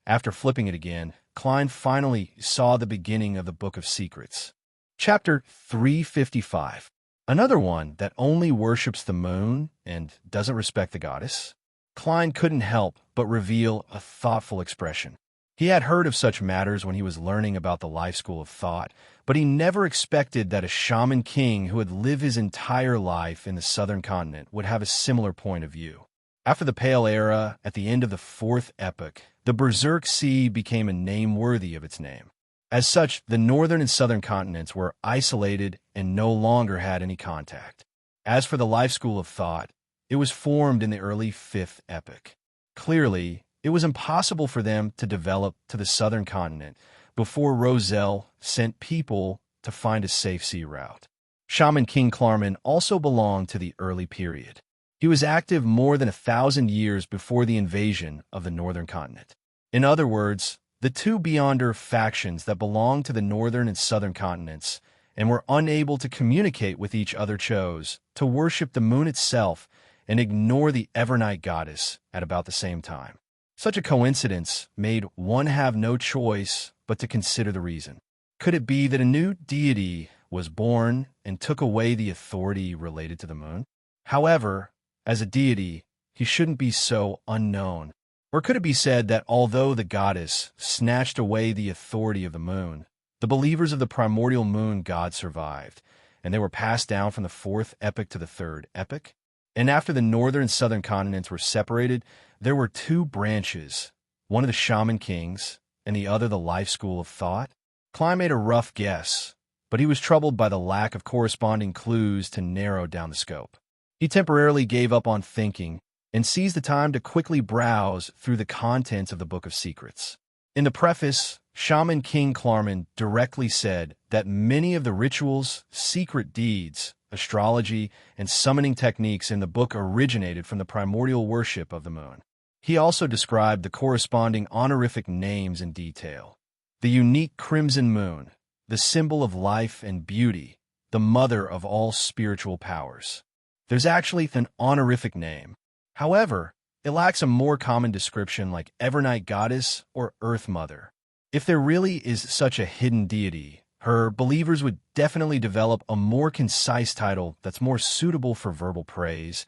After flipping it again, Klein finally saw the beginning of the Book of Secrets. Chapter 355. Another one that only worships the moon and doesn't respect the goddess. Klein couldn't help but reveal a thoughtful expression. He had heard of such matters when he was learning about the life school of thought, but he never expected that a shaman king who had lived his entire life in the southern continent would have a similar point of view. After the Pale Era, at the end of the fourth epoch, the Berserk Sea became a name worthy of its name. As such, the northern and southern continents were isolated and no longer had any contact. As for the life school of thought, it was formed in the early fifth epoch. Clearly, it was impossible for them to develop to the southern continent before Roselle sent people to find a safe sea route. Shaman King Klarman also belonged to the early period. He was active more than 1,000 years before the invasion of the northern continent. In other words, the two Beyonder factions that belonged to the northern and southern continents and were unable to communicate with each other chose to worship the moon itself and ignore the Evernight goddess at about the same time. Such a coincidence made one have no choice but to consider the reason. Could it be that a new deity was born and took away the authority related to the moon? However, as a deity, he shouldn't be so unknown. Or could it be said that although the goddess snatched away the authority of the moon, the believers of the primordial moon god survived, and they were passed down from the fourth epoch to the third epoch? And after the northern and southern continents were separated, there were two branches, one of the shaman kings and the other the life school of thought? Klein made a rough guess, but he was troubled by the lack of corresponding clues to narrow down the scope. He temporarily gave up on thinking and seized the time to quickly browse through the contents of the Book of Secrets. In the preface, Shaman King Klarman directly said that many of the rituals, secret deeds, astrology, and summoning techniques in the book originated from the primordial worship of the moon. He also described the corresponding honorific names in detail. The unique crimson moon, the symbol of life and beauty, the mother of all spiritual powers. There's actually an honorific name. However, it lacks a more common description like Evernight Goddess or Earth Mother. If there really is such a hidden deity, her believers would definitely develop a more concise title that's more suitable for verbal praise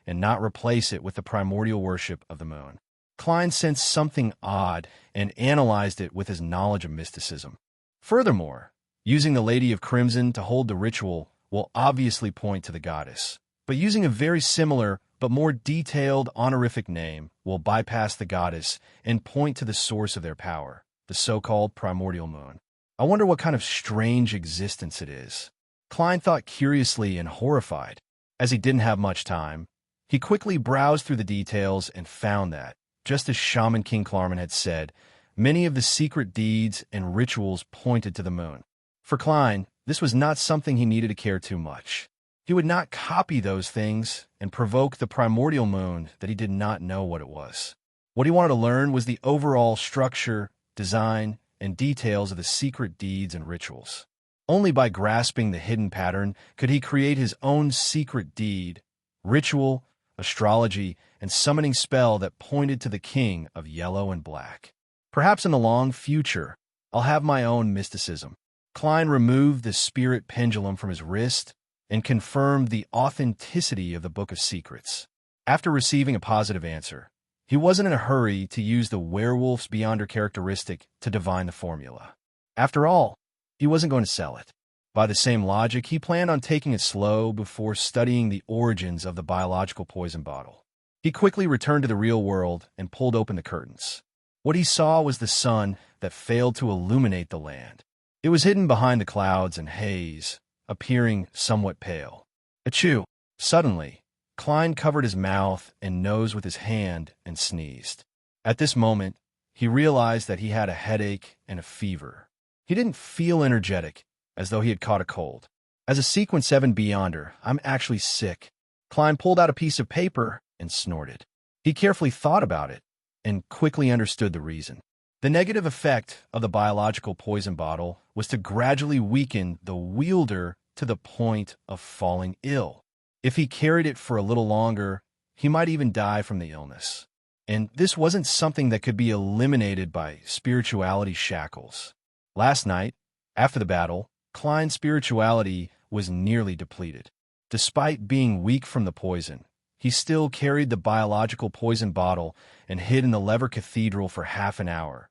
and not replace it with the primordial worship of the moon. Klein sensed something odd and analyzed it with his knowledge of mysticism. Furthermore, using the Lady of Crimson to hold the ritual will obviously point to the goddess, but using a very similar but more detailed honorific name will bypass the goddess and point to the source of their power, the so-called primordial moon. I wonder what kind of strange existence it is. Klein thought curiously and horrified. As he didn't have much time, he quickly browsed through the details and found that, just as Shaman King Klarman had said, many of the secret deeds and rituals pointed to the moon. For Klein, this was not something he needed to care too much. He would not copy those things and provoke the primordial moon that he did not know what it was. What he wanted to learn was the overall structure, design, and details of the secret deeds and rituals. Only by grasping the hidden pattern could he create his own secret deed, ritual, astrology, and summoning spell that pointed to the king of yellow and black. Perhaps in the long future, I'll have my own mysticism. Klein removed the spirit pendulum from his wrist and confirmed the authenticity of the Book of Secrets. After receiving a positive answer, he wasn't in a hurry to use the werewolf's beyonder characteristic to divine the formula. After all, he wasn't going to sell it. By the same logic, he planned on taking it slow before studying the origins of the biological poison bottle. He quickly returned to the real world and pulled open the curtains. What he saw was the sun that failed to illuminate the land. It was hidden behind the clouds and haze, appearing somewhat pale. Achoo! Suddenly, Klein covered his mouth and nose with his hand and sneezed. At this moment, he realized that he had a headache and a fever. He didn't feel energetic, as though he had caught a cold. As a Sequence 7 Beyonder, I'm actually sick. Klein pulled out a piece of paper and snorted. He carefully thought about it and quickly understood the reason. The negative effect of the biological poison bottle was to gradually weaken the wielder to the point of falling ill. If he carried it for a little longer, he might even die from the illness. And this wasn't something that could be eliminated by spirituality shackles. Last night, after the battle, Klein's spirituality was nearly depleted. Despite being weak from the poison, he still carried the biological poison bottle and hid in the Lever Cathedral for half an hour.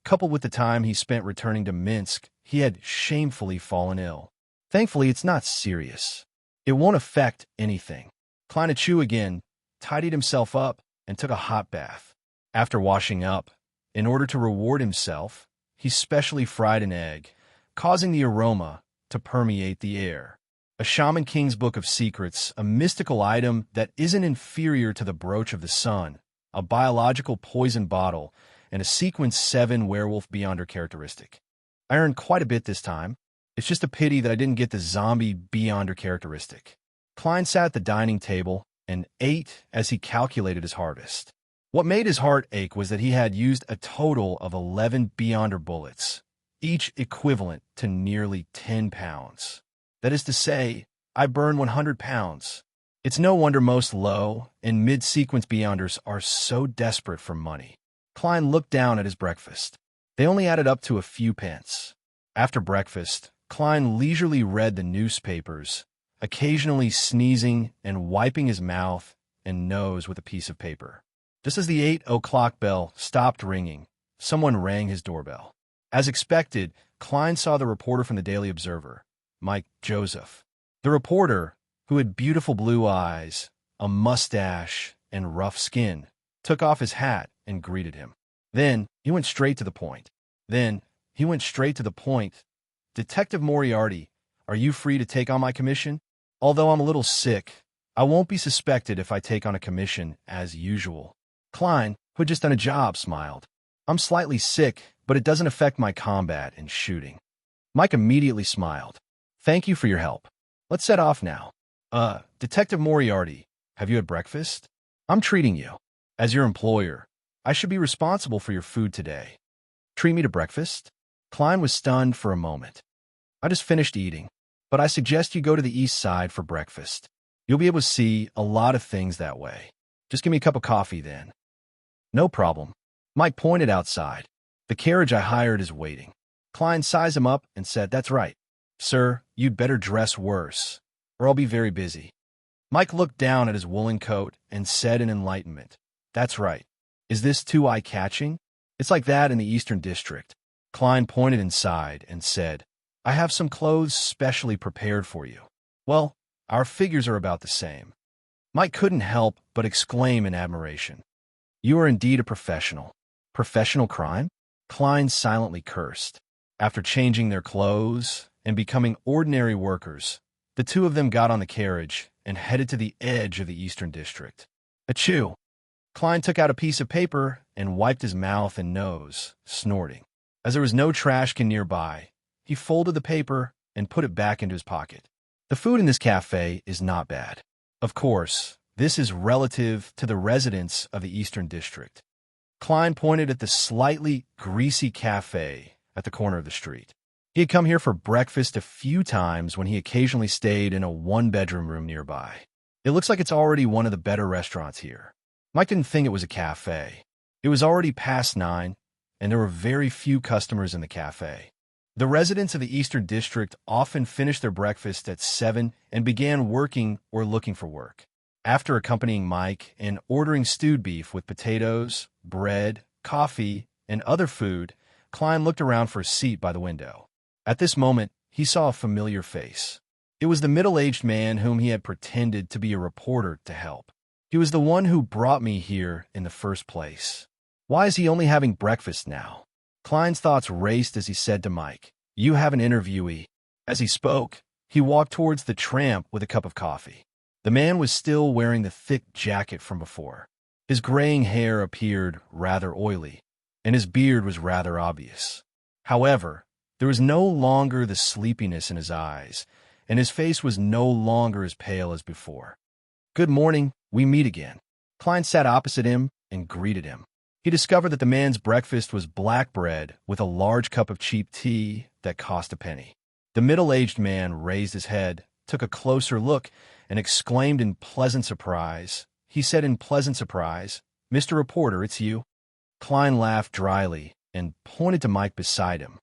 Coupled with the time he spent returning to Minsk, he had shamefully fallen ill. Thankfully, it's not serious. It won't affect anything. Kleinachu again tidied himself up and took a hot bath. After washing up, in order to reward himself, he specially fried an egg, causing the aroma to permeate the air. A Shaman King's Book of Secrets, a mystical item that isn't inferior to the Brooch of the Sun, a biological poison bottle, and a Sequence 7 Werewolf Beyonder characteristic. I earned quite a bit this time. It's just a pity that I didn't get the Zombie Beyonder characteristic. Klein sat at the dining table and ate as he calculated his harvest. What made his heart ache was that he had used a total of 11 Beyonder bullets, each equivalent to nearly 10 pounds. That is to say, I burned 100 pounds. It's no wonder most low and mid-sequence Beyonders are so desperate for money. Klein looked down at his breakfast. They only added up to a few pence. After breakfast, Klein leisurely read the newspapers, occasionally sneezing and wiping his mouth and nose with a piece of paper. Just as the 8 o'clock bell stopped ringing, someone rang his doorbell. As expected, Klein saw the reporter from the Daily Observer, Mike Joseph. The reporter, who had beautiful blue eyes, a mustache, and rough skin, took off his hat and greeted him. Then he went straight to the point. Detective Moriarty, are you free to take on my commission? Although I'm a little sick, I won't be suspected if I take on a commission as usual. Klein, who had just done a job, smiled. I'm slightly sick, but it doesn't affect my combat and shooting. Mike immediately smiled. Thank you for your help. Let's set off now. Detective Moriarty, have you had breakfast? I'm treating you. As your employer, I should be responsible for your food today. Treat me to breakfast? Klein was stunned for a moment. I just finished eating, but I suggest you go to the east side for breakfast. You'll be able to see a lot of things that way. Just give me a cup of coffee then. No problem. Mike pointed outside. The carriage I hired is waiting. Klein sized him up and said, That's right. Sir, you'd better dress worse, or I'll be very busy. Mike looked down at his woolen coat and said in enlightenment, That's right. Is this too eye-catching? It's like that in the Eastern District. Klein pointed inside and said, I have some clothes specially prepared for you. Well, our figures are about the same. Mike couldn't help but exclaim in admiration. You are indeed a professional. Professional crime? Klein silently cursed. After changing their clothes and becoming ordinary workers, the two of them got on the carriage and headed to the edge of the Eastern District. Achoo! Klein took out a piece of paper and wiped his mouth and nose, snorting. As there was no trash can nearby, he folded the paper and put it back into his pocket. The food in this cafe is not bad. Of course, this is relative to the residents of the Eastern District. Klein pointed at the slightly greasy cafe at the corner of the street. He had come here for breakfast a few times when he occasionally stayed in a one-bedroom room nearby. It looks like it's already one of the better restaurants here. Mike didn't think it was a cafe. It was already past 9, and there were very few customers in the cafe. The residents of the Eastern District often finished their breakfast at 7 and began working or looking for work. After accompanying Mike and ordering stewed beef with potatoes, bread, coffee, and other food, Klein looked around for a seat by the window. At this moment, he saw a familiar face. It was the middle-aged man whom he had pretended to be a reporter to help. He was the one who brought me here in the first place. Why is he only having breakfast now? Klein's thoughts raced as he said to Mike, You have an interviewee. As he spoke, he walked towards the tramp with a cup of coffee. The man was still wearing the thick jacket from before. His graying hair appeared rather oily. and his beard was rather obvious. However, there was no longer the sleepiness in his eyes, and his face was no longer as pale as before. "Good morning, we meet again." Klein sat opposite him and greeted him. He discovered that the man's breakfast was black bread with a large cup of cheap tea that cost a penny. The middle-aged man raised his head, took a closer look, and exclaimed in pleasant surprise. He said in pleasant surprise, "Mr. Reporter, it's you." Klein laughed dryly and pointed to Mike beside him.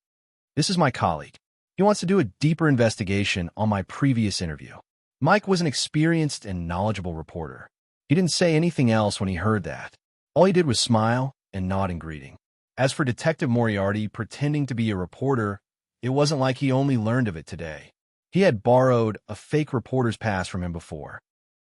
"This is my colleague. He wants to do a deeper investigation on my previous interview." Mike was an experienced and knowledgeable reporter. He didn't say anything else when he heard that. All he did was smile and nod in greeting. As for Detective Moriarty pretending to be a reporter, it wasn't like he only learned of it today. He had borrowed a fake reporter's pass from him before.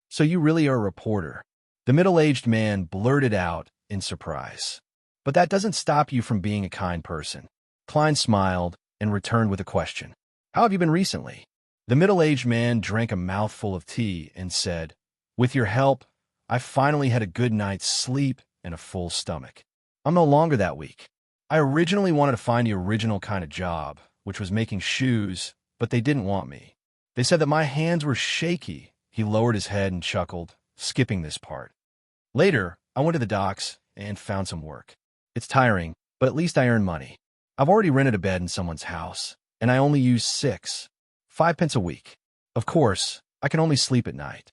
"So you really are a reporter?" The middle-aged man blurted out in surprise. "But that doesn't stop you from being a kind person." Klein smiled and returned with a question. "How have you been recently?" The middle-aged man drank a mouthful of tea and said, "With your help, I finally had a good night's sleep and a full stomach. I'm no longer that weak. I originally wanted to find the original kind of job, which was making shoes, but they didn't want me. They said that my hands were shaky." He lowered his head and chuckled, skipping this part. "Later, I went to the docks and found some work. It's tiring, but at least I earn money. I've already rented a bed in someone's house, and I only use 5 pence a week. Of course, I can only sleep at night.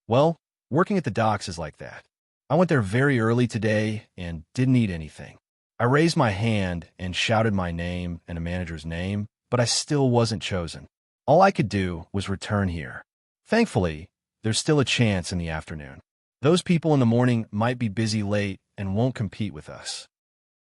Well, working at the docks is like that. I went there very early today and didn't eat anything. I raised my hand and shouted my name and a manager's name, but I still wasn't chosen. All I could do was return here. Thankfully, there's still a chance in the afternoon. Those people in the morning might be busy late and won't compete with us."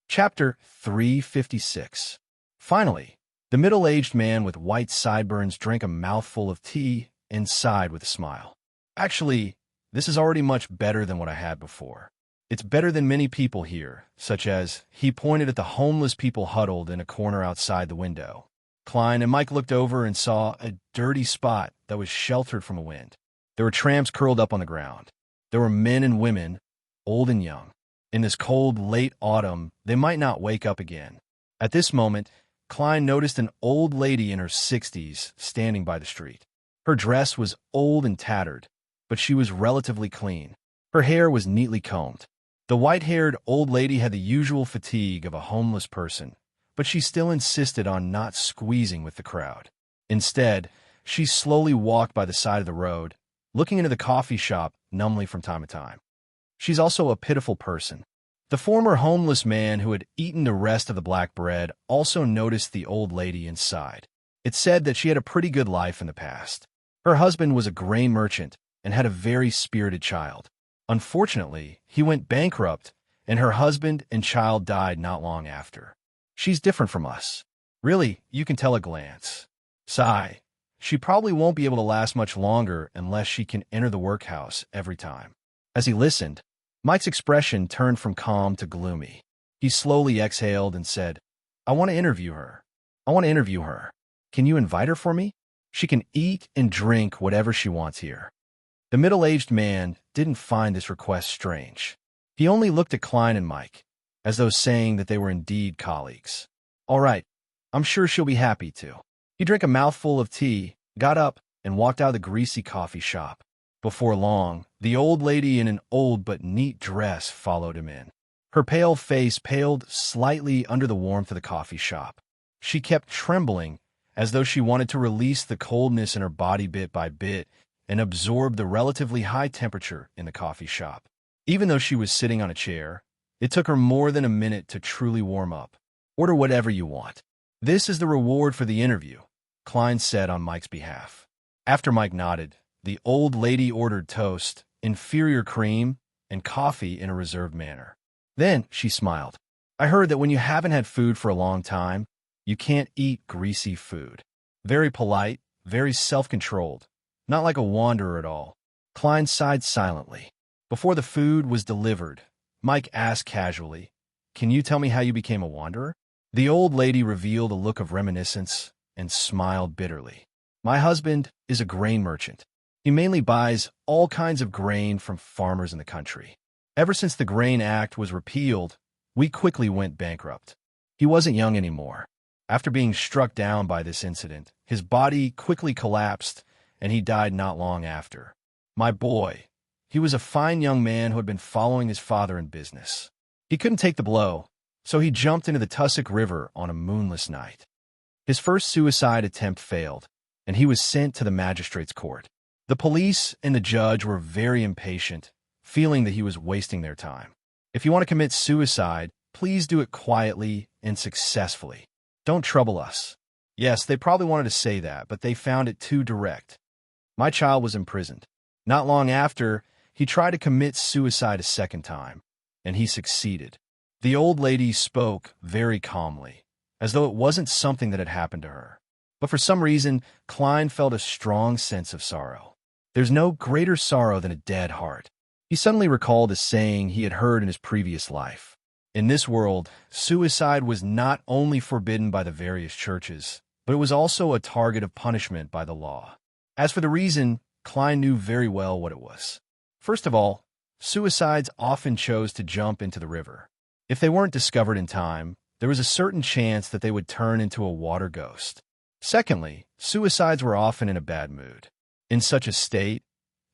Chapter 356. Finally, the middle-aged man with white sideburns drank a mouthful of tea and sighed with a smile. "Actually, this is already much better than what I had before. It's better than many people here, such as," he pointed at the homeless people huddled in a corner outside the window. Klein and Mike looked over and saw a dirty spot that was sheltered from the wind. There were tramps curled up on the ground. There were men and women, old and young. In this cold, late autumn, they might not wake up again. At this moment, Klein noticed an old lady in her 60s standing by the street. Her dress was old and tattered, but she was relatively clean. Her hair was neatly combed. The white-haired old lady had the usual fatigue of a homeless person, but she still insisted on not squeezing with the crowd. Instead, she slowly walked by the side of the road, looking into the coffee shop numbly from time to time. She's also a pitiful person. The former homeless man who had eaten the rest of the black bread also noticed the old lady inside. It said that she had a pretty good life in the past. Her husband was a grain merchant and had a very spirited child. Unfortunately, he went bankrupt, and her husband and child died not long after. She's different from us. Really, you can tell at a glance. Sigh. She probably won't be able to last much longer unless she can enter the workhouse every time. As he listened, Mike's expression turned from calm to gloomy. He slowly exhaled and said, "I want to interview her. I want to interview her. Can you invite her for me? She can eat and drink whatever she wants here." The middle-aged man didn't find this request strange. He only looked at Klein and Mike, as though saying that they were indeed colleagues. "All right, I'm sure she'll be happy to." He drank a mouthful of tea, got up, and walked out of the greasy coffee shop. Before long, the old lady in an old but neat dress followed him in. Her pale face paled slightly under the warmth of the coffee shop. She kept trembling, as though she wanted to release the coldness in her body bit by bit and absorb the relatively high temperature in the coffee shop. Even though she was sitting on a chair, it took her more than a minute to truly warm up. "Order whatever you want. This is the reward for the interview," Klein said on Mike's behalf. After Mike nodded, the old lady ordered toast, inferior cream, and coffee in a reserved manner. Then she smiled. "I heard that when you haven't had food for a long time, you can't eat greasy food." Very polite, very self-controlled, not like a wanderer at all. Klein sighed silently. Before the food was delivered, Mike asked casually, "Can you tell me how you became a wanderer?" The old lady revealed a look of reminiscence and smiled bitterly. "My husband is a grain merchant. He mainly buys all kinds of grain from farmers in the country. Ever since the Grain Act was repealed, We quickly went bankrupt. He wasn't young anymore. After being struck down by this incident, his body quickly collapsed, and he died not long after. My boy. He was a fine young man who had been following his father in business. He couldn't take the blow, so he jumped into the Tussock River on a moonless night. His first suicide attempt failed, and he was sent to the magistrate's court. The police and the judge were very impatient, feeling that he was wasting their time. If you want to commit suicide, please do it quietly and successfully. Don't trouble us. Yes, they probably wanted to say that, but they found it too direct. My child was imprisoned. Not long after, he tried to commit suicide a second time, and he succeeded. The old lady spoke very calmly, as though it wasn't something that had happened to her. But for some reason, Klein felt a strong sense of sorrow. There's no greater sorrow than a dead heart. He suddenly recalled a saying he had heard in his previous life. In this world, suicide was not only forbidden by the various churches, but it was also a target of punishment by the law. As for the reason, Klein knew very well what it was. First of all, suicides often chose to jump into the river. If they weren't discovered in time, there was a certain chance that they would turn into a water ghost. Secondly, suicides were often in a bad mood. In such a state,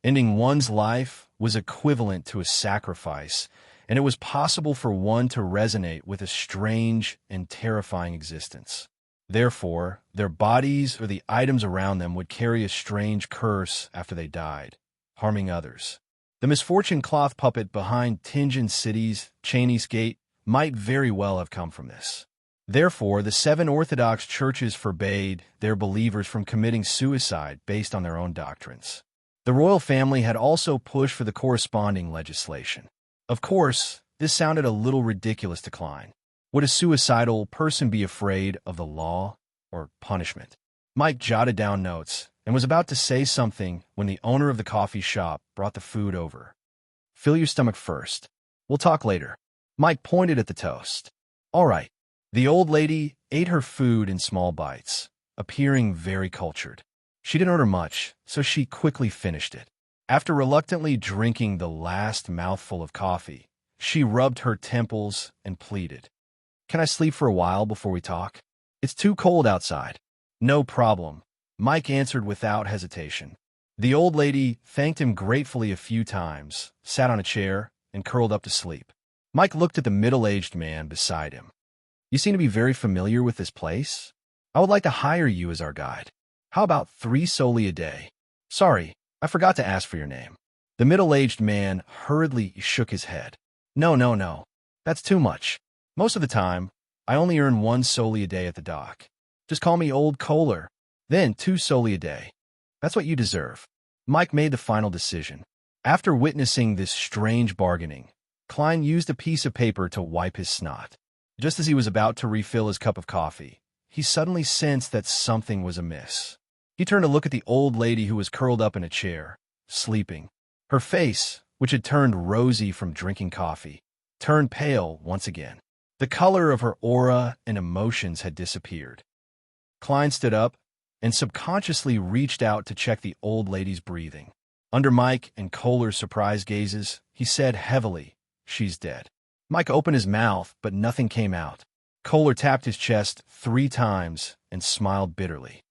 ending one's life was equivalent to a sacrifice, and it was possible for one to resonate with a strange and terrifying existence. Therefore, their bodies or the items around them would carry a strange curse after they died, harming others. The misfortune cloth puppet behind Tingen City's Chinese Gate might very well have come from this. Therefore, the 7 Orthodox churches forbade their believers from committing suicide based on their own doctrines. The royal family had also pushed for the corresponding legislation. Of course, this sounded a little ridiculous to Klein. Would a suicidal person be afraid of the law or punishment? Mike jotted down notes and was about to say something when the owner of the coffee shop brought the food over. "Fill your stomach first. We'll talk later." Mike pointed at the toast. "All right." The old lady ate her food in small bites, appearing very cultured. She didn't order much, so she quickly finished it. After reluctantly drinking the last mouthful of coffee, she rubbed her temples and pleaded, "Can I sleep for a while before we talk? It's too cold outside." "No problem," Mike answered without hesitation. The old lady thanked him gratefully a few times, sat on a chair, and curled up to sleep. Mike looked at the middle-aged man beside him. "You seem to be very familiar with this place. I would like to hire you as our guide. How about 3 soli a day? Sorry, I forgot to ask for your name." The middle-aged man hurriedly shook his head. No. That's too much. Most of the time, I only earn 1 soli a day at the dock. Just call me Old Kohler. Then 2 soli a day. That's what you deserve." Mike made the final decision. After witnessing this strange bargaining, Klein used a piece of paper to wipe his snot. Just as he was about to refill his cup of coffee, he suddenly sensed that something was amiss. He turned to look at the old lady who was curled up in a chair, sleeping. Her face, which had turned rosy from drinking coffee, turned pale once again. The color of her aura and emotions had disappeared. Klein stood up and subconsciously reached out to check the old lady's breathing. Under Mike and Kohler's surprised gazes, he said heavily, "She's dead." Mike opened his mouth, but nothing came out. Kohler tapped his chest 3 times and smiled bitterly.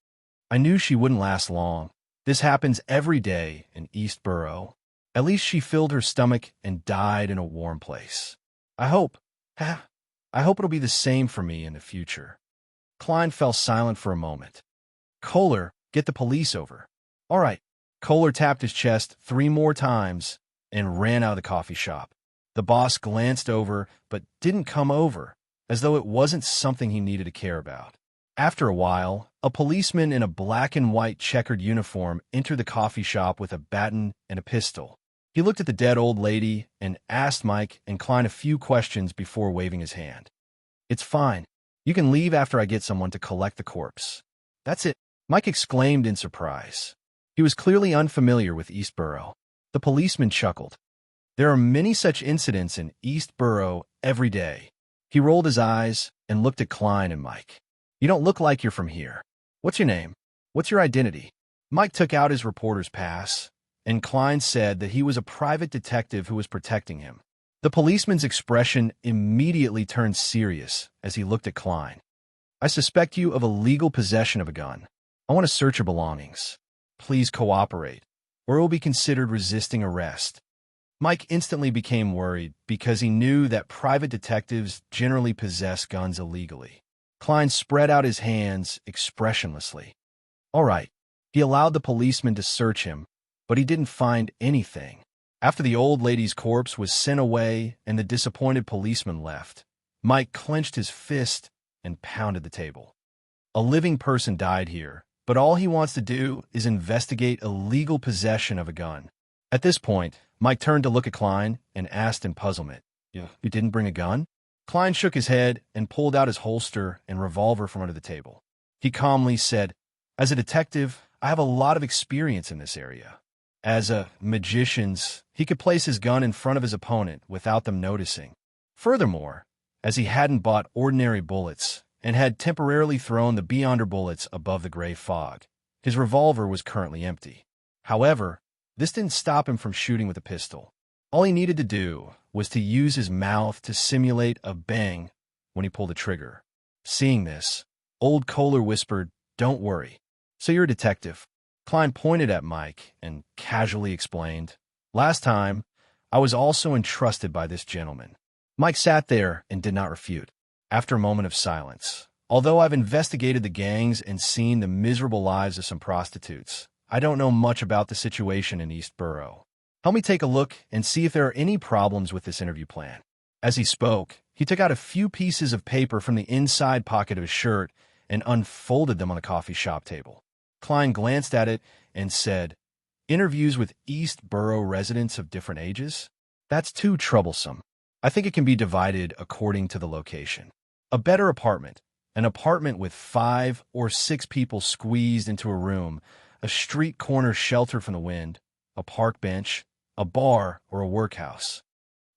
"I knew she wouldn't last long. This happens every day in East Borough. At least she filled her stomach and died in a warm place. I hope it'll be the same for me in the future." Klein fell silent for a moment. "Kohler, get the police over." "All right." Kohler tapped his chest 3 more times and ran out of the coffee shop. The boss glanced over, but didn't come over, as though it wasn't something he needed to care about. After a while, a policeman in a black and white checkered uniform entered the coffee shop with a baton and a pistol. He looked at the dead old lady and asked Mike and Klein a few questions before waving his hand. "It's fine. You can leave after I get someone to collect the corpse." "That's it," Mike exclaimed in surprise. He was clearly unfamiliar with East Borough. The policeman chuckled. "There are many such incidents in East Borough every day." He rolled his eyes and looked at Klein and Mike. "You don't look like you're from here. What's your name? What's your identity?" Mike took out his reporter's pass, and Klein said that he was a private detective who was protecting him. The policeman's expression immediately turned serious as he looked at Klein. "I suspect you of illegal possession of a gun. I want to search your belongings. Please cooperate, or it will be considered resisting arrest." Mike instantly became worried because he knew that private detectives generally possess guns illegally. Klein spread out his hands expressionlessly. All right. He allowed the policeman to search him, but he didn't find anything. After the old lady's corpse was sent away and the disappointed policeman left, Mike clenched his fist and pounded the table. A living person died here, but all he wants to do is investigate illegal possession of a gun. At this point, Mike turned to look at Klein and asked in puzzlement, "You didn't bring a gun?" Klein shook his head and pulled out his holster and revolver from under the table. He calmly said, "As a detective, I have a lot of experience in this area. As a magician's, he could place his gun in front of his opponent without them noticing. Furthermore, as he hadn't bought ordinary bullets and had temporarily thrown the Beyonder bullets above the gray fog, his revolver was currently empty. However, this didn't stop him from shooting with a pistol. All he needed to do was to use his mouth to simulate a bang when he pulled the trigger." Seeing this, old Kohler whispered, "Don't worry. So you're a detective." Klein pointed at Mike and casually explained, "Last time, I was also entrusted by this gentleman." Mike sat there and did not refute. After a moment of silence, "Although I've investigated the gangs and seen the miserable lives of some prostitutes, I don't know much about the situation in East Borough. Help me take a look and see if there are any problems with this interview plan." As he spoke, he took out a few pieces of paper from the inside pocket of his shirt and unfolded them on the coffee shop table. Klein glanced at it and said, "Interviews with East Borough residents of different ages? That's too troublesome. I think it can be divided according to the location. A better apartment, an apartment with 5 or 6 people squeezed into a room, a street corner sheltered from the wind, a park bench, a bar, or a workhouse.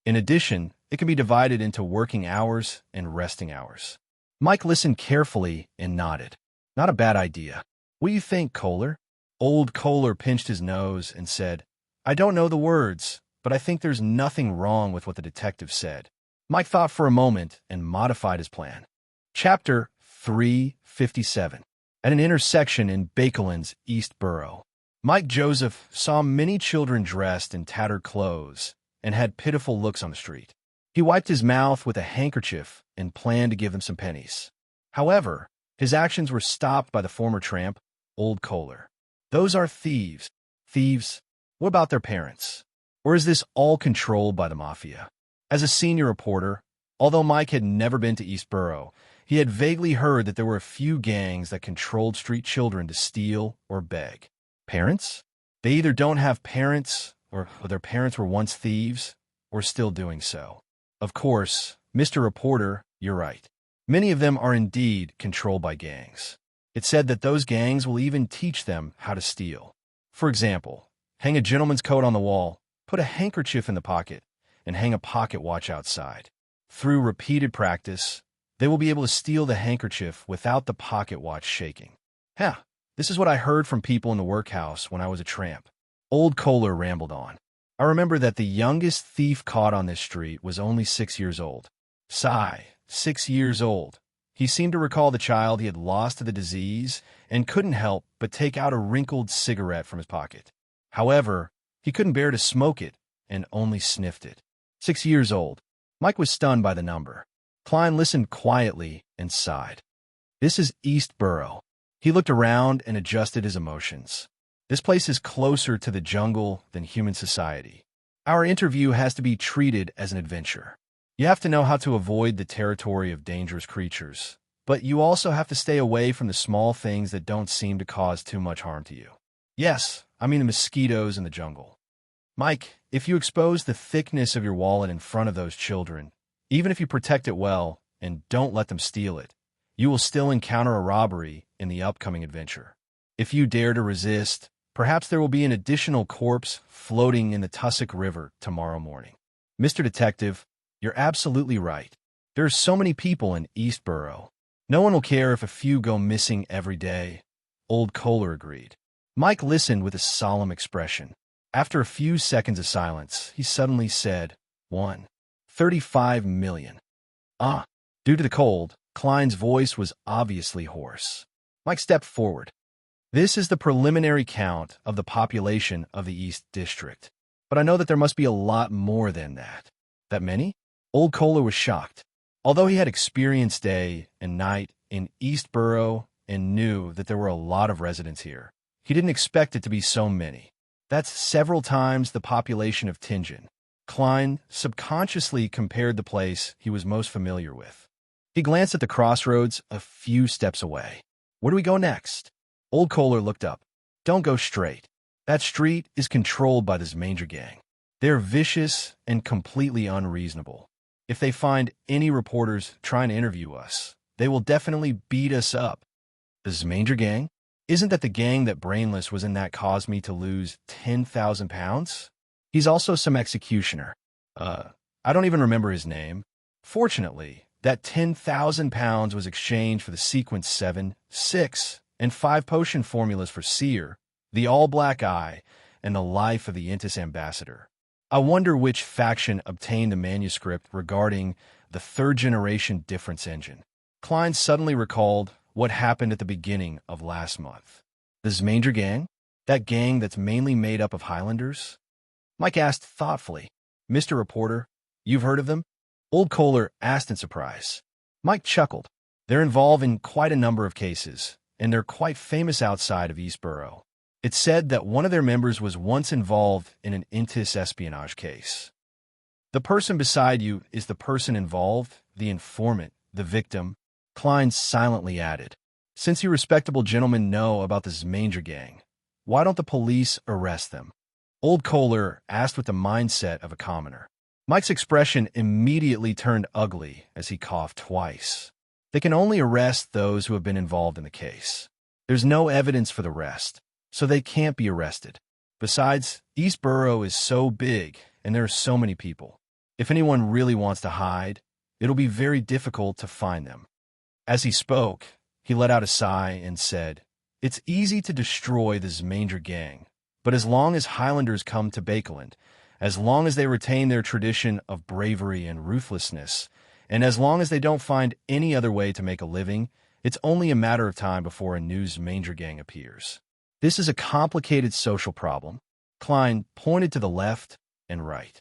In addition, it can be divided into working hours and resting hours." Mike listened carefully and nodded. "Not a bad idea. What do you think, Kohler?" Old Kohler pinched his nose and said, "I don't know the words, but I think there's nothing wrong with what the detective said." Mike thought for a moment and modified his plan. Chapter 357. At an intersection in Bakeland's East Borough, Mike Joseph saw many children dressed in tattered clothes and had pitiful looks on the street. He wiped his mouth with a handkerchief and planned to give them some pennies. However, his actions were stopped by the former tramp, old Kohler. "Those are thieves." "Thieves? What about their parents? Or is this all controlled by the mafia?" As a senior reporter, although Mike had never been to East Borough, he had vaguely heard that there were a few gangs that controlled street children to steal or beg. Parents? They either don't have parents, or their parents were once thieves, or still doing so. Of course, Mr. Reporter, you're right. Many of them are indeed controlled by gangs. It's said that those gangs will even teach them how to steal. For example, hang a gentleman's coat on the wall, put a handkerchief in the pocket, and hang a pocket watch outside. Through repeated practice, they will be able to steal the handkerchief without the pocket watch shaking. This is what I heard from people in the workhouse when I was a tramp. Old Kohler rambled on. I remember that the youngest thief caught on this street was only 6 years old. Sigh, 6 years old. He seemed to recall the child he had lost to the disease and couldn't help but take out a wrinkled cigarette from his pocket. However, he couldn't bear to smoke it and only sniffed it. 6 years old. Mike was stunned by the number. Klein listened quietly and sighed. This is East Borough. He looked around and adjusted his emotions. This place is closer to the jungle than human society. Our interview has to be treated as an adventure. You have to know how to avoid the territory of dangerous creatures, but you also have to stay away from the small things that don't seem to cause too much harm to you. Yes, I mean the mosquitoes in the jungle. Mike, if you expose the thickness of your wallet in front of those children, even if you protect it well and don't let them steal it, you will still encounter a robbery in the upcoming adventure. If you dare to resist, perhaps there will be an additional corpse floating in the Tussock River tomorrow morning. Mr. Detective, you're absolutely right. There are so many people in East Borough. No one will care if a few go missing every day. Old Kohler agreed. Mike listened with a solemn expression. After a few seconds of silence, he suddenly said, 1. $35 million. Ah. Due to the cold, Klein's voice was obviously hoarse. Mike stepped forward. This is the preliminary count of the population of the East District. But I know that there must be a lot more than that. That many? Old Kohler was shocked. Although he had experienced day and night in East Borough and knew that there were a lot of residents here, he didn't expect it to be so many. That's several times the population of Tingen. Klein subconsciously compared the place he was most familiar with. He glanced at the crossroads a few steps away. Where do we go next? Old Kohler looked up. Don't go straight. That street is controlled by this Manger gang. They're vicious and completely unreasonable. If they find any reporters trying to interview us, they will definitely beat us up. The Zmanger gang? Isn't that the gang that Brainless was in that caused me to lose 10,000 pounds? He's also some executioner. I don't even remember his name. Fortunately, that 10,000 pounds was exchanged for the sequence 7, 6, and 5 potion formulas for Seer, the All-Black Eye, and the life of the Intis ambassador. I wonder which faction obtained the manuscript regarding the third-generation difference engine. Klein suddenly recalled what happened at the beginning of last month. The Zmanger gang? That gang that's mainly made up of Highlanders? Mike asked thoughtfully. Mr. Reporter, you've heard of them? Old Kohler asked in surprise. Mike chuckled. They're involved in quite a number of cases, and they're quite famous outside of East Borough. It's said that one of their members was once involved in an Intis espionage case. The person beside you is the person involved, the informant, the victim. Klein silently added, since you respectable gentlemen know about the Zmanger gang, why don't the police arrest them? Old Kohler asked with the mindset of a commoner. Mike's expression immediately turned ugly as he coughed twice. They can only arrest those who have been involved in the case. There's no evidence for the rest, so they can't be arrested. Besides, East Borough is so big and there are so many people. If anyone really wants to hide, it'll be very difficult to find them. As he spoke, he let out a sigh and said, it's easy to destroy the Zmanger gang, but as long as Highlanders come to Bakeland, as long as they retain their tradition of bravery and ruthlessness, and as long as they don't find any other way to make a living, it's only a matter of time before a new Zmanger gang appears. This is a complicated social problem. Klein pointed to the left and right.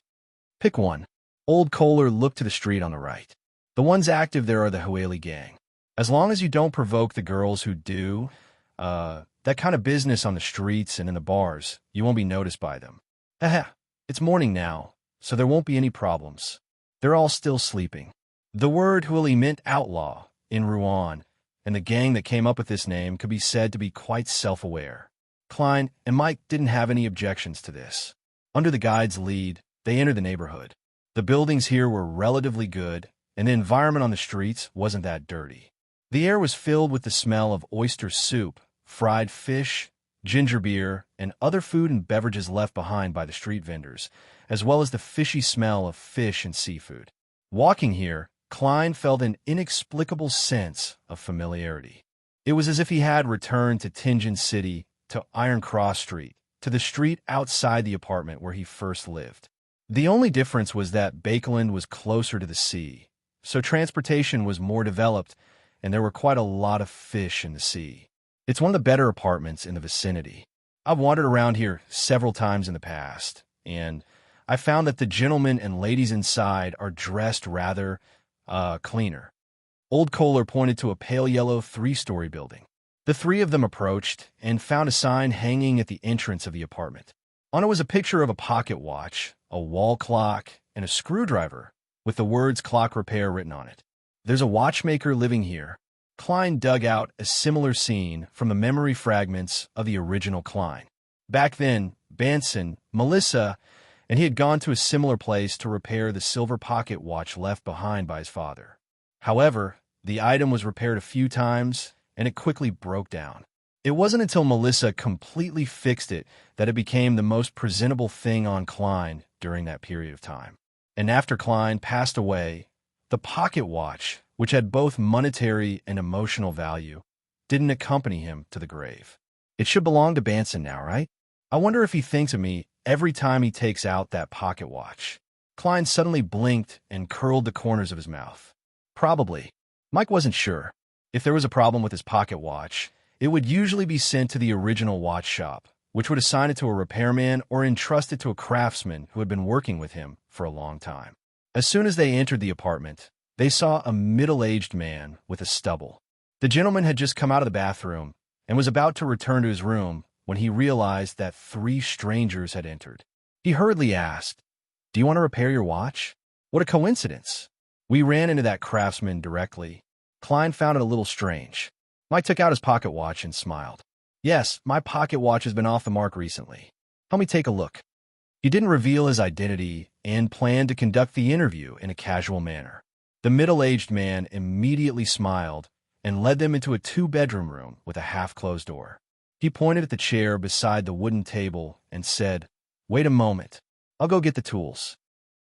Pick one. Old Kohler looked to the street on the right. The ones active there are the Hueli gang. As long as you don't provoke the girls who do, that kind of business on the streets and in the bars, you won't be noticed by them. Haha, it's morning now, so there won't be any problems. They're all still sleeping. The word Hueli meant outlaw in Rouen, and the gang that came up with this name could be said to be quite self-aware. Klein and Mike didn't have any objections to this. Under the guide's lead, they entered the neighborhood. The buildings here were relatively good, and the environment on the streets wasn't that dirty. The air was filled with the smell of oyster soup, fried fish, ginger beer, and other food and beverages left behind by the street vendors, as well as the fishy smell of fish and seafood. Walking here, Klein felt an inexplicable sense of familiarity. It was as if he had returned to Tingen City, to Iron Cross Street, to the street outside the apartment where he first lived. The only difference was that Bakeland was closer to the sea, so transportation was more developed, and there were quite a lot of fish in the sea. It's one of the better apartments in the vicinity. I've wandered around here several times in the past, and I found that the gentlemen and ladies inside are dressed rather, cleaner. Old Kohler pointed to a pale yellow 3-story building. The three of them approached and found a sign hanging at the entrance of the apartment. On it was a picture of a pocket watch, a wall clock, and a screwdriver with the words clock repair written on it. There's a watchmaker living here. Klein dug out a similar scene from the memory fragments of the original Klein. Back then, Banson, Melissa, and he had gone to a similar place to repair the silver pocket watch left behind by his father. However, the item was repaired a few times, and it quickly broke down. It wasn't until Melissa completely fixed it that it became the most presentable thing on Klein during that period of time. And after Klein passed away, the pocket watch, which had both monetary and emotional value, didn't accompany him to the grave. It should belong to Banson now, right? I wonder if he thinks of me every time he takes out that pocket watch. Klein suddenly blinked and curled the corners of his mouth. Probably. Mike wasn't sure. If there was a problem with his pocket watch, it would usually be sent to the original watch shop, which would assign it to a repairman or entrust it to a craftsman who had been working with him for a long time. As soon as they entered the apartment, they saw a middle-aged man with a stubble. The gentleman had just come out of the bathroom and was about to return to his room when he realized that 3 strangers had entered. He hurriedly asked, "Do you want to repair your watch?" What a coincidence. We ran into that craftsman directly. Klein found it a little strange. Mike took out his pocket watch and smiled. "Yes, my pocket watch has been off the mark recently. Help me take a look." He didn't reveal his identity and planned to conduct the interview in a casual manner. The middle-aged man immediately smiled and led them into a 2-bedroom room with a half-closed door. He pointed at the chair beside the wooden table and said, "Wait a moment. I'll go get the tools."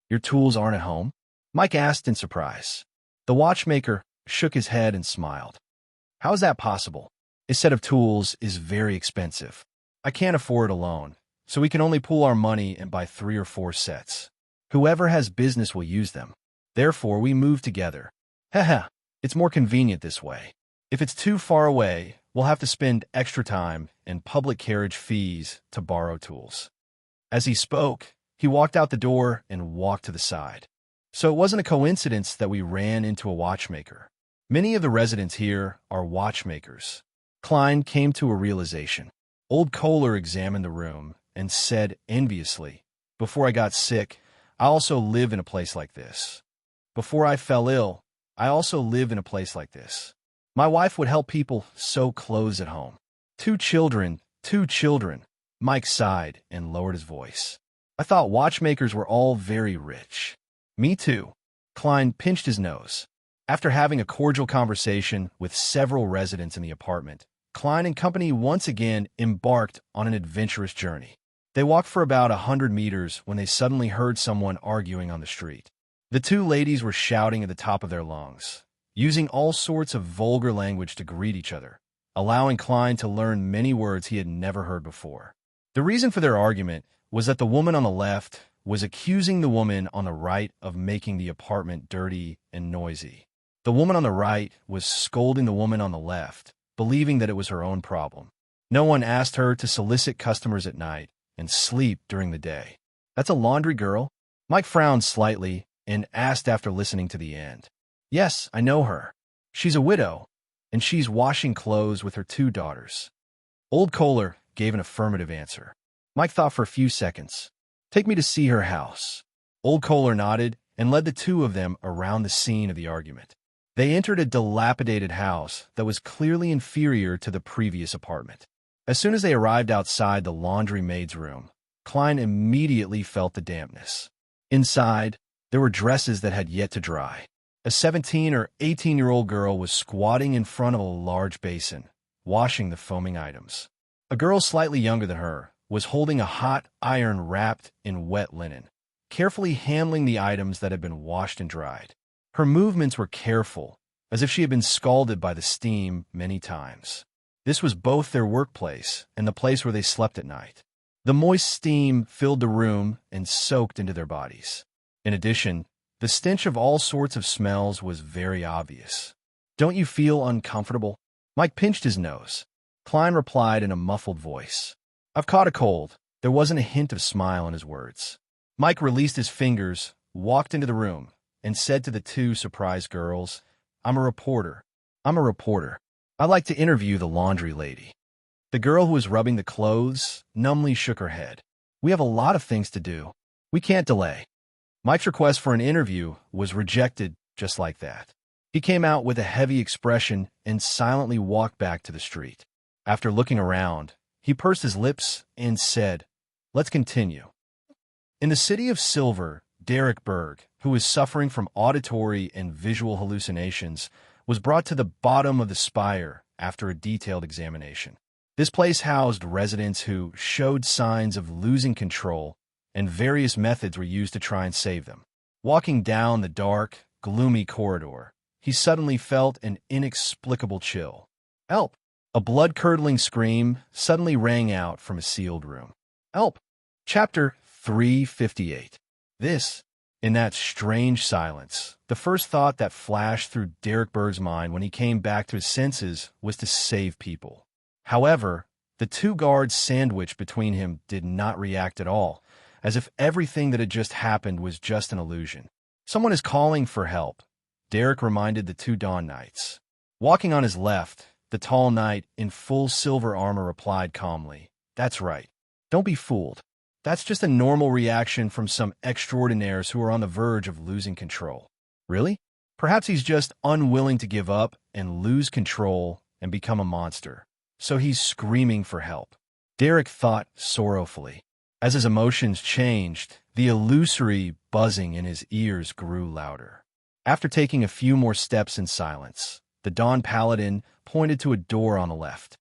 "Your tools aren't at home?" Mike asked in surprise. The watchmaker shook his head and smiled. "How is that possible? A set of tools is very expensive. I can't afford it alone, so we can only pool our money and buy 3 or 4 sets. Whoever has business will use them. Therefore, we move together. Haha, it's more convenient this way. If it's too far away, we'll have to spend extra time and public carriage fees to borrow tools." As he spoke, he walked out the door and walked to the side. So it wasn't a coincidence that we ran into a watchmaker. Many of the residents here are watchmakers. Klein came to a realization. Old Kohler examined the room and said enviously, "Before I got sick, I also lived in a place like this. Before I fell ill, I also lived in a place like this. My wife would help people sew clothes at home. 2 children, 2 children." Mike sighed and lowered his voice. "I thought watchmakers were all very rich." "Me too." Klein pinched his nose. After having a cordial conversation with several residents in the apartment, Klein and company once again embarked on an adventurous journey. They walked for about 100 meters when they suddenly heard someone arguing on the street. The 2 ladies were shouting at the top of their lungs, using all sorts of vulgar language to greet each other, allowing Klein to learn many words he had never heard before. The reason for their argument was that the woman on the left was accusing the woman on the right of making the apartment dirty and noisy. The woman on the right was scolding the woman on the left, believing that it was her own problem. No one asked her to solicit customers at night and sleep during the day. "That's a laundry girl?" Mike frowned slightly and asked after listening to the end. "Yes, I know her. She's a widow, and she's washing clothes with her 2 daughters." Old Kohler gave an affirmative answer. Mike thought for a few seconds. "Take me to see her house." Old Kohler nodded and led the 2 of them around the scene of the argument. They entered a dilapidated house that was clearly inferior to the previous apartment. As soon as they arrived outside the laundry maid's room, Klein immediately felt the dampness. Inside, there were dresses that had yet to dry. A 17 or 18-year-old girl was squatting in front of a large basin, washing the foaming items. A girl slightly younger than her was holding a hot iron wrapped in wet linen, carefully handling the items that had been washed and dried. Her movements were careful, as if she had been scalded by the steam many times. This was both their workplace and the place where they slept at night. The moist steam filled the room and soaked into their bodies. In addition, the stench of all sorts of smells was very obvious. "Don't you feel uncomfortable?" Mike pinched his nose. Klein replied in a muffled voice. "I've caught a cold." There wasn't a hint of smile in his words. Mike released his fingers, walked into the room, and said to the 2 surprised girls, "I'm a reporter. I'd like to interview the laundry lady." The girl who was rubbing the clothes numbly shook her head. "We have a lot of things to do. We can't delay." Mike's request for an interview was rejected just like that. He came out with a heavy expression and silently walked back to the street. After looking around, he pursed his lips and said, "Let's continue." In the city of Silver, Derek Berg, who was suffering from auditory and visual hallucinations, was brought to the bottom of the spire after a detailed examination. This place housed residents who showed signs of losing control, and various methods were used to try and save them. Walking down the dark, gloomy corridor, he suddenly felt an inexplicable chill. "Help!" A blood-curdling scream suddenly rang out from a sealed room. "Help!" Chapter 358. This, In that strange silence, the first thought that flashed through Derek Berg's mind when he came back to his senses was to save people. However, the two guards sandwiched between him did not react at all, as if everything that had just happened was just an illusion. "Someone is calling for help," Derek reminded the two Dawn Knights. Walking on his left, the tall knight in full silver armor replied calmly, "That's right. Don't be fooled. That's just a normal reaction from some extraordinaires who are on the verge of losing control." "Really? Perhaps he's just unwilling to give up and lose control and become a monster. So he's screaming for help," Derek thought sorrowfully. As his emotions changed, the illusory buzzing in his ears grew louder. After taking a few more steps in silence, the Dawn Paladin pointed to a door on the left.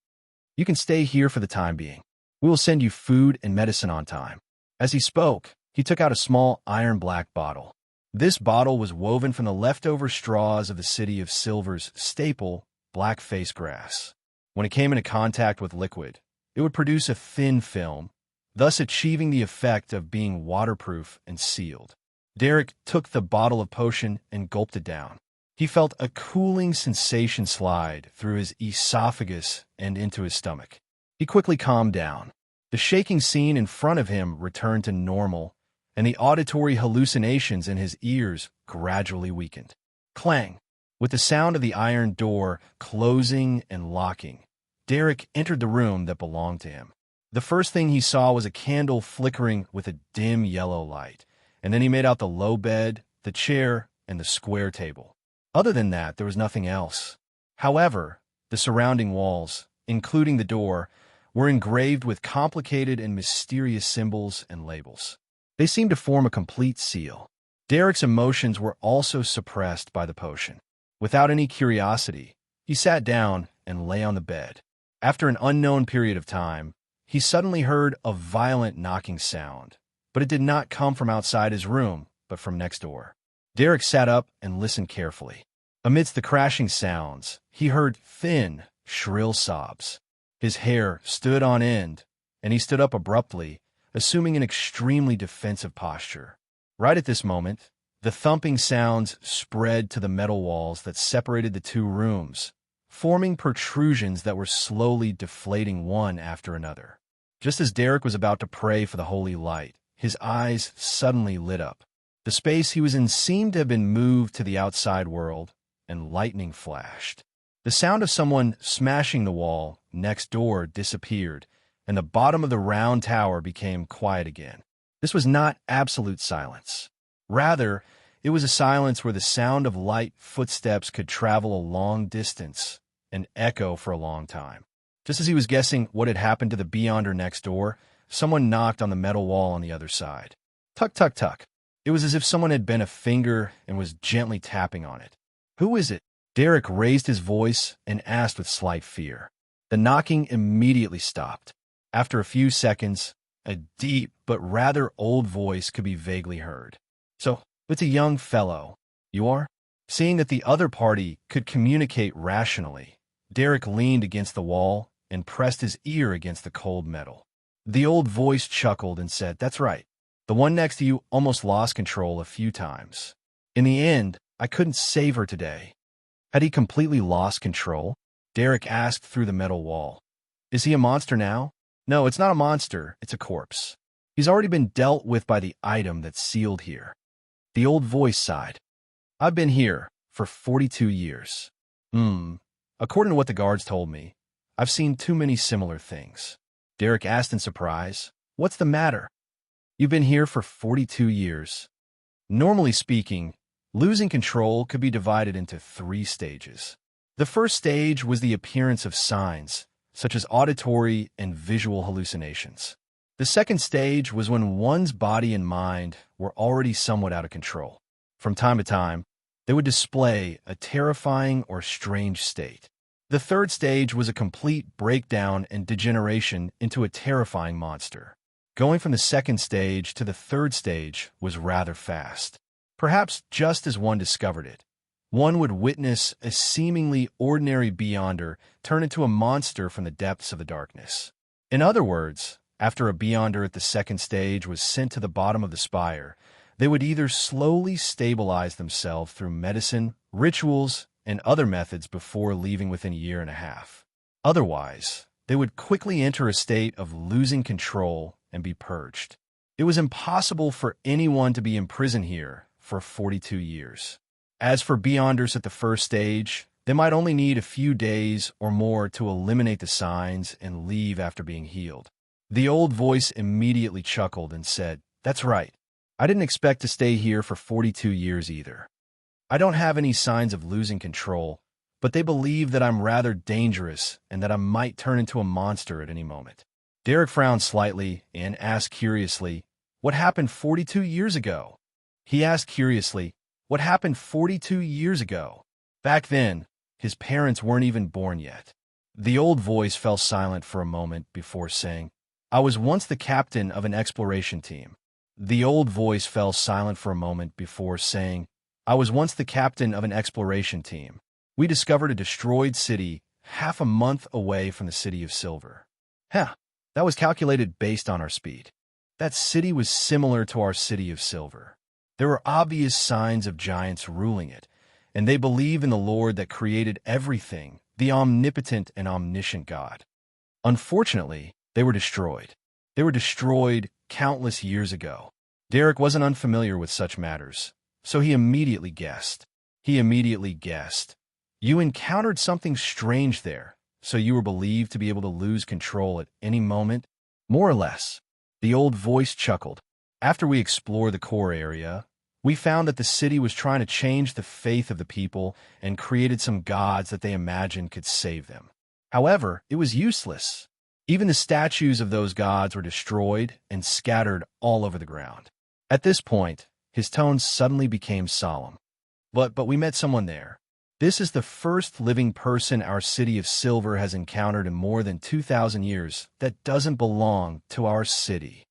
"You can stay here for the time being. We will send you food and medicine on time." As he spoke, he took out a small iron-black bottle. This bottle was woven from the leftover straws of the City of Silver's staple, black face grass. When it came into contact with liquid, it would produce a thin film, thus achieving the effect of being waterproof and sealed. Derek took the bottle of potion and gulped it down. He felt a cooling sensation slide through his esophagus and into his stomach. He quickly calmed down. The shaking scene in front of him returned to normal, and the auditory hallucinations in his ears gradually weakened. Clang! With the sound of the iron door closing and locking, Derek entered the room that belonged to him. The first thing he saw was a candle flickering with a dim yellow light, and then he made out the low bed, the chair, and the square table. Other than that, there was nothing else. However, the surrounding walls, including the door, were engraved with complicated and mysterious symbols and labels. They seemed to form a complete seal. Derek's emotions were also suppressed by the potion. Without any curiosity, he sat down and lay on the bed. After an unknown period of time, he suddenly heard a violent knocking sound, but it did not come from outside his room, but from next door. Derek sat up and listened carefully. Amidst the crashing sounds, he heard thin, shrill sobs. His hair stood on end, and he stood up abruptly, assuming an extremely defensive posture. Right at this moment, the thumping sounds spread to the metal walls that separated the two rooms, forming protrusions that were slowly deflating one after another. Just as Derek was about to pray for the holy light, his eyes suddenly lit up. The space he was in seemed to have been moved to the outside world, and lightning flashed. The sound of someone smashing the wall next door disappeared, and the bottom of the round tower became quiet again. This was not absolute silence. Rather, it was a silence where the sound of light footsteps could travel a long distance and echo for a long time. Just as he was guessing what had happened to the Beyonder next door, someone knocked on the metal wall on the other side. Tuck, tuck, tuck. It was as if someone had bent a finger and was gently tapping on it. "Who is it?" Derek raised his voice and asked with slight fear. The knocking immediately stopped. After a few seconds, a deep but rather old voice could be vaguely heard. "So, it's a young fellow. You are?" Seeing that the other party could communicate rationally, Derek leaned against the wall and pressed his ear against the cold metal. The old voice chuckled and said, "That's right. The one next to you almost lost control a few times. In the end, I couldn't save her today." Had he completely lost control? Derek asked through the metal wall. "Is he a monster now?" "No, it's not a monster, it's a corpse. He's already been dealt with by the item that's sealed here." The old voice sighed. "I've been here for 42 years. According to what the guards told me, I've seen too many similar things." Derek asked in surprise, "What's the matter?" "You've been here for 42 years. Normally speaking, losing control could be divided into 3 stages. The first stage was the appearance of signs, such as auditory and visual hallucinations. The second stage was when one's body and mind were already somewhat out of control. From time to time, they would display a terrifying or strange state. The third stage was a complete breakdown and degeneration into a terrifying monster. Going from the second stage to the third stage was rather fast. Perhaps just as one discovered it, one would witness a seemingly ordinary Beyonder turn into a monster from the depths of the darkness. In other words, after a Beyonder at the second stage was sent to the bottom of the spire, They would either slowly stabilize themselves through medicine, rituals, and other methods before leaving within a year and a half. Otherwise, they would quickly enter a state of losing control and be purged. It was impossible for anyone to be imprisoned here for 42 years. As for Beyonders at the first stage, they might only need a few days or more to eliminate the signs and leave after being healed. The old voice immediately chuckled and said, "That's right. I didn't expect to stay here for 42 years either. I don't have any signs of losing control, but they believe that I'm rather dangerous and that I might turn into a monster at any moment." Derek frowned slightly and asked curiously, "What happened 42 years ago?" He asked curiously, "What happened 42 years ago?" Back then, his parents weren't even born yet. The old voice fell silent for a moment before saying, "I was once the captain of an exploration team." The old voice fell silent for a moment before saying, "I was once the captain of an exploration team. We discovered a destroyed city half a month away from the City of Silver. That was calculated based on our speed. That city was similar to our City of Silver. There were obvious signs of giants ruling it, and they believe in the Lord that created everything, the omnipotent and omniscient God. Unfortunately, they were destroyed. They were destroyed countless years ago." Derek wasn't unfamiliar with such matters, so he immediately guessed. "You encountered something strange there, so you were believed to be able to lose control at any moment?" "More or less." The old voice chuckled. "After we explored the core area, we found that the city was trying to change the faith of the people and created some gods that they imagined could save them. However, it was useless. Even the statues of those gods were destroyed and scattered all over the ground." At this point, his tone suddenly became solemn. But we met someone there. This is the first living person our City of Silver has encountered in more than 2,000 years that doesn't belong to our city.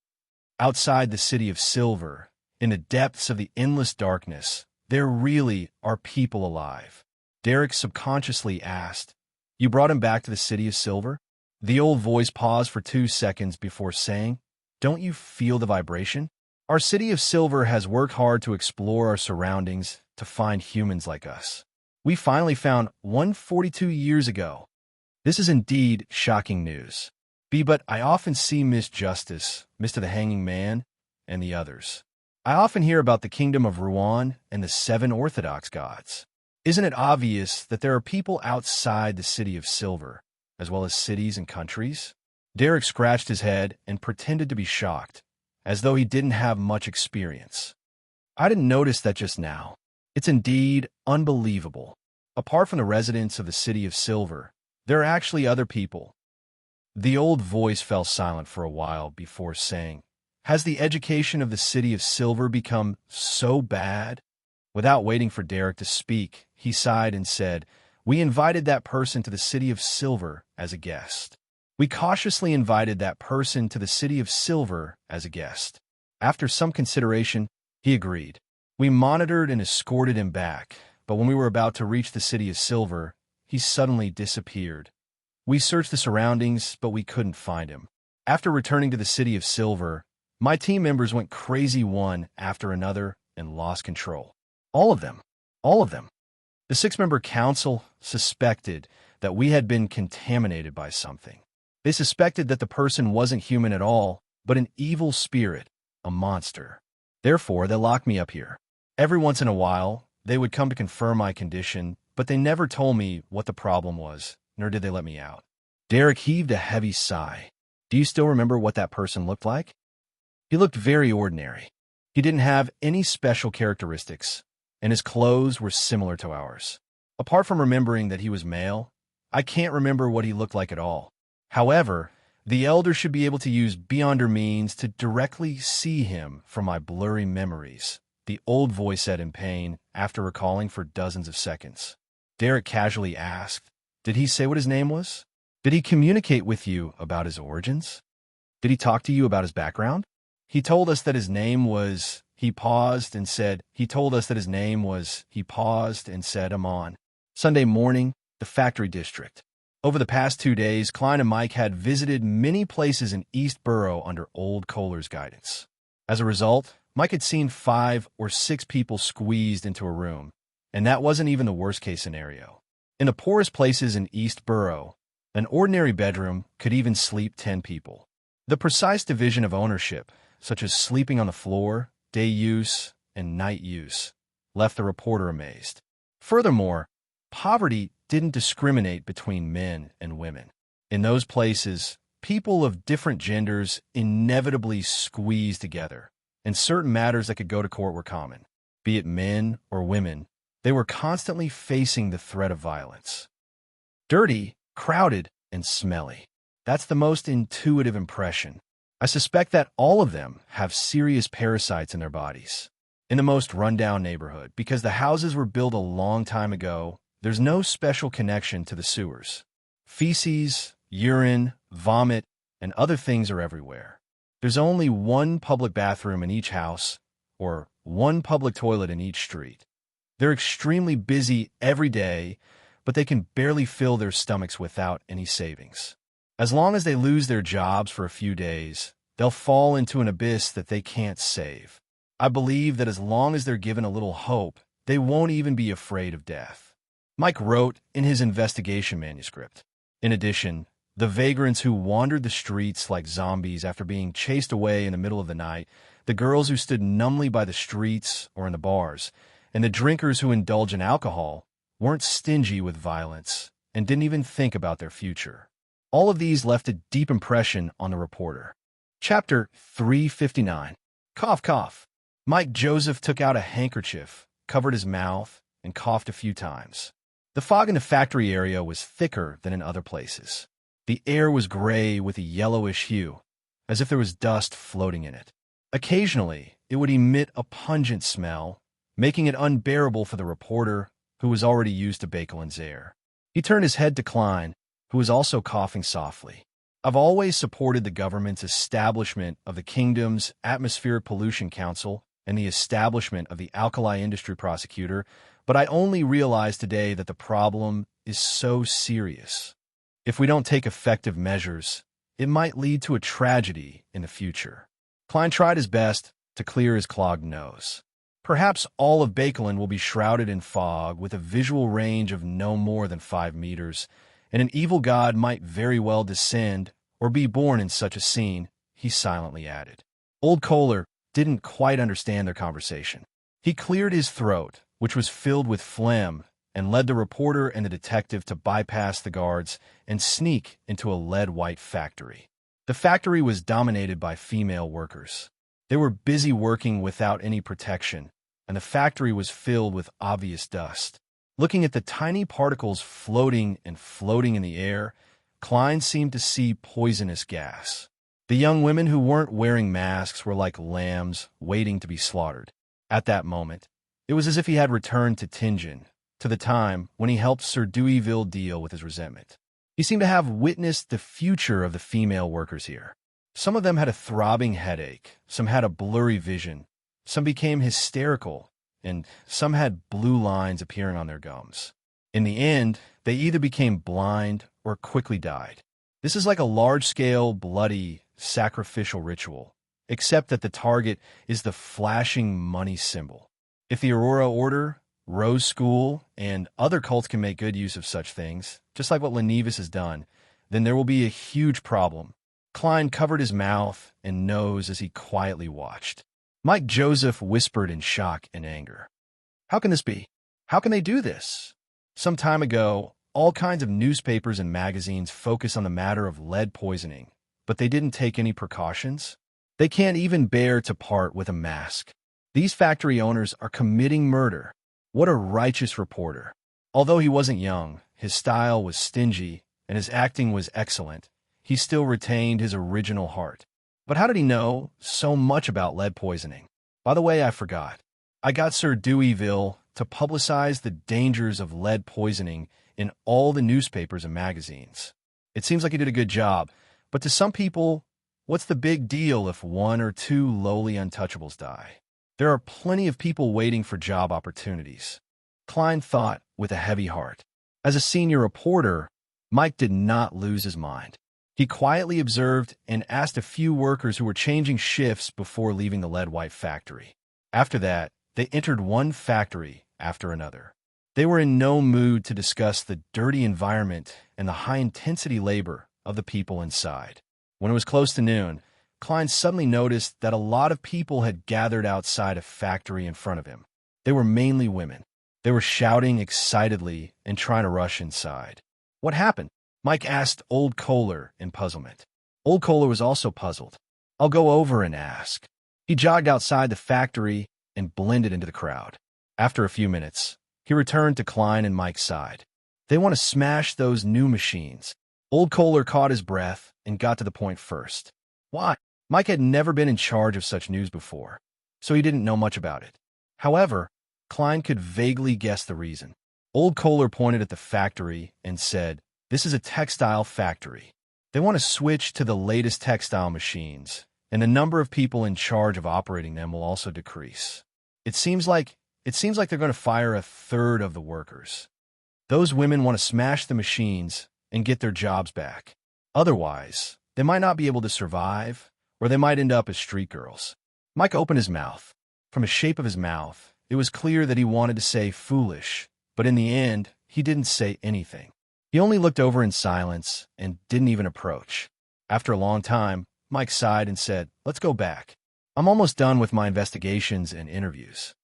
Outside the City of Silver, in the depths of the endless darkness, there really are people alive." Derek subconsciously asked, "You brought him back to the City of Silver?" The old voice paused for 2 seconds before saying, "Don't you feel the vibration? Our City of Silver has worked hard to explore our surroundings to find humans like us. We finally found one 42 years ago. This is indeed shocking news. But I often see Miss Justice, Mr. the Hanging Man, and the others. I often hear about the Kingdom of Ruan and the 7 Orthodox gods. Isn't it obvious that there are people outside the City of Silver, as well as cities and countries?" Derek scratched his head and pretended to be shocked, as though he didn't have much experience. "I didn't notice that just now. It's indeed unbelievable. Apart from the residents of the City of Silver, there are actually other people." The old voice fell silent for a while before saying, "Has the education of the City of Silver become so bad?" Without waiting for Derek to speak, he sighed and said, "We invited that person to the City of Silver as a guest. We cautiously invited that person to the City of Silver as a guest. After some consideration, he agreed. We monitored and escorted him back, but when we were about to reach the City of Silver, he suddenly disappeared. We searched the surroundings, but we couldn't find him. After returning to the City of Silver, my team members went crazy one after another and lost control. All of them. The 6-member council suspected that we had been contaminated by something. They suspected that the person wasn't human at all, but an evil spirit, a monster. Therefore, they locked me up here. Every once in a while, they would come to confirm my condition, but they never told me what the problem was, nor did they let me out." Derek heaved a heavy sigh. "Do you still remember what that person looked like?" "He looked very ordinary. He didn't have any special characteristics, and his clothes were similar to ours. Apart from remembering that he was male, I can't remember what he looked like at all. However, the Elder should be able to use Beyonder means to directly see him from my blurry memories," the old voice said in pain after recalling for dozens of seconds. Derek casually asked, "Did he say what his name was? Did he communicate with you about his origins? Did he talk to you about his background?" "He told us that his name was..." He paused and said, Amon. "Sunday morning, the factory district. Over the past 2 days, Klein and Mike had visited many places in East Borough under Old Kohler's guidance. As a result, Mike had seen 5 or 6 people squeezed into a room, and that wasn't even the worst-case scenario. In the poorest places in East Borough, an ordinary bedroom could even sleep 10 people. The precise division of ownership, such as sleeping on the floor, day use, and night use, left the reporter amazed. Furthermore, poverty didn't discriminate between men and women. In those places, people of different genders inevitably squeezed together, and certain matters that could go to court were common. Be it men or women, they were constantly facing the threat of violence. Dirty, crowded, and smelly. That's the most intuitive impression. I suspect that all of them have serious parasites in their bodies. In the most rundown neighborhood, because the houses were built a long time ago, there's no special connection to the sewers. Feces, urine, vomit, and other things are everywhere. There's only one public bathroom in each house, or one public toilet in each street. They're extremely busy every day, but they can barely fill their stomachs without any savings. As long as they lose their jobs for a few days, they'll fall into an abyss that they can't save. I believe that as long as they're given a little hope, they won't even be afraid of death. Mike wrote in his investigation manuscript. In addition, the vagrants who wandered the streets like zombies after being chased away in the middle of the night, the girls who stood numbly by the streets or in the bars, and the drinkers who indulge in alcohol weren't stingy with violence and didn't even think about their future. All of these left a deep impression on the reporter. Chapter 359. Cough, cough. Mike Joseph took out a handkerchief, covered his mouth, and coughed a few times. The fog in the factory area was thicker than in other places. The air was gray with a yellowish hue, as if there was dust floating in it. Occasionally, it would emit a pungent smell, making it unbearable for the reporter, who was already used to Bakelin's air. He turned his head to Klein, who was also coughing softly. I've always supported the government's establishment of the kingdom's Atmospheric Pollution Council and the establishment of the Alkali Industry Prosecutor, but I only realized today that the problem is so serious. If we don't take effective measures, it might lead to a tragedy in the future. Klein tried his best to clear his clogged nose. Perhaps all of Bakelin will be shrouded in fog with a visual range of no more than 5 meters, and an evil god might very well descend or be born in such a scene, he silently added. Old Kohler didn't quite understand their conversation. He cleared his throat, which was filled with phlegm, and led the reporter and the detective to bypass the guards and sneak into a lead-white factory. The factory was dominated by female workers. They were busy working without any protection, and the factory was filled with obvious dust. Looking at the tiny particles floating and floating in the air, Klein seemed to see poisonous gas. The young women who weren't wearing masks were like lambs waiting to be slaughtered. At that moment, it was as if he had returned to Tingen, to the time when he helped Sir Deweyville deal with his resentment. He seemed to have witnessed the future of the female workers here. Some of them had a throbbing headache, some had a blurry vision, some became hysterical, and some had blue lines appearing on their gums. In the end, they either became blind or quickly died. This is like a large-scale, bloody, sacrificial ritual, except that the target is the flashing money symbol. If the Aurora Order, Rose School, and other cults can make good use of such things, just like what Lenivus has done, then there will be a huge problem. Klein covered his mouth and nose as he quietly watched. Mike Joseph whispered in shock and anger. How can this be? How can they do this? Some time ago, all kinds of newspapers and magazines focus on the matter of lead poisoning, but they didn't take any precautions. They can't even bear to part with a mask. These factory owners are committing murder. What a righteous reporter. Although he wasn't young, his style was stingy, and his acting was excellent, he still retained his original heart. But how did he know so much about lead poisoning? By the way, I forgot. I got Sir Deweyville to publicize the dangers of lead poisoning in all the newspapers and magazines. It seems like he did a good job, but to some people, what's the big deal if 1 or 2 lowly untouchables die? There are plenty of people waiting for job opportunities. Klein thought with a heavy heart. As a senior reporter, Mike did not lose his mind. He quietly observed and asked a few workers who were changing shifts before leaving the lead-white factory. After that, they entered one factory after another. They were in no mood to discuss the dirty environment and the high-intensity labor of the people inside. When it was close to noon, Klein suddenly noticed that a lot of people had gathered outside a factory in front of him. They were mainly women. They were shouting excitedly and trying to rush inside. What happened? Mike asked Old Kohler in puzzlement. Old Kohler was also puzzled. I'll go over and ask. He jogged outside the factory and blended into the crowd. After a few minutes, he returned to Klein and Mike's side. They want to smash those new machines. Old Kohler caught his breath and got to the point first. Why? Mike had never been in charge of such news before, so he didn't know much about it. However, Klein could vaguely guess the reason. Old Kohler pointed at the factory and said, "This is a textile factory. They want to switch to the latest textile machines, and the number of people in charge of operating them will also decrease. It seems like they're going to fire a third of the workers. Those women want to smash the machines and get their jobs back. Otherwise, they might not be able to survive, or they might end up as street girls." Mike opened his mouth. From the shape of his mouth, it was clear that he wanted to say foolish, but in the end, he didn't say anything. He only looked over in silence and didn't even approach. After a long time, Mike sighed and said, "Let's go back. I'm almost done with my investigations and interviews."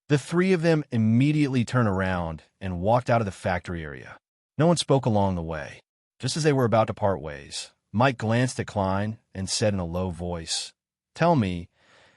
The three of them immediately turned around and walked out of the factory area. No one spoke along the way. Just as they were about to part ways, Mike glanced at Klein and said in a low voice, "Tell me,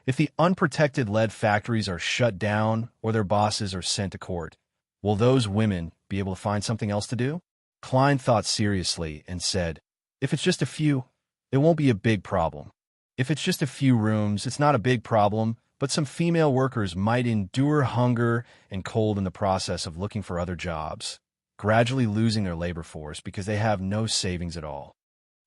if the unprotected lead factories are shut down or their bosses are sent to court, will those women be able to find something else to do?" Klein thought seriously and said, "If it's just a few, it won't be a big problem. If it's just a few rooms, it's not a big problem, but some female workers might endure hunger and cold in the process of looking for other jobs, gradually losing their labor force because they have no savings at all.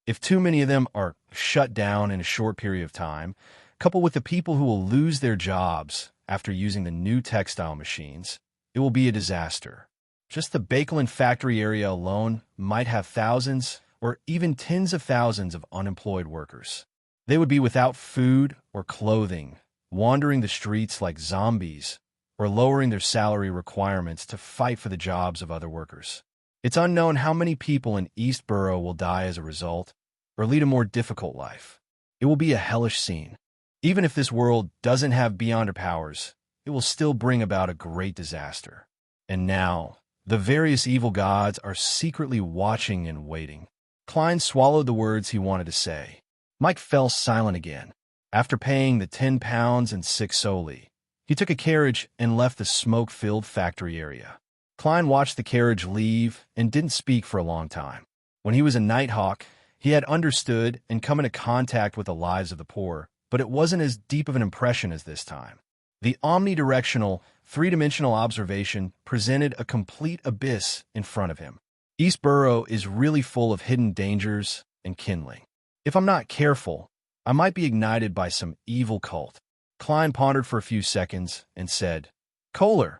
If too many of them are shut down in a short period of time, coupled with the people who will lose their jobs after using the new textile machines, it will be a disaster. Just the Bakelin factory area alone might have thousands or even tens of thousands of unemployed workers. They would be without food or clothing, wandering the streets like zombies, or lowering their salary requirements to fight for the jobs of other workers. It's unknown how many people in East Borough will die as a result, or lead a more difficult life. It will be a hellish scene. Even if this world doesn't have Beyonder powers, it will still bring about a great disaster. And now, the various evil gods are secretly watching and waiting." Klein swallowed the words he wanted to say. Mike fell silent again. After paying the £10 and 6 soli, he took a carriage and left the smoke-filled factory area. Klein watched the carriage leave and didn't speak for a long time. When he was a Nighthawk, he had understood and come into contact with the lives of the poor, but it wasn't as deep of an impression as this time. The omnidirectional, three-dimensional observation presented a complete abyss in front of him. East Borough is really full of hidden dangers and kindling. If I'm not careful, I might be ignited by some evil cult. Klein pondered for a few seconds and said, "Kohler,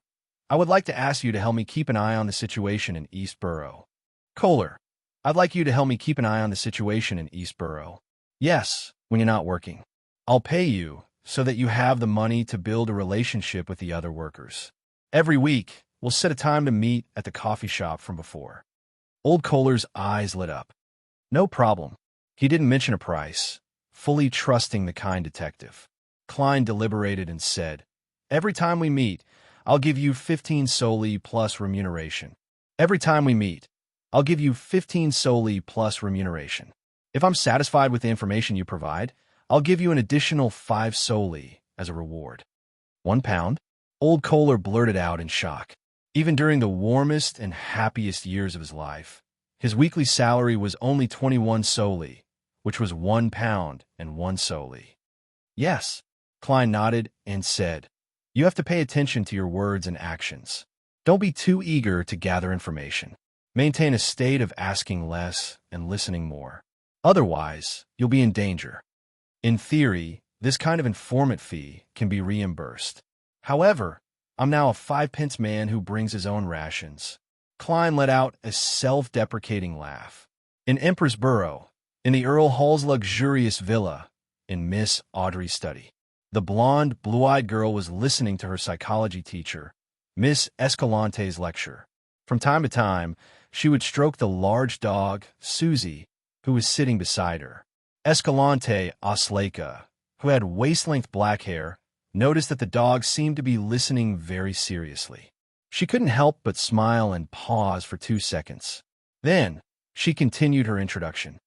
I would like to ask you to help me keep an eye on the situation in East Borough." "Kohler, I'd like you to help me keep an eye on the situation in East Borough." "Yes, when you're not working. I'll pay you so that you have the money to build a relationship with the other workers. Every week, we'll set a time to meet at the coffee shop from before." Old Kohler's eyes lit up. No problem. He didn't mention a price, fully trusting the kind detective. Klein deliberated and said, "Every time we meet, I'll give you 15 soli plus remuneration. Every time we meet, I'll give you 15 soli plus remuneration. If I'm satisfied with the information you provide, I'll give you an additional 5 soli as a reward." £1? Old Kohler blurted out in shock. Even during the warmest and happiest years of his life, his weekly salary was only 21 soli, which was £1 and 1 soli. "Yes," Klein nodded and said, "You have to pay attention to your words and actions. Don't be too eager to gather information. Maintain a state of asking less and listening more. Otherwise, you'll be in danger. In theory, this kind of informant fee can be reimbursed. However, I'm now a 5-pence man who brings his own rations." Klein let out a self-deprecating laugh. In Empress Borough, In the Earl Hall's luxurious villa in Miss Audrey's study, the blonde, blue-eyed girl was listening to her psychology teacher, Miss Escalante's lecture. From time to time, she would stroke the large dog, Susie, who was sitting beside her. Escalante Osleka, who had waist-length black hair, noticed that the dog seemed to be listening very seriously. She couldn't help but smile and pause for 2 seconds. Then, she continued her introduction.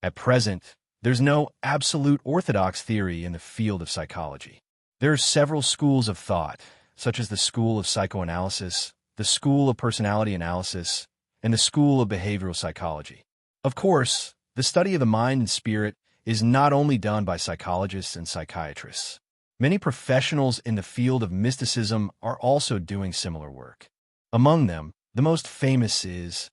At present, there's no absolute orthodox theory in the field of psychology. There are several schools of thought, such as the school of psychoanalysis, the school of personality analysis, and the school of behavioral psychology. Of course, the study of the mind and spirit is not only done by psychologists and psychiatrists. Many professionals in the field of mysticism are also doing similar work. Among them, the most famous is...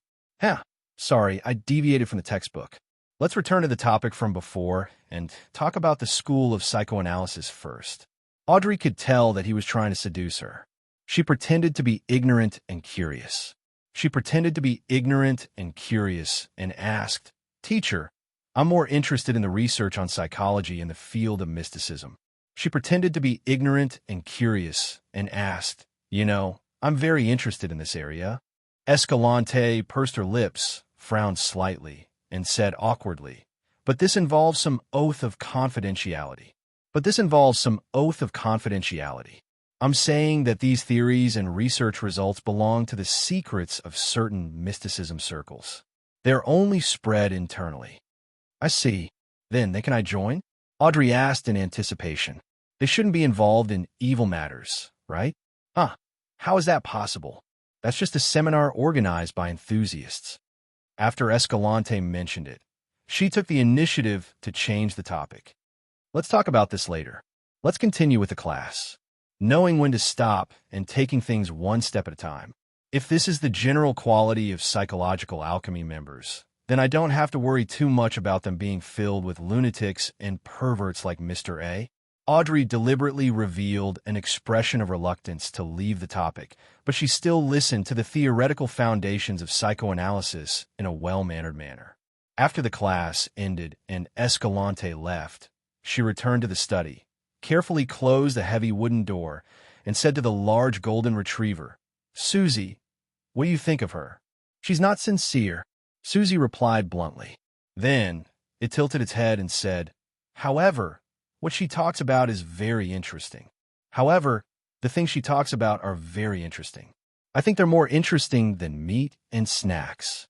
Sorry, I deviated from the textbook. Let's return to the topic from before and talk about the school of psychoanalysis first. Audrey could tell that he was trying to seduce her. She pretended to be ignorant and curious. She pretended to be ignorant and curious and asked, "Teacher, I'm more interested in the research on psychology in the field of mysticism." She pretended to be ignorant and curious and asked, "I'm very interested in this area." Escalante pursed her lips, frowned slightly, and said awkwardly, "But this involves some oath of confidentiality. I'm saying that these theories and research results belong to the secrets of certain mysticism circles. They're only spread internally." "I see. Then can I join?" Audrey asked in anticipation. "They shouldn't be involved in evil matters, right?" How is that possible? That's just a seminar organized by enthusiasts." After Escalante mentioned it, she took the initiative to change the topic. "Let's talk about this later. Let's continue with the class. Knowing when to stop and taking things one step at a time. If this is the general quality of psychological alchemy members, then I don't have to worry too much about them being filled with lunatics and perverts like Mr. A." Audrey deliberately revealed an expression of reluctance to leave the topic, but she still listened to the theoretical foundations of psychoanalysis in a well-mannered manner. After the class ended and Escalante left, she returned to the study, carefully closed the heavy wooden door, and said to the large golden retriever, "Susie, what do you think of her?" "She's not sincere," Susie replied bluntly. Then it tilted its head and said, "However, what she talks about is very interesting. The things she talks about are very interesting. I think they're more interesting than meat and snacks."